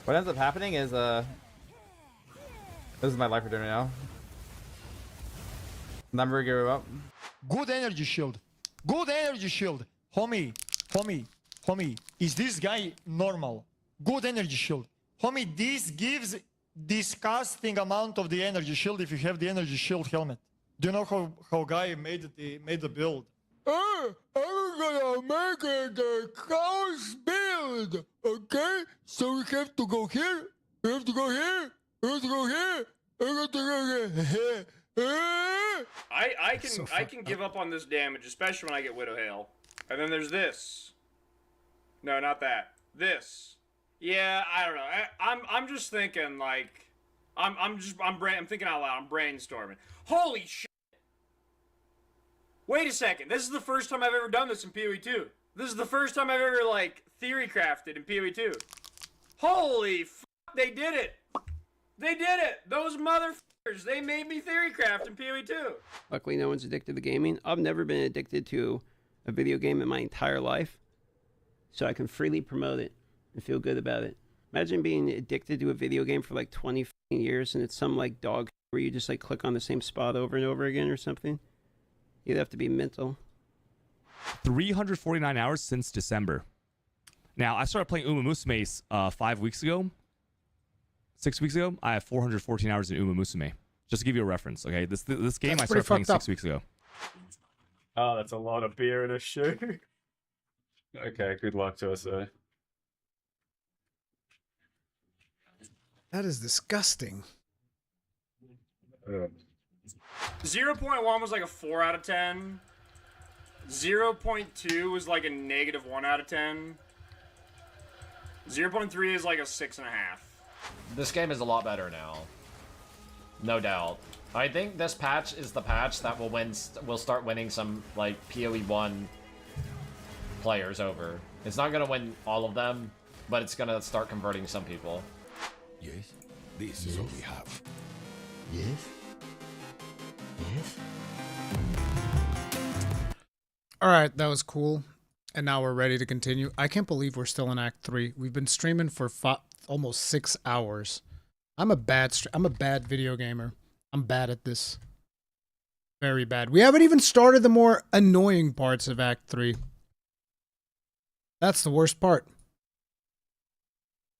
what ends up happening is this is my life regen right now. Number go up. Good energy shield. Good energy shield. Homie. Is this guy normal? Good energy shield. Homie, this gives disgusting amount of the energy shield if you have the energy shield helmet. Do you know how guy made the build? I'm gonna make it a chaos build, okay? So we have to go here, we have to go here, we have to go here, we have to go here. I can give up on this damage, especially when I get Widow Hail. And then there's this. No, not that. This. Yeah, I don't know. I'm just thinking like I'm thinking out loud. I'm brainstorming. Holy shit! Wait a second. This is the first time I've ever done this in PoE 2. This is the first time I've ever like theory crafted in PoE 2. Holy fuck! They did it. They did it. Those motherfuckers. They made me theory craft in PoE 2. Luckily, no one's addicted to gaming. I've never been addicted to a video game in my entire life, so I can freely promote it and feel good about it. Imagine being addicted to a video game for like 20 years and it's some like dog where you just like click on the same spot over and over again or something. You'd have to be mental. 349 hours since December. Now, I started playing Uma Musume 5 weeks ago. 6 weeks ago, I have 414 hours in Uma Musume. Just to give you a reference, okay? This game I started playing 6 weeks ago. Oh, that's a lot of beer in a shoe. Okay, good luck to us, though. That is disgusting. 0.1 was like a 4 out of 10. 0.2 was like a -1 out of 10. 0.3 is like a 6.5. This game is a lot better now. No doubt. I think this patch is the patch that will start winning some like PoE 1 players over. It's not gonna win all of them, but it's gonna start converting some people. Yes, this is what we have. Yes. All right, that was cool. And now we're ready to continue. I can't believe we're still in Act 3. We've been streaming for almost 6 hours. I'm a bad video gamer. I'm bad at this. Very bad. We haven't even started the more annoying parts of Act 3. That's the worst part.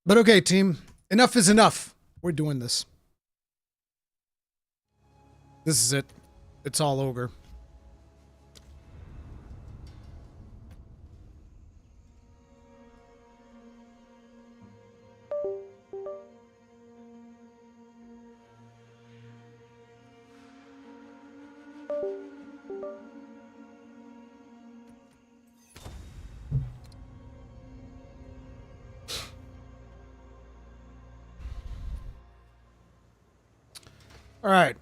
But okay, team. Enough is enough. We're doing this. This is it. It's all over. All right.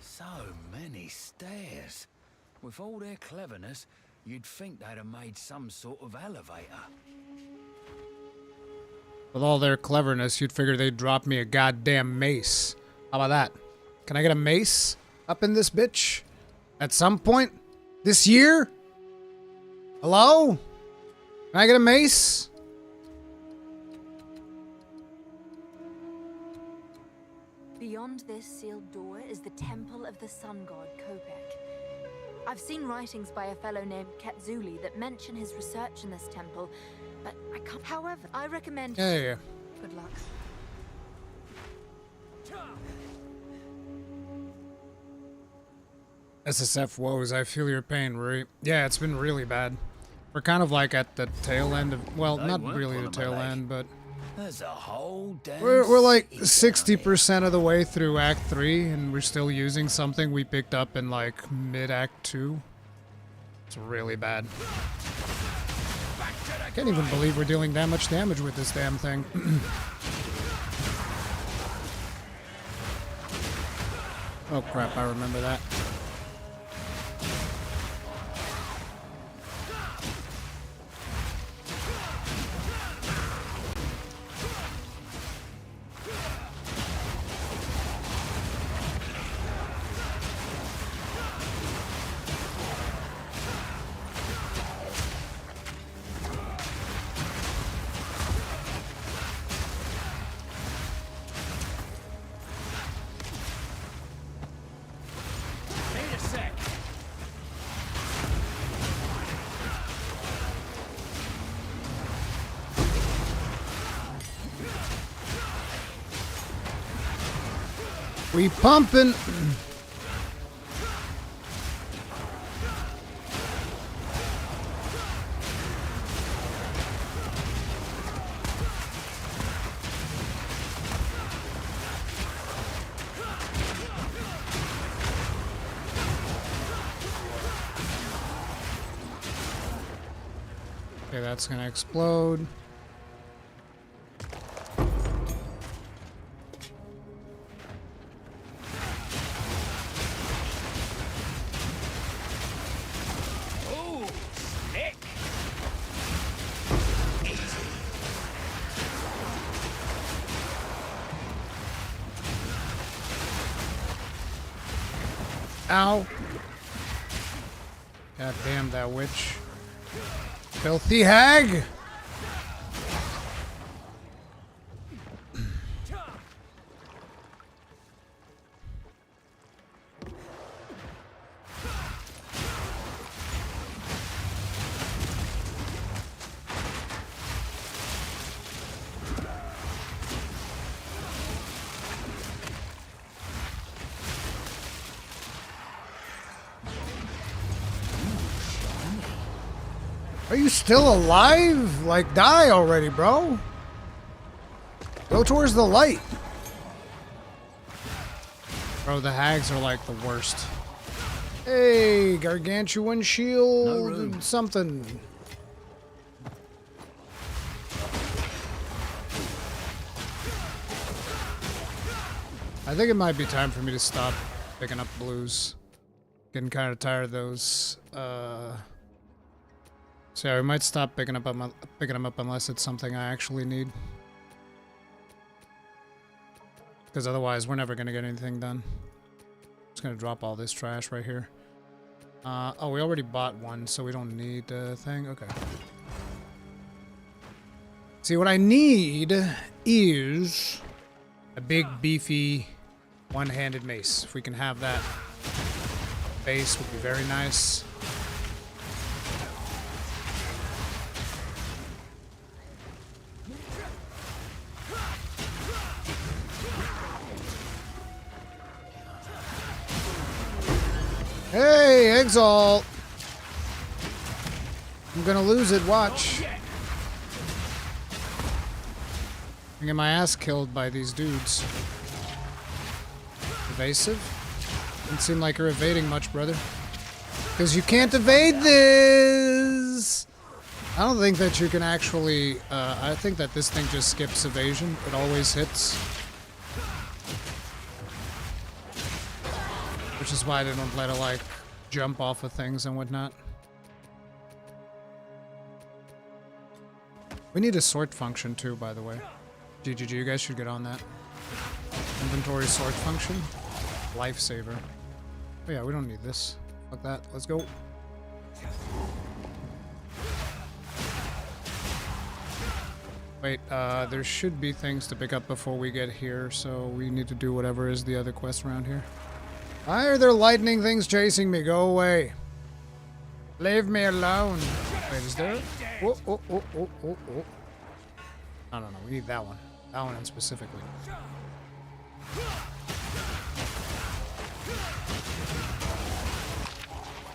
So many stairs. With all their cleverness, you'd think they'd have made some sort of elevator. With all their cleverness, you'd figure they'd drop me a goddamn mace. How about that? Can I get a mace up in this bitch? At some point? This year? Hello? Can I get a mace? Beyond this sealed door is the temple of the sun god Kopek. I've seen writings by a fellow named Ketzuli that mention his research in this temple, but I can't. However, I recommend. Yeah. Good luck. SSF woes, I feel your pain, Ruri. Yeah, it's been really bad. We're kind of like at the tail end of, well, not really the tail end, but There's a whole damn we're like 60% of the way through Act 3, and we're still using something we picked up in like mid-Act 2. It's really bad. I can't even believe we're dealing that much damage with this damn thing. Oh crap, I remember that. We pumping. Okay, that's gonna explode. Ow. God damn that witch. Filthy hag! Are you still alive? Like, die already, bro. Go towards the light. Bro, the hags are like the worst. Hey, gargantuan shield, something. I think it might be time for me to stop picking up blues. Getting kind of tired of those, So yeah, we might stop picking them up unless it's something I actually need. Because otherwise, we're never gonna get anything done. Just gonna drop all this trash right here. Oh, we already bought one, so we don't need a thing. Okay. See, what I need is a big, beefy, one-handed mace. If we can have that base, would be very nice. Hey, Exile! I'm gonna lose it, watch. I'm getting my ass killed by these dudes. Evasive? Doesn't seem like you're evading much, brother. Because you can't evade this! I don't think that you can actually... I think that this thing just skips evasion. It always hits. Which is why they don't let it, like, jump off of things and whatnot. We need a sort function, too, by the way. GGG, you guys should get on that. Inventory sort function. Lifesaver. Oh yeah, we don't need this. Fuck that. Let's go. Wait, there should be things to pick up before we get here, so we need to do whatever is the other quest around here. Why are there lightning things chasing me? Go away. Leave me alone. Wait, is there? Oh, oh, oh, oh, oh, oh. No, no, no. We need that one. That one in specifically.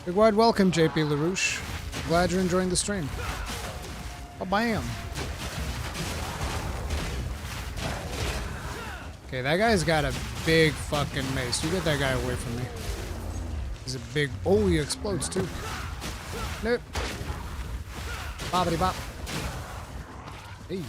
Big wide welcome, JP LaRouche. Glad you're enjoying the stream. Oh, bam. Okay, that guy's got a big fucking mace. You get that guy away from me. He's a big... Oh, he explodes too. Nope. Bobbity bop. Hey, yo.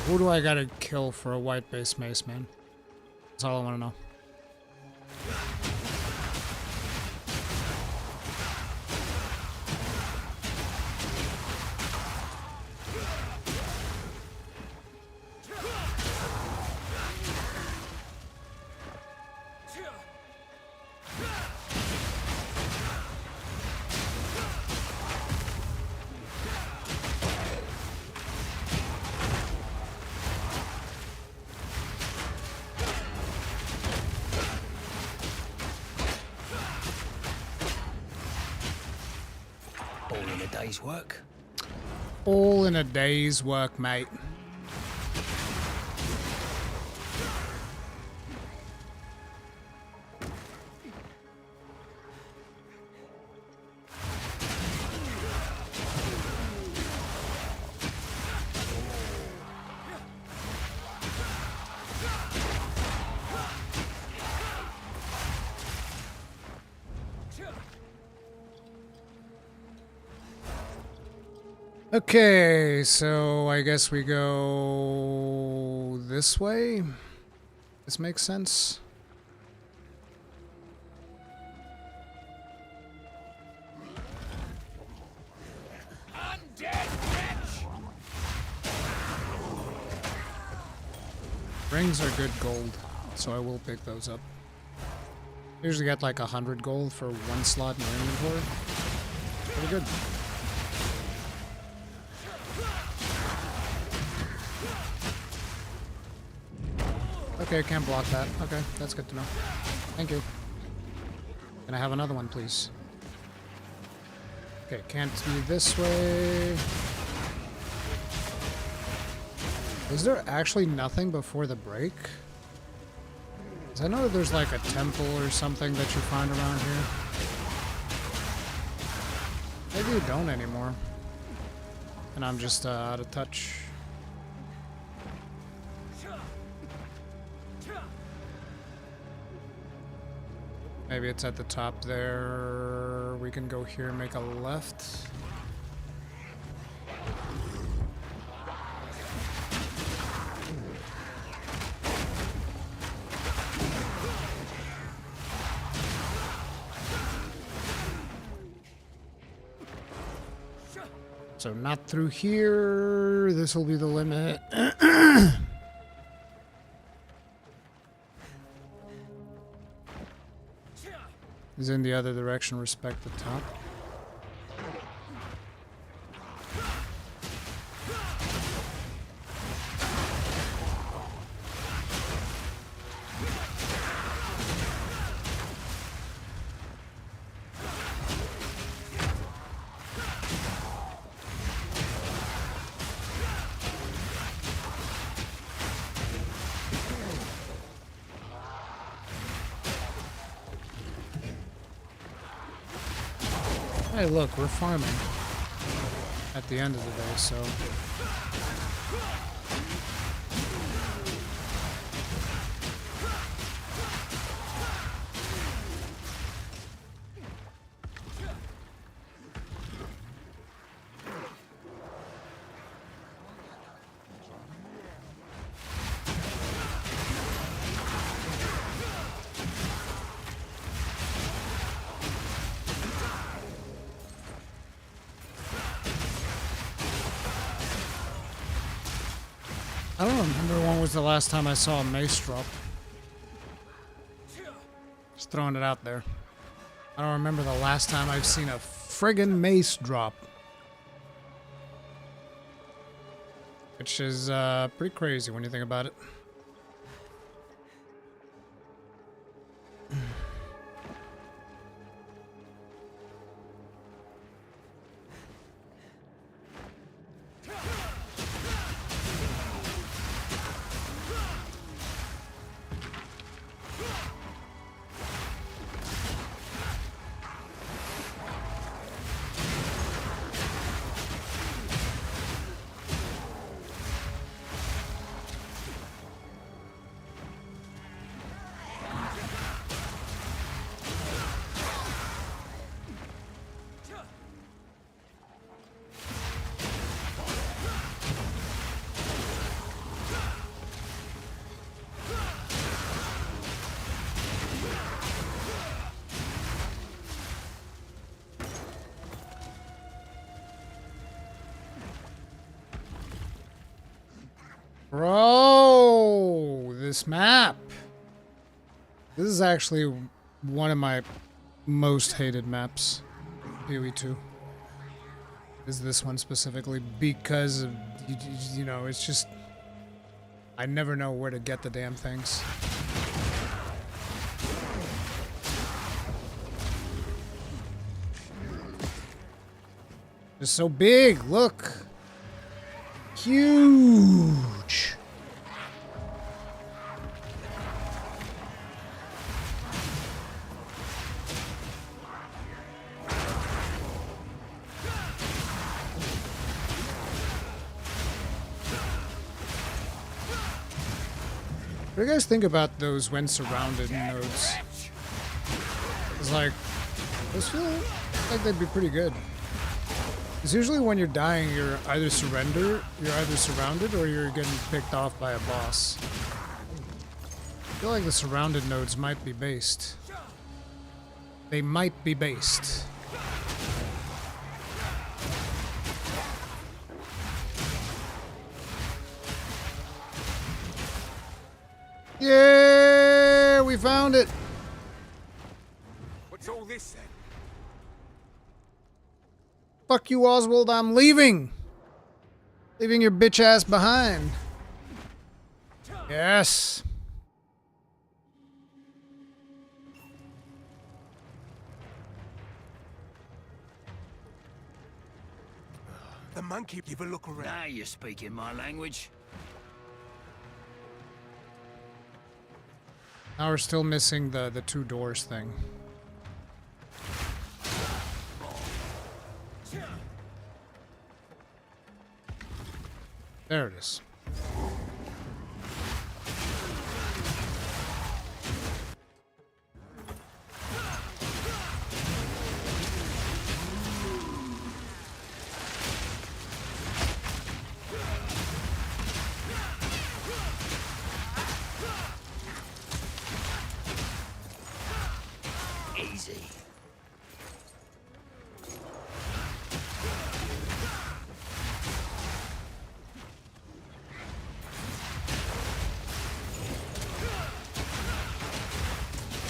Who do I gotta kill for a white base mace, man? That's all I want to know. Work. All in a day's work, mate. Okay, so I guess we go this way. This makes sense. Rings are good gold, so I will pick those up. Usually get like 100 gold for one slot in your inventory. Pretty good. Okay, can't block that. Okay, that's good to know. Thank you. Can I have another one, please? Okay, can't be this way. Is there actually nothing before the break? 'Cause I know there's like a temple or something that you find around here. Maybe you don't anymore. And I'm just out of touch. Maybe it's at the top there. We can go here and make a left. So not through here. This will be the limit. Is in the other direction, respect the top. Hey, look, we're farming at the end of the day, so... I don't remember when was the last time I saw a mace drop. Just throwing it out there. I don't remember the last time I've seen a friggin' mace drop. Which is pretty crazy when you think about it. Bro, this map. This is actually one of my most hated maps. PoE 2. Is this one specifically because of, you know, it's just, I never know where to get the damn things. It's so big, look. Huge. What do you guys think about those when surrounded nodes? It's like, those feel like they'd be pretty good. Because usually when you're dying, you're either surrounded or you're getting picked off by a boss. I feel like the surrounded nodes might be based. They might be based. Yeah, we found it. What's all this then? Fuck you, Oswald, I'm leaving. Leaving your bitch ass behind. Yes. The monkey, give a look around. Now you're speaking my language. Now we're still missing the two doors thing. There it is. Easy.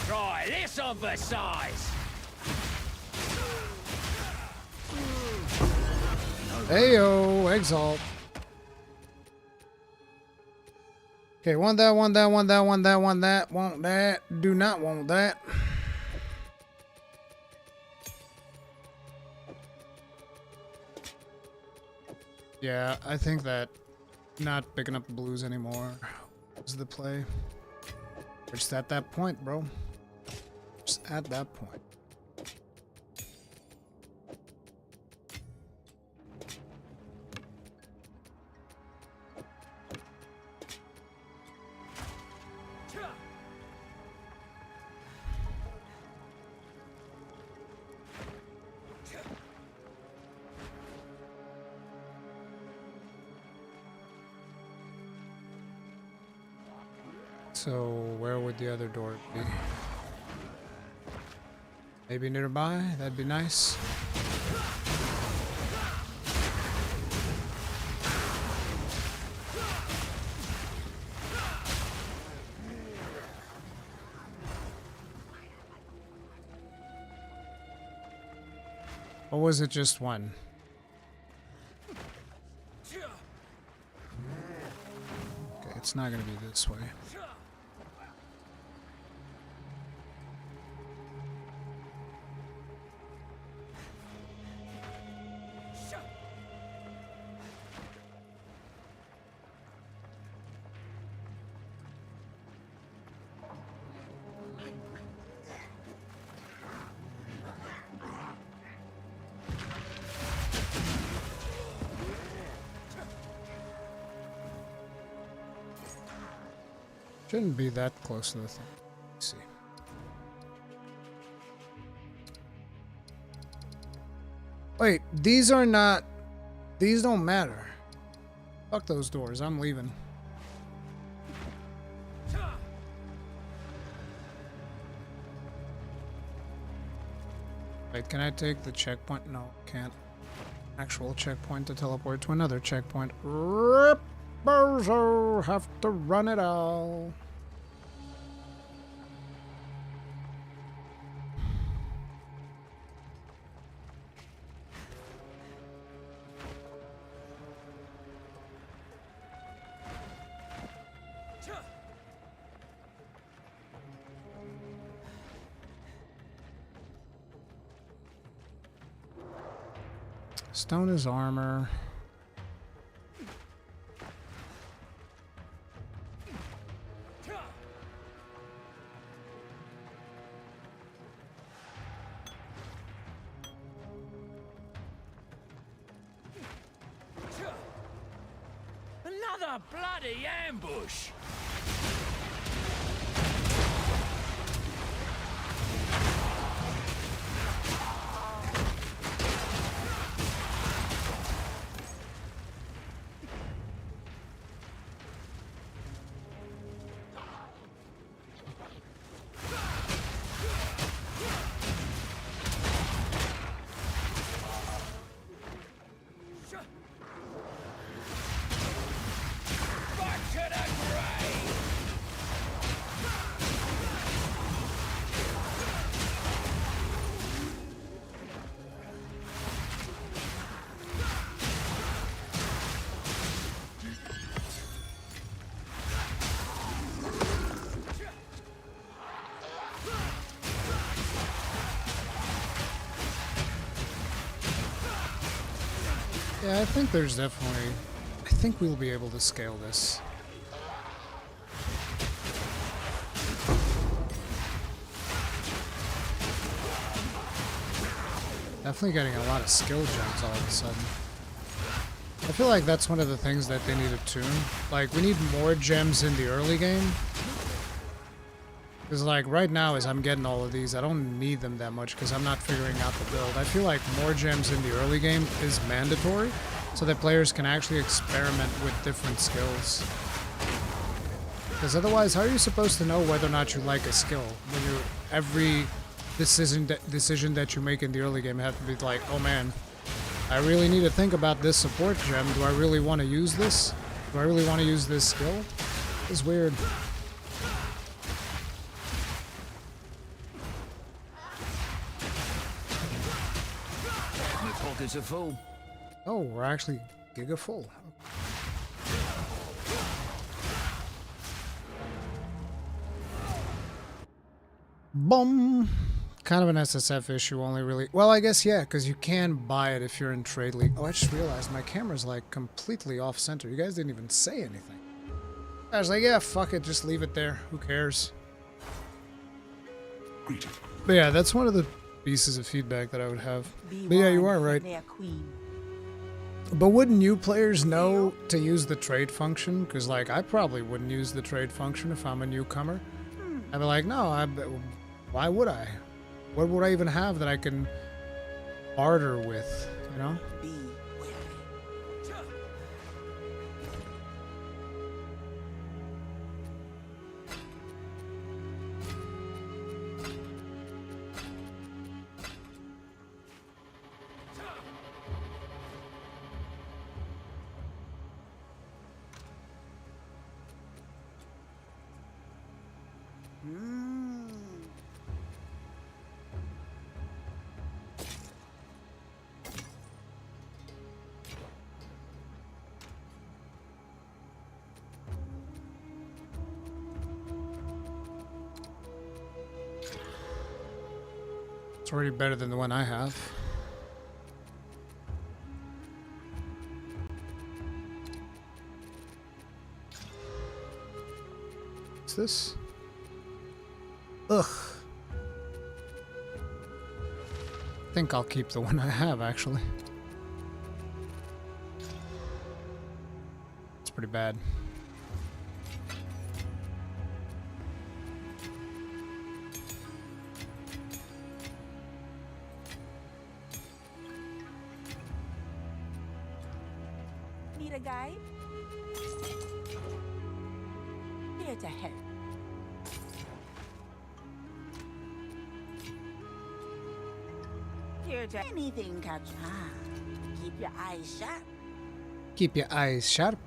Try this on for size. Heyo, Exile. Okay, want that, want that, want that, want that, want that, want that. Do not want that. Yeah, I think that not picking up the blues anymore is the play. We're just at that point, bro. Just at that point. So, where would the other door be? Maybe nearby? That'd be nice. Or was it just one? Okay, it's not gonna be this way. Shouldn't be that close to the thing. Let's see. Wait, these are not... These don't matter. Fuck those doors, I'm leaving. Wait, can I take the checkpoint? No, can't. Actual checkpoint to teleport to another checkpoint. Rip! Bozo, have to run it all. Stone is armor. Another bloody ambush! Yeah, I think there's definitely... I think we'll be able to scale this. Definitely getting a lot of skill gems all of a sudden. I feel like that's one of the things that they need to tune. Like, we need more gems in the early game. Because, like, right now as I'm getting all of these, I don't need them that much because I'm not figuring out the build. I feel like more gems in the early game is mandatory so that players can actually experiment with different skills. Because otherwise, how are you supposed to know whether or not you like a skill when you every decision that you make in the early game have to be like, oh man, I really need to think about this support gem. Do I really want to use this? Do I really want to use this skill? It's weird. My pockets are full. Oh, we're actually giga full. Boom. Kind of an SSF issue, only really. Well, I guess yeah, because you can buy it if you're in Trade League. Oh, I just realized my camera's like completely off center. You guys didn't even say anything. I was like, yeah, fuck it, just leave it there. Who cares? But yeah, that's one of the pieces of feedback that I would have. But yeah, you are right. But wouldn't new players know to use the trade function? Because, like, I probably wouldn't use the trade function if I'm a newcomer. I'd be like, no, why would I? What would I even have that I can barter with, you know? It's already better than the one I have. What's this? Ugh. I think I'll keep the one I have, actually. It's pretty bad. Need a guide? Here to help. Here to anything catch. Keep your eyes sharp. Keep your eyes sharp.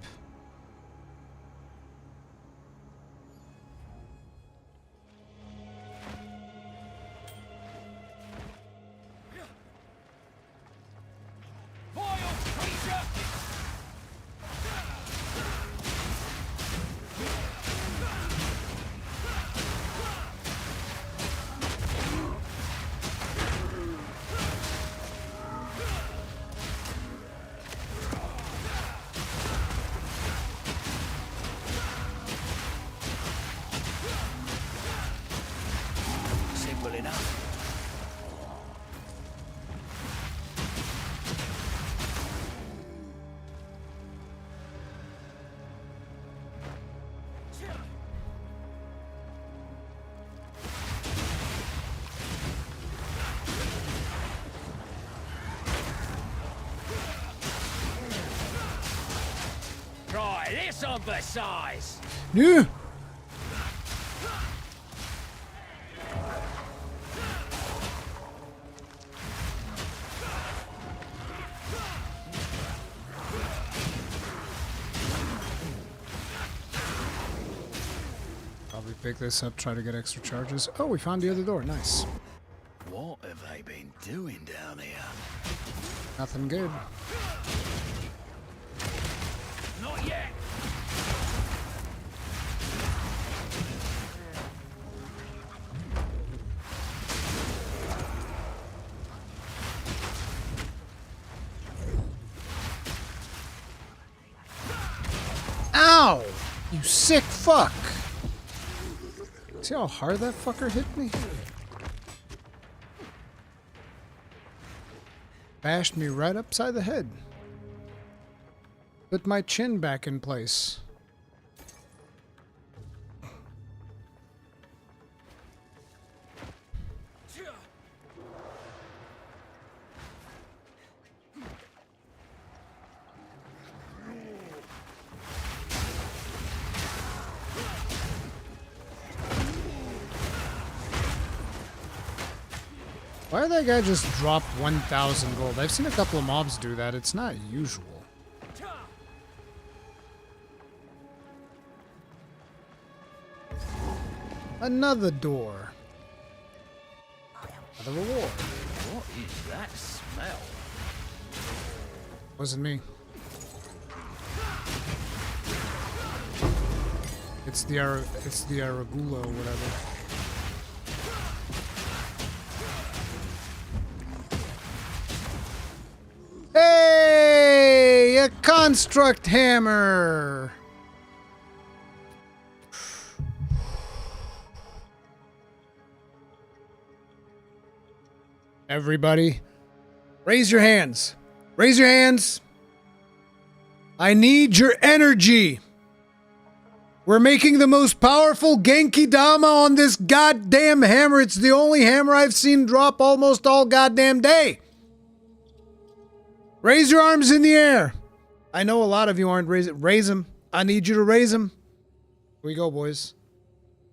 Simple enough. Try this on for size. Yeah. Probably pick this up, try to get extra charges. Oh, we found the other door. Nice. What have they been doing down here? Nothing good. Not yet. Ow! You sick fuck! See how hard that fucker hit me? Bashed me right upside the head. Put my chin back in place. Why did that guy just drop 1,000 gold? I've seen a couple of mobs do that. It's not usual. Another door. Another reward. What is that smell? Wasn't me. It's the Aragula or whatever. Hey, a construct hammer. Everybody, raise your hands. Raise your hands. I need your energy. We're making the most powerful Genki Dama on this goddamn hammer. It's the only hammer I've seen drop almost all goddamn day. Raise your arms in the air. I know a lot of you aren't raising. Raise them. I need you to raise them. Here we go, boys.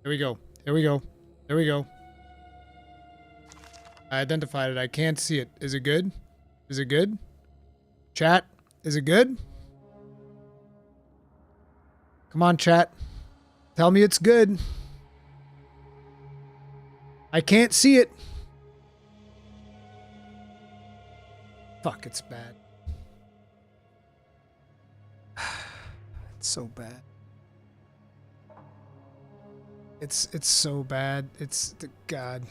Here we go. Here we go. Here we go. I identified it. I can't see it. Is it good? Is it good? Chat, is it good? Come on, chat. Tell me it's good. I can't see it. Fuck, it's bad. It's so bad. It's so bad. It's the God.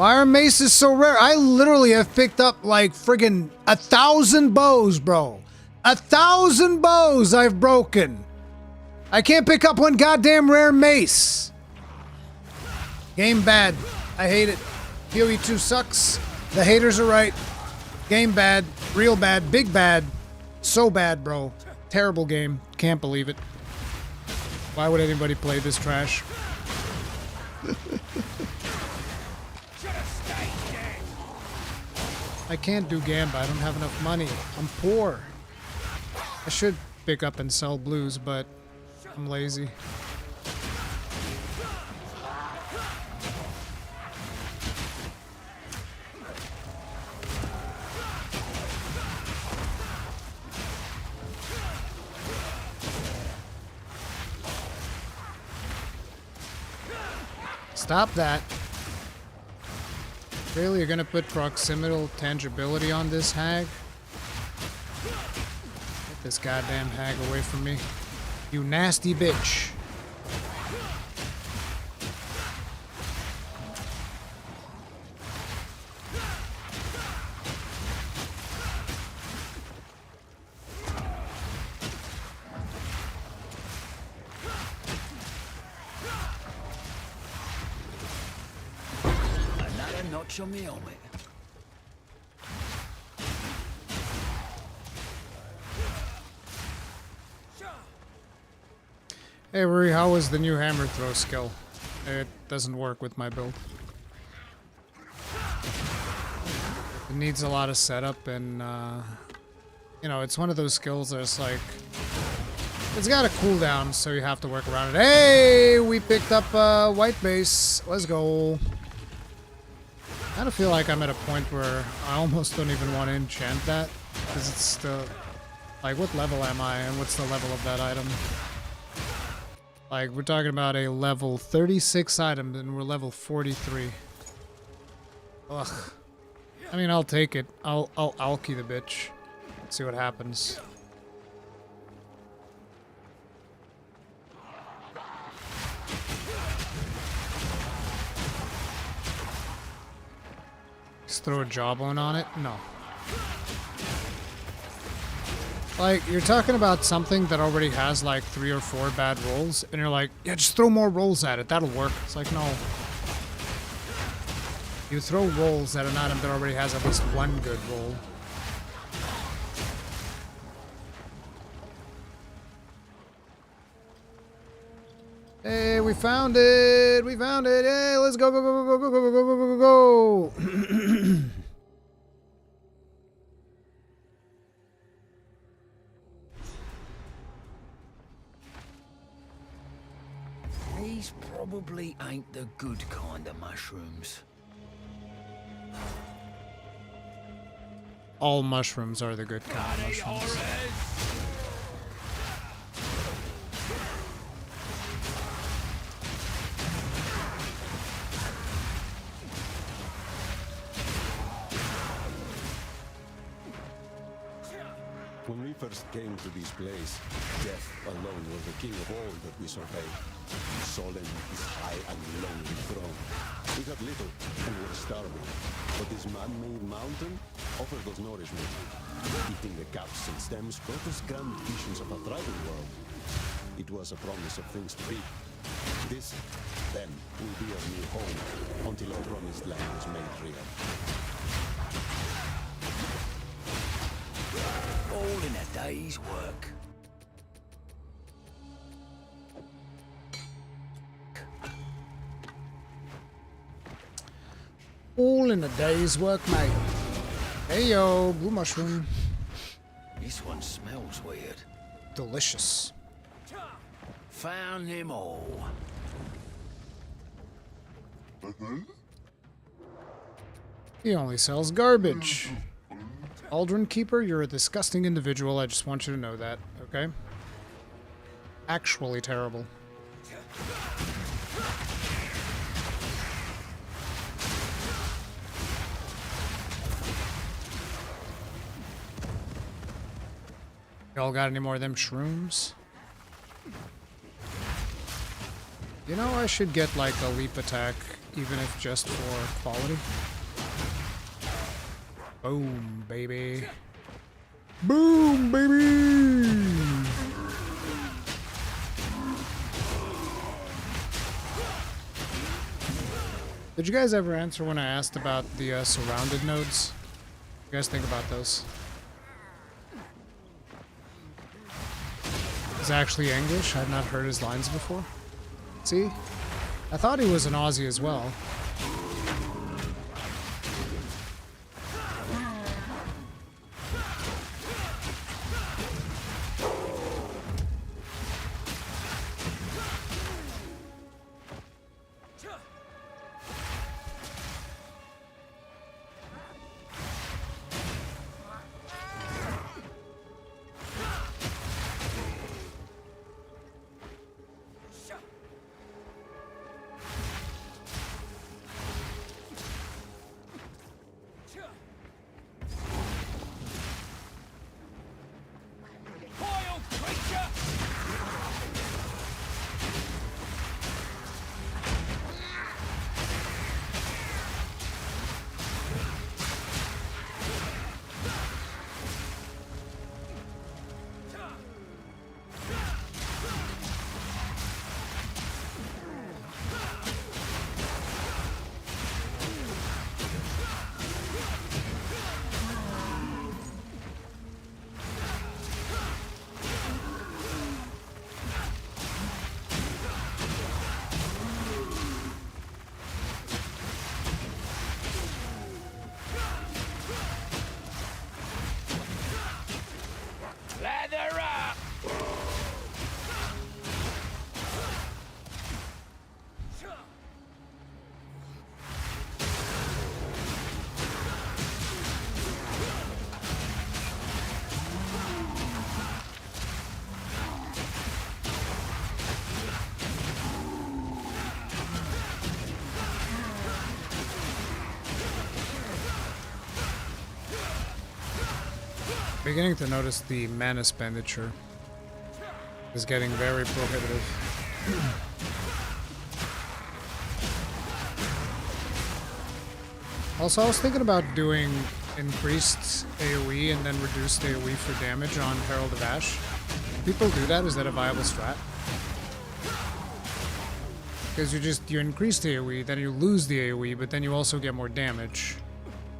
Iron Mace is so rare. I literally have picked up like friggin' 1,000 bows, bro. 1,000 bows I've broken. I can't pick up one goddamn rare mace. Game bad. I hate it. PoE 2 sucks. The haters are right. Game bad. Real bad. Big bad. So bad, bro. Terrible game. Can't believe it. Why would anybody play this trash? I can't do Gamba. I don't have enough money. I'm poor. I should pick up and sell blues, but I'm lazy. Stop that. Really, you're gonna put proximal tangibility on this hag? Get this goddamn hag away from me. You nasty bitch. Notch on me helmet. Hey Ruri, how was the new hammer throw skill? It doesn't work with my build. It needs a lot of setup and, you know, it's one of those skills that's like, it's got a cooldown, so you have to work around it. Hey, we picked up white base. Let's go. I kind of feel like I'm at a point where I almost don't even want to enchant that, because it's still, like, what level am I and what's the level of that item? Like, we're talking about a level 36 item and we're level 43. Ugh. I mean, I'll take it. I'll alky the bitch. See what happens. Just throw a jawbone on it? No. Like, you're talking about something that already has like 3 or 4 bad rolls, and you're like, yeah, just throw more rolls at it, that'll work. It's like, no. You throw rolls at an item that already has at least 1 good roll. Hey, we found it! We found it! Hey, let's go, go, go, go, go, go, go, go, go, go, go! These probably ain't the good kind of mushrooms. All mushrooms are the good kind of mushrooms. When we first came to this place, death alone was the king of all that we surveyed. Solemn his high and lonely throne. We had little and were starving, but this man-made mountain offered us nourishment. Eating the caps and stems brought us grand visions of a thriving world. It was a promise of things to be. This, then, will be our new home, until our promised land is made real. All in a day's work. All in a day's work, mate. Hey yo, blue mushroom. This one smells weird. Delicious. Found them all. He only sells garbage. Aldrin Keeper, you're a disgusting individual. I just want you to know that, okay? Actually terrible. Y'all got any more of them shrooms? You know, I should get like a leap attack, even if just for quality. Boom, baby. Boom, baby! Did you guys ever answer when I asked about the surrounded nodes? What do you guys think about those? It's actually English. I've not heard his lines before. See? I thought he was an Aussie as well. Beginning to notice the mana expenditure is getting very prohibitive. Also, I was thinking about doing increased AoE and then reduced AoE for damage on Herald of Ash. People do that? Is that a viable strat? Because you increase the AoE, then you lose the AoE, but then you also get more damage.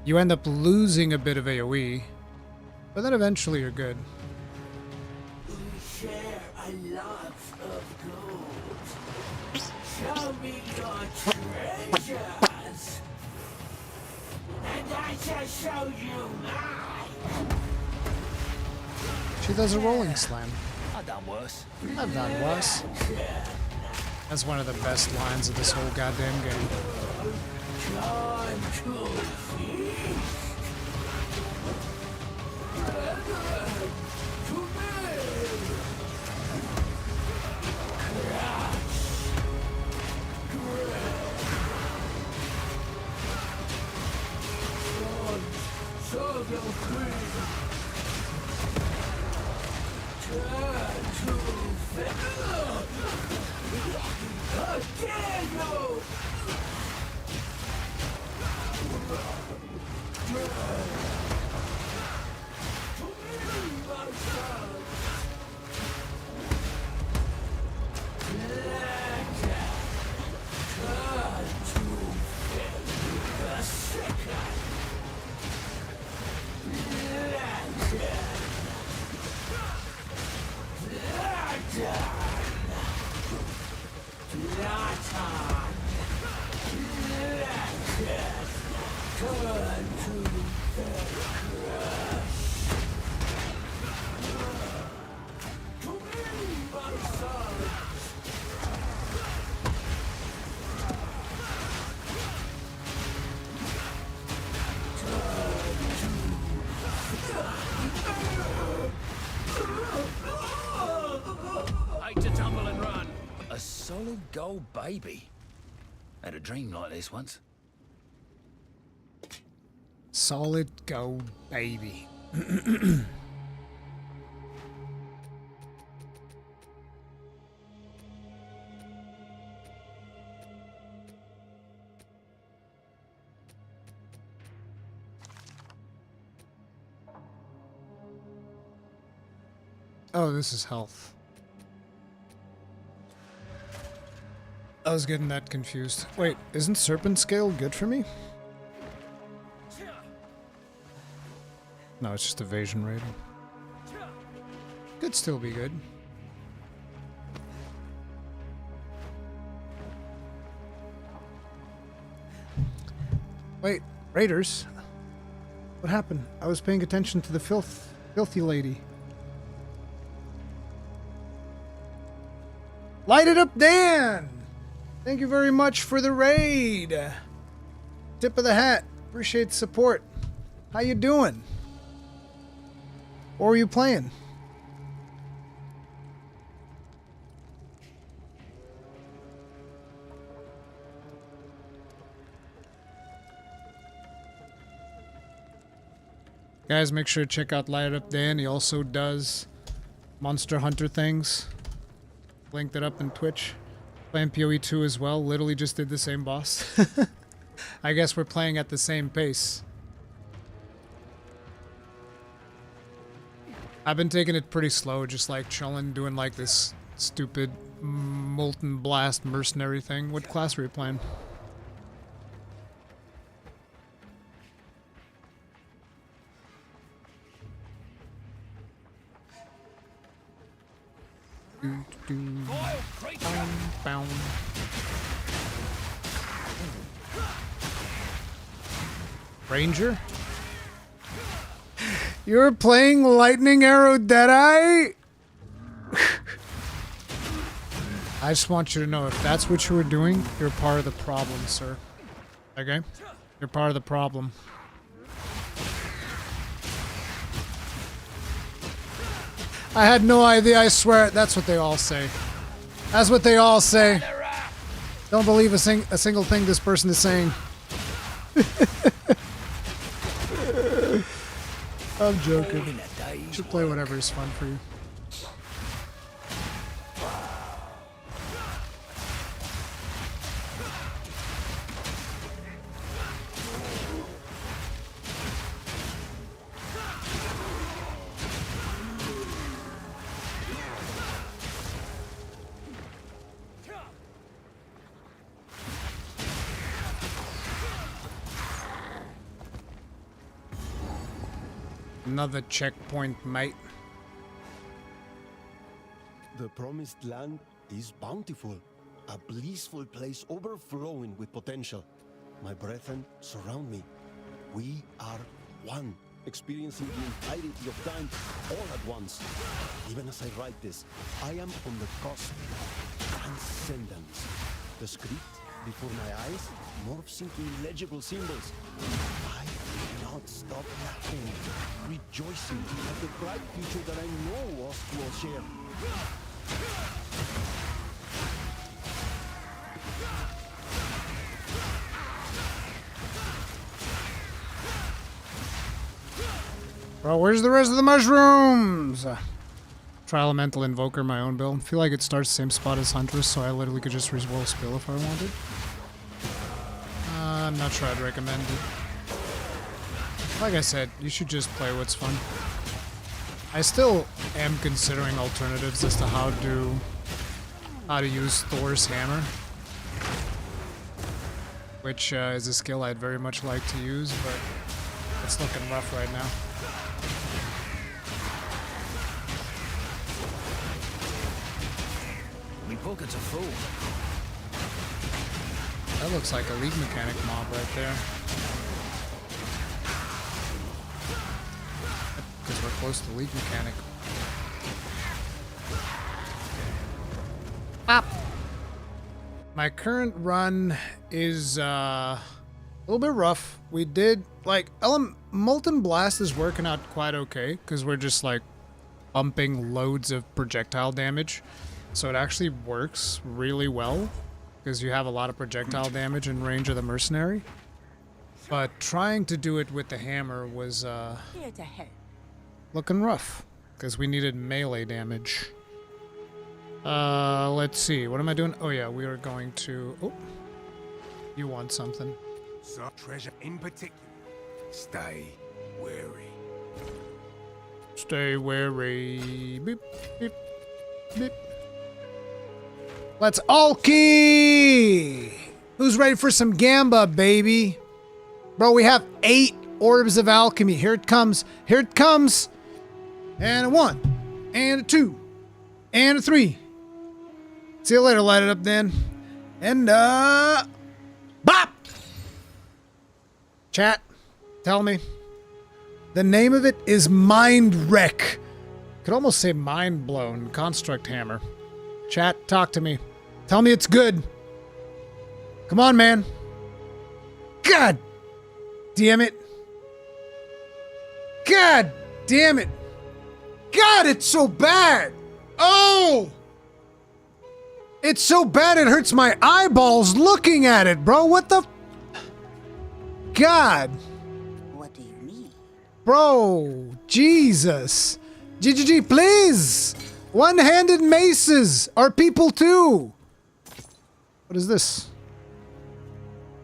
You end up losing a bit of AoE, but then eventually you're good. We share a love of gold. Show me your treasures, and I shall show you mine. She does a rolling slam. I've done worse. I've done worse. That's one of the best lines of this whole goddamn game. Time to feast. Solid gold baby. Had a dream like this once. Solid gold baby. Oh, this is health. I was getting that confused. Wait, isn't Serpent Scale good for me? No, it's just evasion rating. Could still be good. Wait, Raiders? What happened? I was paying attention to the filthy lady. Light it up, Dan! Thank you very much for the raid. Tip of the hat. Appreciate the support. How you doing? Or are you playing? Guys, make sure to check out Light It Up Dan. He also does Monster Hunter things. Linked it up in Twitch. Playing PoE 2 as well. Literally just did the same boss. I guess we're playing at the same pace. I've been taking it pretty slow, just like chilling, doing like this stupid Molten Blast mercenary thing. What class were you playing? Ranger? You're playing Lightning Arrow Deadeye? I just want you to know, if that's what you were doing, you're part of the problem, sir. Okay? You're part of the problem. I had no idea, I swear. That's what they all say. That's what they all say. Don't believe a single thing this person is saying. I'm joking. You should play whatever is fun for you. Another checkpoint, mate. The promised land is bountiful, a blissful place overflowing with potential. My brethren surround me. We are one, experiencing the entirety of time all at once. Even as I write this, I am on the cusp of transcendence. The script before my eyes morphs into illegible symbols. I cannot stop laughing, rejoicing at the bright future that I know us will share. Bro, where's the rest of the mushrooms? Try Elemental Invoker, my own build. I feel like it starts the same spot as Huntress, so I literally could just roll spill if I wanted. I'm not sure I'd recommend it. Like I said, you should just play what's fun. I still am considering alternatives as to how to use Thor's hammer, which is a skill I'd very much like to use, but it's looking rough right now. Me pockets are full. That looks like a League Mechanic mob right there. Because we're close to League Mechanic. Pop! My current run is a little bit rough. We did, like, Molten Blast is working out quite okay, because we're just, like, pumping loads of projectile damage. So it actually works really well, because you have a lot of projectile damage in range of the mercenary. But trying to do it with the hammer was Here to help. looking rough, because we needed melee damage. Let's see, what am I doing? Oh yeah, we are going to... Oh, you want something. Some treasure in particular. Stay wary. Stay wary. Beep, beep, beep. Let's alky! Who's ready for some Gamba, baby? Bro, we have 8 orbs of alchemy. Here it comes. Here it comes. And a 1. And a 2. And a 3. See you later, light it up then. And, bop! Chat, tell me. The name of it is Mind Wreck. Could almost say Mind Blown Construct Hammer. Chat, talk to me. Tell me it's good. Come on, man. God damn it. God damn it. God, it's so bad. Oh! It's so bad it hurts my eyeballs looking at it, bro. What the... God. What do you mean? Bro, Jesus. GGG, please. One-handed maces are people too. What is this?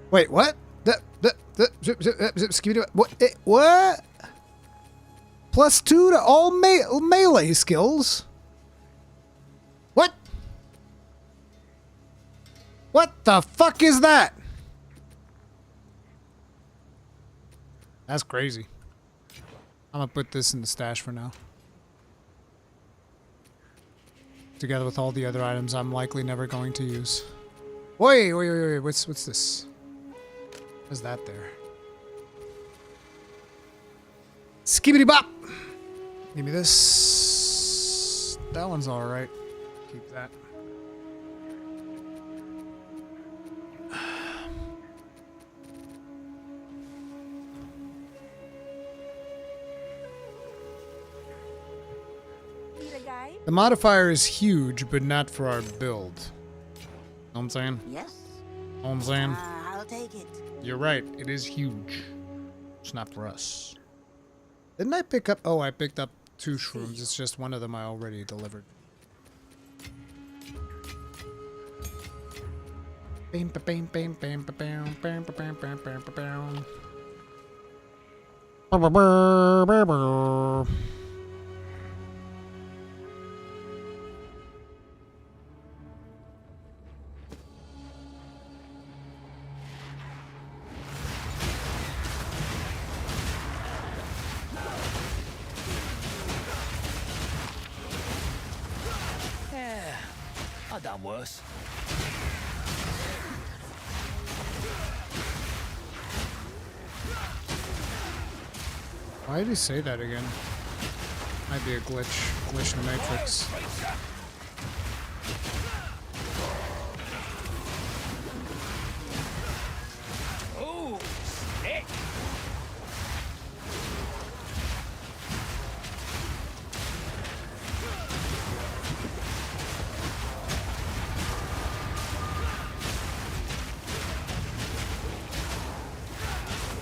Wait, what? What? +2 to all melee skills? What? What the fuck is that? That's crazy. I'm gonna put this in the stash for now. Together with all the other items I'm likely never going to use. Wait, what's this? What's that there? Skibbity bop! Give me this. That one's alright. Keep that. The modifier is huge, but not for our build. Know what I'm saying? Yes. Know what I'm saying? I'll take it. You're right, it is huge. It's not for us. Didn't I pick up... Oh, I picked up 2 shrooms. It's just one of them I already delivered. Bam, ba, bam, bam, bam, ba, bam, bam, ba, bam, bam, bam, ba, bam. Brr, brr, brr, brr, brr. I've done worse. Why did he say that again? Might be a glitch. Glitch in the Matrix. Oh, sick.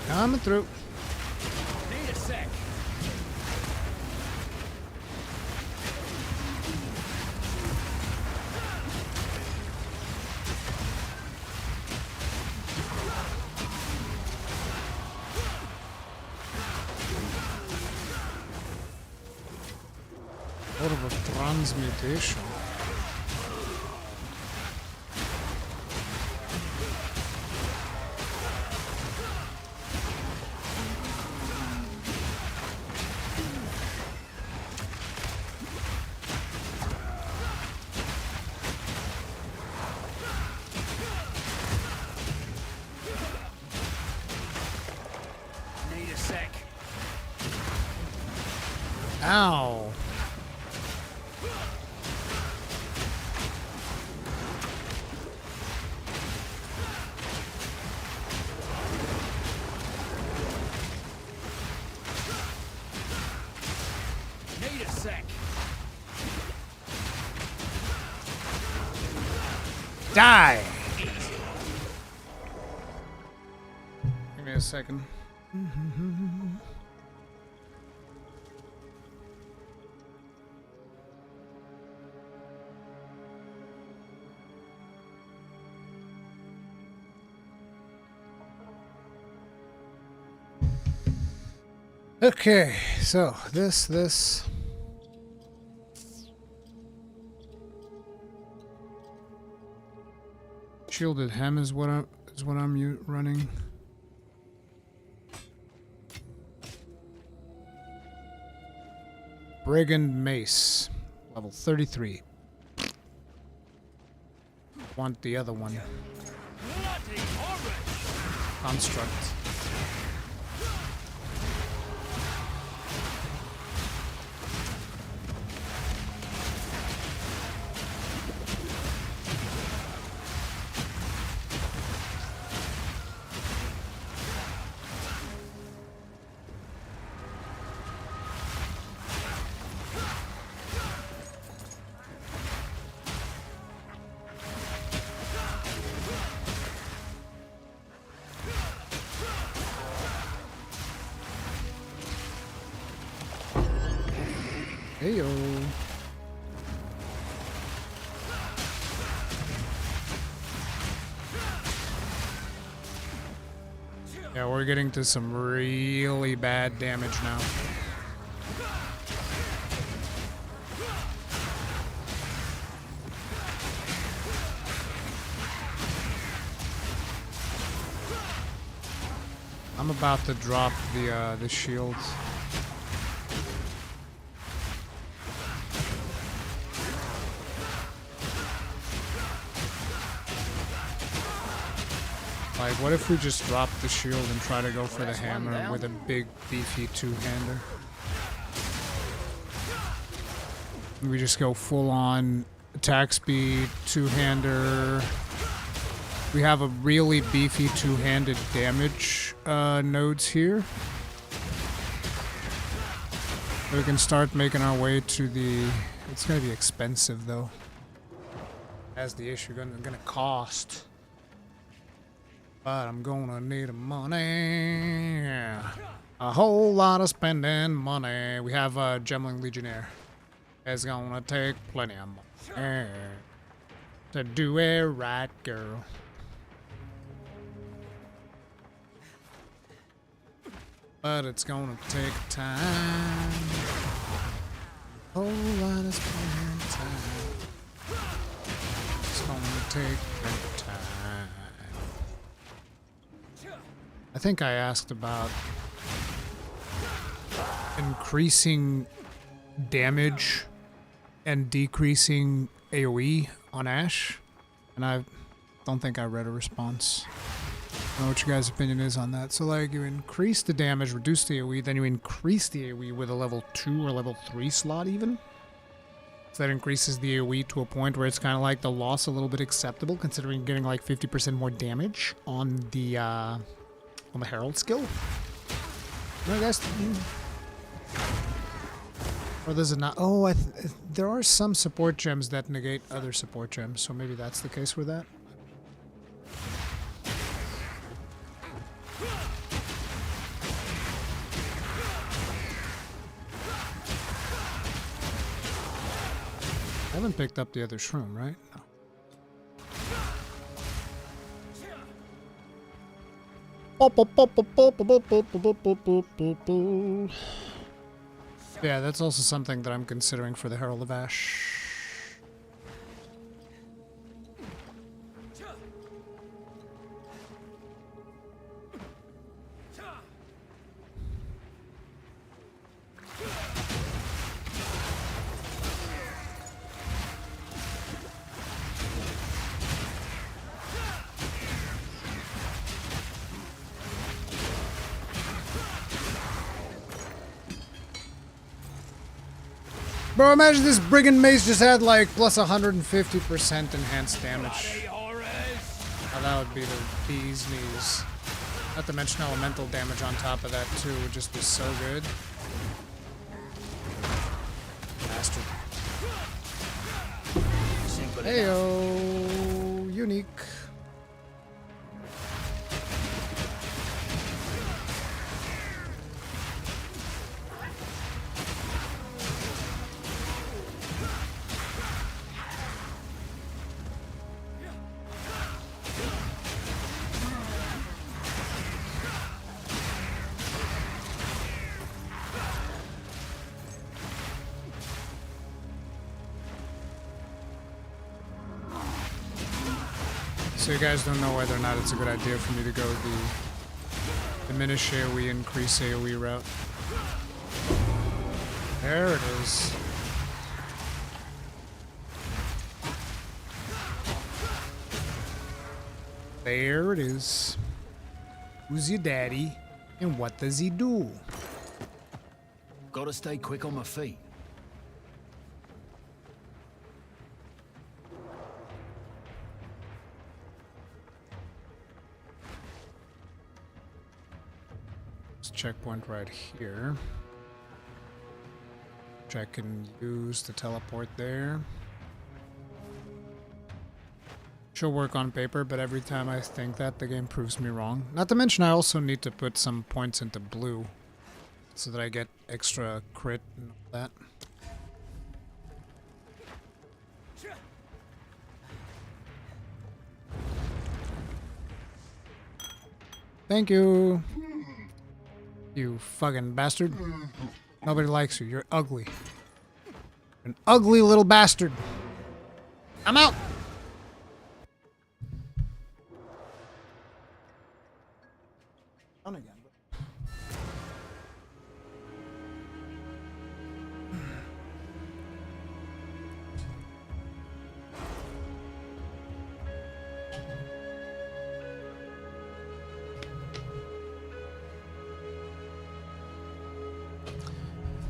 Coming through. Need a sec. What of a transmutation. Need a sec. Ow. Need a sec. Die! Give me a second. Okay, so this. Shielded hem is what I'm running. Brigand Mace, level 33. Want the other one. Construct. Heyo. Yeah, we're getting to some really bad damage now. I'm about to drop the shields. Like, what if we just drop the shield and try to go for the hammer with a big, beefy two-hander? We just go full-on attack speed, two-hander. We have a really beefy two-handed damage nodes here. We can start making our way to the... It's gonna be expensive, though. That's the issue. Gonna cost. But I'm gonna need money. A whole lot of spending money. We have a Gemling Legionnaire. It's gonna take plenty of money to do it right, girl. But it's gonna take time. A whole lot of spending time. It's gonna take time. I think I asked about increasing damage and decreasing AoE on Ashe, and I don't think I read a response. I don't know what your guys' opinion is on that. So, like, you increase the damage, reduce the AoE, then you increase the AoE with a level 2 or level 3 slot even. So that increases the AoE to a point where it's kind of like the loss a little bit acceptable, considering you're getting like 50% more damage on the Herald skill. No, guys. Or does it not? Oh, there are some support gems that negate other support gems, so maybe that's the case with that. I haven't picked up the other shroom, right? No. Yeah, that's also something that I'm considering for the Herald of Ash. Bro, imagine this Brigand Mace just had like plus 150% enhanced damage. Oh, that would be the bee's knees. Not to mention elemental damage on top of that too would just be so good. Bastard. Heyo, unique. So you guys don't know whether or not it's a good idea for me to go the diminish AoE, increase AoE route. There it is. There it is. Who's your daddy, and what does he do? Gotta stay quick on my feet. Checkpoint right here, which I can use to teleport there. She'll work on paper, but every time I think that, the game proves me wrong. Not to mention I also need to put some points into blue so that I get extra crit and all that. Thank you. You fucking bastard. Nobody likes you. You're ugly. An ugly little bastard. I'm out. On again.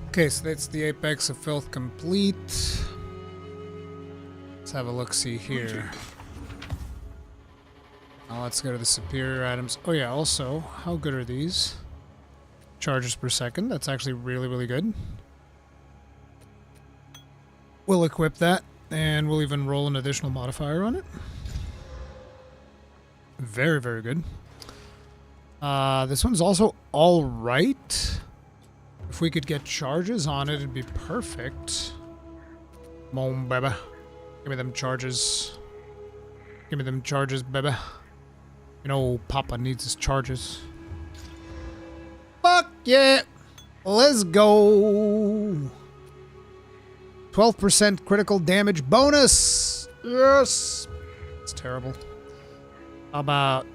Okay, so that's the Apex of Filth complete. Let's have a look-see here. Now let's go to the superior items. Oh yeah, also, how good are these? Charges per second. That's actually really, really good. We'll equip that, and we'll even roll an additional modifier on it. Very, very good. This one's also alright. If we could get charges on it, it'd be perfect. Come on, baby. Give me them charges. Give me them charges, baby. You know, Papa needs his charges. Fuck yeah! Let's go! 12% critical damage bonus! Yes! It's terrible. How about...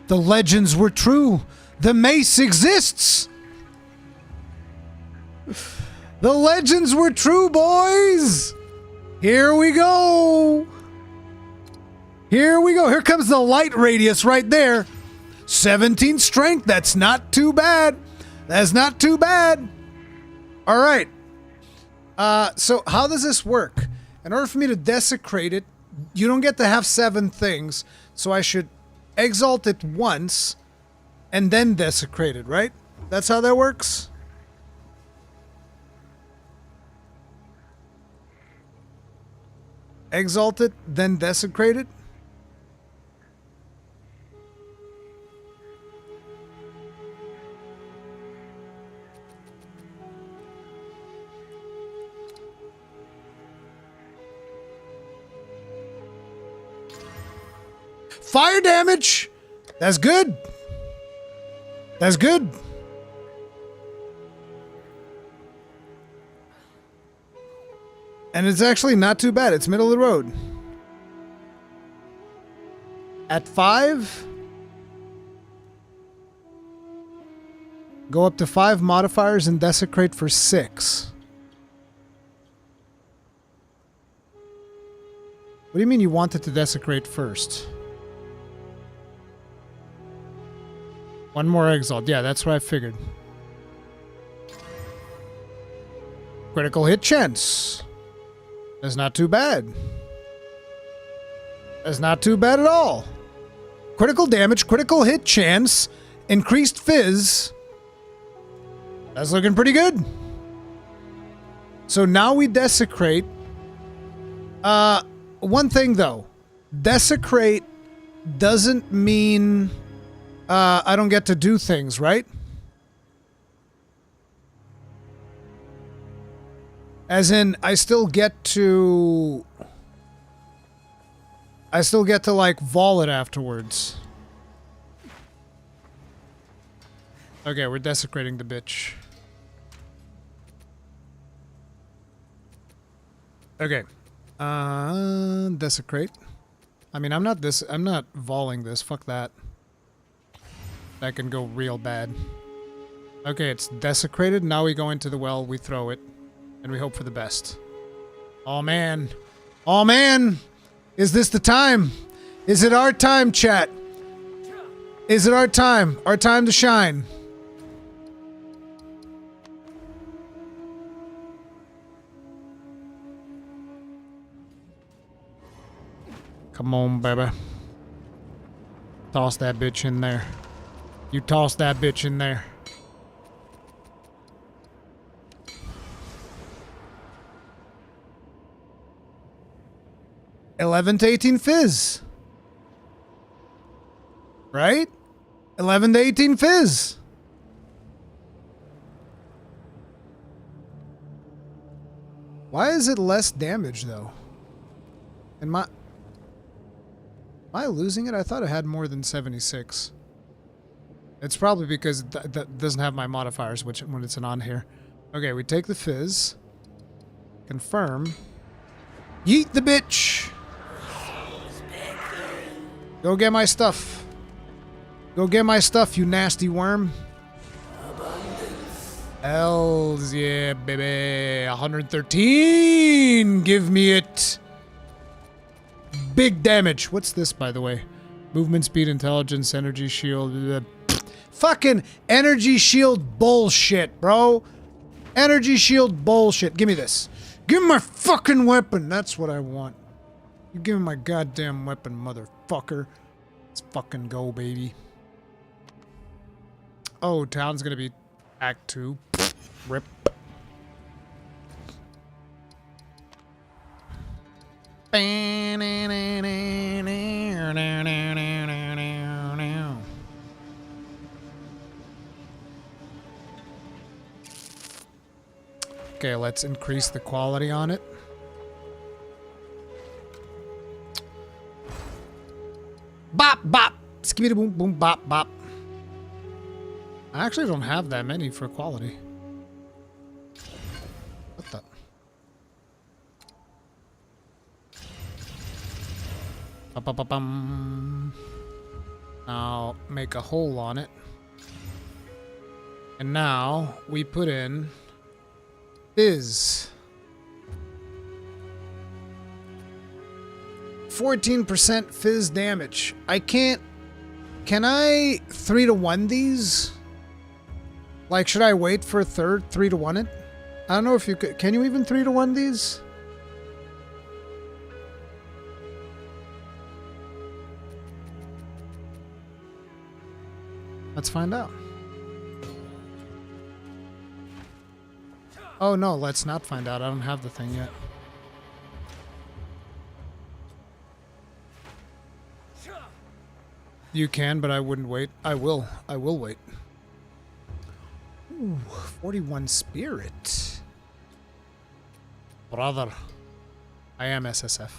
The legends were true. The mace exists. The legends were true, boys. Here we go. Here we go. Here comes the light radius right there. 17 strength. That's not too bad. That's not too bad. All right. So how does this work? In order for me to desecrate it, you don't get to have 7 things. So I should exalt it once and then desecrate it, right? That's how that works? Exalt it, then desecrate it? Fire damage! That's good. That's good. And it's actually not too bad. It's middle of the road. At 5, go up to 5 modifiers and desecrate for 6. What do you mean you wanted to desecrate first? 1 more exalt. Yeah, that's what I figured. Critical hit chance. That's not too bad. That's not too bad at all. Critical damage, critical hit chance, increased fizz. That's looking pretty good. So now we desecrate. One thing though. Desecrate doesn't mean I don't get to do things, right? As in, I still get to like vol it afterwards. Okay, we're desecrating the bitch. Okay. Desecrate. I mean, I'm not volleying this. Fuck that. That can go real bad. Okay, it's desecrated. Now we go into the well, we throw it, and we hope for the best. Oh man. Oh man! Is this the time? Is it our time, chat? Is it our time? Our time to shine? Come on, baby. Toss that bitch in there. You toss that bitch in there. $11 to $18 fizz. Right? 11 to 18 fizz. Why is it less damage though? Am I losing it? I thought it had more than 76. It's probably because that doesn't have my modifiers, which when it's on here. Okay, we take the fizz. Confirm. Yeet the bitch. Go get my stuff. Go get my stuff, you nasty worm. Hells yeah, baby. 113. Give me it. Big damage. What's this, by the way? Movement speed, intelligence, energy shield. Fucking energy shield bullshit, bro. Energy shield bullshit. Give me this. Give me my fucking weapon. That's what I want. You give me my goddamn weapon, motherfucker. Let's fucking go, baby. Oh, town's gonna be Act 2. Rip. Okay, let's increase the quality on it. Bop, bop. Skibidi boom, boom, bop, bop. I actually don't have that many for quality. What the? Ba-ba-ba-bum. Now make a hole on it. And now we put in fizz. 14% fizz damage. I can't. Can I 3-to-1 these? Like, should I wait for a third 3-to-1 it? I don't know if you could. Can you even 3-to-1 these? Let's find out. Oh no, let's not find out. I don't have the thing yet. You can, but I wouldn't wait. I will. I will wait. Ooh, 41 spirit. Brother. I am SSF.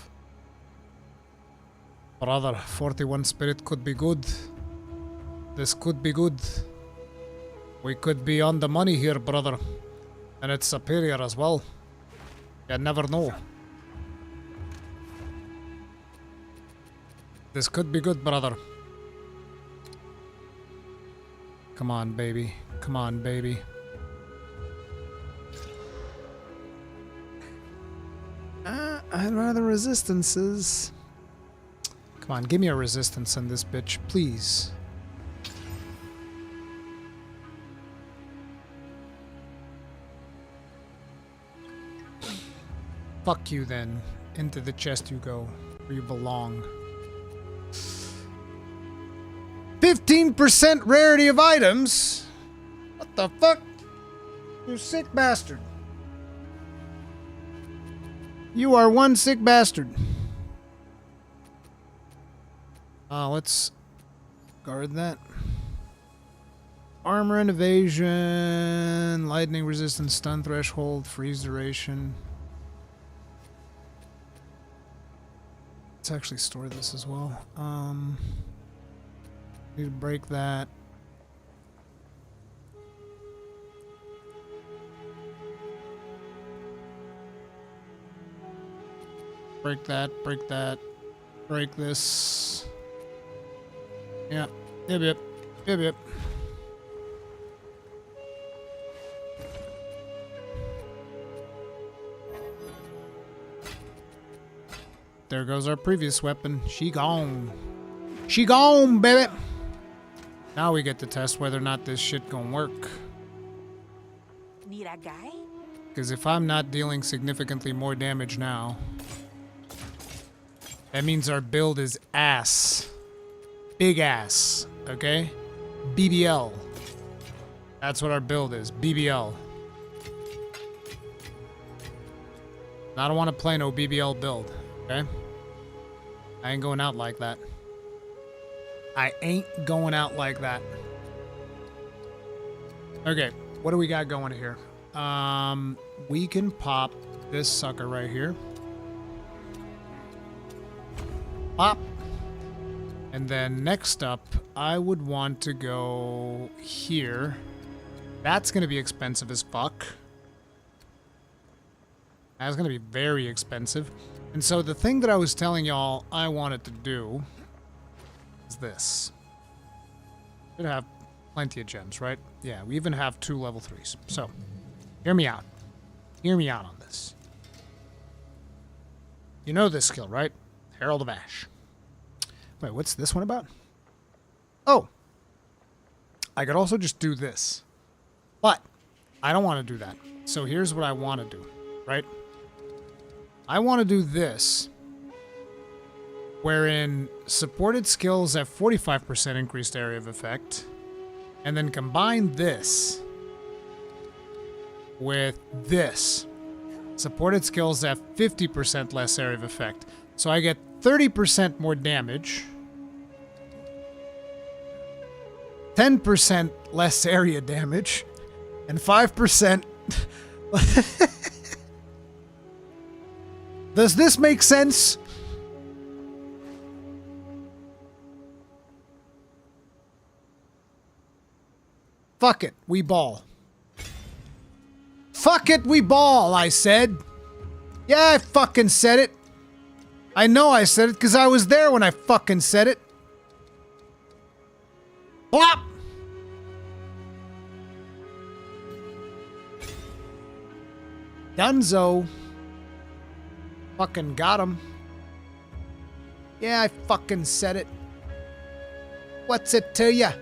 Brother, 41 spirit could be good. This could be good. We could be on the money here, brother. And it's superior as well. You never know. This could be good, brother. Come on, baby. Come on, baby. I'd rather resistances. Come on, give me a resistance on this bitch, please. Fuck you then. Into the chest you go, where you belong. 15% rarity of items? What the fuck? You sick bastard. You are one sick bastard. Let's guard that. Armor and evasion, lightning resistance, stun threshold, freeze duration. Let's actually store this as well. Need to break that. Break that, break that. Break this. Yeah. Yep, yep. Yep, yep. There goes our previous weapon. She gone. She gone, baby. Now we get to test whether or not this shit gonna work. Need a guy? Because if I'm not dealing significantly more damage now, that means our build is ass. Big ass, okay? BBL. That's what our build is, BBL. I don't want to play no BBL build, okay? I ain't going out like that. I ain't going out like that. Okay, what do we got going here? We can pop this sucker right here. Pop. And then next up, I would want to go here. That's going to be expensive as fuck. That's going to be very expensive. And so the thing that I was telling y'all I wanted to do is this. Should have plenty of gems, right? Yeah, we even have 2 level 3s. So, hear me out. Hear me out on this. You know this skill, right? Herald of Ash. Wait, what's this one about? Oh. I could also just do this. But I don't want to do that. So here's what I want to do, right? I want to do this, wherein supported skills have 45% increased area of effect, and then combine this with this. Supported skills have 50% less area of effect. So I get 30% more damage, 10% less area damage, and 5%... Does this make sense? Fuck it, we ball. Fuck it, we ball, I said. Yeah, I fucking said it. I know I said it because I was there when I fucking said it. Plop! Dunzo. Fucking got him. Yeah, I fucking said it. What's it to ya?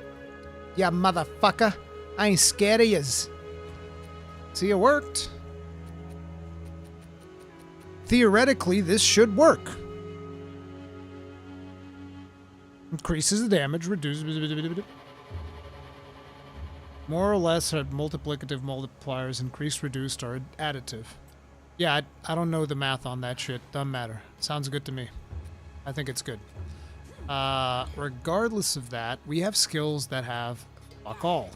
Ya motherfucker. I ain't scared of yas. See, it worked. Theoretically, this should work. Increases the damage, reduces... More or less, multiplicative multipliers, increased, reduced, or additive. Yeah, I don't know the math on that shit. Doesn't matter. Sounds good to me. I think it's good. Regardless of that, we have skills that have fuck all.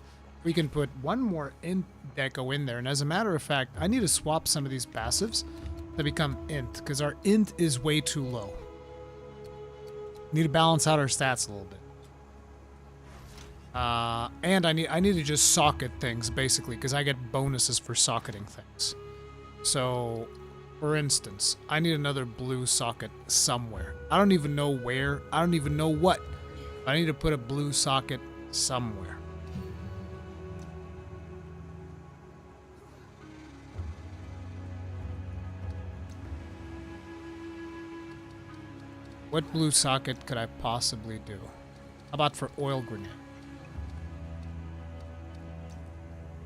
We can put one more int deco in there, and as a matter of fact, I need to swap some of these passives to become int, because our int is way too low. Need to balance out our stats a little bit. And I need to just socket things, basically, because I get bonuses for socketing things. So, for instance, I need another blue socket somewhere. I don't even know where. I don't even know what. I need to put a blue socket somewhere. What blue socket could I possibly do? How about for oil grenade?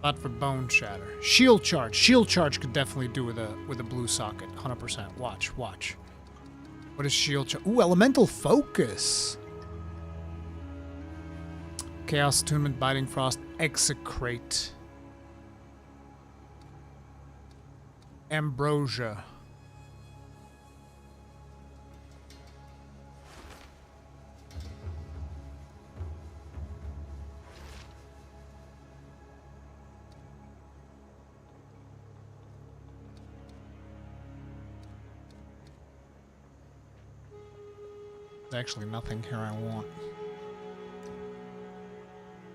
Not for bone shatter. Shield charge. Shield charge could definitely do with a blue socket. 100%. Watch. What is shield charge? Ooh, elemental focus. Chaos attunement, biting frost, execrate. Ambrosia. There's actually nothing here I want.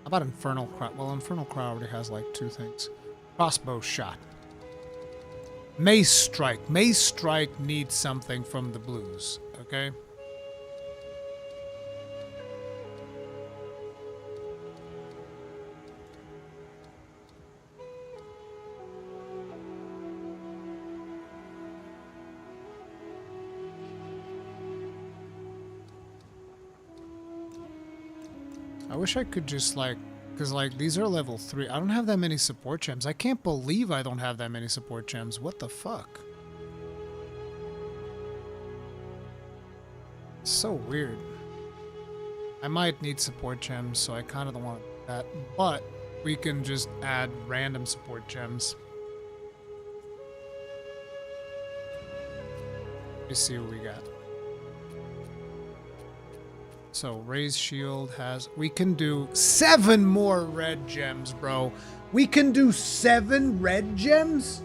How about Infernal Crow? Well, Infernal Crow already has like 2 things. Crossbow shot. Mace Strike. Mace Strike needs something from the blues, okay? I wish I could just like, because like these are level 3. I don't have that many support gems. I can't believe I don't have that many support gems. What the fuck? So weird. I might need support gems, so I kind of don't want that. But we can just add random support gems. Let's see what we got. So, Raise Shield has... We can do 7 more red gems, bro. We can do 7 red gems?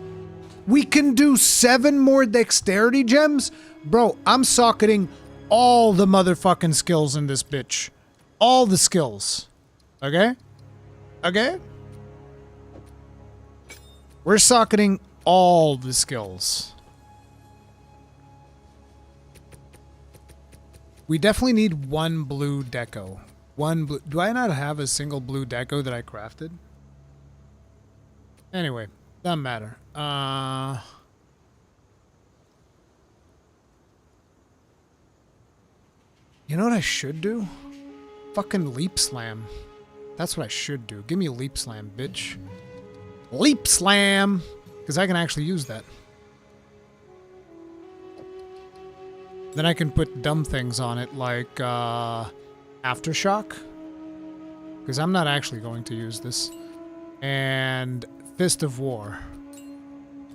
We can do 7 more dexterity gems? Bro, I'm socketing all the motherfucking skills in this bitch. All the skills. Okay? Okay? We're socketing all the skills. We definitely need 1 blue deco. 1 blue... Do I not have a single blue deco that I crafted? Anyway, doesn't matter. You know what I should do? Fucking Leap Slam. That's what I should do. Give me a Leap Slam, bitch. Leap Slam! Because I can actually use that. Then I can put dumb things on it, like, Aftershock. Because I'm not actually going to use this. And Fist of War.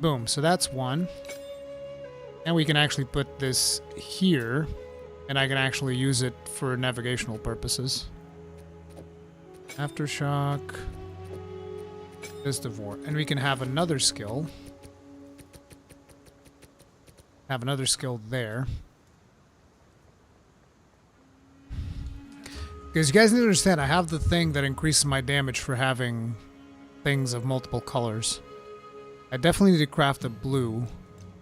Boom, so that's 1. And we can actually put this here. And I can actually use it for navigational purposes. Aftershock. Fist of War. And we can have another skill. Have another skill there. Because you guys need to understand, I have the thing that increases my damage for having things of multiple colors. I definitely need to craft a blue,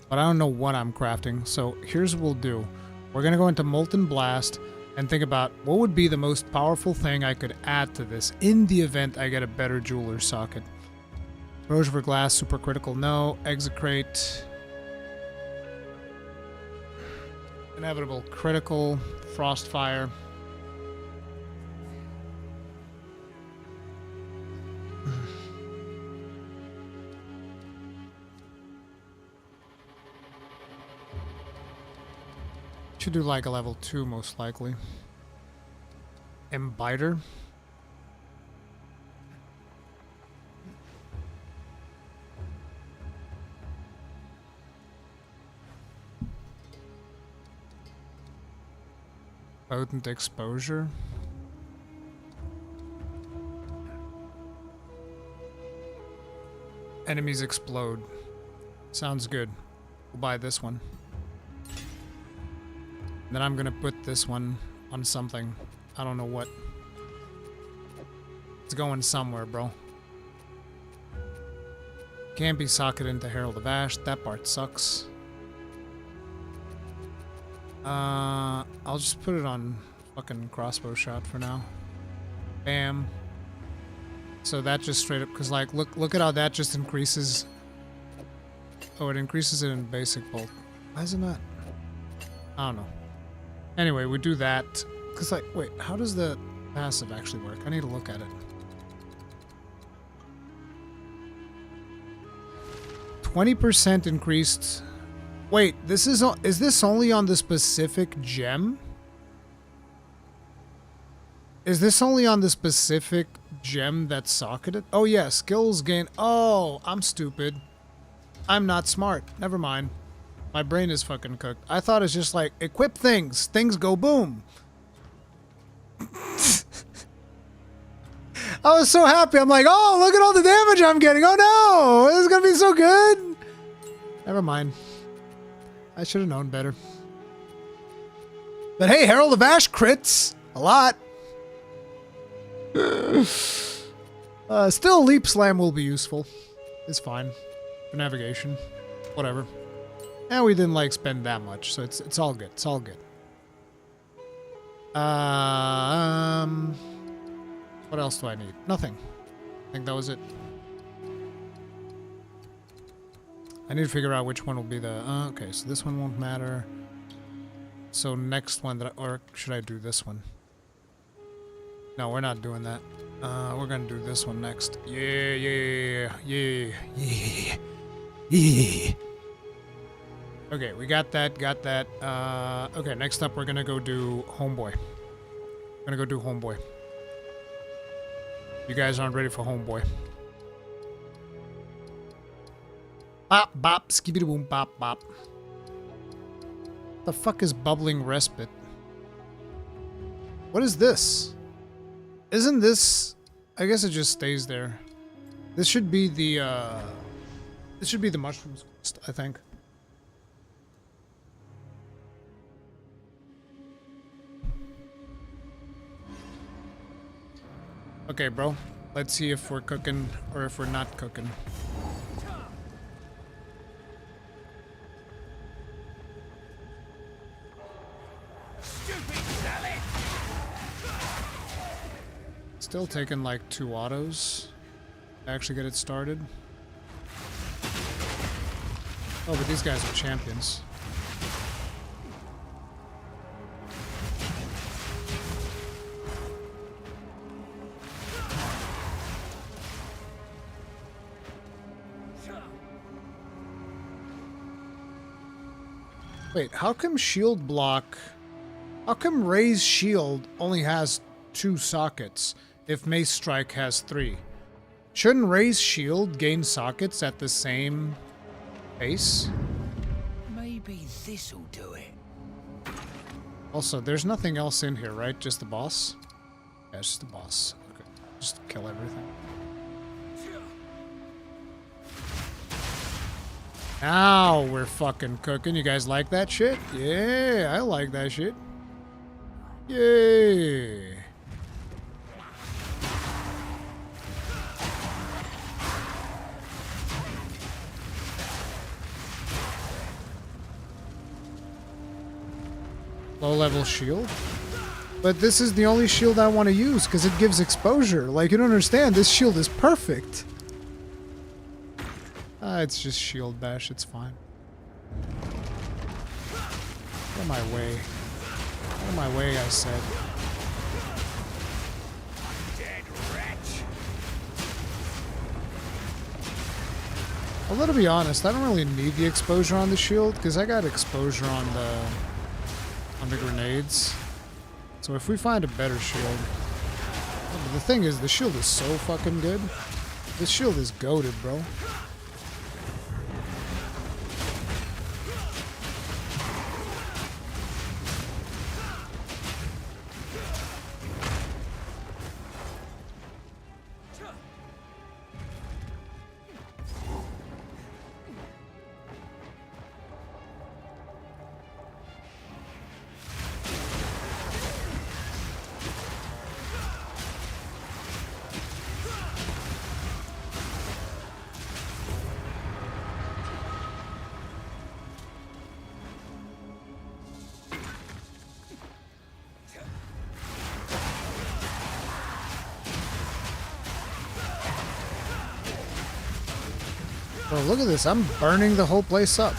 but I don't know what I'm crafting. So here's what we'll do. We're going to go into Molten Blast and think about what would be the most powerful thing I could add to this in the event I get a better jeweler socket. Corrosion for glass, super critical, no. Execrate. Inevitable critical, Frostfire. Should do like a level 2 most likely. Embiter. Potent Exposure. Enemies explode. Sounds good. We'll buy this one. Then I'm gonna put this one on something. I don't know what. It's going somewhere, bro. Can't be socketed into Herald of Ash. That part sucks. I'll just put it on fucking crossbow shot for now. Bam. So that just straight up, because like, look at how that just increases. Oh, it increases it in basic bolt. Why is it not? I don't know. Anyway, we do that. Because, like, wait, how does the passive actually work? I need to look at it. 20% increased. Wait, this is this only on the specific gem? Is this only on the specific gem that's socketed? Oh, yeah, skills gain. Oh, I'm stupid. I'm not smart. Never mind. My brain is fucking cooked. I thought it's just like, equip things. Things go boom. I was so happy. I'm like, oh, look at all the damage I'm getting. Oh no, this is gonna be so good. Never mind. I should have known better. But hey, Herald of Ash crits a lot. Still, Leap Slam will be useful. It's fine for navigation. Whatever. And we didn't like spend that much, so it's all good. It's all good. What else do I need? Nothing. I think that was it. I need to figure out which one will be the... okay, so this one won't matter. So next one, or should I do this one? No, we're not doing that. We're gonna do this one next. Yeah. Okay, we got that. Okay, next up we're gonna go do Homeboy. We're gonna go do Homeboy. You guys aren't ready for Homeboy. Bop, bop, skibidi boom, bop, bop. The fuck is bubbling respite? What is this? Isn't this... I guess it just stays there. This should be the, this should be the mushrooms quest, I think. Okay, bro. Let's see if we're cooking or if we're not cooking. Still taking like 2 autos to actually get it started. Oh, but these guys are champions. Wait, how come shield block... How come Ray's shield only has 2 sockets if Mace Strike has 3? Shouldn't Ray's shield gain sockets at the same pace? Maybe this'll do it. Also, there's nothing else in here, right? Just the boss? Yeah, it's just the boss. Okay, just kill everything. Now we're fucking cooking. You guys like that shit? Yeah, I like that shit. Yay. Low level shield? But this is the only shield I want to use because it gives exposure. Like, you don't understand. This shield is perfect. It's just shield bash. It's fine. Get out of my way. Out of my way, I said. Dead wretch. Although, to be honest, I don't really need the exposure on the shield because I got exposure on the grenades. So if we find a better shield... The thing is, the shield is so fucking good. This shield is goated, bro. Bro, look at this. I'm burning the whole place up.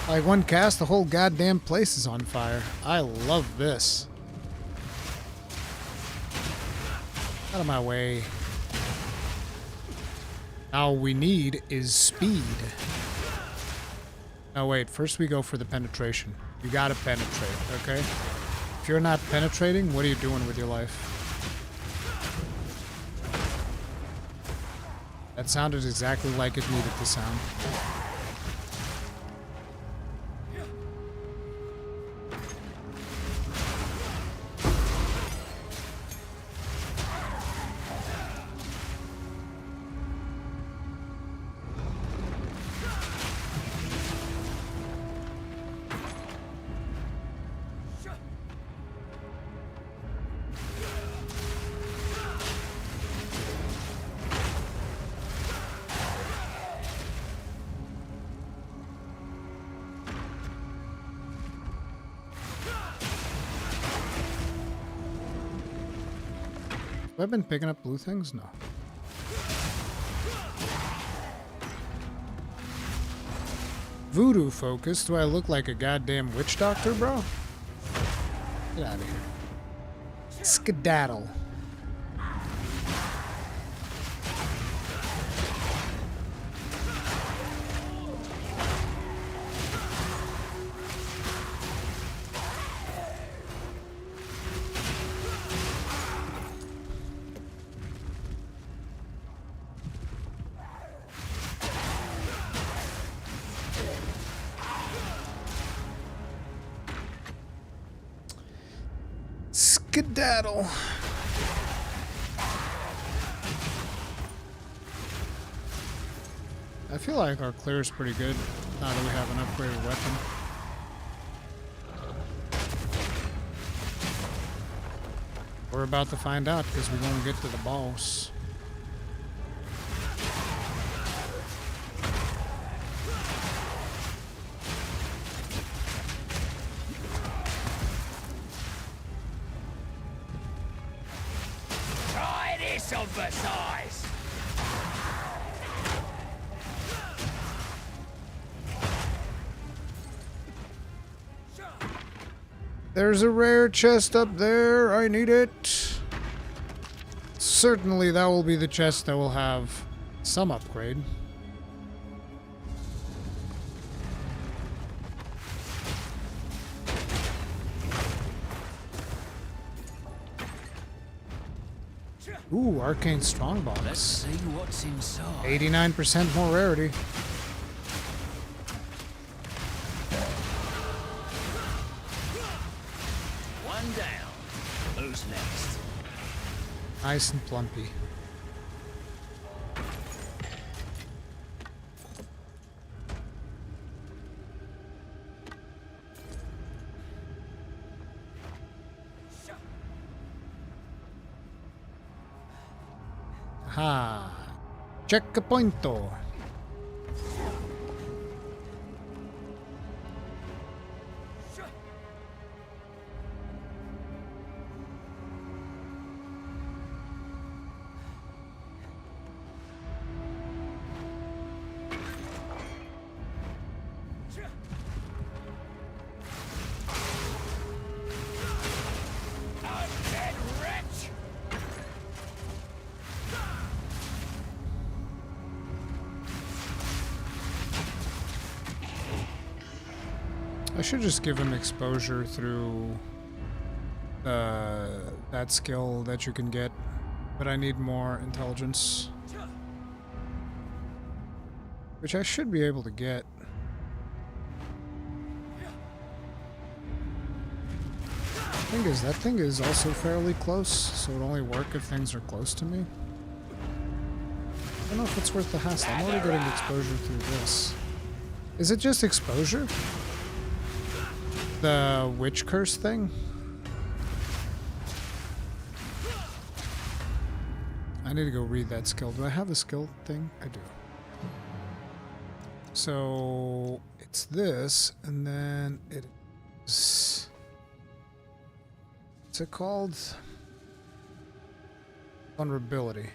Like, one cast, the whole goddamn place is on fire. I love this. Out of my way. Now all we need is speed. No, wait. First we go for the penetration. You gotta penetrate, okay? If you're not penetrating, what are you doing with your life? That sounded exactly like it needed to sound. Have I been picking up blue things? No. Voodoo focus? Do I look like a goddamn witch doctor, bro? Get out of here. Skedaddle. Skedaddle. I feel like our clear is pretty good now that we have an upgraded weapon. We're about to find out because we won't get to the boss. Try this on for size. There's a rare chest up there. I need it. Certainly that will be the chest that will have some upgrade. Ooh, arcane strongbox. Let's see what's inside. 89% more rarity. One down. Who's next? Nice and plumpy. Ha. Checkpointo. Undead wretch! I should just give him exposure through that skill that you can get, but I need more intelligence, which I should be able to get. Thing is, that thing is also fairly close, so it'll only work if things are close to me. I don't know if it's worth the hassle. I'm already getting exposure through this. Is it just exposure? The witch curse thing? I need to go read that skill. Do I have the skill thing? I do. So it's this, and then it is. What's it called? Vulnerability.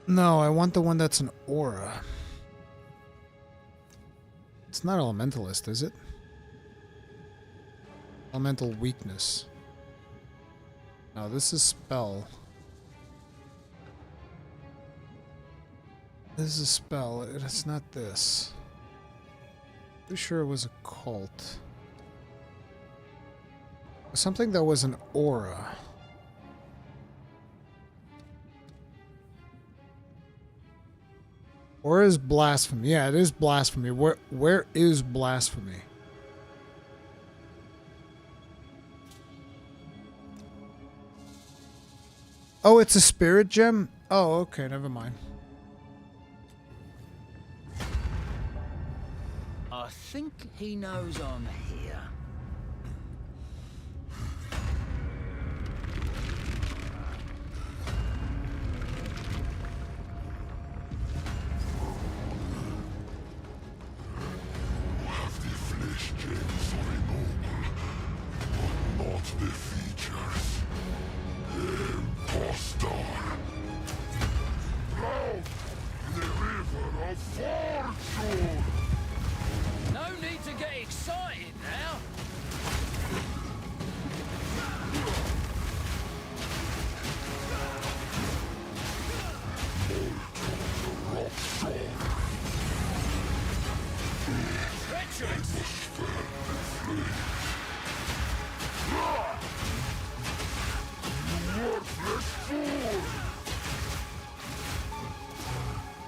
No, I want the one that's an aura. It's not elementalist, is it? Elemental weakness. No, this is spell. This is spell. It's not this. Pretty sure it was a cult. Something that was an aura. Or is blasphemy? Yeah, it is blasphemy. Where is blasphemy? Oh, it's a spirit gem? Oh, okay, never mind. I think he knows I'm here. Have the flesh gems are noble, but not No need to get excited now.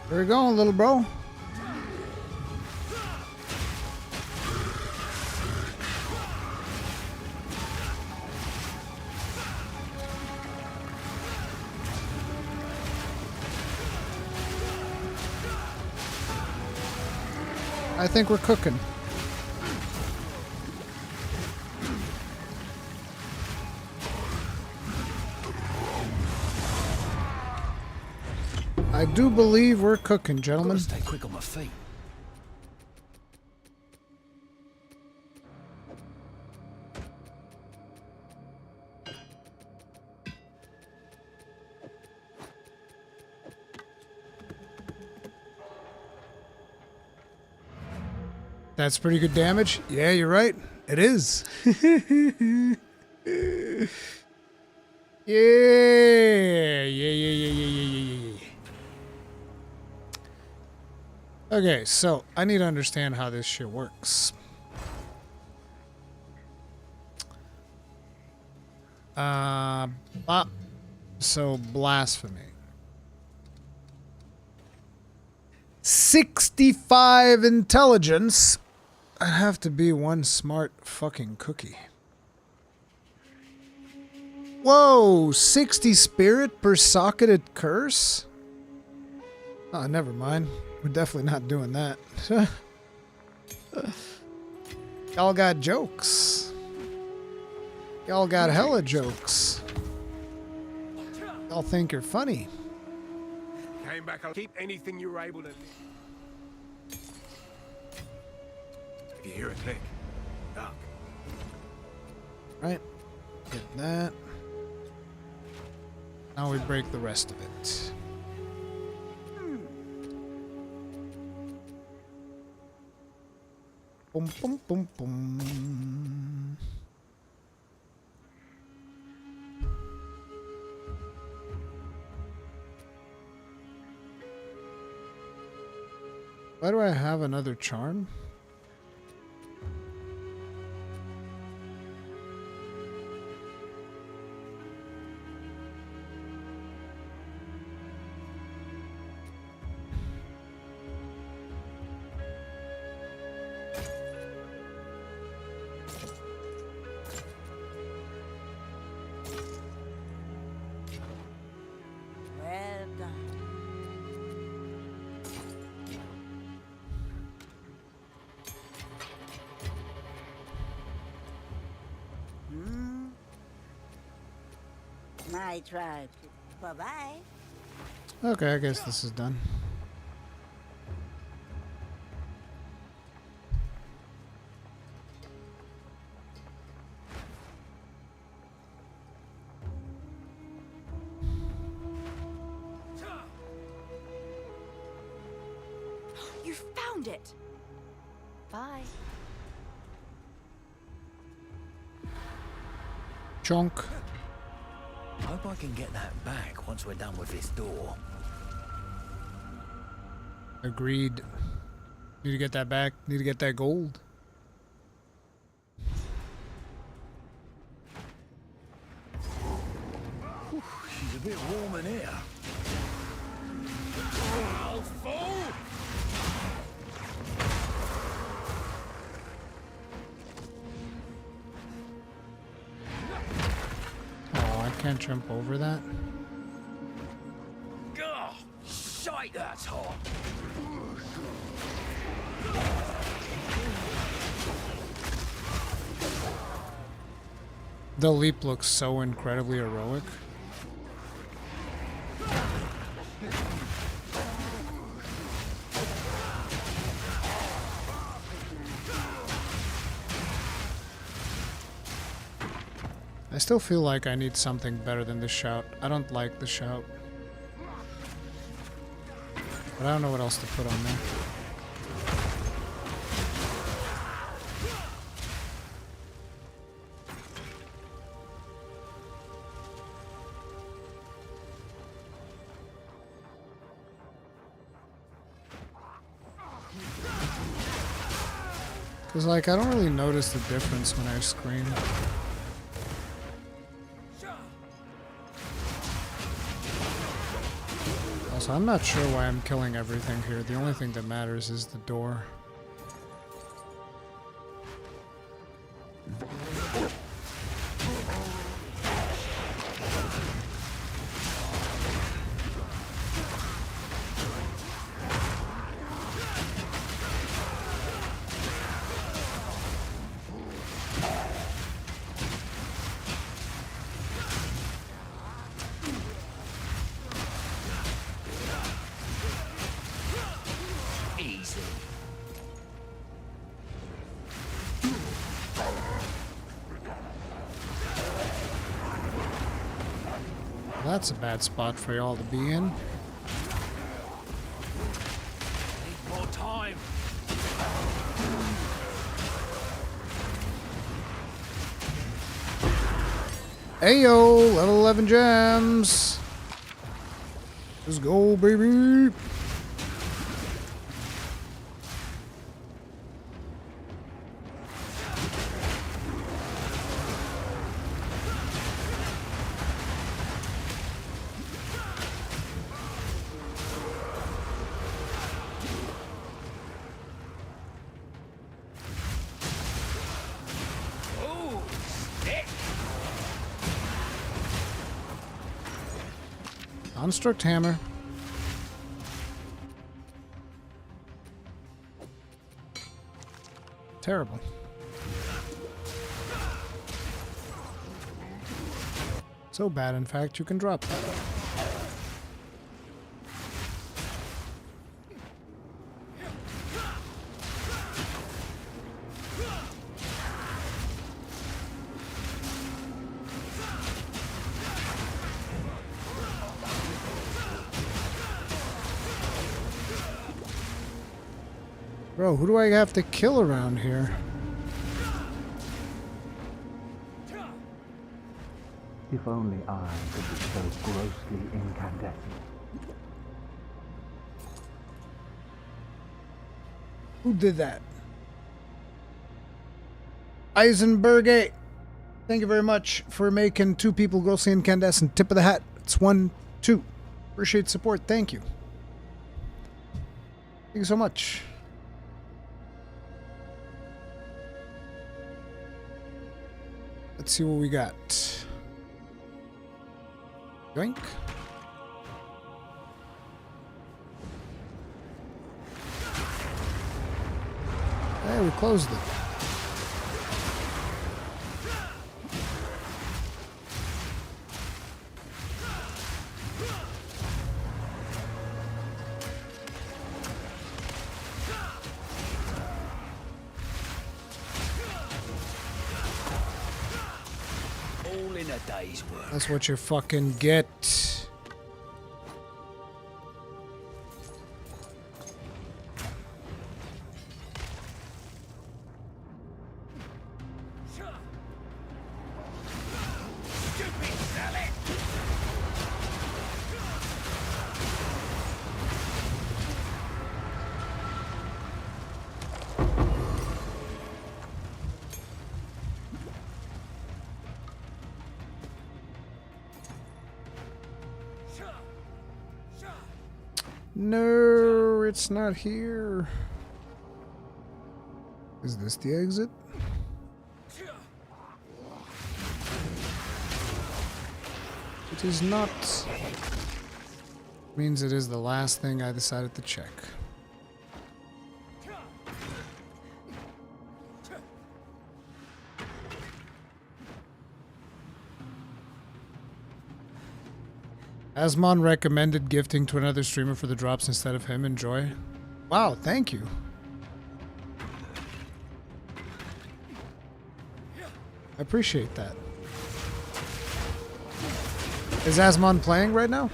Where you going, little bro? I think we're cooking. I do believe we're cooking, gentlemen. Stay quick on my feet. That's pretty good damage. Yeah, you're right. It is. Yeah. Okay, so I need to understand how this shit works. So blasphemy. 65 intelligence. I'd have to be one smart fucking cookie. Whoa, 60 spirit per socketed curse? Oh, never mind. We're definitely not doing that. Y'all got jokes. Y'all got hella jokes. Y'all think you're funny. Came back. I'll keep anything you were able to. If you hear a click, duck. Right. Get that. Now we break the rest of it. Boom, boom, boom, boom. Why do I have another charm? Well done. My tribe. Bye-bye. Okay, I guess this is done. You found it. Bye. Chunk. Hope I can get that back once we're done with this door. Agreed. Need to get that back. Need to get that gold. Whew, she's a bit warm in here. Oh, fool! Oh, I can't jump over that. Gah! Shite, that's hot. The leap looks so incredibly heroic. I still feel like I need something better than the shout. I don't like the shout. But I don't know what else to put on there. Because, like, I don't really notice the difference when I scream. Also, I'm not sure why I'm killing everything here. The only thing that matters is the door. That's a bad spot for y'all to be in. Need more time. Ayo, level 11 gems. Let's go, baby. Construct hammer. Terrible. So bad, in fact, you can drop that. Bro, who do I have to kill around here? If only I could be so grossly incandescent. Who did that? Eisenberg. Thank you very much for making two people grossly incandescent. Tip of the hat. It's 1, 2. Appreciate the support. Thank you. Thank you so much. Let's see what we got. Yoink. Hey, we closed it. That's what you fucking get. No, it's not here. Is this the exit? It is not. Means it is the last thing I decided to check. Asmon recommended gifting to another streamer for the drops instead of him. Enjoy. Wow, thank you. I appreciate that. Is Asmon playing right now?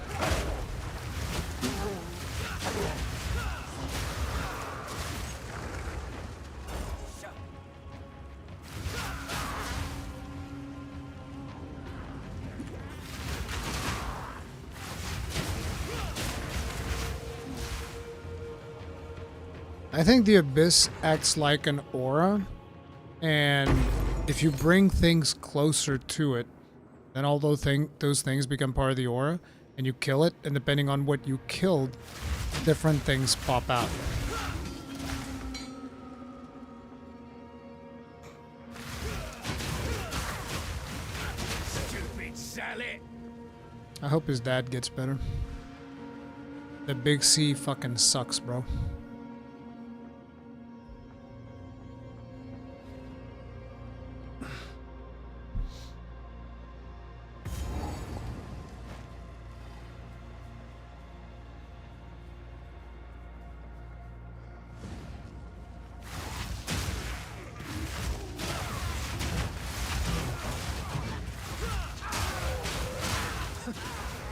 I think the Abyss acts like an aura, and if you bring things closer to it, then all those things become part of the aura, and you kill it, and depending on what you killed, different things pop out. Stupid Sally. I hope his dad gets better. The big C fucking sucks, bro.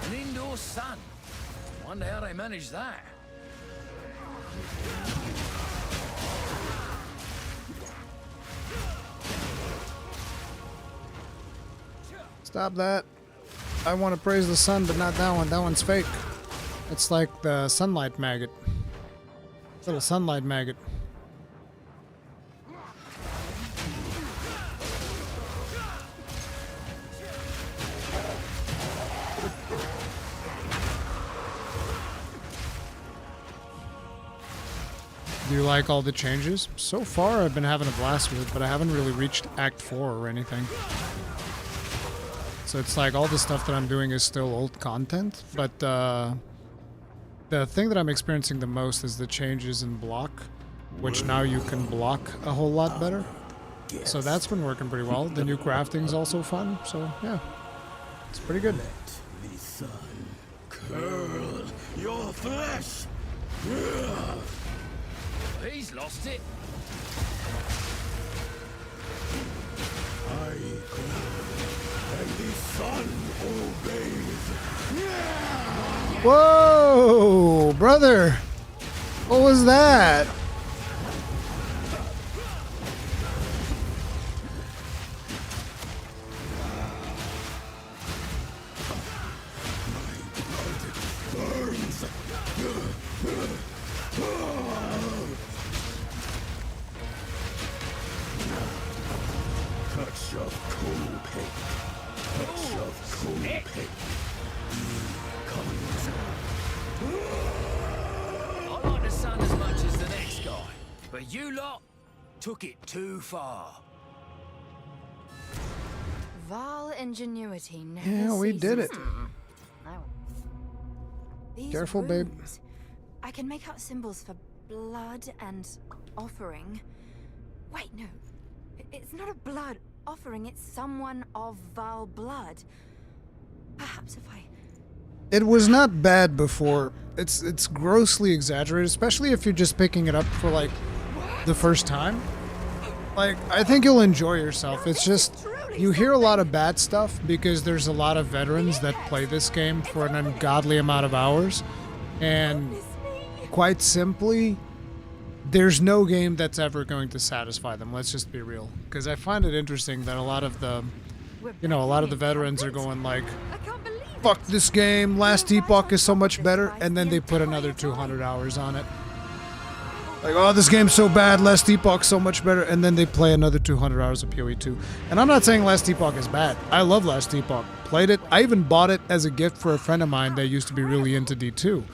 An indoor sun. Wonder how they manage that. Stop that. I want to praise the sun, but not that one. That one's fake. It's like the sunlight maggot. Little sunlight maggot. Do you like all the changes? So far, I've been having a blast with it, but I haven't really reached Act 4 or anything. So it's like all the stuff that I'm doing is still old content, but the thing that I'm experiencing the most is the changes in block, which now you can block a whole lot better. So that's been working pretty well. The new crafting's also fun, so yeah, it's pretty good. The sun curl your flesh. He's lost it. I and the sun obeys. Whoa, brother! What was that? Touch of cool paint. Touch of cool paint. I like the sun as much as the next guy, but you lot took it too far. Val ingenuity never Yeah, we did it. ceases. These Careful, babe. runes. I can make out symbols for blood and offering. Wait, no. It's not a blood offering, it's someone of Val blood. Perhaps if I... It was not bad before. It's grossly exaggerated, especially if you're just picking it up for like the first time. Like, I think you'll enjoy yourself. It's just you hear a lot of bad stuff because there's a lot of veterans that play this game for an ungodly amount of hours, and quite simply, there's no game that's ever going to satisfy them. Let's just be real, because I find it interesting that a lot of the veterans are going like, fuck this game, Last Epoch is so much better, and then they put another 200 hours on it. Like, oh, this game's so bad, Last Epoch's so much better, and then they play another 200 hours of PoE 2. And I'm not saying Last Epoch is bad. I love Last Epoch. Played it. I even bought it as a gift for a friend of mine that used to be really into D2.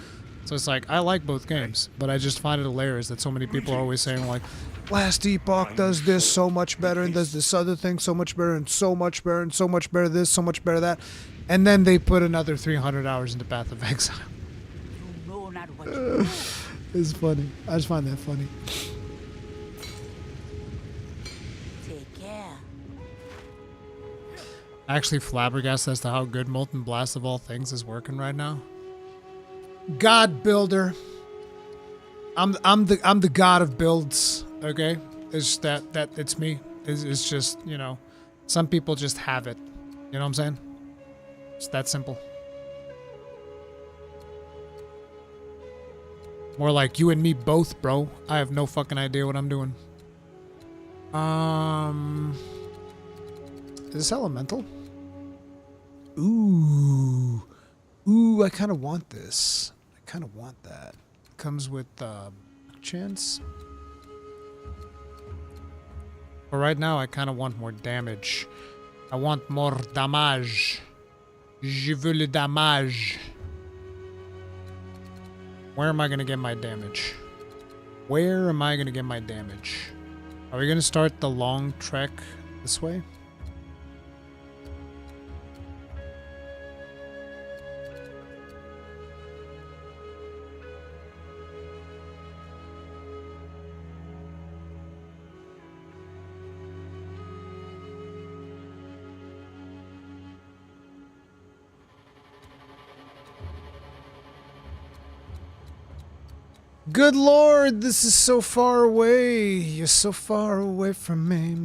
So it's like, I like both games, but I just find it hilarious that so many people are always saying like, Last Epoch does this so much better and does this other thing so much better and so much better and so much better this, so much better that. And then they put another 300 hours into Path of Exile. It's funny. I just find that funny. Take care. Actually flabbergasted as to how good Molten Blast of all things is working right now. God builder. I'm the god of builds, okay? It's that it's me. It's just, you know, some people just have it. You know what I'm saying? It's that simple. More like you and me both, bro. I have no fucking idea what I'm doing. Is this elemental? Ooh. Ooh, I kind of want this. I kind of want that. Comes with luck chance. But right now, I kind of want more damage. I want more damage. Je veux le damage. Where am I going to get my damage? Where am I going to get my damage? Are we going to start the long trek this way? Good lord, this is so far away. You're so far away from me.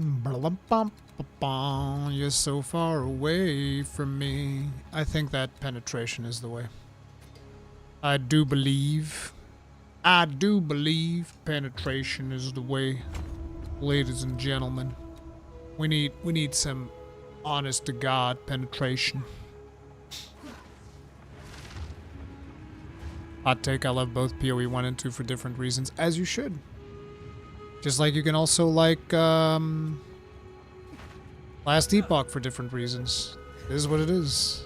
You're so far away from me. I think that penetration is the way. I do believe penetration is the way. Ladies and gentlemen. We need some honest to God penetration. Hot take, I love both PoE 1 and 2 for different reasons, as you should. Just like you can also like Last Epoch for different reasons. It is what it is.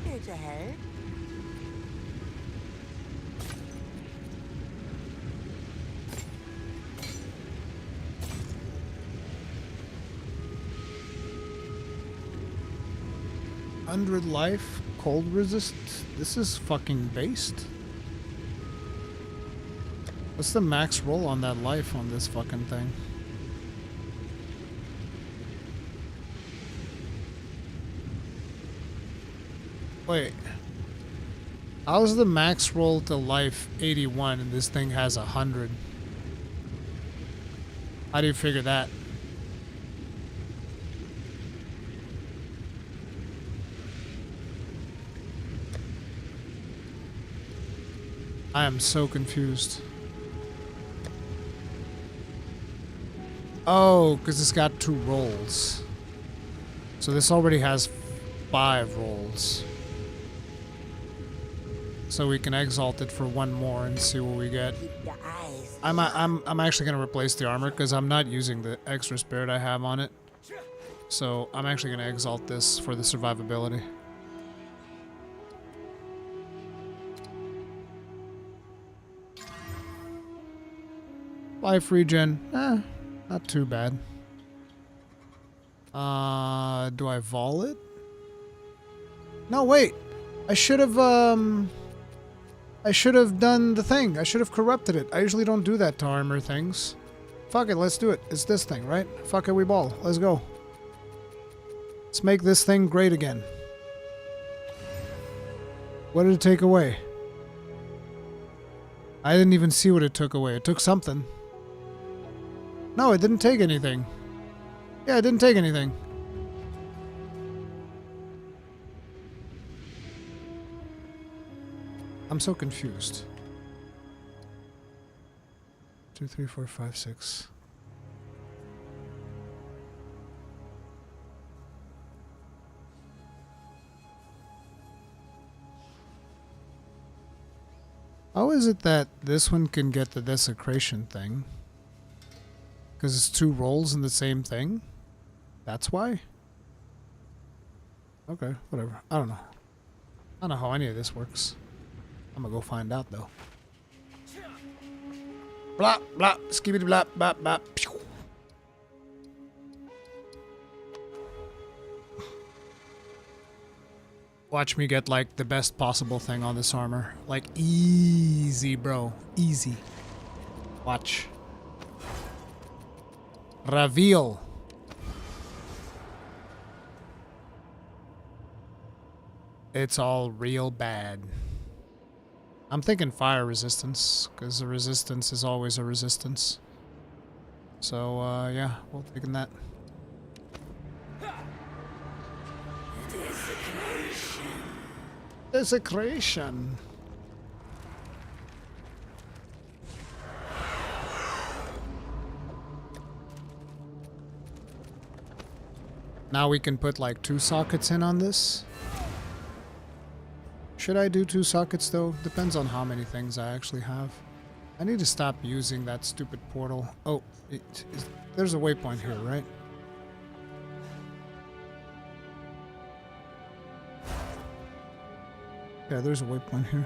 Here to help. Hundred life, cold resist. This is fucking based. What's the max roll on that life on this fucking thing? Wait. How's the max roll to life 81 and this thing has 100? How do you figure that? I am so confused. Oh, because it's got 2 rolls. So this already has 5 rolls. So we can exalt it for 1 more and see what we get. I'm actually gonna replace the armor because I'm not using the extra spirit I have on it. So I'm actually gonna exalt this for the survivability. Life regen, not too bad. Do I vol it? No, wait. I should have done the thing. I should have corrupted it. I usually don't do that to armor things. Fuck it, let's do it. It's this thing, right? Fuck it, we ball. Let's go. Let's make this thing great again. What did it take away? I didn't even see what it took away. It took something. No, it didn't take anything. Yeah, it didn't take anything. I'm so confused. 2, 3, 4, 5, 6. How is it that this one can get the desecration thing? Because it's 2 rolls in the same thing? That's why? Okay, whatever. I don't know. I don't know how any of this works. I'm gonna go find out though. Blah, blah, skibbity blah, blah, blah. Pew. Watch me get like the best possible thing on this armor. Like easy, bro. Easy. Watch. Reveal. It's all real bad. I'm thinking fire resistance, because a resistance is always a resistance. So, yeah, we'll take that. Desecration. Now we can put like 2 sockets in on this. Should I do 2 sockets though? Depends on how many things I actually have. I need to stop using that stupid portal. Oh, there's a waypoint here, right? Yeah, there's a waypoint here.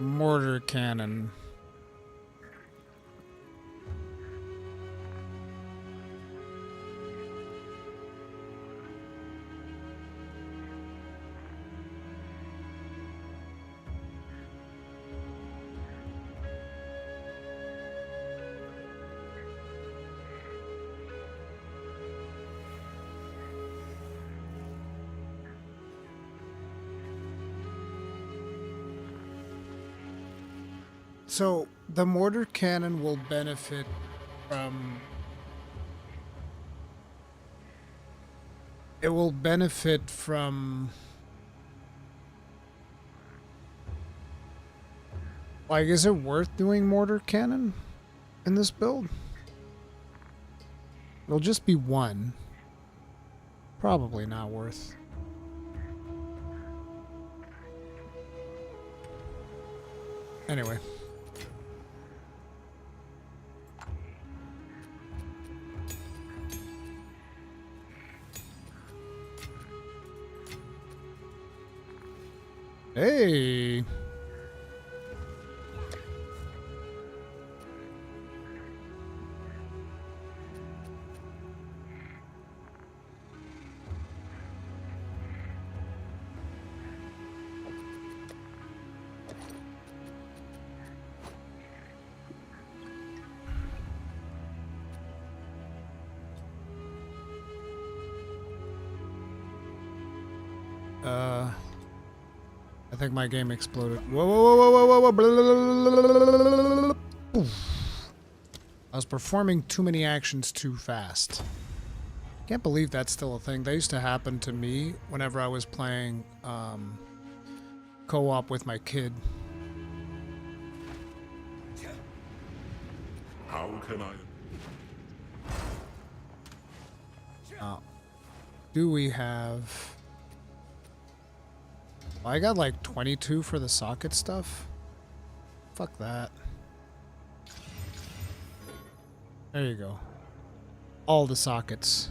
Mortar cannon. So the mortar cannon will benefit from... It will benefit from... Like, is it worth doing mortar cannon in this build? It'll just be 1. Probably not worth. Anyway. Hey. I think my game exploded. Whoa, whoa, whoa, whoa, whoa, whoa, whoa. I was performing too many actions too fast. Can't believe that's still a thing. That used to happen to me whenever I was playing co-op with my kid. How can I? Do we have... I got like 22 for the socket stuff. Fuck that. There you go. All the sockets.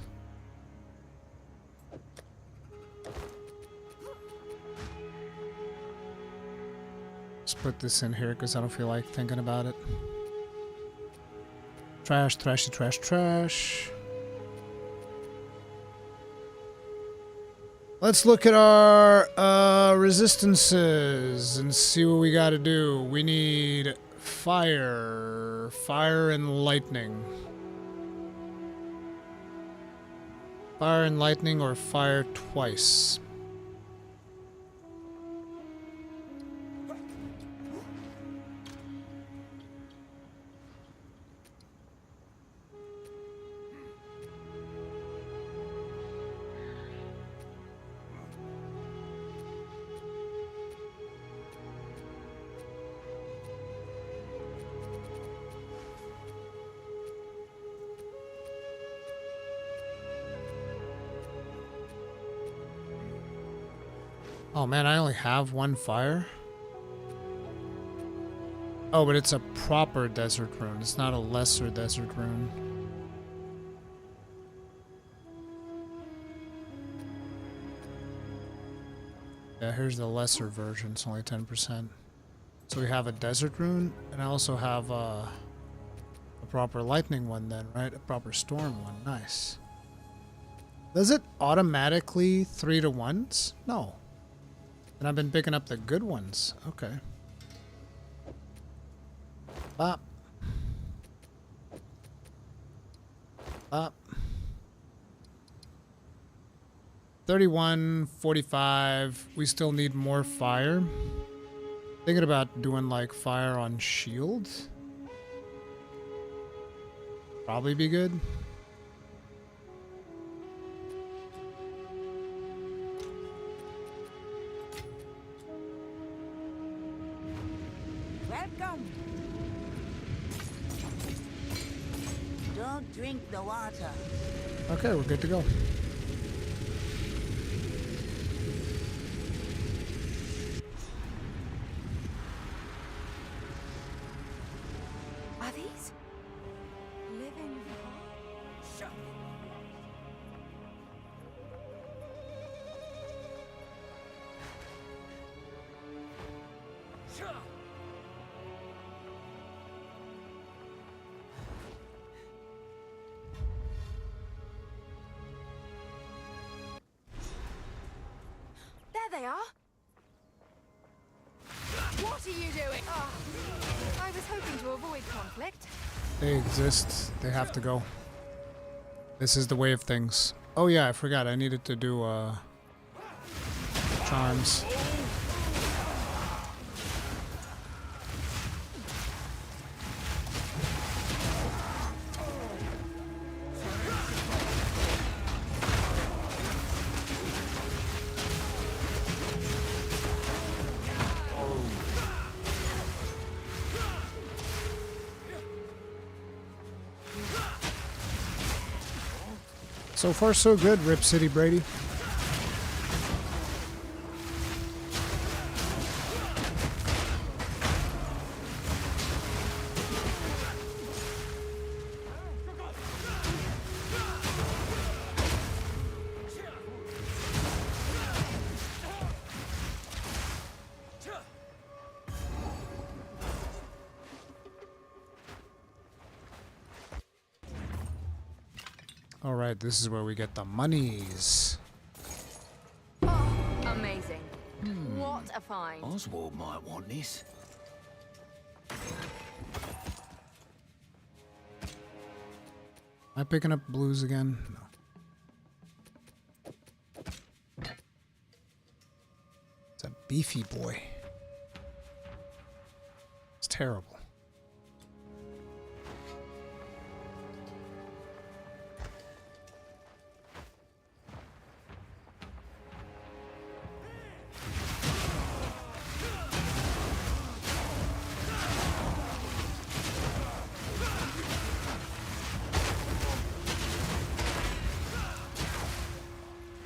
Just put this in here because I don't feel like thinking about it. Trash, trashy, trash, trash. Let's look at our resistances and see what we gotta do. We need fire, fire and lightning. Fire and lightning or fire twice. Oh man, I only have 1 fire? Oh, but it's a proper desert rune. It's not a lesser desert rune. Yeah, here's the lesser version. It's only 10%. So we have a desert rune, and I also have a proper lightning one then, right? A proper storm one. Nice. Does it automatically 3-to-1s? No. And I've been picking up the good ones. Okay. Bop. Bop. 31, 45. We still need more fire. Thinking about doing like fire on shield. Probably be good. Welcome. Don't drink the water. Okay, we're good to go. Are these living? There they are. What are you doing? Oh, I was hoping to avoid conflict. They exist. They have to go. This is the way of things. Oh yeah, I forgot. I needed to do charms. So far, so good, Rip City Brady. All right, this is where we get the monies. Oh, amazing. What a find. Oswald might want this. Am I picking up blues again? No. It's a beefy boy. It's terrible.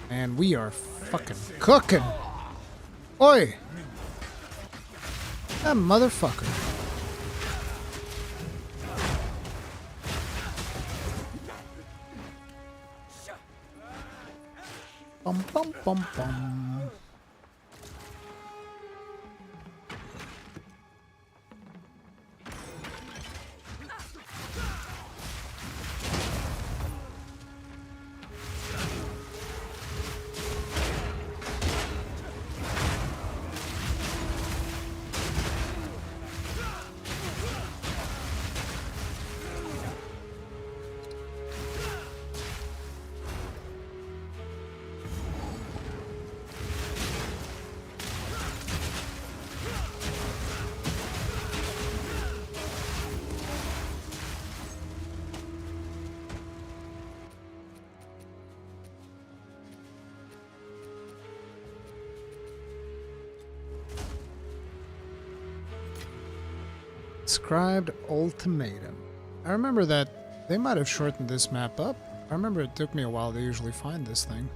And we are fucking cooking. Oi! That motherfucker. Bum bum bum bum. Described ultimatum. I remember that they might have shortened this map up. I remember it took me a while to usually find this thing.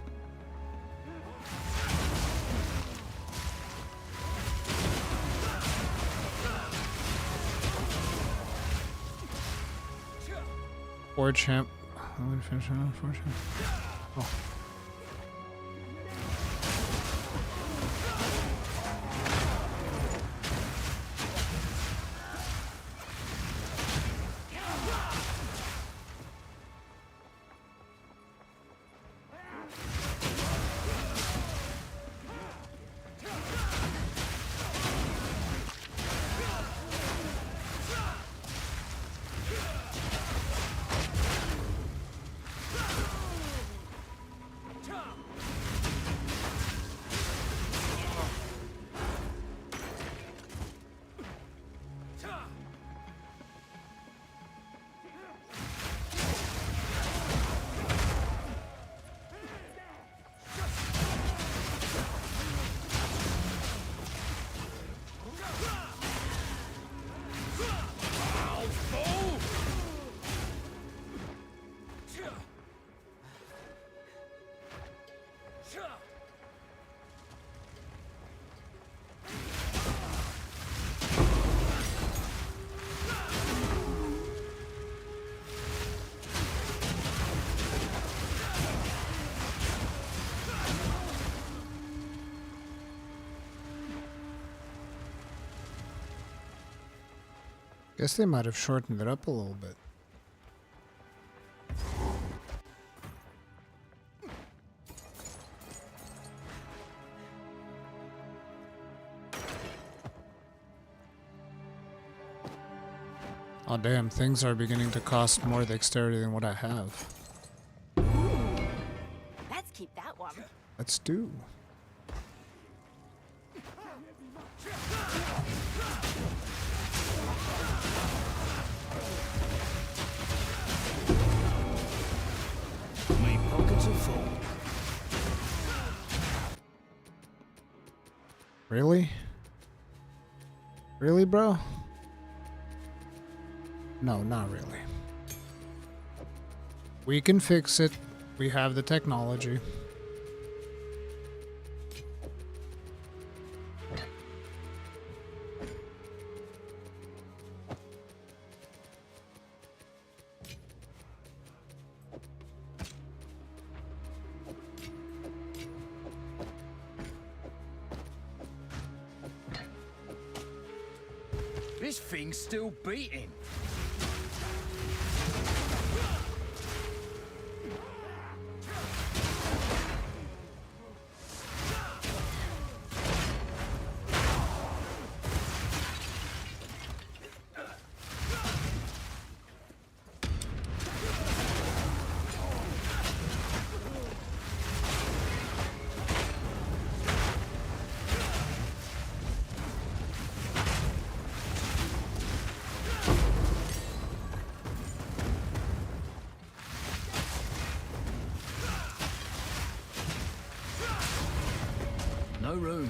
Forge champ. Oh. Guess they might have shortened it up a little bit. Oh damn, things are beginning to cost more dexterity than what I have. Let's keep that one. Let's do. My pockets are full. Really? Really, bro? No, not really. We can fix it. We have the technology. This thing's still beating. No room.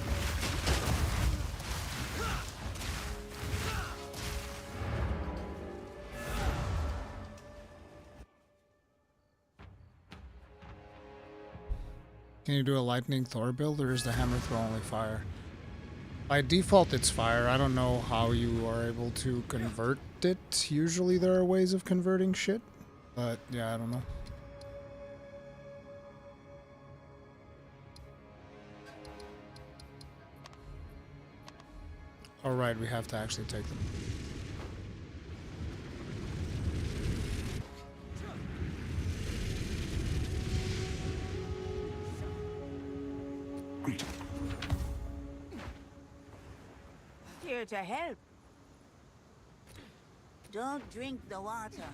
Can you do a lightning Thor build, or is the hammer throw only fire? By default it's fire. I don't know how you are able to convert it. Usually there are ways of converting shit, but yeah, I don't know. Alright, we have to actually take them. Here to help. Don't drink the water.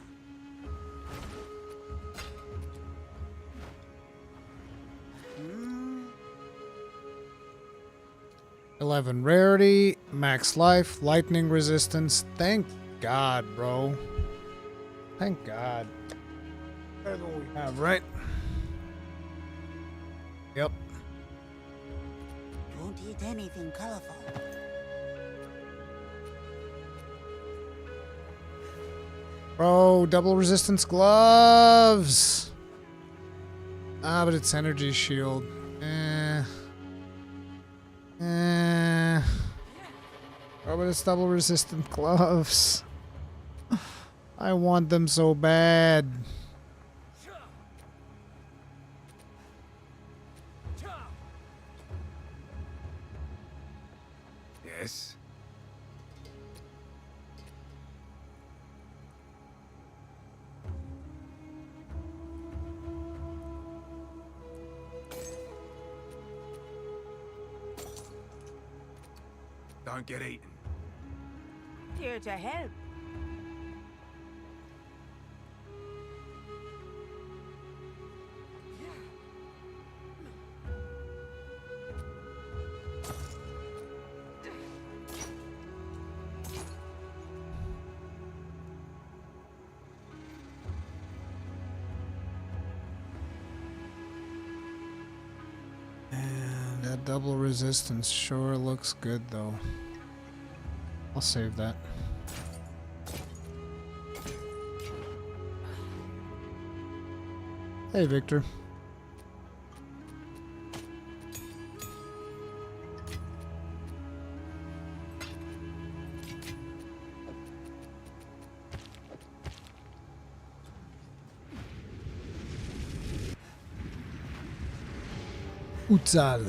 11 rarity, max life, lightning resistance. Thank God, bro. Thank God. That's what we have, right? Yep. Don't eat anything colorful. Bro, double resistance gloves. Ah, but it's energy shield. Oh, but it's double resistant gloves. I want them so bad. Yes. Don't get eaten. Here to help. And that double resistance sure looks good, though. I'll save that. Hey, Victor. Exile.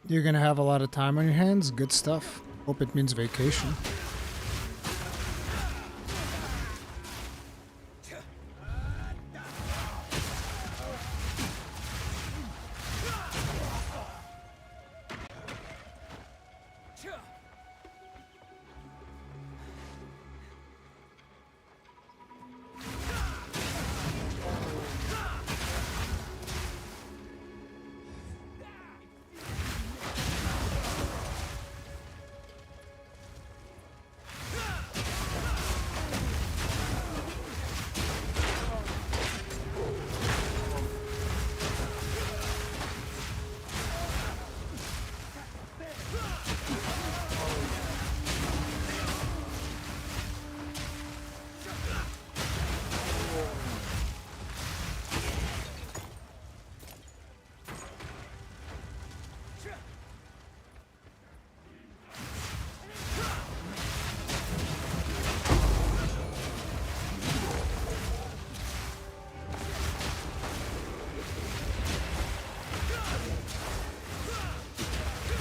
You're gonna have a lot of time on your hands. Good stuff. Hope it means vacation.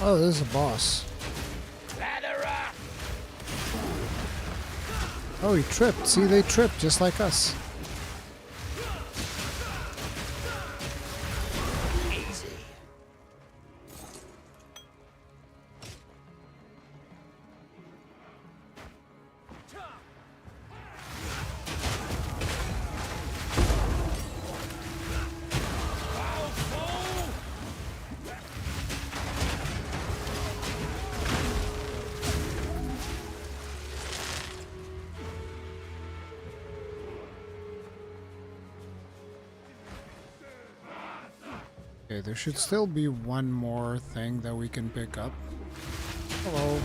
Oh, this is a boss. Oh, he tripped. See, they tripped just like us. Okay, there should still be one more thing that we can pick up. Hello.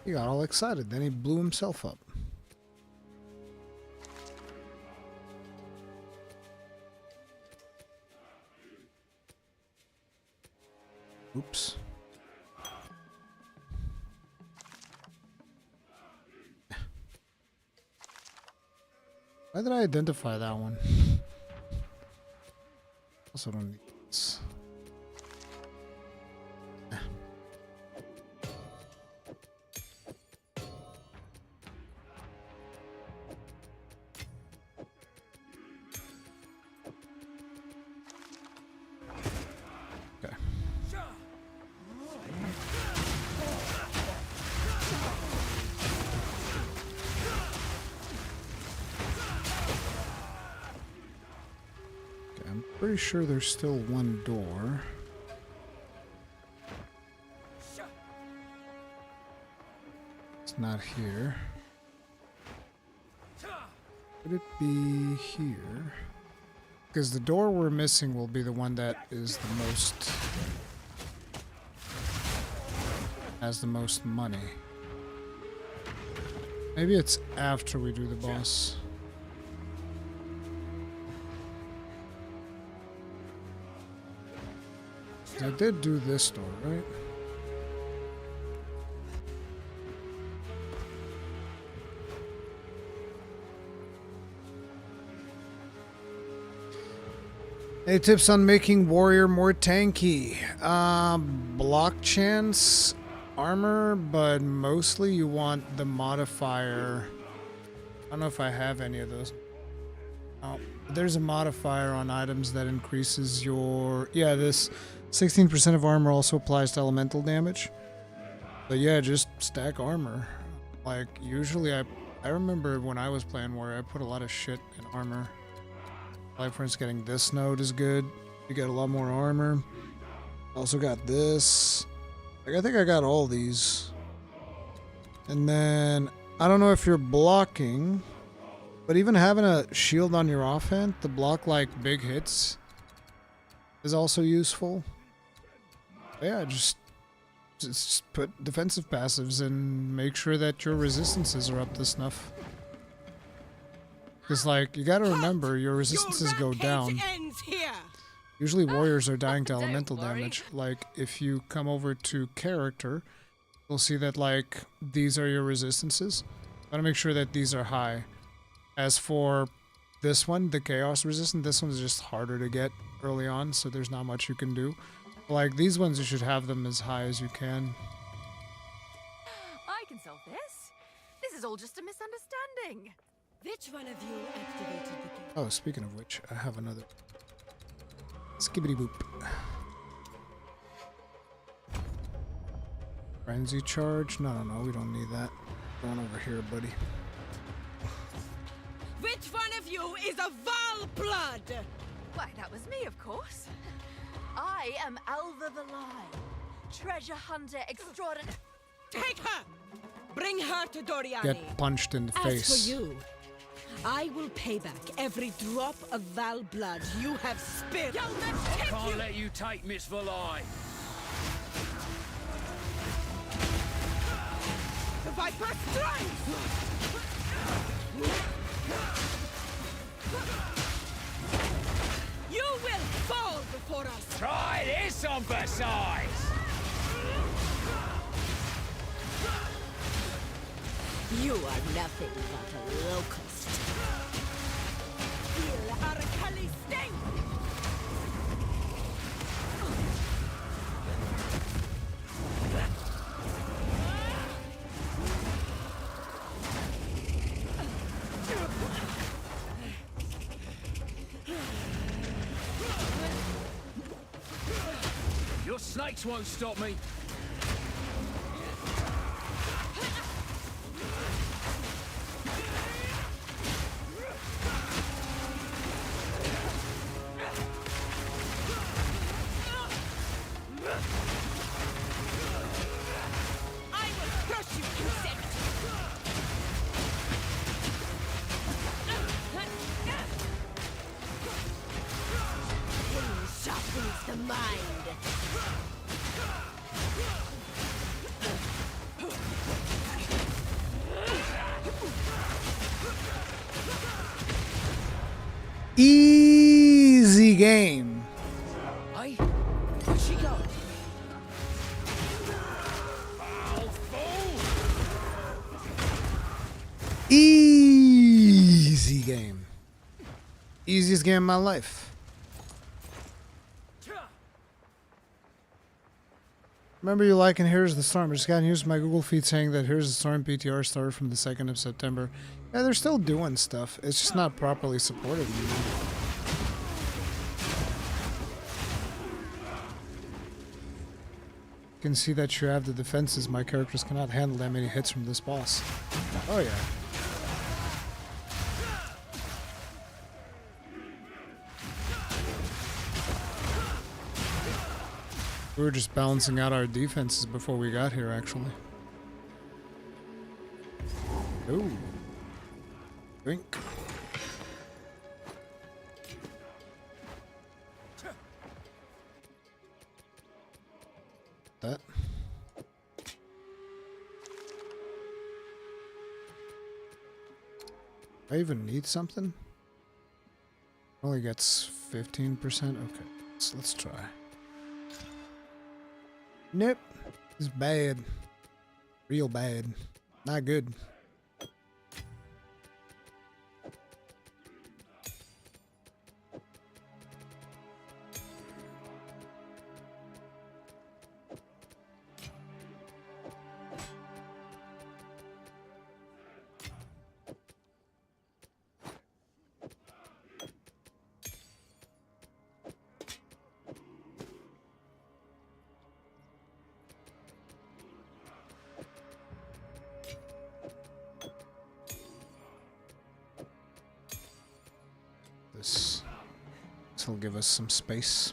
He got all excited, then he blew himself up. Oops. Why did I identify that one? Also don't need this. Pretty sure there's still one door. It's not here. Could it be here? Because the door we're missing will be the one that is the most... has the most money. Maybe it's after we do the boss. I did do this door, right? Any tips on making warrior more tanky? Block chance, armor, but mostly you want the modifier. I don't know if I have any of those. Oh, there's a modifier on items that increases your... Yeah, this 16% of armor also applies to elemental damage. But yeah, just stack armor. Like, usually I remember when I was playing warrior, I put a lot of shit in armor. Like, for instance, getting this node is good. You get a lot more armor. Also got this. Like, I think I got all these. And then I don't know if you're blocking, but even having a shield on your offhand to block like big hits is also useful. Yeah, just put defensive passives and make sure that your resistances are up to snuff. Because, like, you gotta remember, your resistances go down. Usually warriors are dying to elemental damage. Like, if you come over to character, you'll see that, like, these are your resistances. Gotta make sure that these are high. As for this one, the chaos resistant, this one's just harder to get early on, so there's not much you can do. Like, these ones, you should have them as high as you can. I can solve this. This is all just a misunderstanding. Which one of you activated the gate? Oh, speaking of which, I have another. Skibbity boop. Frenzy charge? No, we don't need that. Going over here, buddy. Which one of you is a Val blood? Why, that was me, of course. I am Alva the Lie, treasure hunter extraordinary. Take her! Bring her to Doriani. Get punched in the face. As for you, I will pay back every drop of Val blood you have spilled. I can't let you take Miss Valai. The Viper strikes! You will fall before us! Try this on Versailles! You are nothing but a locust. Feel Arakali sting! Your snakes won't stop me. I will crush you, insect! Pain sharpens the mind. Easy game. Hey, where'd she go? Easy game. Easiest game of my life. Remember you like and Here's the Storm. I just got news from my Google feed saying that Here's the Storm PTR started from the 2nd of September. Yeah, they're still doing stuff. It's just not properly supported anymore. You can see that you have the defenses. My characters cannot handle that many hits from this boss. Oh yeah. We were just balancing out our defenses before we got here, actually. Ooh. Drink. That. I even need something? Only gets 15%? Okay, let's try. Nope. It's bad. Real bad. Not good. This will give us some space.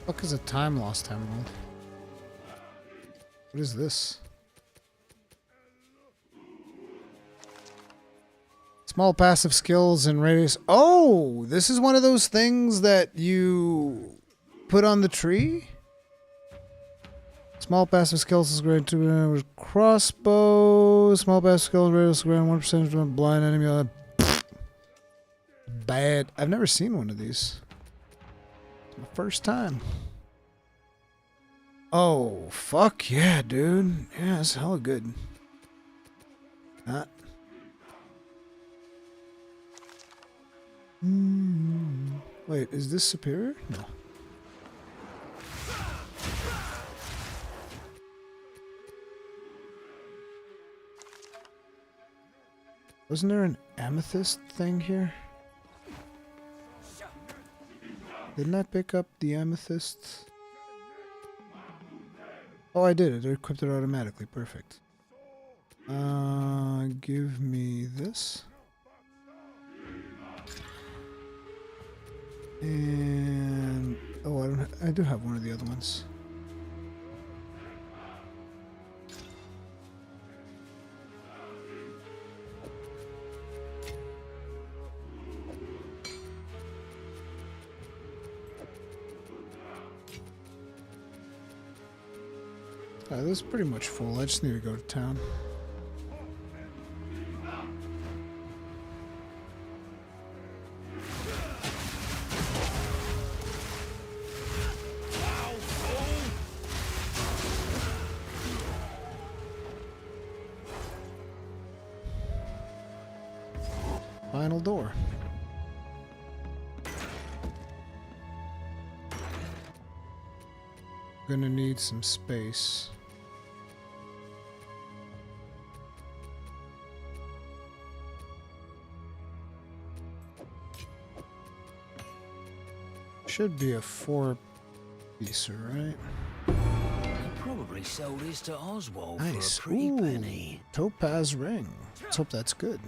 Fuck is a time lost emerald? What is this? Small passive skills and radius. Oh, this is one of those things that you put on the tree? Small passive skills is great to crossbow. Small passive skills radius ground 1% of a blind enemy. Bad. I've never seen one of these. It's my first time. Oh, fuck yeah, dude. Yeah, it's hella good. Wait, is this superior? No. Wasn't there an amethyst thing here? Didn't I pick up the amethyst? Oh, I did. It equipped it automatically. Perfect. Give me this. And oh, I do have one of the other ones. This is pretty much full. I just need to go to town. Final door. Gonna need some space. Should be a 4-piecer, right? He probably sold his to Oswald Nice. for a pretty Ooh, penny. topaz ring. Let's hope that's good.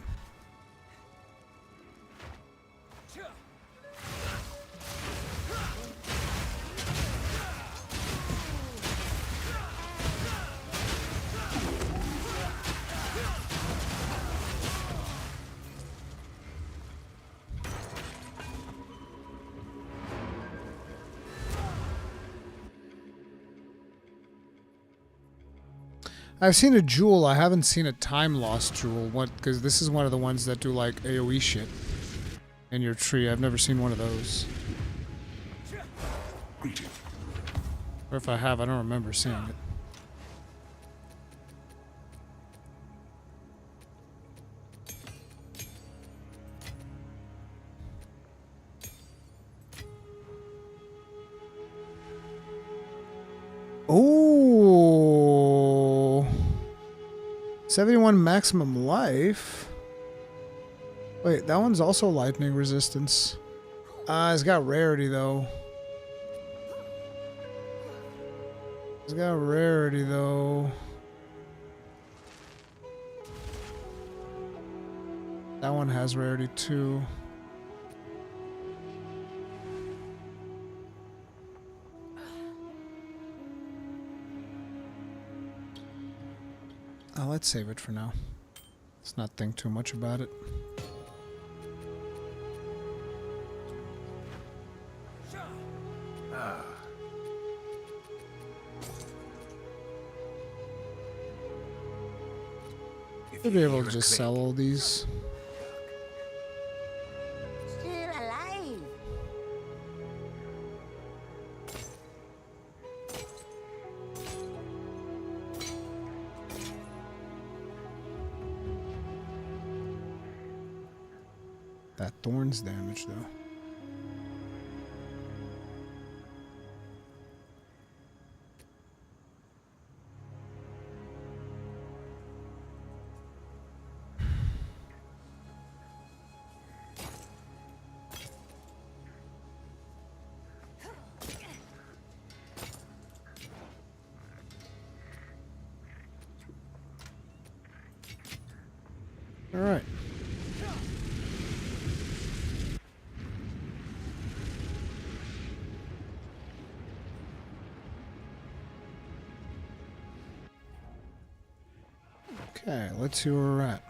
I've seen a jewel. I haven't seen a time lost jewel. What? Because this is one of the ones that do like AOE shit in your tree. I've never seen one of those. Or if I have, I don't remember seeing it. Ooh. 71 maximum life. Wait, that one's also lightning resistance. It's got rarity though. It's got rarity though. That one has rarity too. Let's save it for now. Let's not think too much about it. Should be able to just sell all these. Still alive. That thorns damage though. All right. Okay, let's see where we're at.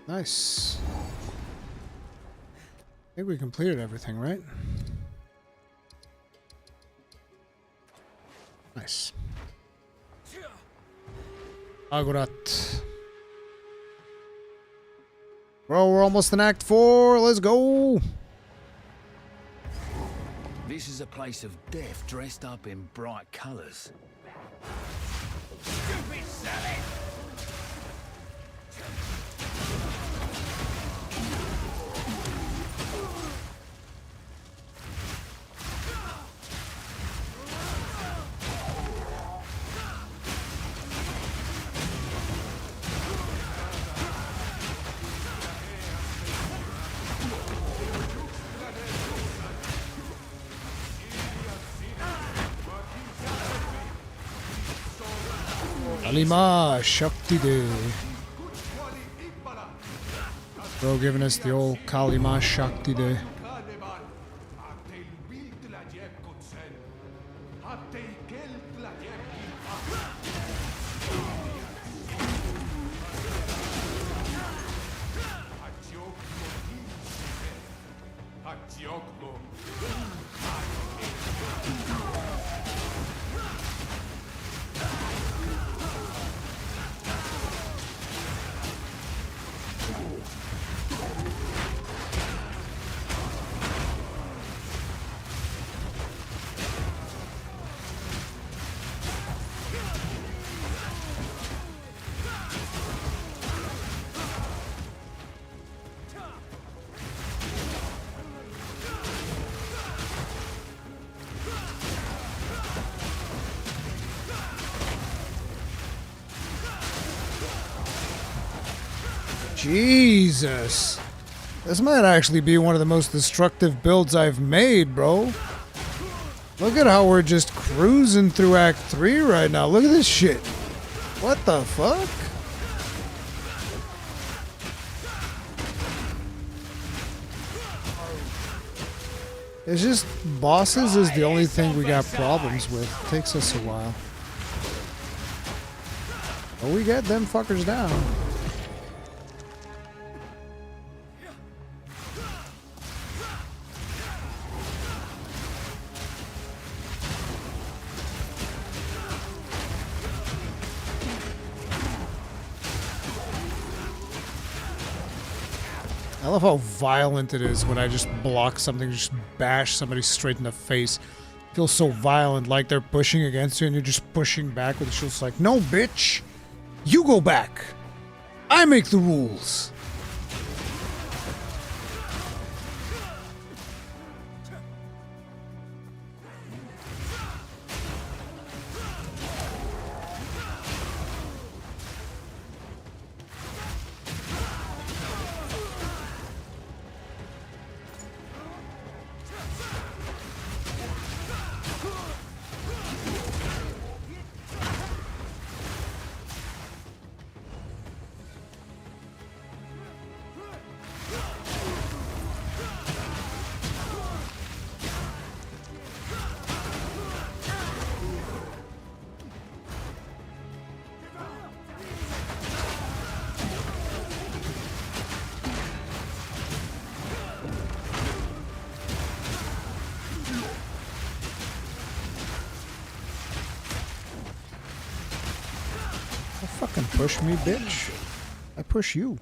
Nice. I think we completed everything, right? Nice. Agorat. Bro, we're almost in Act 4. Let's go. This is a place of death dressed up in bright colours. Stupid Sally! Alima Shakti De. Bro giving us the old Kalima Shakti De. Jesus. This might actually be one of the most destructive builds I've made, bro. Look at how we're just cruising through Act 3 right now. Look at this shit. What the fuck? It's just bosses is the only thing we got problems with. It takes us a while. But we get them fuckers down. I love how violent it is when I just block something, just bash somebody straight in the face. It feels so violent, like they're pushing against you and you're just pushing back with the shield. It's like, no, bitch! You go back! I make the rules! Fucking push me, bitch. I push you.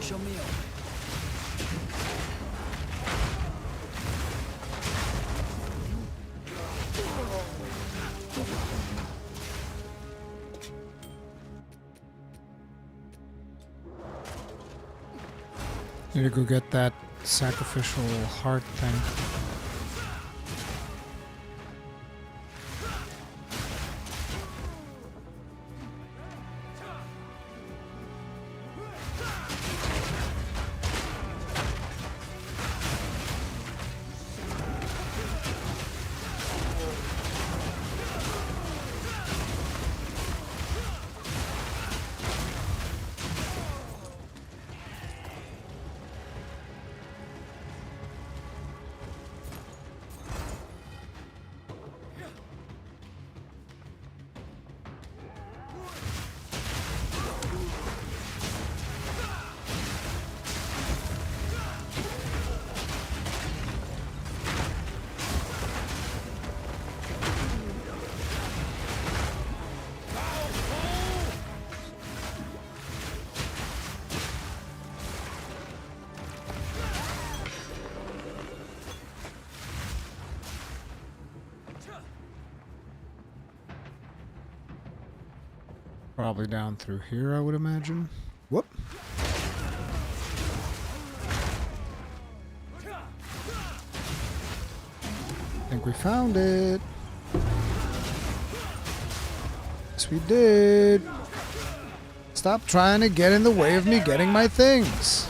finish on me own. Need to go get that sacrificial heart thing. Probably down through here, I would imagine. Whoop. I think we found it. Yes, we did. Stop trying to get in the way of me getting my things.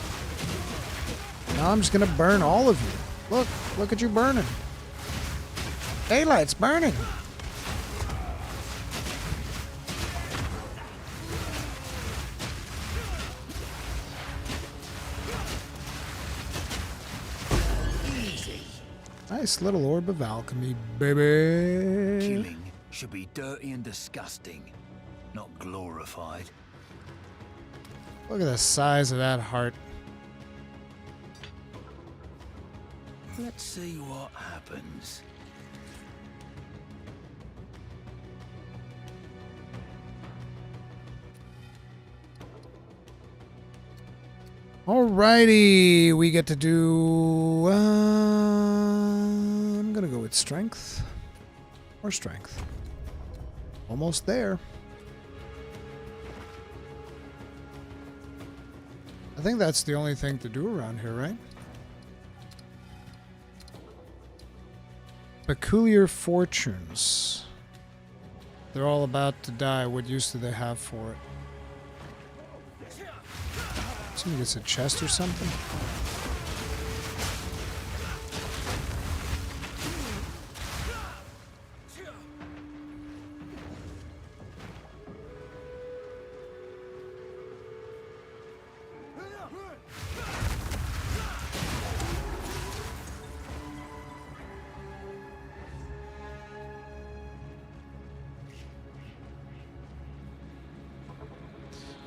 Now I'm just gonna burn all of you. Look at you burning. Daylight's burning. Nice little orb of alchemy, baby. Killing should be dirty and disgusting, not glorified. Look at the size of that heart. Let's see what happens. Alrighty, we get to do. I'm gonna go with strength or strength. Almost there. I think that's the only thing to do around here, right? Peculiar fortunes. They're all about to die. What use do they have for it? Somebody gets a chest or something?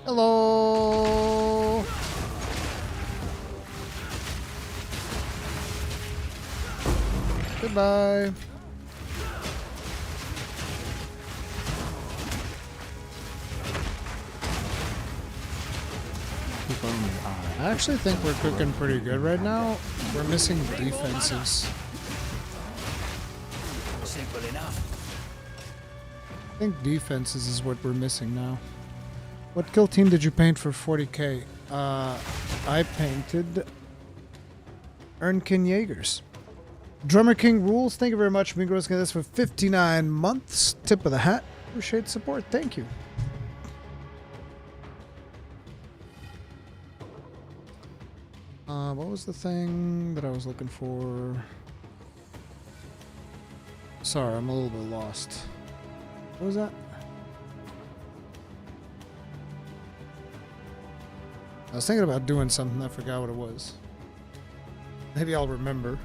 Hello. Goodbye. I actually think we're cooking pretty good right now. We're missing defenses. Simple enough. I think defenses is what we're missing now. What kill team did you paint for 40k? I painted Ernkin Jaegers. Drummer King Rules, thank you very much. Migros get this for 59 months. Tip of the hat. Appreciate support. Thank you. What was the thing that I was looking for? Sorry, I'm a little bit lost. What was that? I was thinking about doing something, I forgot what it was. Maybe I'll remember.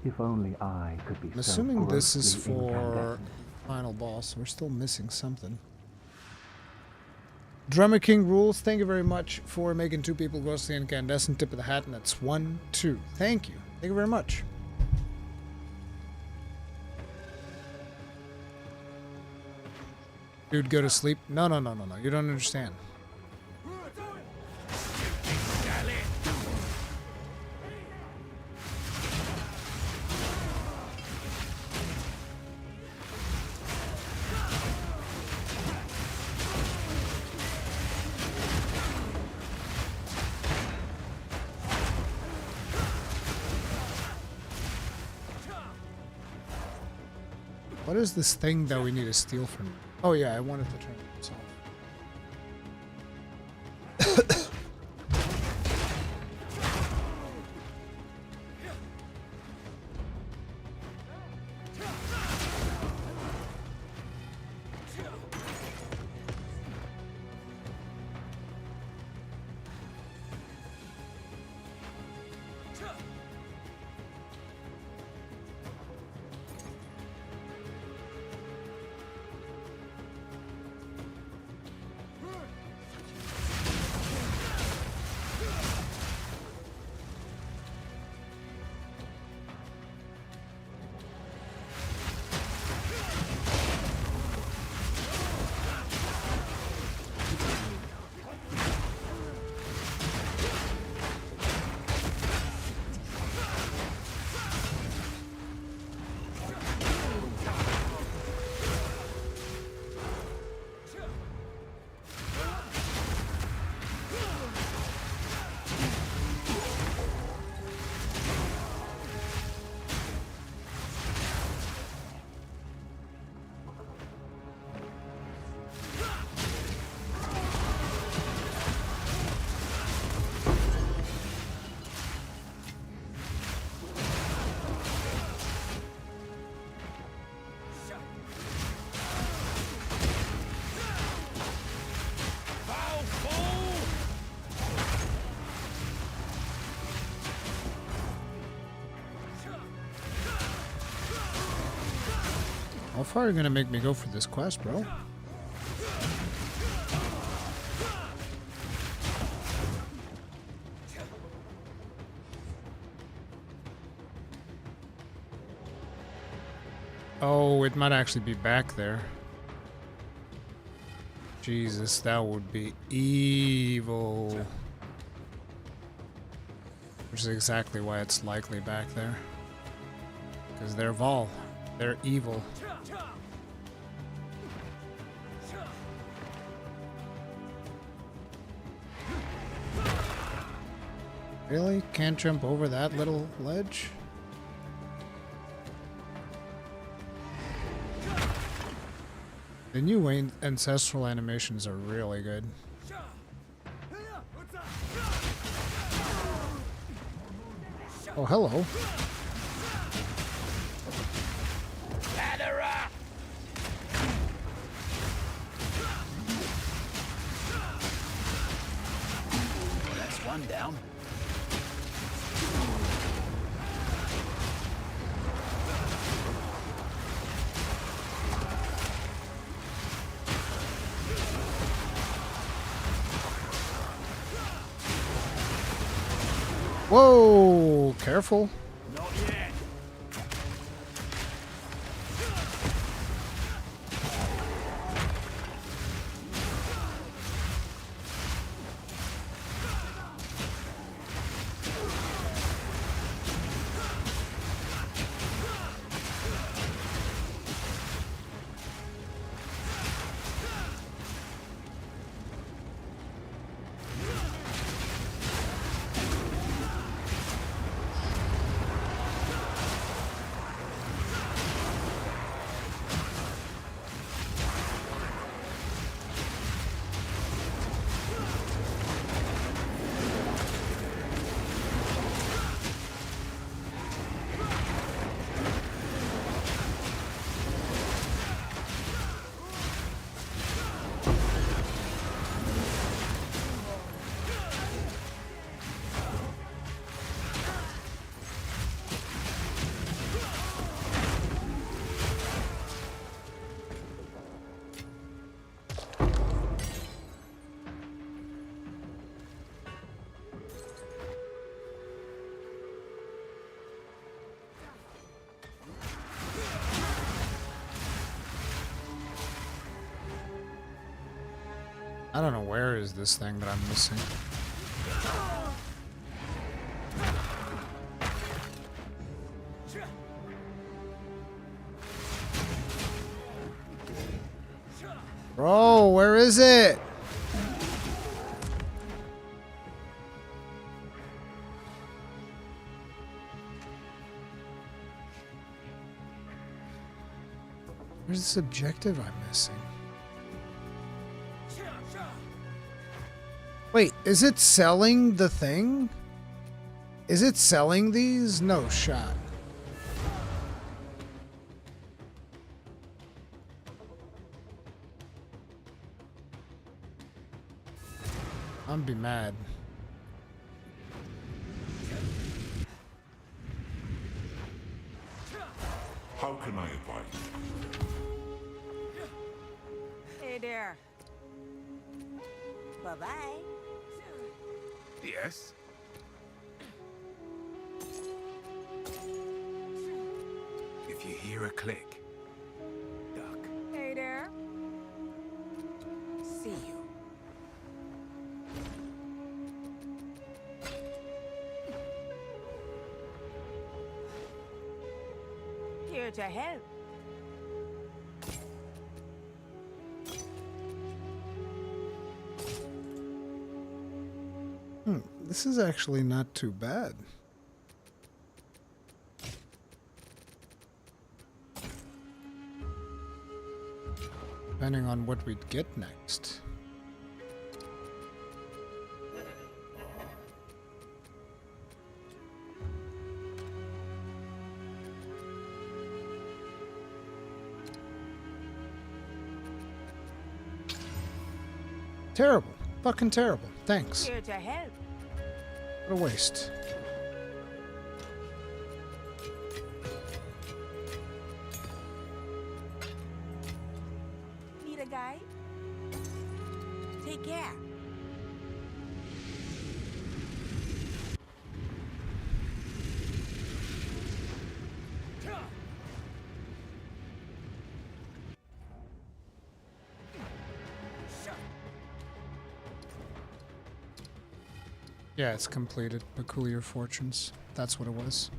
If only I could be I'm assuming this is for final boss. We're still missing something. Drummer King Rules, thank you very much for making two people grossly incandescent. Tip of the hat, and that's 1, 2. Thank you. Thank you very much. Dude, go to sleep. No. You don't understand. What is this thing that we need to steal from you? Oh yeah, I wanted to turn this off. How far are you gonna make me go for this quest, bro? Oh, it might actually be back there. Jesus, that would be evil. Which is exactly why it's likely back there. Because they're Vol. They're evil. Really? Can't jump over that little ledge? The new ancestral animations are really good. Oh, hello. That's one down. Whoa, careful. Not yet. I don't know where is this thing that I'm missing. Bro, where is it? Where's this objective I'm missing? Wait, is it selling the thing? Is it selling these? No shot. I'm be mad. How can I advise? Hey there. Bye-bye. Yes? If you hear a click, duck. Hey there. See you. Here to help. This is actually not too bad. Depending on what we'd get next. Terrible. Fucking terrible. Thanks. Here to help. What a waste. Need a guy? Take care. Yeah, it's completed. Peculiar Fortunes. That's what it was.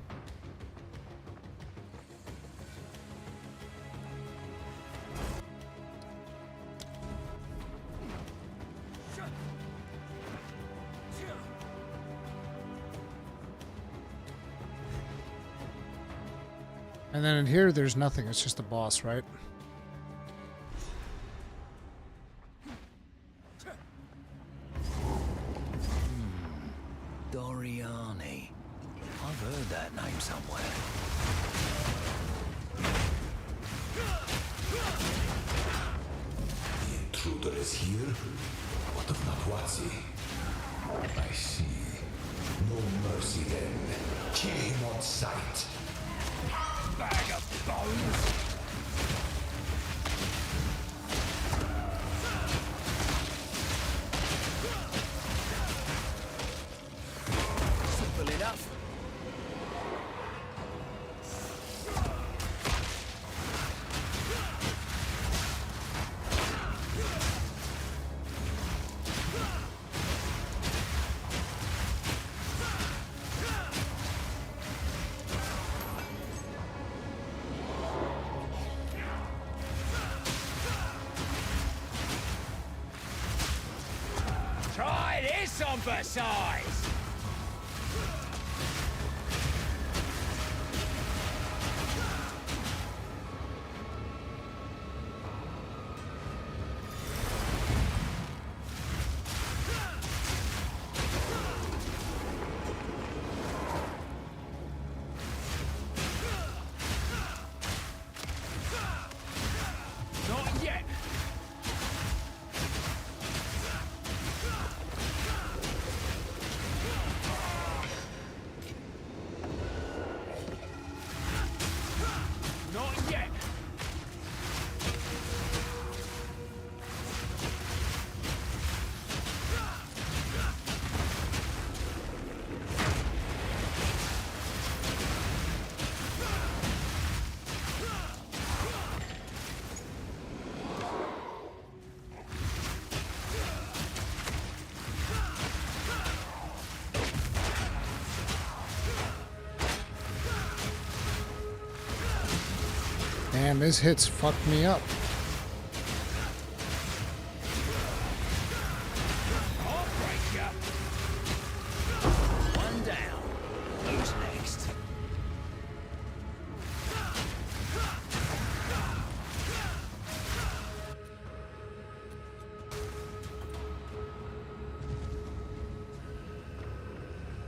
And then in here, there's nothing. It's just a boss, right? Doriani. I've heard that name somewhere. The intruder is here? What of Natwazi? I see. No mercy then. Kill him on sight. Bag of bones! Simple enough. Try this on for size! Not yet! Damn, his hits fucked me up. I'll break ya. One down. Who's next?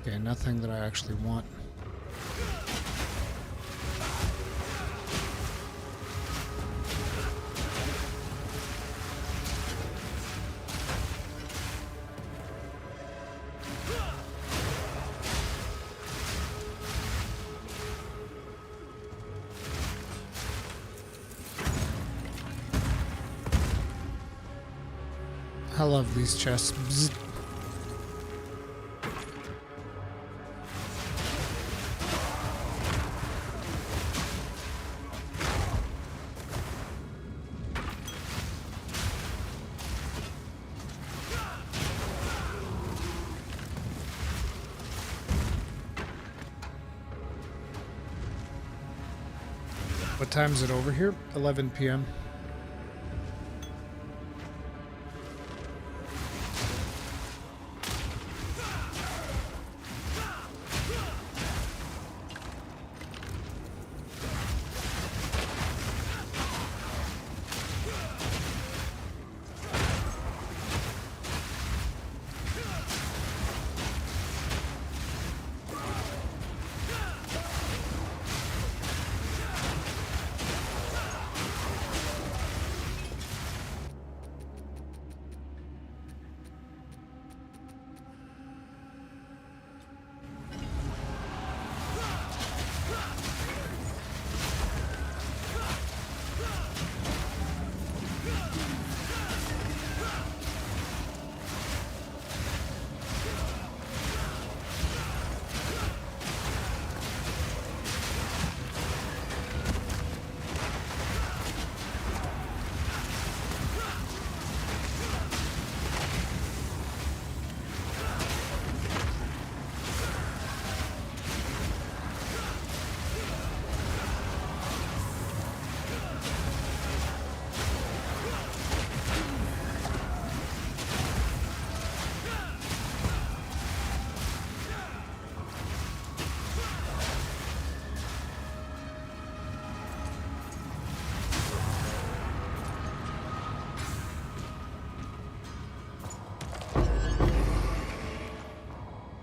Okay, nothing that I actually want. I love these chests. Bzz. What time is it over here? 11 p.m.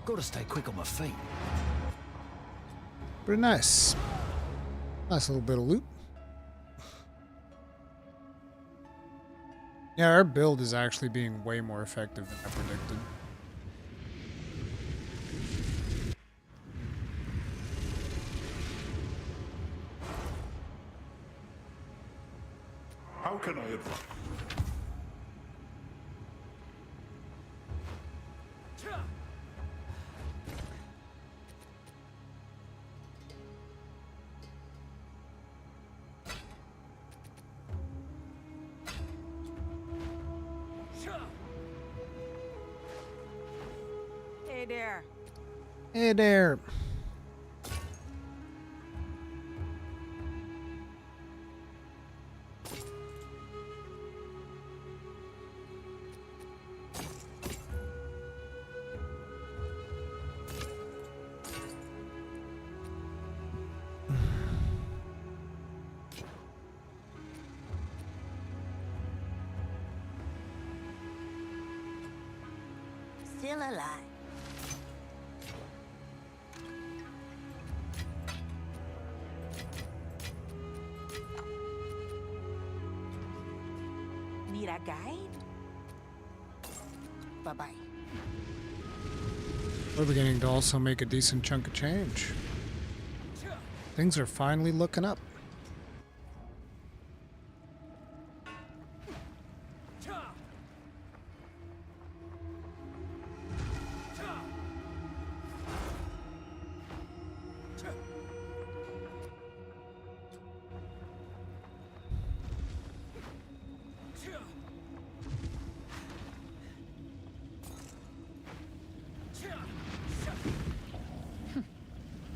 Gotta stay quick on my feet. Pretty nice. Nice little bit of loot. Yeah, our build is actually being way more effective than I predicted. How can I advise? Hey there. Hey there. Still alive. Need a guide? Bye-bye. We're beginning to also make a decent chunk of change. Things are finally looking up.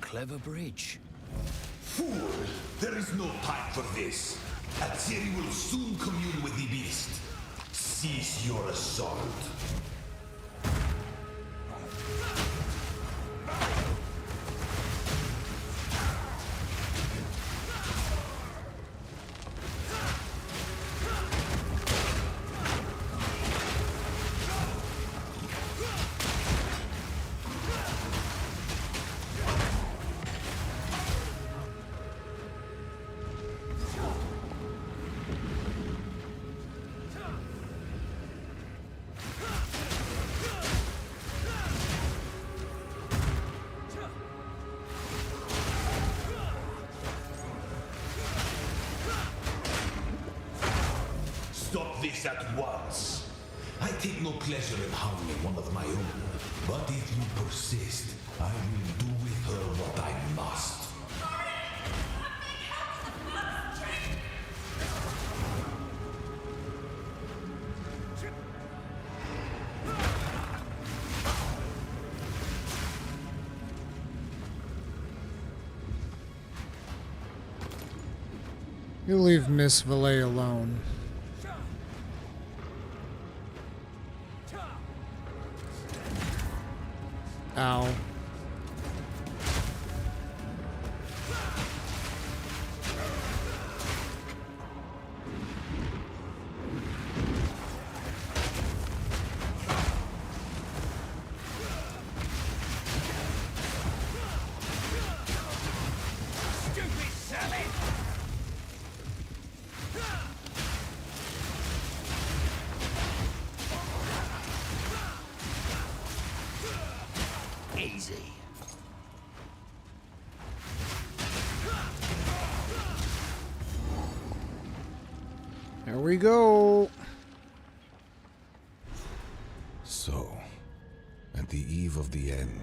Clever bridge. Fool! There is no time for this. Atziri will soon commune with the beast. Cease your assault. Stop this at once. I take no pleasure in harming one of my own, but if you persist, I will do with her what I must. You leave Miss Valet alone. Ow. Stupid Sally! Easy. There we go. So, at the eve of the end,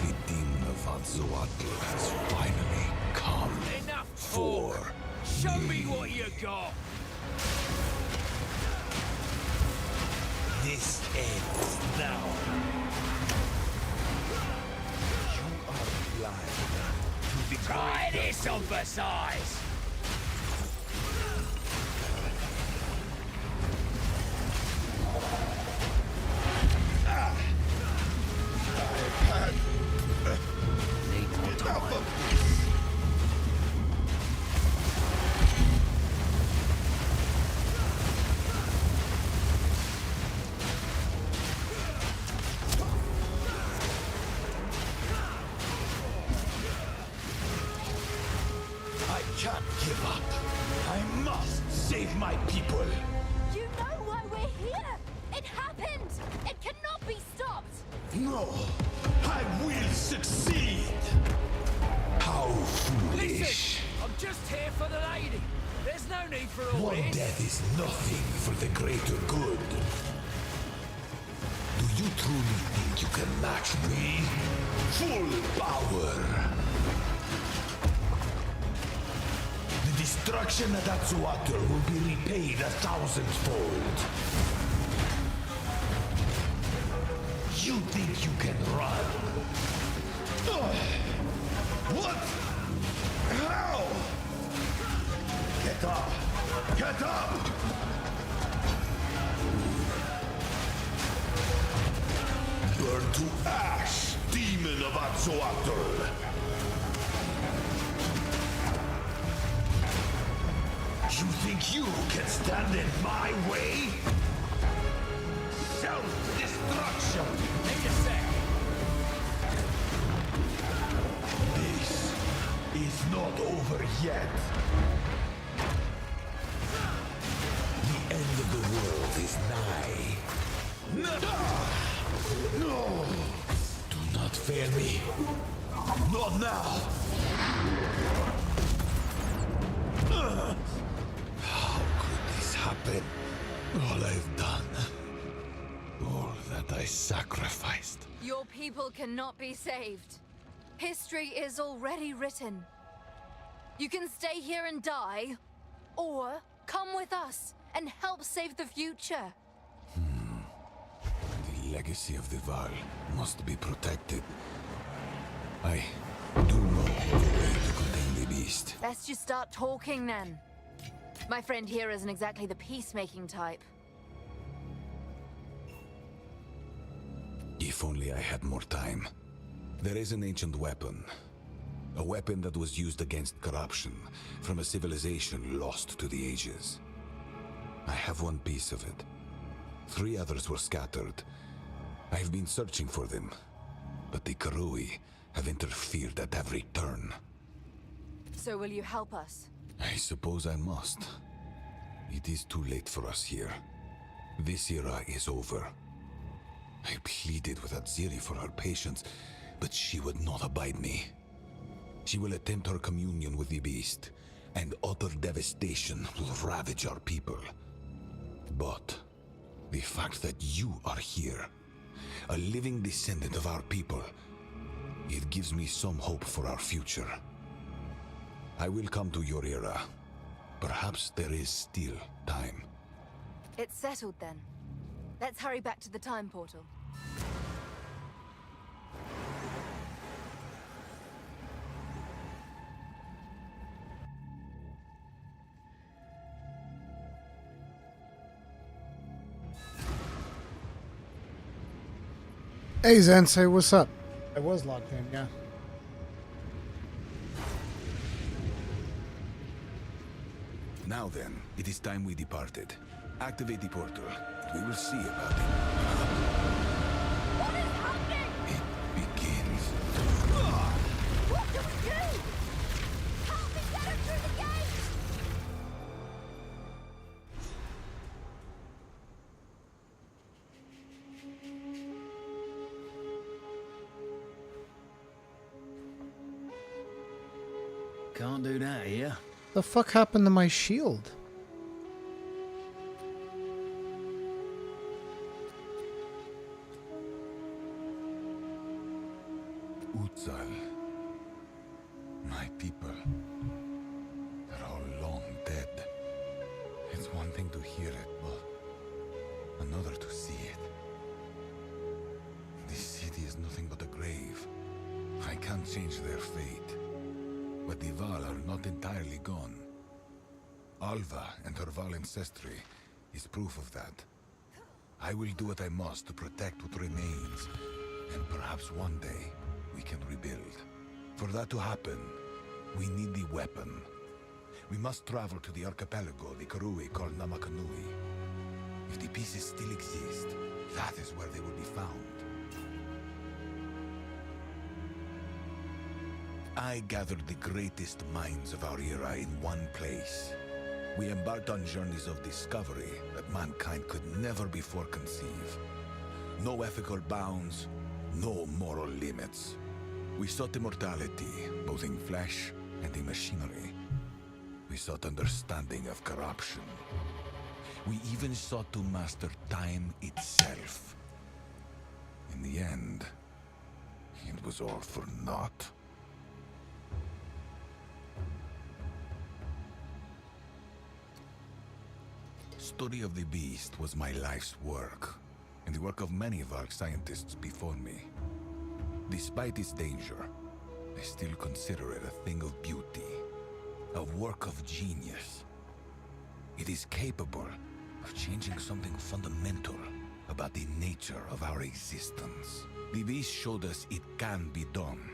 the demon of Azzoatl has finally come. Enough for talk. Show me what you got. This ends now. You are blind to the Try this on for size. I can't give up. I must save my people. You know why we're here! It happened! It cannot be stopped! No, I will succeed. How foolish. Listen, I'm just here for the lady. There's no need for all One this. death is nothing for the greater good. Do you truly think you can match me? Full power. The destruction of Atsuater will be repaid 1,000-fold. You think you can run? What? How? Get up! Get up! Burn to ash, demon of Atzoatl! You think you can stand in my way? Self-destruction! Need a sec. This is not over yet. The end of the world is nigh. No! Do not fail me. Not now! How could this happen? All I've done. All that I sacrificed. Your people cannot be saved. History is already written. You can stay here and die, or Come with us and help save the future. The legacy of the Val must be protected. I do know of a way to contain the beast. Let's just start talking then. My friend here isn't exactly the peacemaking type. If only I had more time. There is an ancient weapon. A weapon that was used against corruption from a civilization lost to the ages. I have one piece of it. 3 others were scattered. I've been searching for them, but the Karui have interfered at every turn. So will you help us? I suppose I must. It is too late for us here. This era is over. I pleaded with Aziri for her patience, but she would not abide me. She will attempt her communion with the beast, and utter devastation will ravage our people. But the fact that you are here, a living descendant of our people, it gives me some hope for our future. I will come to your era. Perhaps there is still time. It's settled then. Let's hurry back to the time portal. Hey Zensei, what's up? I was logged in, yeah. Now then, it is time we departed. Activate the portal. We will see about it. What is happening? It begins. What do we do? Help me get her through the gate! Can't do that here. The fuck happened to my shield? Exile. My people. They're all long dead. It's one thing to hear it, but another to see it. This city is nothing but a grave. I can't change their fate. But the Val are not entirely gone. Alva and her Val ancestry is proof of that. I will do what I must to protect what remains, and perhaps one day we can rebuild. For that to happen, we need the weapon. We must travel to the archipelago the Karui call Namakanui. If the pieces still exist, that is where they will be found. I gathered the greatest minds of our era in one place. We embarked on journeys of discovery that mankind could never before conceive. No ethical bounds, no moral limits. We sought immortality, both in flesh and in machinery. We sought understanding of corruption. We even sought to master time itself. In the end, it was all for naught. Study of the beast was my life's work, and the work of many Vark scientists before me. Despite its danger, I still consider it a thing of beauty, a work of genius. It is capable of changing something fundamental about the nature of our existence. The beast showed us it can be done.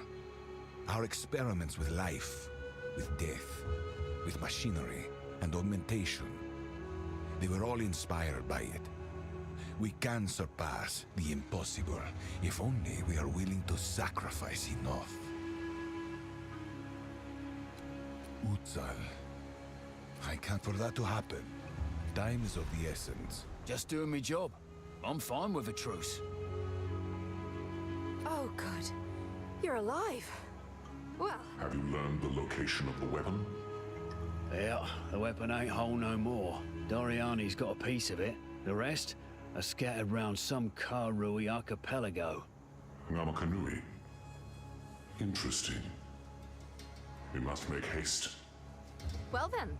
Our experiments with life, with death, with machinery and augmentation, they were all inspired by it. We can surpass the impossible, if only we are willing to sacrifice enough. Exile. I can't. For that to happen, time is of the essence. Just doing my job. I'm fine with a truce. Oh, good. You're alive. Well, Have you learned the location of the weapon? Yeah, the weapon ain't whole no more. Doriani's got a piece of it. The rest are scattered round some Karui archipelago. Namakanui. Interesting. We must make haste. well then.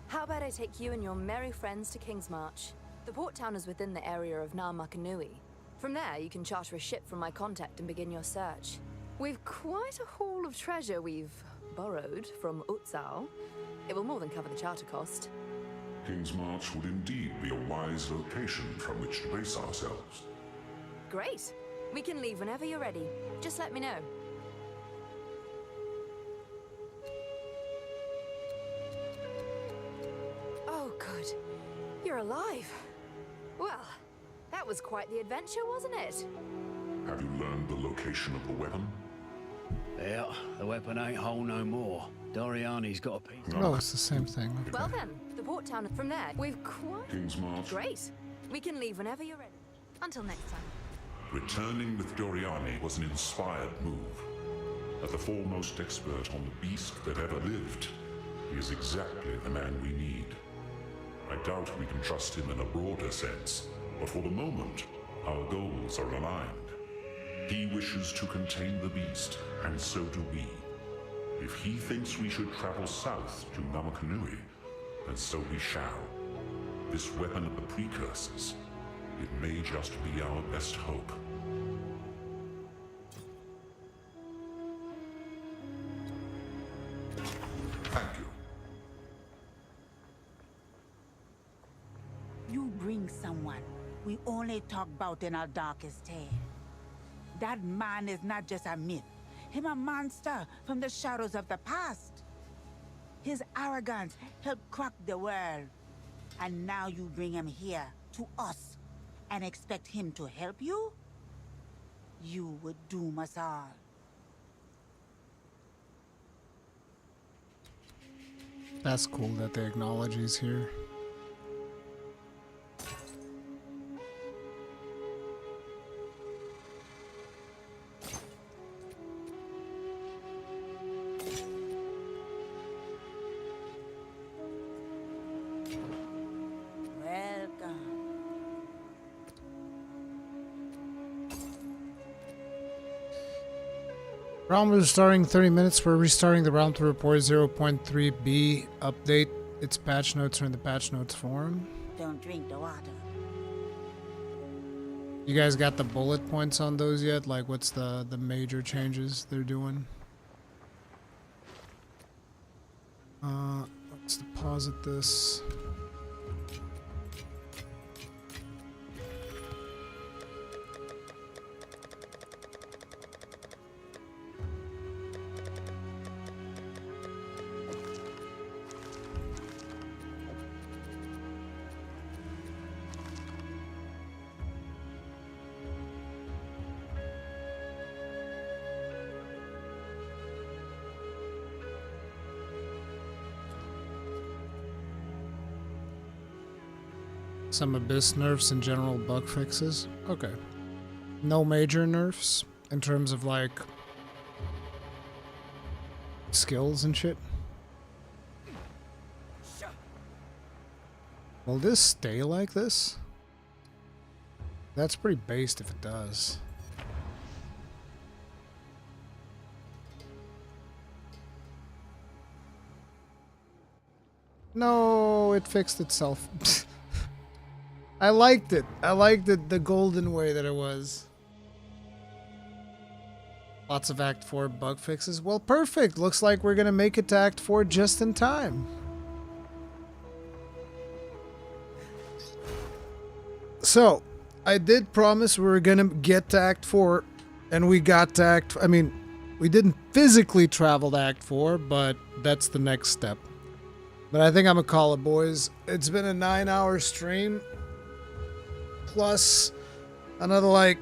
How about I take you and your merry friends to King's March? The port town is within the area of Namakanui. From there, you can charter a ship from my contact and begin your search. We've quite a haul of treasure we've borrowed from Exile. It will more than cover the charter cost. King's March would indeed be a wise location from which to base ourselves. Great. We can leave whenever you're ready. Just let me know. Oh, good. You're alive. Well, that was quite the adventure, wasn't it? Have you learned the location of the weapon? Yeah, the weapon ain't whole no more. Doriani's got a piece. Oh, it's the same thing. Okay. Well then, the port town from there. We've quite... King's March. Great. We can leave whenever you're ready. Until next time. Returning with Doriani was an inspired move. As the foremost expert on the beast that ever lived, he is exactly the man we need. I doubt we can trust him in a broader sense, but for the moment, our goals are aligned. He wishes to contain the beast, and so do we. If he thinks we should travel south to Namakanui, then so we shall. This weapon of the precursors, it may just be our best hope. Thank you. You bring someone we only talk about in our darkest tale. That man is not just a myth. Him a monster from the shadows of the past. His arrogance helped crack the world. And now you bring him here, to us, and expect him to help you? You would doom us all. That's cool that they acknowledge he's here. Round was starting 30 minutes. We're restarting the round to report 0.3b update. Its patch notes are in the patch notes forum. Don't drink the water. You guys got the bullet points on those yet? Like, what's the major changes they're doing? Let's deposit this. Some Abyss nerfs and general bug fixes. Okay. No major nerfs in terms of like skills and shit. Will this stay like this? That's pretty based if it does. No, it fixed itself. I liked it. I liked it the golden way that it was. Lots of Act 4 bug fixes. Well, perfect. Looks like we're going to make it to Act 4 just in time. So, I did promise we were going to get to Act 4, and we got to Act... I mean, we didn't physically travel to Act 4, but that's the next step. But I think I'm going to call it, boys. It's been a 9-hour stream. Plus another like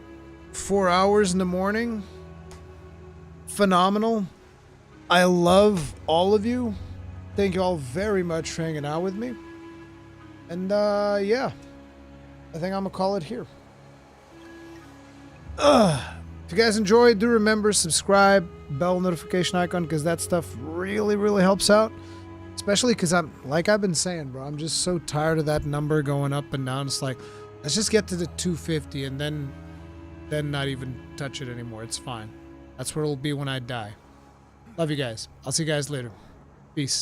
4 hours in the morning. Phenomenal. I love all of you. Thank you all very much for hanging out with me. And yeah, I think I'm gonna call it here. If you guys enjoyed, do remember subscribe, bell notification icon, because that stuff really helps out. Especially because I've been saying, bro, I'm just so tired of that number going up and down. It's like, let's just get to the 250 and then not even touch it anymore. It's fine. That's where it'll be when I die. Love you guys. I'll see you guys later. Peace.